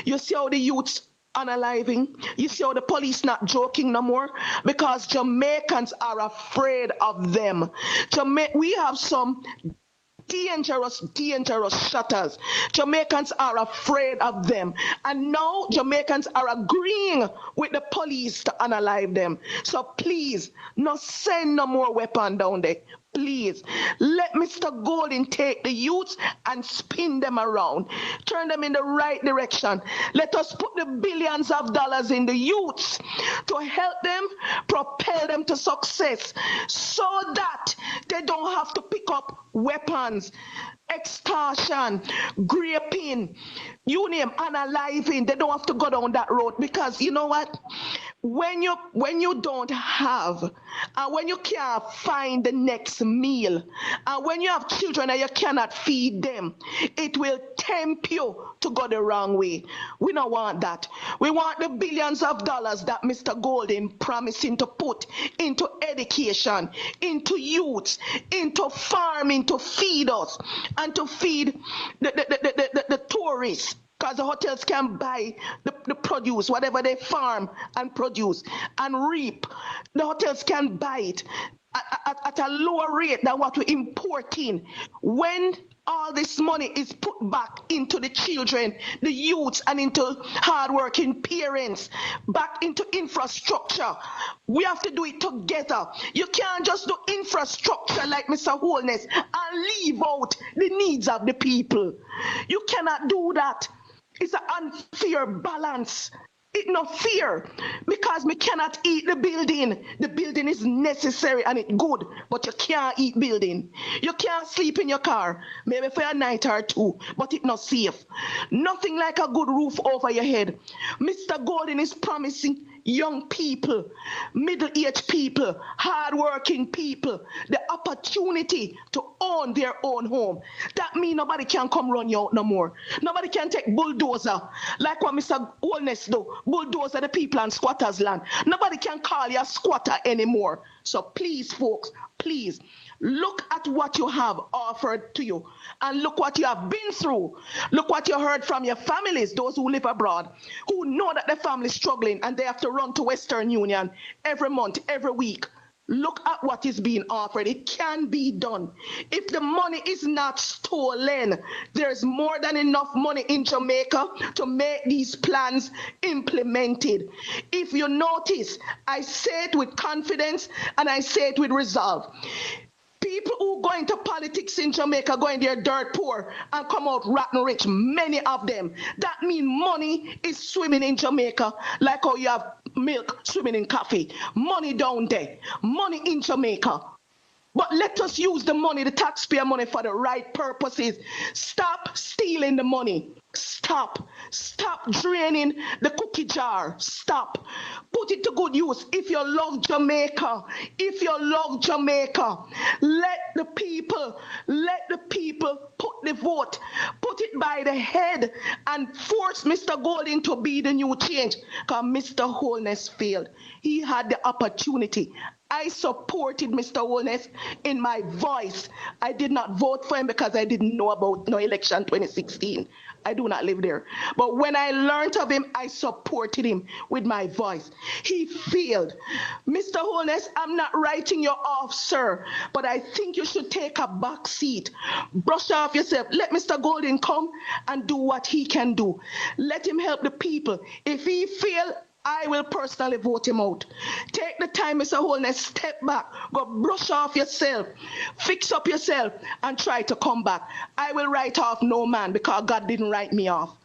You see how the youths unaliving? You see how the police not joking no more? Because Jamaicans are afraid of them. We have some dangerous shutters. Jamaicans are afraid of them. And now Jamaicans are agreeing with the police to unalive them. So please, no send no more weapon down there. Please, let Mr. Golden take the youths and spin them around. Turn them in the right direction. Let us put the billions of dollars in the youths to help them, propel them to success so that they don't have to pick up weapons, extortion, raping, you name, unaliving. They don't have to go down that road because you know what? When you don't have, and when you can't find the next meal, and when you have children and you cannot feed them, it will tempt you to go the wrong way. We don't want that. We want the billions of dollars that Mr. Golden promising to put into education, into youths, into farming to feed us, and to feed the tourists. Because the hotels can buy the produce, whatever they farm and produce and reap. The hotels can buy it at a lower rate than what we import in. When all this money is put back into the children, the youths, and into hardworking parents, back into infrastructure, we have to do it together. You can't just do infrastructure like Mr. Holness and leave out the needs of the people. You cannot do that. It's an unfair balance. It's not fair because me cannot eat the building. The building is necessary and it's good, but you can't eat building. You can't sleep in your car, maybe for a night or two, but it's not safe. Nothing like a good roof over your head. Mr. Golden is promising young people, middle-aged people, hard-working people, the opportunity to own their own home. That means nobody can come run you out no more. Nobody can take bulldozer, like what Mr. Holness do, bulldozer the people on squatters' land. Nobody can call you a squatter anymore. So please, folks, please, look at what you have offered to you and look what you have been through. Look what you heard from your families, those who live abroad, who know that their family is struggling and they have to run to Western Union every month, every week. Look at what is being offered. It can be done. If the money is not stolen, there's more than enough money in Jamaica to make these plans implemented. If you notice, I say it with confidence and I say it with resolve. People who go into politics in Jamaica go in there dirt poor and come out rotten rich, many of them. That means money is swimming in Jamaica like how you have milk swimming in coffee. Money down there, money in Jamaica. But let us use the money, the taxpayer money, for the right purposes. Stop stealing the money. Stop. Stop draining the cookie jar. Stop. Put it to good use. If you love Jamaica, let the people put the vote, put it by the head and force Mr. Golden to be the new change. Because Mr. Holness failed. He had the opportunity. I supported Mr. Holness in my voice. I did not vote for him because I didn't know about no election 2016. I do not live there. But when I learned of him, I supported him with my voice. He failed. Mr. Holness, I'm not writing you off, sir, but I think you should take a back seat. Brush off yourself. Let Mr. Golden come and do what he can do. Let him help the people. If he fails, I will personally vote him out. Take the time, Mr. Holness, step back, go brush off yourself, fix up yourself, and try to come back. I will write off no man because God didn't write me off.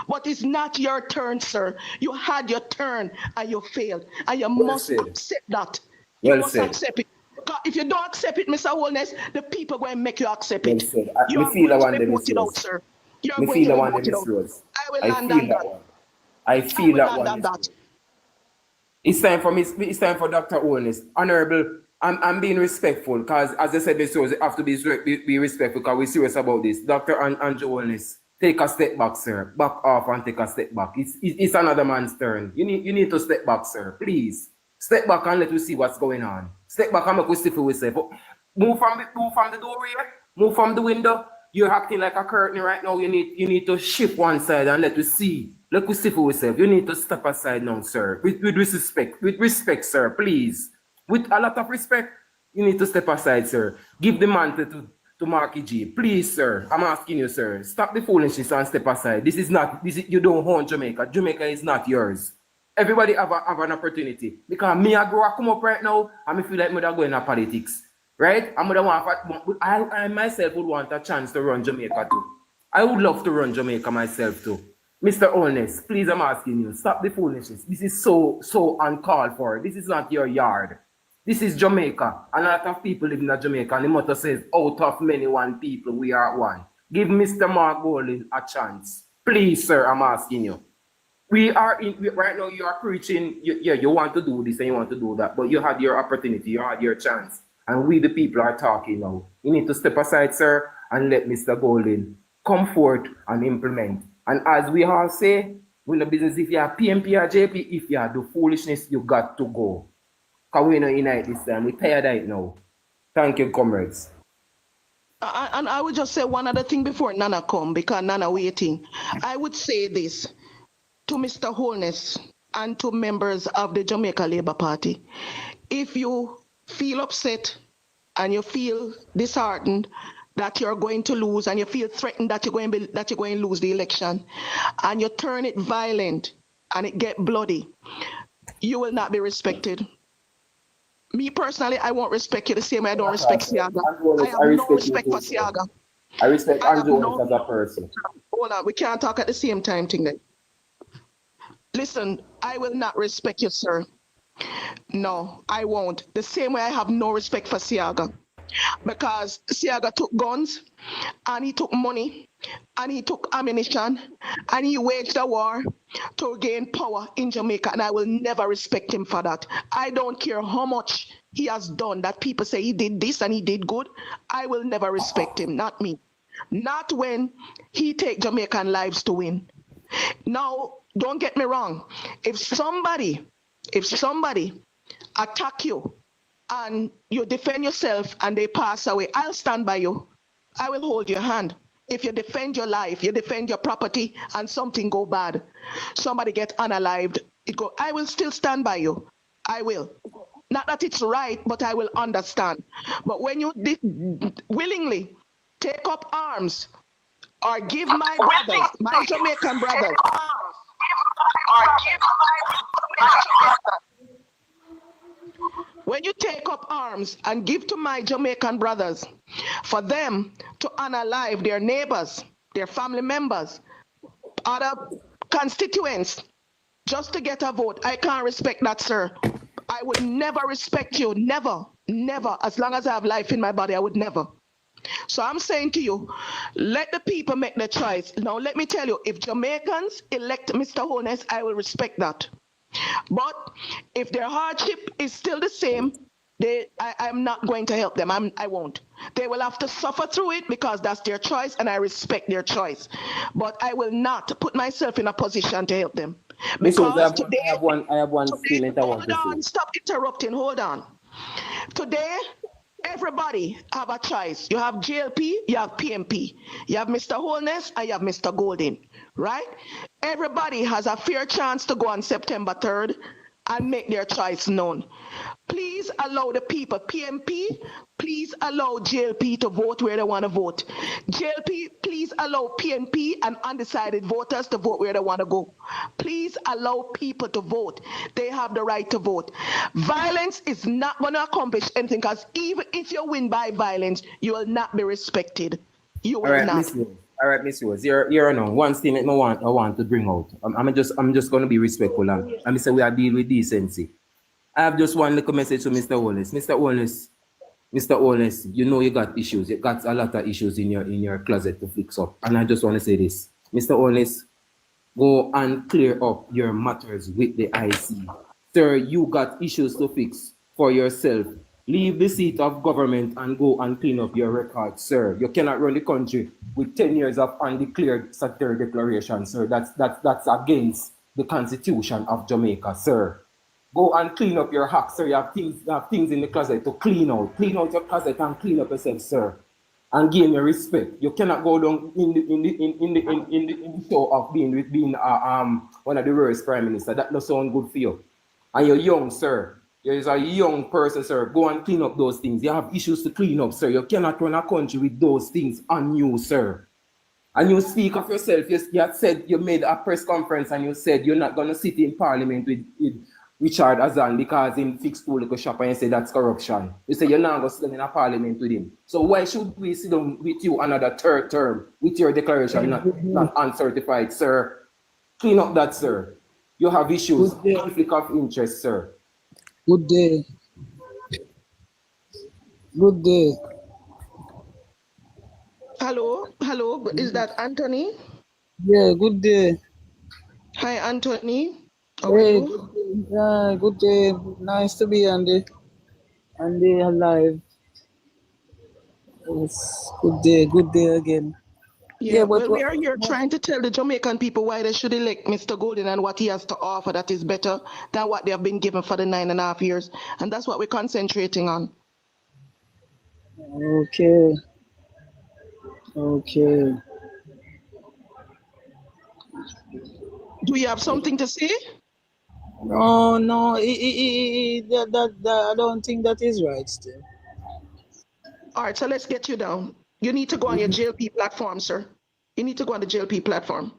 But it's not your turn, sir. You had your turn and you failed. And you must accept that. You must accept it. Because if you don't accept it, Mr. Holness, the people going to make you accept it. You are going to be voted out, sir. You are going to be voted out. I will land on that. I feel that one. It's time for Dr. Holness. Honorable, I'm being respectful because, as I said, Mr. Rose, have to be respectful because we're serious about this. Dr. Andrew Holness, take a step back, sir. Back off and take a step back. It's another man's turn. You need to step back, sir. Please. Step back and let us see what's going on. Step back and make us stiff with yourself. Move from the doorway. Move from the window. You're acting like a curtain right now. You need to shift one side and let us see. Let us see for yourself. You need to step aside now, sir. With respect, sir, please. With a lot of respect, you need to step aside, sir. Give the mantle to Marky G. Please, sir. I'm asking you, sir. Stop the foolishness and step aside. You don't own Jamaica. Jamaica is not yours. Everybody have an opportunity. Because me, I come up right now, and I feel like I'm going to politics. Right? I myself would want a chance to run Jamaica too. I would love to run Jamaica myself too. Mr. Holness, please, I'm asking you, stop the foolishness. This is so uncalled for. This is not your yard. This is Jamaica. A lot of people live in Jamaica, and the motto says, out of many one people, we are one. Give Mr. Mark Golden a chance. Please, sir, I'm asking you. Right now, you are preaching, you want to do this and you want to do that, but you had your opportunity, you had your chance. And we, the people, are talking now. You need to step aside, sir, and let Mr. Golden come forth and implement. And as we all say, we're in the business, if you are PNP or JLP, if you are do foolishness, you got to go. Because we're not unite this time. We're tired of it now. Thank you, comrades. And I would just say one other thing before Nana come, because Nana waiting. I would say this to Mr. Holness and to members of the Jamaica Labour Party. If you feel upset and you feel disheartened that you're going to lose and you feel threatened that you're going to lose the election and you turn it violent and it get bloody, you will not be respected. Me personally, I won't respect you the same way I don't respect Siaga. I have no respect for Siaga. I respect Andrew as a person. Hold on, we can't talk at the same time, thing then. Listen, I will not respect you, sir. No, I won't. The same way I have no respect for Siaga. Because Siaga took guns and he took money and he took ammunition and he waged a war to gain power in Jamaica, and I will never respect him for that. I don't care how much he has done that people say he did this and he did good. I will never respect him, not me. Not when he take Jamaican lives to win. Now, don't get me wrong. If somebody attack you and you defend yourself and they pass away, I'll stand by you. I will hold your hand. If you defend your life, you defend your property, and something go bad, somebody get unalived, I will still stand by you. I will. Not that it's right, but I will understand. But when you willingly take up arms or give my brothers, my Jamaican brothers, when you take up arms and give to my Jamaican brothers for them to unalive their neighbors, their family members, other constituents, just to get a vote, I can't respect that, sir. I would never respect you, never, never. As long as I have life in my body, I would never. So I'm saying to you, let the people make the choice. Now, let me tell you, if Jamaicans elect Mr. Holness, I will respect that. But if their hardship is still the same, I'm not going to help them. I won't. They will have to suffer through it because that's their choice, and I respect their choice. But I will not put myself in a position to help them. Because today, I have one statement I want to say. Hold on, stop interrupting. Hold on. Today, everybody have a choice. You have JLP, you have PNP. You have Mr. Holness, and you have Mr. Golden, right? Everybody has a fair chance to go on September 3rd and make their choice known. Please allow the people, PNP, please allow JLP to vote where they want to vote. JLP, please allow PNP and undecided voters to vote where they want to go. Please allow people to vote. They have the right to vote. Violence is not going to accomplish anything, because even if you win by violence, you will not be respected. You will not. All right, Miss Rose, you're on one statement I want to bring out. I'm just going to be respectful and say we are dealing with decency. I have just one little message to Mr. Holness. Mr. Holness, you know you got issues. You got a lot of issues in your closet to fix up. And I just want to say this. Mr. Holness, go and clear up your matters with the IC. Sir, you got issues to fix for yourself. Leave the seat of government and go and clean up your record, sir. You cannot run the country with 10 years of undeclared secretary declaration, sir. That's against the Constitution of Jamaica, sir. Go and clean up your house, sir. You have things in the closet to clean out. Clean out your closet and clean up yourself, sir. And gain your respect. You cannot go down in the show of being one of the worst prime minister. That doesn't sound good for you. And you're young, sir. You're a young person, sir. Go and clean up those things. You have issues to clean up, sir. You cannot run a country with those things on you, sir. And you speak of yourself. You had said you made a press conference and you said you're not going to sit in parliament with Richard Azan because he fixed two little shop and you say that's corruption. You say you're not going to sit in a parliament with him. So why should we sit down with you another third term with your declaration not uncertified, sir? Clean up that, sir. You have issues, conflict of interest, sir. Good day. Good day. Hello, is that Anthony? Yeah, good day. Hi, Anthony. Hey, good day. Nice to be on the live. Yes, good day again. Yeah, but we are here trying to tell the Jamaican people why they should elect Mr. Golden and what he has to offer that is better than what they have been given for the 9.5 years. And that's what we're concentrating on. Okay. Do you have something to say? No, that I don't think that is right still. All right, so let's get you down. You need to go on your JLP platform, sir. You need to go on the JLP platform.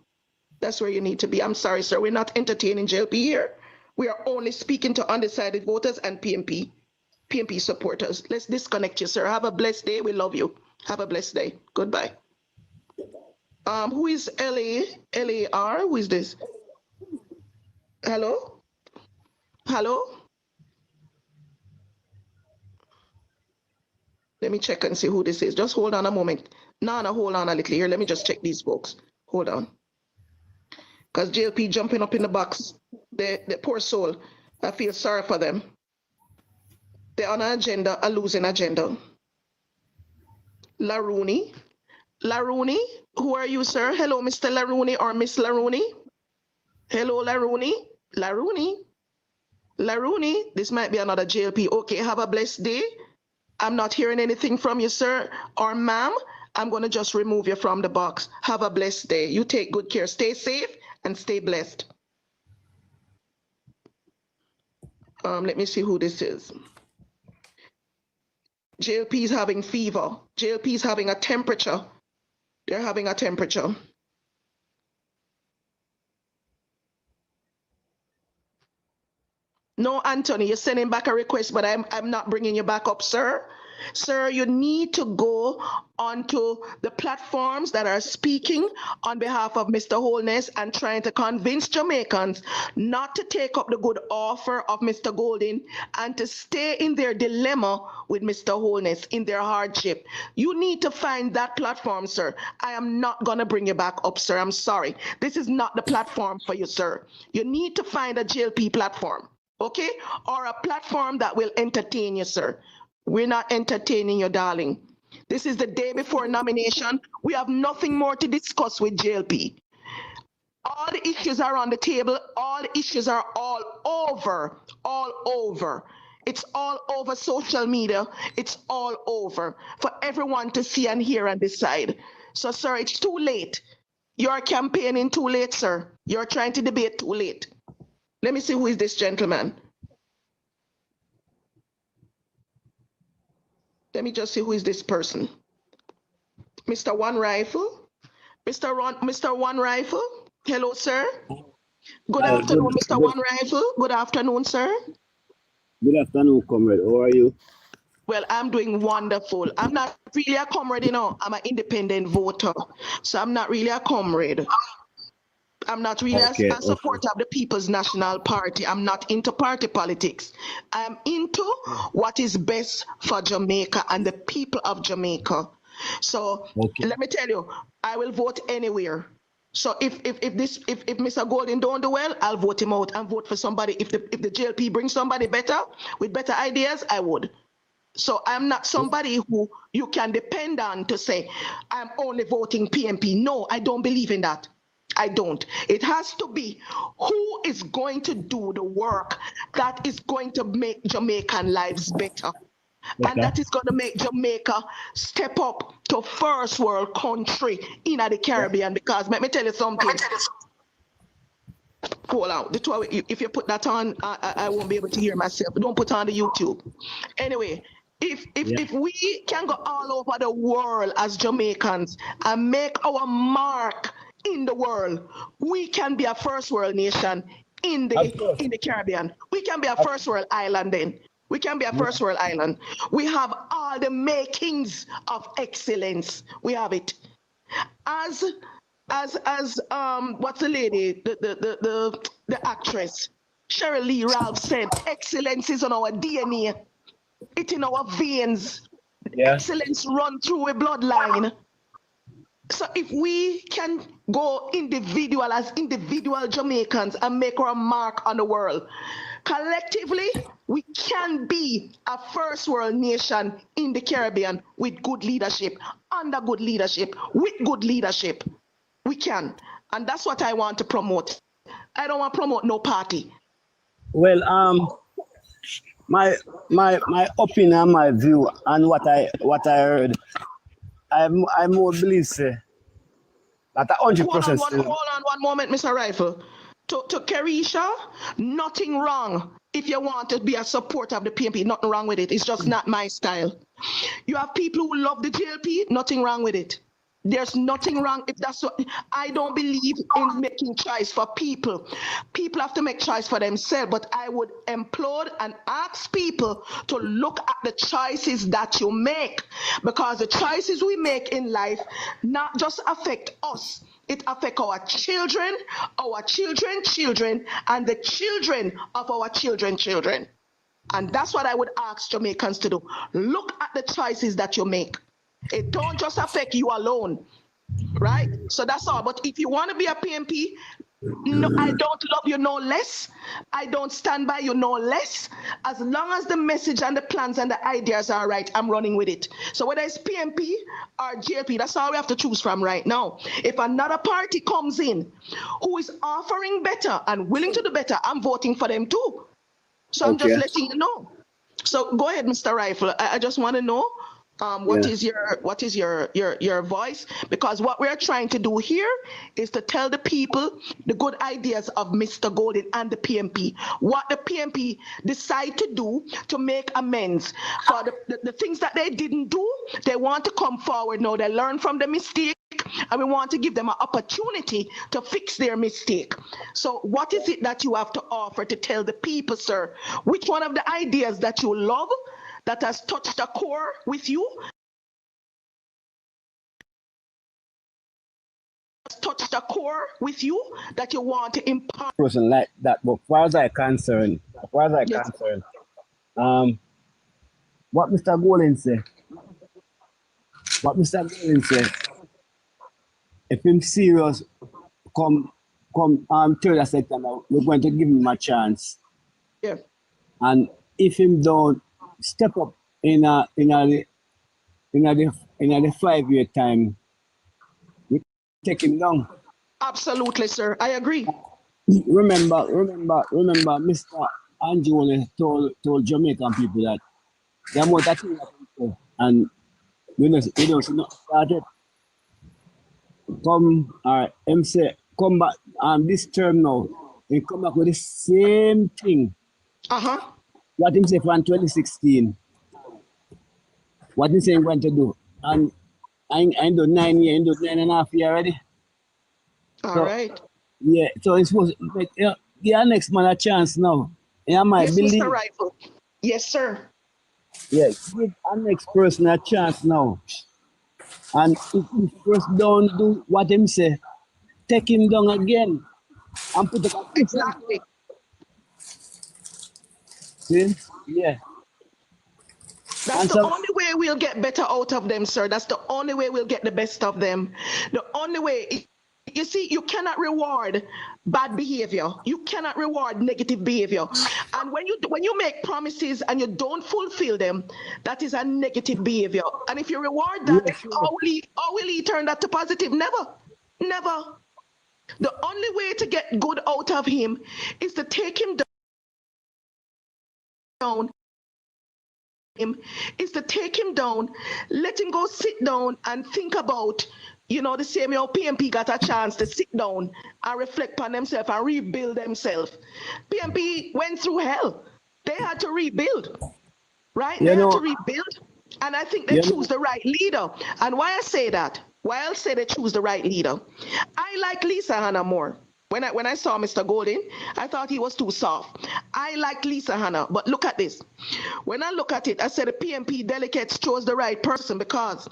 That's where you need to be. I'm sorry, sir. We're not entertaining JLP here. We are only speaking to undecided voters and PNP supporters. Let's disconnect you, sir. Have a blessed day. We love you. Have a blessed day. Goodbye. Who is LAR? Who is this? Hello? Hello? Let me check and see who this is. Just hold on a moment. Nana, hold on a little here. Let me just check these folks. Hold on. Because JLP jumping up in the box. The poor soul. I feel sorry for them. They're on an agenda, a losing agenda. Larooney. Larooney, who are you, sir? Hello, Mr. Larooney or Miss Larooney. Hello, Larooney. Larooney. Larooney, this might be another JLP. Okay, have a blessed day. I'm not hearing anything from you, sir or ma'am. I'm going to just remove you from the box. Have a blessed day. You take good care. Stay safe and stay blessed. Let me see who this is. JLP is having fever. JLP is having a temperature. They're having a temperature. No, Anthony, you're sending back a request, but I'm not bringing you back up, sir. Sir, you need to go onto the platforms that are speaking on behalf of Mr. Holness and trying to convince Jamaicans not to take up the good offer of Mr. Golden and to stay in their dilemma with Mr. Holness, in their hardship. You need to find that platform, sir. I am not going to bring you back up, sir. I'm sorry. This is not the platform for you, sir. You need to find a JLP platform, okay? Or a platform that will entertain you, sir. We're not entertaining you, darling. This is the day before nomination. We have nothing more to discuss with JLP. All the issues are on the table. All the issues are all over. It's all over social media. It's all over for everyone to see and hear and decide. So, sir, it's too late. You're campaigning too late, sir. You're trying to debate too late. Let me see who is this gentleman. Let me just see who is this person. Mr. One Rifle. Mr. One Rifle. Hello, sir. Good afternoon, Mr. One Rifle. Good afternoon, sir. Good afternoon, comrade. How are you? Well, I'm doing wonderful. I'm not really a comrade, you know. I'm an independent voter. So I'm not really a comrade. I'm not really a supporter of the People's National Party. I'm not into party politics. I'm into what is best for Jamaica and the people of Jamaica. So let me tell you, I will vote anywhere. So if Mr. Golden don't do well, I'll vote him out and vote for somebody. If the JLP brings somebody better with better ideas, I would. So I'm not somebody who you can depend on to say I'm only voting PNP. No, I don't believe in that. I don't. It has to be who is going to do the work that is going to make Jamaican lives better. And that is going to make Jamaica step up to first world country in the Caribbean. Because let me tell you something. Hold on. If you put that on, I won't be able to hear myself. Don't put it on the YouTube. Anyway, if we can go all over the world as Jamaicans and make our mark in the world, we can be a first world nation in the Caribbean. We can be a first world island then. We can be a first world island. We have all the makings of excellence. We have it. As what's the lady, the actress, Cheryl Lee Ralph said, excellence is on our DNA. It's in our veins. Excellence run through a bloodline. So if we can go individual as individual Jamaicans and make our mark on the world, collectively, we can be a first world nation in the Caribbean with good leadership, under good leadership, with good leadership. We can. And that's what I want to promote. I don't want to promote no party. Well, my opinion, my view, and what I heard, I more believe that 100%. Hold on one moment, Mr. Rifle. To Kerisha, nothing wrong if you want to be a supporter of the PNP. Nothing wrong with it. It's just not my style. You have people who love the JLP. Nothing wrong with it. There's nothing wrong if that's what I don't believe in making choice for people. People have to make choice for themselves, but I would implore and ask people to look at the choices that you make, because the choices we make in life not just affect us, It affects our children, children, and the children of our children. And that's what I would ask Jamaicans to do. Look at the choices that you make. It don't just affect you alone, right? So that's all. But if you want to be a PNP, no, I don't love you no less. I don't stand by you no less. As long as the message and the plans and the ideas are right, I'm running with it. So whether it's PNP or JLP, that's all we have to choose from right now. If another party comes in who is offering better and willing to do better, I'm voting for them too. So I'm just letting you know. So go ahead, Mr. Rifle. I just want to know what is your voice, because what we're trying to do here is to tell the people the good ideas of Mr. Golden and the PNP, what the PNP decide to do to make amends for the things that they didn't do. They want to come forward now. They learn from the mistake, and we want to give them an opportunity to fix their mistake. So what is it that you have to offer to tell the people, sir? Which one of the ideas that you love, that has touched a core with you, that you want to impart? Person like that, but as far as I'm concerned, what Mr. Golden said, if him serious, come 3rd September, we're going to give him a chance. Yeah. And if him don't step up in the 5-year time, we take him down. Absolutely, sir. I agree. Remember, Mr. Angione told Jamaican people that the amount of things that and we don't not started. Him say, come back this term now. He come back with the same thing. What him say from 2016. What he saying going to do. And I do 9 years, I do 9.5 years already. All right. Yeah, so it's supposed to give our next man a chance now. Yeah, yes, believe. Mr. Rifle. Yes, sir. Yeah, give our next person a chance now. And if he first don't do what him say, take him down again and put it exactly. See? Yeah. That's the only way we'll get better out of them, sir. That's the only way we'll get the best of them. The only way. You see, you cannot reward bad behavior. You cannot reward negative behavior. And when you make promises and you don't fulfill them, that is a negative behavior. And if you reward that, how will he turn that to positive? Never. The only way to get good out of him is to take him down. Let him go sit down and think about, the same PNP got a chance to sit down and reflect on themselves and rebuild themselves. PNP went through hell. They had to rebuild, right? They had to rebuild. And I think they choose the right leader. And why I say that, why I'll say they choose the right leader, I like Lisa Hanna more. When I saw Mr. Golden, I thought he was too soft. I like Lisa Hanna, but look at this. When I look at it, I said the PNP delegates chose the right person because,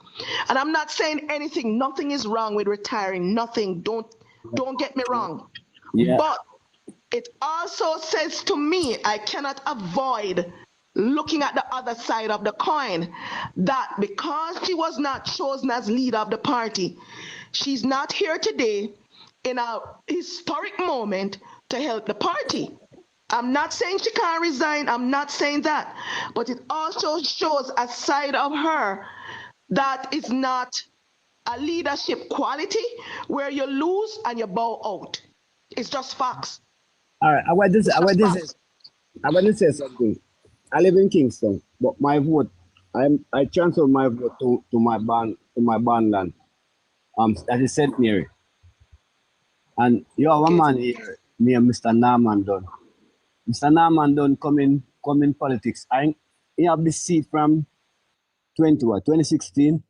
and I'm not saying anything, nothing is wrong with retiring, nothing, don't get me wrong. Yeah. But it also says to me, I cannot avoid looking at the other side of the coin, that because she was not chosen as leader of the party, she's not here today in a historic moment to help the party. I'm not saying she can't resign. I'm not saying that. But it also shows a side of her that is not a leadership quality where you lose and you bow out. It's just facts. All right, I want to say something. I live in Kingston, but my vote, I transfer my vote to my barn land. That is St. Mary. And you have a man here named Mr. Norman Dunn. Mr. Norman Dunn come in politics. He have this seat from 2016?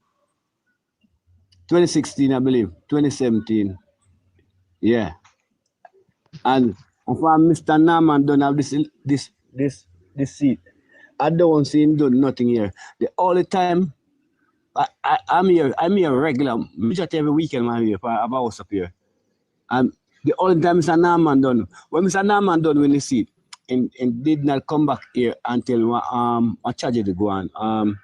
2016, I believe. 2017. Yeah. And from Mr. Norman Dunn have this seat. I don't see him doing nothing here. The only time I'm here regular. Me just every weekend I'm here for a house up here. And the only time Mr. Norman done, when Mr. Norman done when he see and did not come back here until a tragedy go on. Oh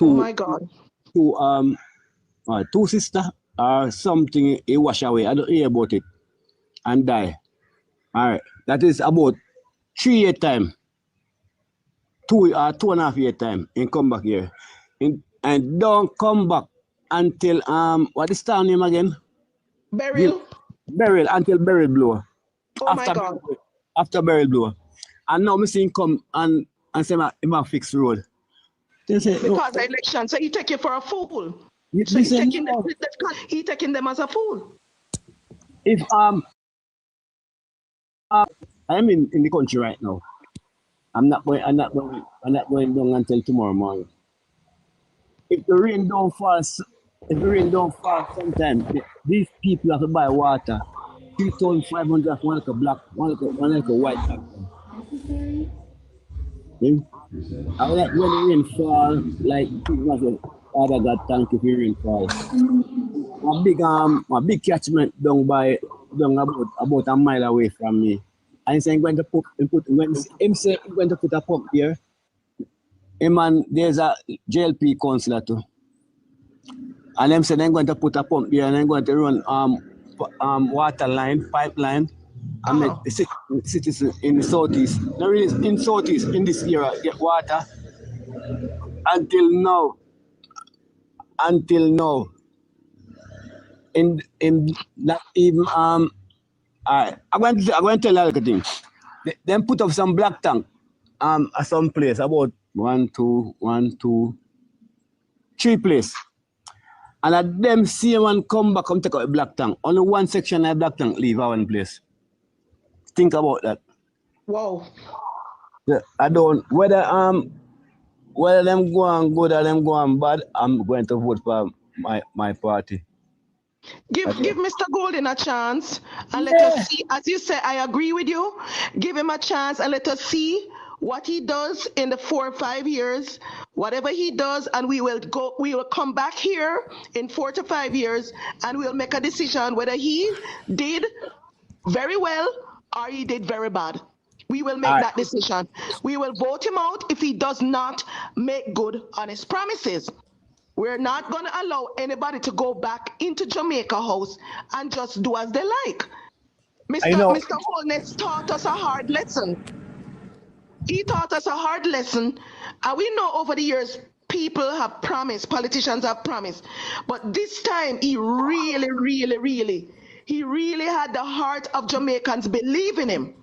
my God. Two sister or something he wash away. I don't hear about it and die. All right. That is about 3 year time. 2.5 year time and come back here. And don't come back until what is town name again? Burial. Burial until burial blow. Oh my God. After burial blow. And now me see him come and say he might fix road. They say, because the election, so he take you for a fool. So he taking them as a fool. If I'm in the country right now. I'm not going down until tomorrow morning. If the rain don't fall sometime, these people have to buy water. 3,500 one like a black, one like a white tractor. I like when the rain fall, like people say, Father God, thank you for rain fall. My big catchment down about a mile away from me. And he's going to put when him say he's going to put a pump here. There's a JLP councillor too. And them say they're going to put a pump here and they're going to run water line, pipeline, and make the citizens in the southeast, not really in southeast, in this area, get water. Until now, in not even I'm going to tell you a little thing. They put up some black tank at some place, about 1, 2, 3 place. And at them see one come back, come take out a black tank. Only one section of black tank leave at one place. Think about that. Wow. Yeah, I don't whether them go on good or them go on bad, I'm going to vote for my party. Give Mr. Golden a chance and let us see. As you say, I agree with you. Give him a chance and let us see what he does in the 4 or 5 years. Whatever he does, and we will come back here in 4 to 5 years and we'll make a decision whether he did very well or he did very bad. We will make that decision. We will vote him out if he does not make good on his promises. We're not going to allow anybody to go back into Jamaica House and just do as they like. Mr. Holness taught us a hard lesson. He taught us a hard lesson. And we know over the years, people have promised, politicians have promised. But this time, he really had the heart of Jamaicans believe in him.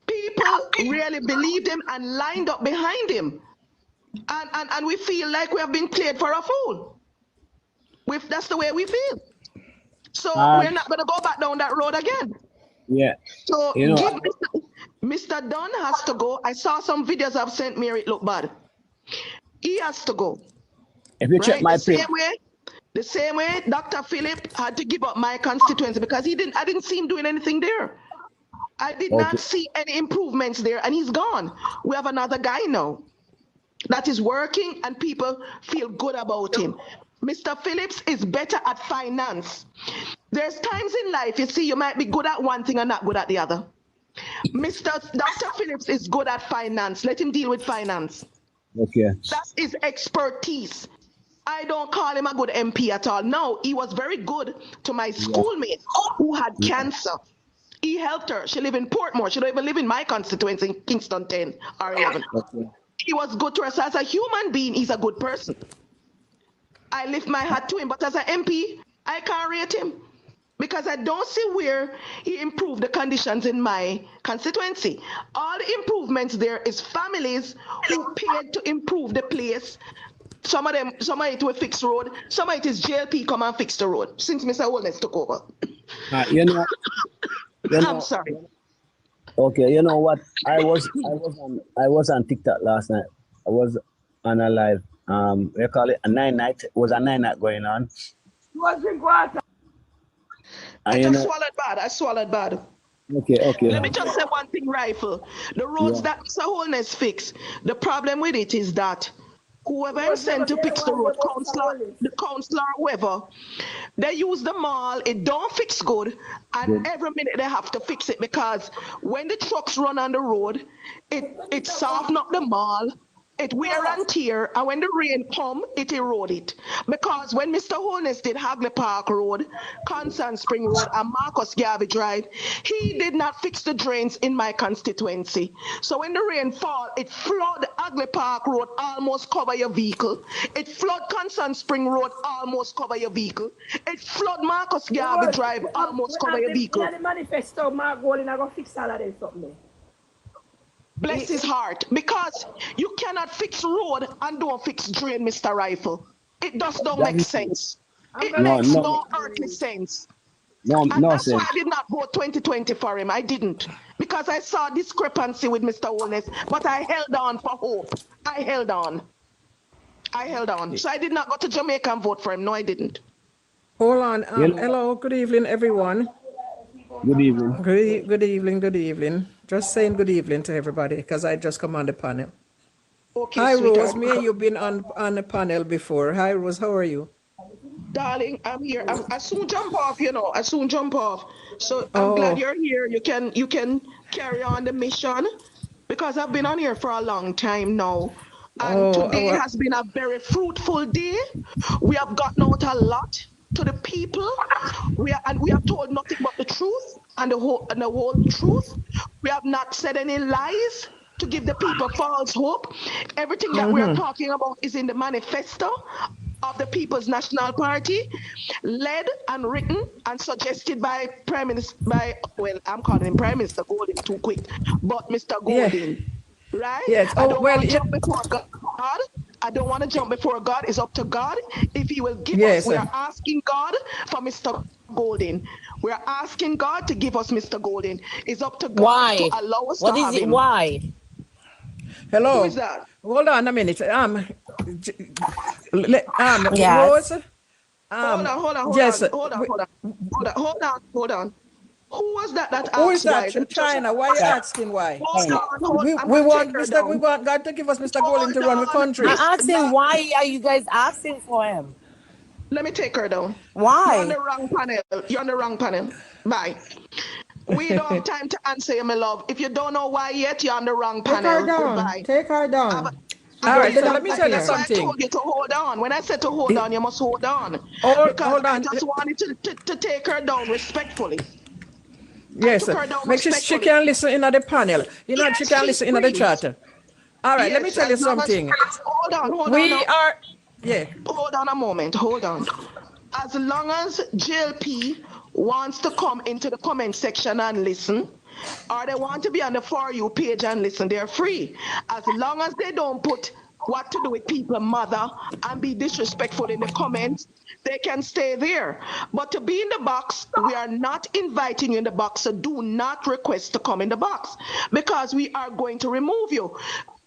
People really believed him and lined up behind him. And we feel like we have been played for a fool. That's the way we feel. So we're not going to go back down that road again. Yeah. So Mr. Dunn has to go. I saw some videos of St. Mary, it looked bad. He has to go. If you check my page. The same way Dr. Philip had to give up my constituency because I didn't see him doing anything there. I did not see any improvements there, and he's gone. We have another guy now that is working and people feel good about him. Mr. Phillips is better at finance. There's times in life, you see, you might be good at one thing and not good at the other. Dr. Phillips is good at finance. Let him deal with finance. Okay. That's his expertise. I don't call him a good MP at all. No, he was very good to my schoolmate who had cancer. He helped her. She lived in Portmore. She don't even live in my constituency in Kingston 10 or 11. Okay. He was good to us. As a human being, he's a good person. I lift my hat to him, but as an MP, I can't rate him because I don't see where he improved the conditions in my constituency. All the improvements there is families who paid to improve the place. Some of it will fix road. Some of it is JLP come and fix the road since Mr. Holness took over. I'm sorry. Okay, you know what? I was on TikTok last night. I was on a live. We call it a 9-night. It was a 9-night going on. You want drink water? I swallowed bad. Okay. Let me just say one thing, Rifle. The roads that Mr. Holness fixed, the problem with it is that whoever him sent to fix the road, the councillor, whoever, they use the mall, it don't fix good, and every minute they have to fix it because when the trucks run on the road, it soften up the mall, it wear and tear, and when the rain come, it erode it. Because when Mr. Holness did Hagley Park Road, Constant Spring Road, and Marcus Garvey Drive, he did not fix the drains in my constituency. So when the rain fall, it flood Hagley Park Road, almost cover your vehicle. It flood Constant Spring Road, almost cover your vehicle. It flood Marcus Garvey Drive, almost cover your vehicle. The manifesto, Mark Golden, I go fix all of them something. Bless his heart, because you cannot fix road and don't fix drain, Mr. Rifle. It just don't make sense. It makes no earthly sense. And that's why I did not vote 2020 for him. I didn't, because I saw discrepancy with Mr. Holness, but I held on for hope. I held on. So I did not go to Jamaica and vote for him. No, I didn't. Hold on. Hello, good evening, everyone. Good evening. Good evening. Just saying good evening to everybody because I just come on the panel. Okay, hi, sweetheart. Rose. Me and you've been on the panel before. Hi, Rose. How are you? Darling, I'm here. I soon jump off, I soon jump off. So I'm glad you're here. You can carry on the mission because I've been on here for a long time now. And today has been a very fruitful day. We have gotten out a lot to the people. We have told nothing but the truth and the whole truth. We have not said any lies to give the people false hope. Everything that we are talking about is in the manifesto of the People's National Party, led and written and suggested by I'm calling him Prime Minister Golden too quick, but Mr. Golden, right? Yes. I don't want to jump before God. I don't want to jump before God. It's up to God. If He will give us, we are asking God for Mr. Golden. We are asking God to give us Mr. Golden. It's up to God to allow us to have him. Why? Hello. Who is that? Hold on a minute. Yes. Rose. Hold on. Who was that asked? Who is that? China. Why are you asking why? We want God to give us Mr. Golden to run the country. I'm asking why are you guys asking for him? Let me take her down. Why? You're on the wrong panel. You're on the wrong panel. Bye. We don't have time to answer you, my love. If you don't know why yet, you're on the wrong panel. Take her down. Goodbye. Take her down. All right, let me tell you something. I told you to hold on. When I said to hold on, you must hold on. Hold on. I just wanted to take her down respectfully. Yes, make sure she can listen in the panel. Yes, she can listen in the chat. All right, let me tell you something. Hold on. Hold on a moment. Hold on. As long as JLP wants to come into the comment section and listen, or they want to be on the For You page and listen, they're free. As long as they don't put what to do with people mother and be disrespectful in the comments, they can stay there. But to be in the box, we are not inviting you in the box, so do not request to come in the box because we are going to remove you.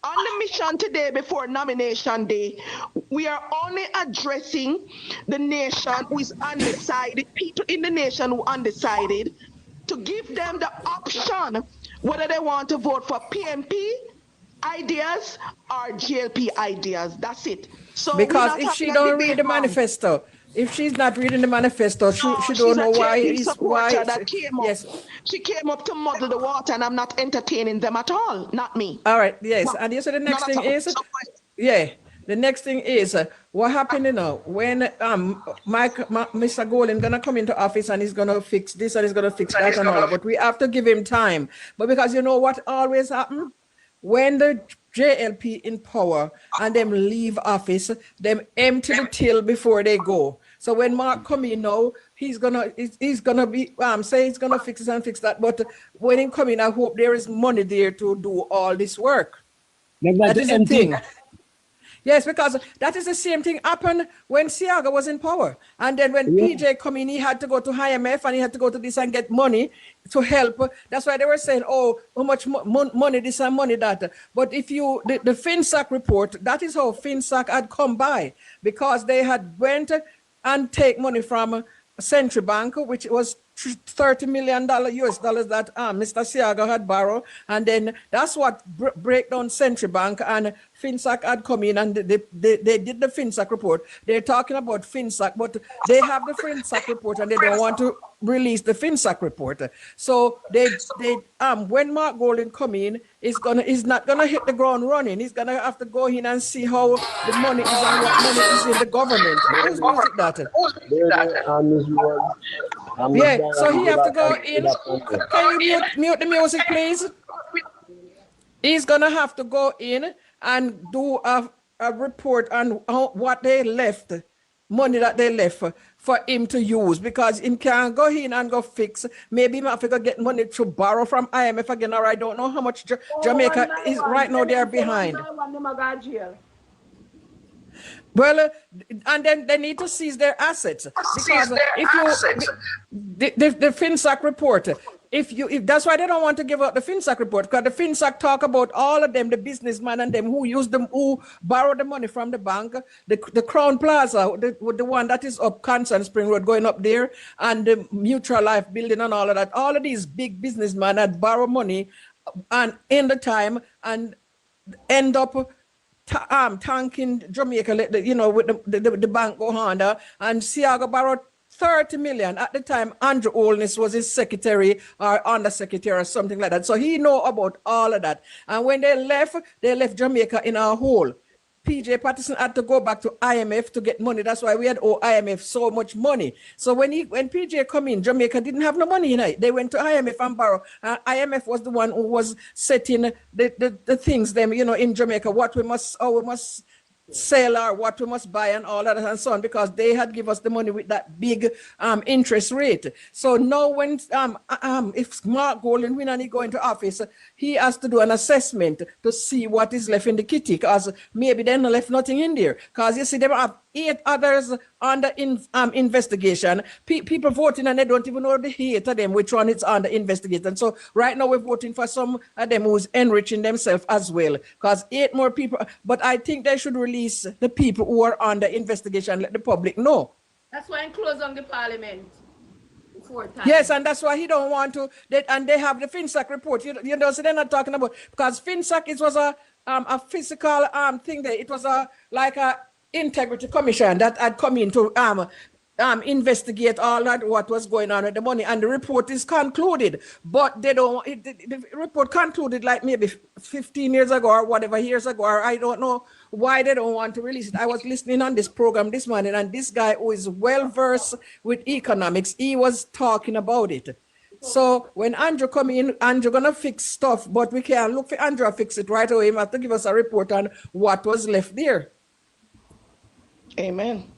On the mission today before nomination day, we are only addressing the nation who is undecided, people in the nation who are undecided, to give them the option whether they want to vote for PNP ideas or JLP ideas. That's it. So because if she don't read the manifesto, if she's not reading the manifesto, she don't know why it's why. She came up to muddle the water, and I'm not entertaining them at all. Not me. All right. Yes. And you said the next thing is, the next thing is what happened, when Mr. Golden gonna come into office and he's gonna fix this and he's gonna fix that and all, but we have to give him time. But because you know what always happen? When the JLP in power and them leave office, them empty the till before they go. So when Mark come in now, he's gonna be say he's gonna fix this and fix that. But when he come in, I hope there is money there to do all this work. That is the thing. Yes, because that is the same thing happened when Siaga was in power. And then when PJ come in, he had to go to IMF and he had to go to this and get money to help. That's why they were saying, oh, how much money this and money that. But if you, the FinSac report, that is how FinSac had come by, because they had went and take money from Central Bank, which was $30 million US dollars that Mr. Siaga had borrowed, and then that's what break down Central Bank, and FinSac had come in and they did the FinSac report. They're talking about FinSac, but they have the FinSac report and they don't want to release the FinSac report. So they when Mark Golden come in, he's not gonna hit the ground running. He's gonna have to go in and see how the money is and what money is in the government. Whose music that? Yeah, so he have to go in. Can you mute the music, please? He's gonna have to go in and do a report on what they left, money that they left for him to use, because he can't go in and go fix. Maybe he have to go get money to borrow from IMF again, or I don't know how much Jamaica is right now. They're behind. Well, and then they need to seize their assets, because the FinSac report, if that's why they don't want to give out the FinSac report, because the FinSac talk about all of them, the businessmen and them who use them, who borrow the money from the bank, the Crown Plaza, the one that is up Concern Spring Road going up there, and the Mutual Life building and all of that. All of these big businessmen that borrow money and in the time and end up tanking Jamaica, with the bank go under, and Siaga borrowed 30 million. At the time, Andrew Holness was his secretary or undersecretary or something like that. So he know about all of that. And when they left Jamaica in a hole. PJ Patterson had to go back to IMF to get money. That's why we had IMF so much money. So when PJ come in, Jamaica didn't have no money in it. They went to IMF and borrow. IMF was the one who was setting the things them, in Jamaica, what we must sell or what we must buy and all that and so on, because they had give us the money with that big interest rate. So now when if Mark Golden win and he go into office, he has to do an assessment to see what is left in the kitty, because maybe they not left nothing in there, because you see they have 8 others under investigation. People voting and they don't even know the 8 of them which one is under investigation. So right now we're voting for some of them who's enriching themselves as well, because 8 more people. But I think they should release the people who are under investigation, let the public know. That's why I close on the parliament. Yes, and that's why he don't want to. And they have the FinSac report. You know, so they're not talking about, because FinSac, it was a physical thing there. It was like a integrity commission that had come in to investigate all that what was going on with the money, and the report is concluded. But they don't. The report concluded like maybe 15 years ago or whatever years ago. Or I don't know why they don't want to release it. I was listening on this program this morning, and this guy who is well versed with economics, he was talking about it. So when Andrew come in, Andrew gonna fix stuff, but we can't look for Andrew to fix it right away. He have to give us a report on what was left there. Amen.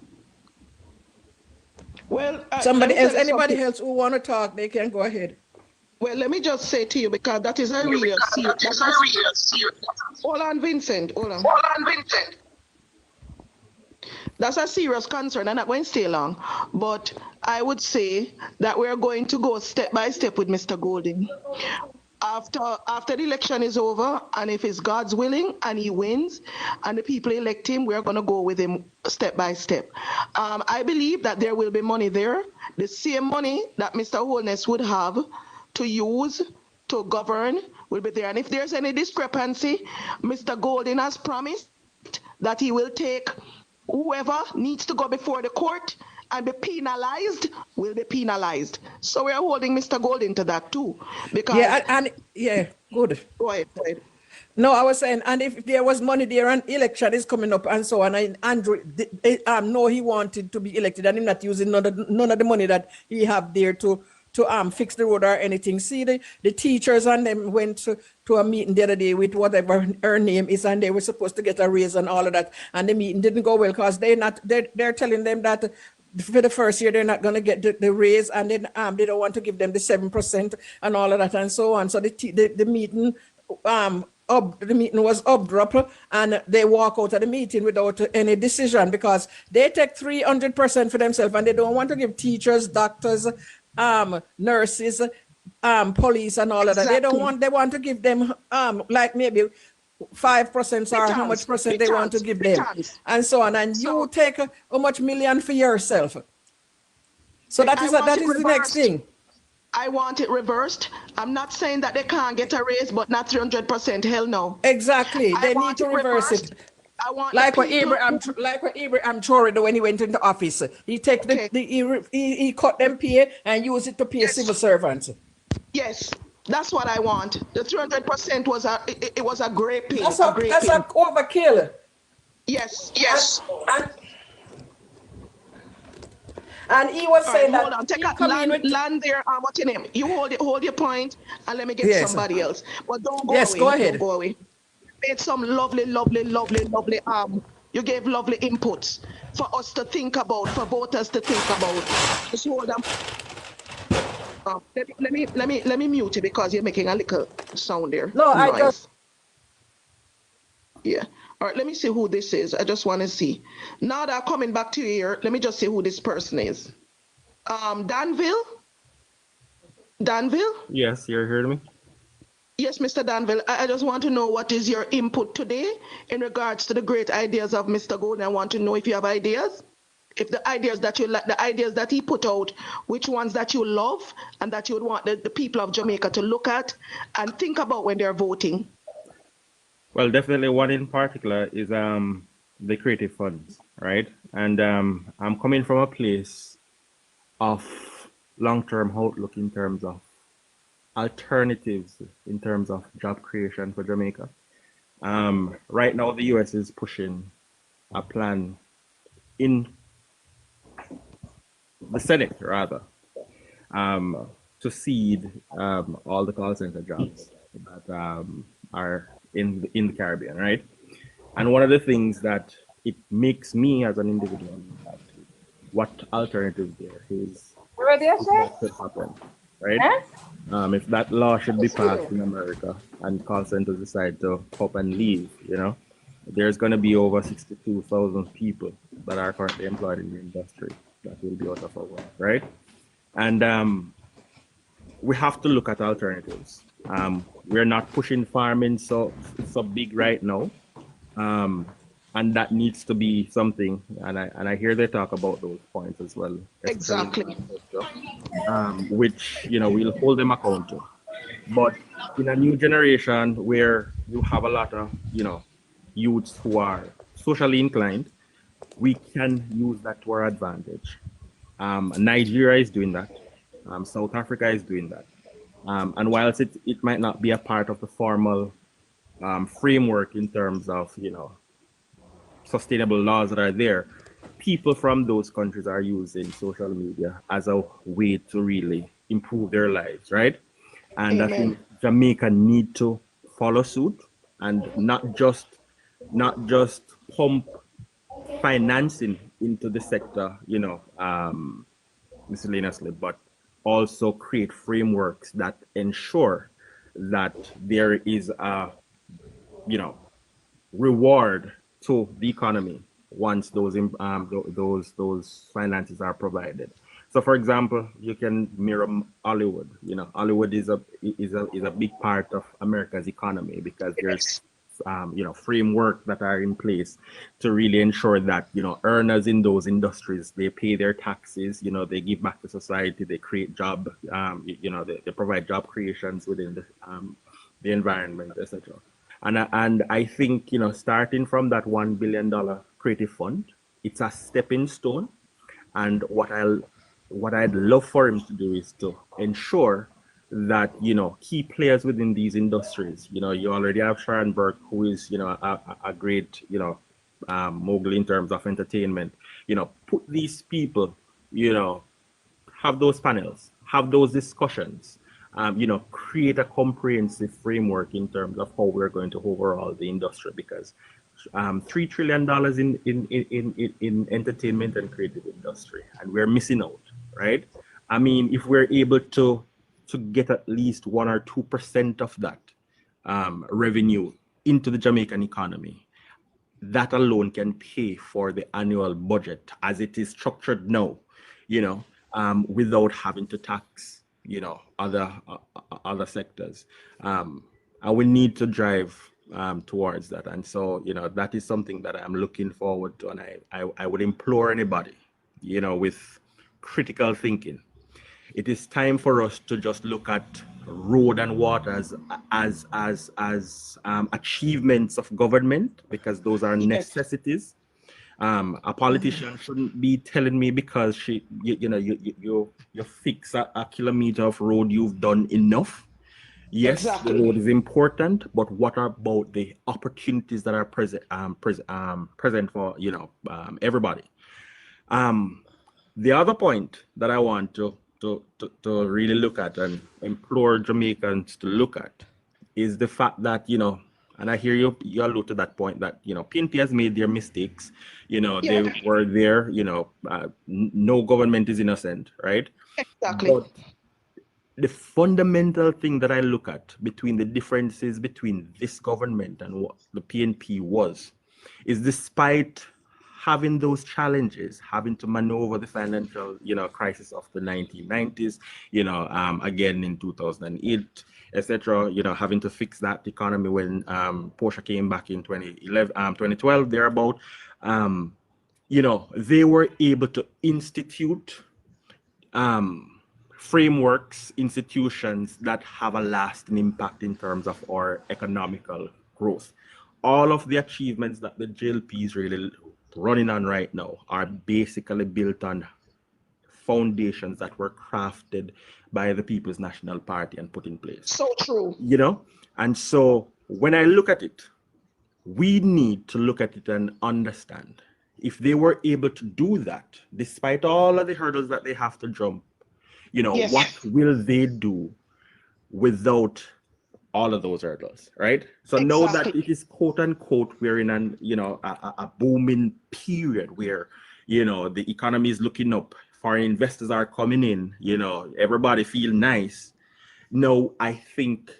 Well, anybody else who want to talk, they can go ahead. Well, let me just say to you, because that is a real serious. Hold on, Vincent. Hold on, Vincent. That's a serious concern. I'm not going to stay long, but I would say that we're going to go step by step with Mr. Golden. After the election is over, and if it's God's willing and he wins and the people elect him, we're going to go with him step by step. I believe that there will be money there, the same money that Mr. Holness would have to use to govern will be there. And if there's any discrepancy, Mr. Golden has promised that he will take whoever needs to go before the court and be penalized will be penalized. So we're holding Mr. Golden to that too. Because good. Go ahead. No, I was saying, and if there was money there and election is coming up and so on, and Andrew know he wanted to be elected and him not using none of the money that he have there to fix the road or anything. See, the teachers and them went to a meeting the other day with whatever her name is, and they were supposed to get a raise and all of that, and the meeting didn't go well because they're telling them that for the first year they're not going to get the raise, and then they don't want to give them the 7% and all of that and so on. So the meeting the meeting was abrupt, and they walk out of the meeting without any decision because they take 300% for themselves, and they don't want to give teachers, doctors, nurses, police and all of that. They want to give them like maybe 5% or how much percent they want to give them and so on. And you take how much million for yourself. So that is the next thing. I want it reversed. I'm not saying that they can't get a raise, but not 300%. Hell no. Exactly. I They need want to it reverse reversed. it. I want Like the what people Abraham, Traore did when he went into office. He take he cut them pay and use it to pay civil servants. Yes, that's what I want. The 300% was it was a great pay. That's A great a pay. overkill. Yes. And he was All saying right, hold that on. Take he a come in with land there. What's your name? You hold your point, and let me get Yes. somebody else. But don't go Yes, away. go ahead. Don't go away. Made some lovely. You gave lovely inputs for us to think about, for voters to think about. Just hold on. Let me mute you because you're making a little sound there. No, I just. Yeah. All right, let me see who this is. I just want to see. Now that I'm coming back to you here, let me just see who this person is. Danville? Yes, you're hearing me? Yes, Mr. Danville. I just want to know what is your input today in regards to the great ideas of Mr. Golden. I want to know if you have ideas. If the ideas that you like, the ideas that he put out, which ones that you love and that you would want the people of Jamaica to look at and think about when they're voting. Well, definitely one in particular is the creative funds, right? And I'm coming from a place of long-term outlook in terms of alternatives, in terms of job creation for Jamaica. Right now, the US is pushing a plan in the Senate, rather, to seed all the call center jobs that are in the Caribbean, right? And one of the things that it makes me as an individual, what alternatives there is, that could happen, right? If that law should be passed in America and call centers decide to up and leave, there's going to be over 62,000 people that are currently employed in the industry that will be out of work, right? And we have to look at alternatives. We're not pushing farming so big right now, and that needs to be something. And I hear they talk about those points as well. Exactly. Which we'll hold them accountable. But in a new generation where you have a lot of youths who are socially inclined, we can use that to our advantage. Nigeria is doing that. South Africa is doing that. And whilst it might not be a part of the formal framework in terms of sustainable laws that are there, people from those countries are using social media as a way to really improve their lives, right? And I think Jamaica need to follow suit and not just pump financing into the sector, miscellaneously, but also create frameworks that ensure that there is a, reward to the economy once those finances are provided. So, for example, you can mirror Hollywood. Hollywood is a big part of America's economy because there's framework that are in place to really ensure that earners in those industries, they pay their taxes, they give back to society, they create job, they provide job creations within the environment, etc. And I think starting from that $1 billion creative fund, it's a stepping stone. And what I'd love for him to do is to ensure that key players within these industries, you already have Sharon Burke, who is a great mogul in terms of entertainment. Put these people, have those panels, have those discussions, create a comprehensive framework in terms of how we're going to overhaul the industry, because $3 trillion in entertainment and creative industry, and we're missing out, right? I mean, if we're able to get at least 1 or 2% of that revenue into the Jamaican economy, that alone can pay for the annual budget as it is structured now, without having to tax, other sectors. And we need to drive towards that. And so, that is something that I'm looking forward to. And I would implore anybody, with critical thinking, it is time for us to just look at road and water as achievements of government, because those are necessities. A politician shouldn't be telling me because you fix a kilometer of road, you've done enough. Yes, the road is important, but what about the opportunities that are present for everybody? The other point that I want to really look at and implore Jamaicans to look at is the fact that, and I hear you allude to that point that, PNP has made their mistakes, they were there, no government is innocent, right? Exactly. But the fundamental thing that I look at between the differences between this government and what the PNP was, is despite having those challenges, having to maneuver the financial, crisis of the 1990s, again in 2008, etc., having to fix that economy when Porsche came back in 2012, thereabout, they were able to institute frameworks, institutions that have a lasting impact in terms of our economical growth. All of the achievements that the JLP is really running on right now are basically built on foundations that were crafted by the People's National Party and put in place. So true. And so when I look at it, we need to look at it and understand if they were able to do that, despite all of the hurdles that they have to jump, what will they do without all of those hurdles, right? So know that it is quote unquote, we're in a booming period where, the economy is looking up, foreign investors are coming in, everybody feel nice. No, I think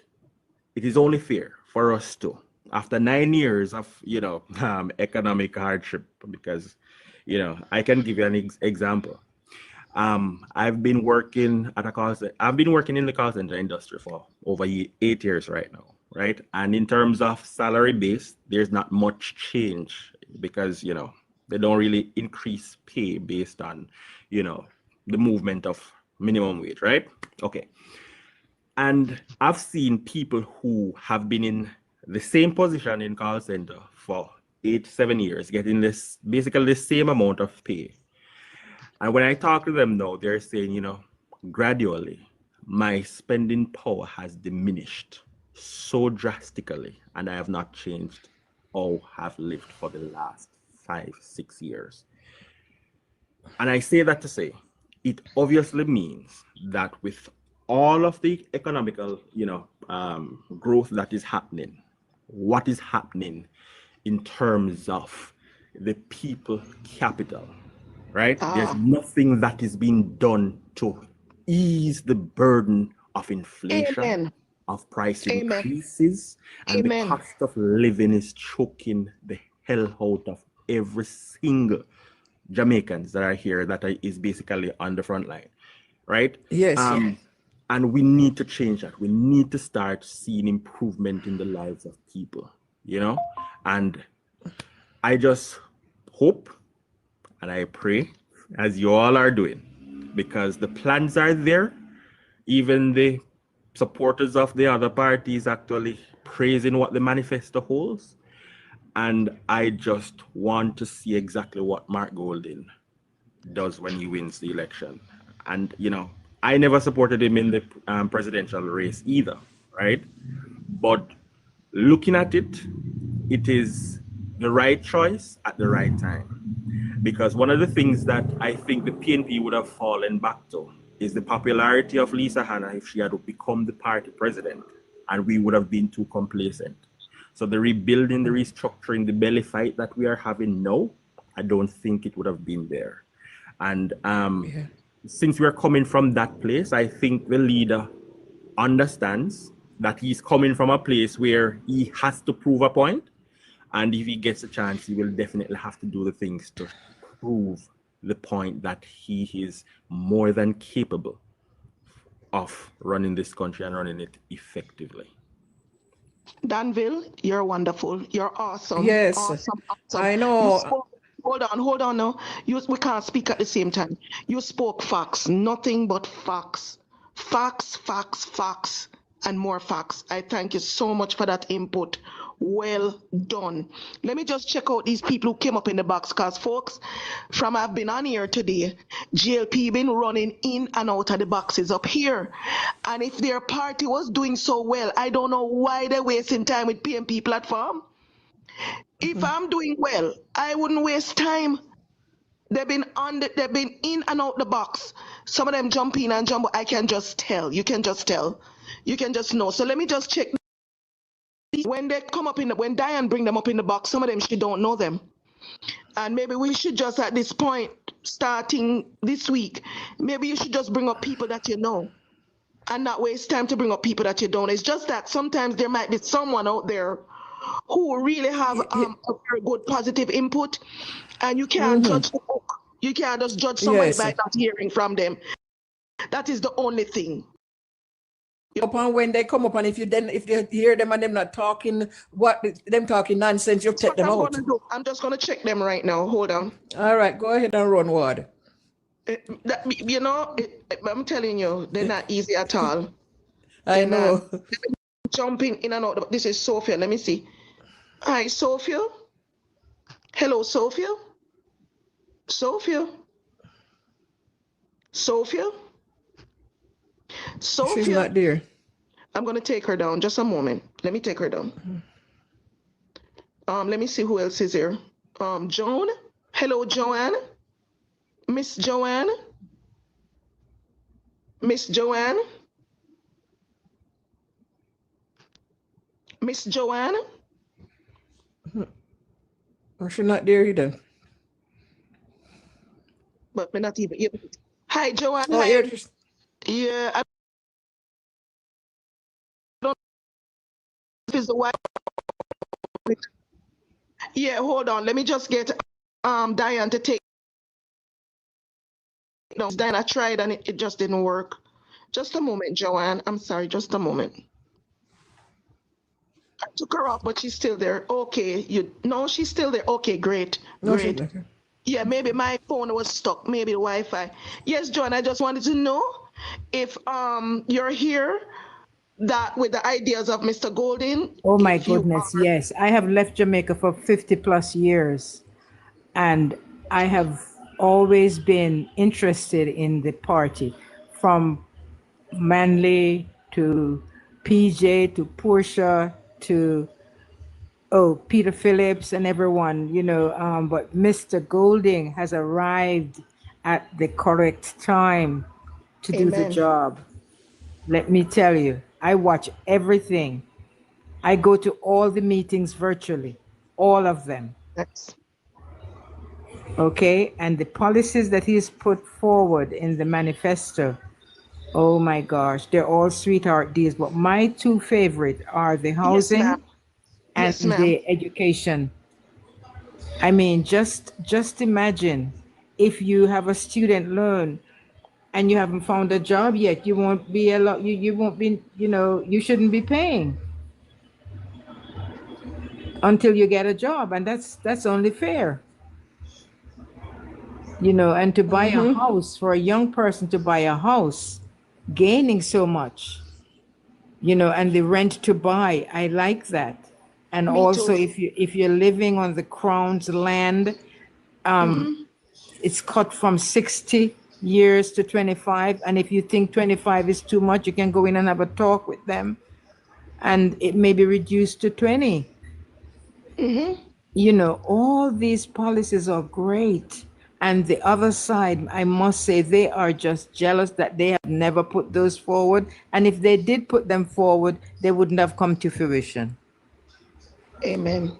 it is only fair for us to, after 9 years of, economic hardship, because, I can give you an example. I've been working at I've been working in the call center industry for over 8 years right now, right? And in terms of salary base, there's not much change because, they don't really increase pay based on, the movement of minimum wage, right? Okay. And I've seen people who have been in the same position in call center for 8-7 years, getting basically the same amount of pay. And when I talk to them now, they're saying, gradually, my spending power has diminished so drastically, and I have not changed or have lived for the last 5-6 years. And I say that to say, it obviously means that with all of the economical, growth that is happening, what is happening in terms of the people capital, right? There's nothing that is being done to ease the burden of inflation, of price increases, and the cost of living is choking the hell out of every single Jamaicans that are here that is basically on the front line, right? Yes. And we need to change that. We need to start seeing improvement in the lives of people, and I just hope and I pray, as you all are doing, because the plans are there. Even the supporters of the other parties actually praising what the manifesto holds. And I just want to see exactly what Mark Golding does when he wins the election. And, I never supported him in the presidential race either, right? But looking at it, it is the right choice at the right time. Because one of the things that I think the PNP would have fallen back to is the popularity of Lisa Hanna if she had become the party president, and we would have been too complacent. So the rebuilding, the restructuring, the belly fight that we are having now, I don't think it would have been there. And since we're coming from that place, I think the leader understands that he's coming from a place where he has to prove a point. And if he gets a chance, he will definitely have to do the things to prove the point that he is more than capable of running this country and running it effectively. Danville, you're wonderful. You're awesome. Yes, Awesome. I know. Hold on now. We can't speak at the same time. You spoke facts, nothing but facts. Facts, and more facts. I thank you so much for that input. Well done. Let me just check out these people who came up in the box, because folks, from I've been on here today, JLP been running in and out of the boxes up here. And if their party was doing so well, I don't know why they're wasting time with PNP platform. If I'm doing well, I wouldn't waste time. They've been in and out the box. Some of them jump in and jump. I can just tell. You can just tell. You can just know. So let me just check. When they come up when Diane bring them up in the box, some of them she don't know them. And maybe we should just at this point, starting this week, maybe you should just bring up people that you know and not waste time to bring up people that you don't. It's just that sometimes there might be someone out there who really have a very good positive input, and you can't judge the book. You can't just judge somebody by not hearing from them. That is the only thing. Upon when they come up, and if you hear them and them not talking them talking nonsense, you take them out. I'm just gonna check them right now. Hold on. All right, go ahead and run, Ward. I'm telling you, they're not easy at all. I know. Jumping in and out. This is Sophia. Let me see. Hi, Sophia. Hello, Sophia. Sophia. She's not there. I'm gonna take her down. Just a moment. Let me take her down. Let me see who else is here. Joan. Hello, Joanne. Miss Joanne. Miss Joanne. Miss Joanne. She's not there either. But we're not even. Hi, Joanne. Oh, hi. Yeah. I don't know if it's the wife. Yeah, hold on. Let me just get Diane to take. No, Diane, I tried and it just didn't work. Just a moment, Joanne. I'm sorry, just a moment. I took her off, but she's still there. Okay, no, she's still there. Okay, great. Great. Yeah, maybe my phone was stuck, maybe the Wi-Fi. Yes, Joanne, I just wanted to know if you're here that with the ideas of Mr. Golden. Oh my goodness, yes. I have left Jamaica for 50 plus years, and I have always been interested in the party, from Manley to PJ to Portia to Peter Phillips and everyone, but Mr. Golding has arrived at the correct time to do the job. Let me tell you, I watch everything. I go to all the meetings virtually, all of them. Okay, and the policies that he's put forward in the manifesto, oh my gosh, they're all sweetheart deals. But my two favorite are the housing and the education. I mean, just imagine if you have a student loan and you haven't found a job yet, you won't be you won't be, you shouldn't be paying until you get a job, and that's only fair. And to buy a house, for a young person to buy a house, gaining so much, and the rent to buy, I like that. And also if you're living on the Crown's land, it's cut from 60 years to 25. And if you think 25 is too much, you can go in and have a talk with them, and it may be reduced to 20. All these policies are great. And the other side, I must say, they are just jealous that they have never put those forward. And if they did put them forward, they wouldn't have come to fruition. Amen.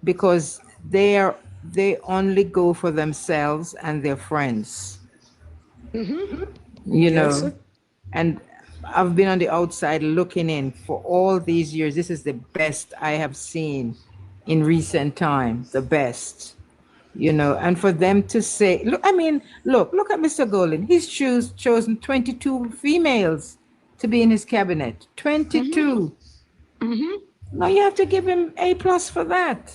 Because they only go for themselves and their friends. And I've been on the outside looking in for all these years. This is the best I have seen in recent times, the best. And for them to say, look at Mr. Golden. He's chosen 22 females to be in his cabinet. 22. Now you have to give him A+ for that.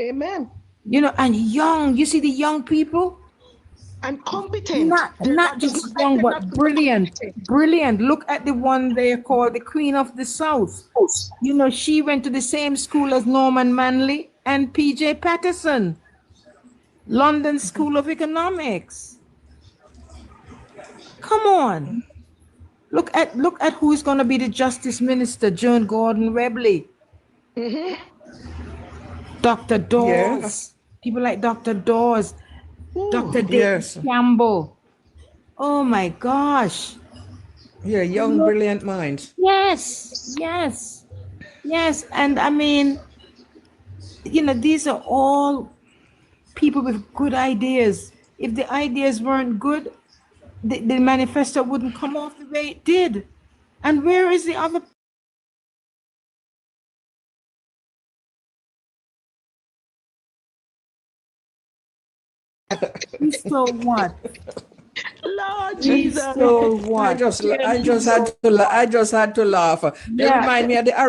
Amen. You know, and young. You see the young people? And competent. Not just young, but brilliant. Brilliant. Look at the one they call the Queen of the South. You know, she went to the same school as Norman Manley and P.J. Patterson, London School of Economics. Come on. Look at who's going to be the Justice Minister, Joan Gordon Webley. Dr. Dawes. Yes. People like Dr. Dawes. Dr. David Campbell. Oh my gosh. Yeah, young, brilliant minds. Yes, yes, yes. And I mean, you know, these are all people with good ideas. If the ideas weren't good, the manifesto wouldn't come off the way it did. And where is the other? We stole what? Lord We Jesus. stole what? I just had to laugh. They remind me of the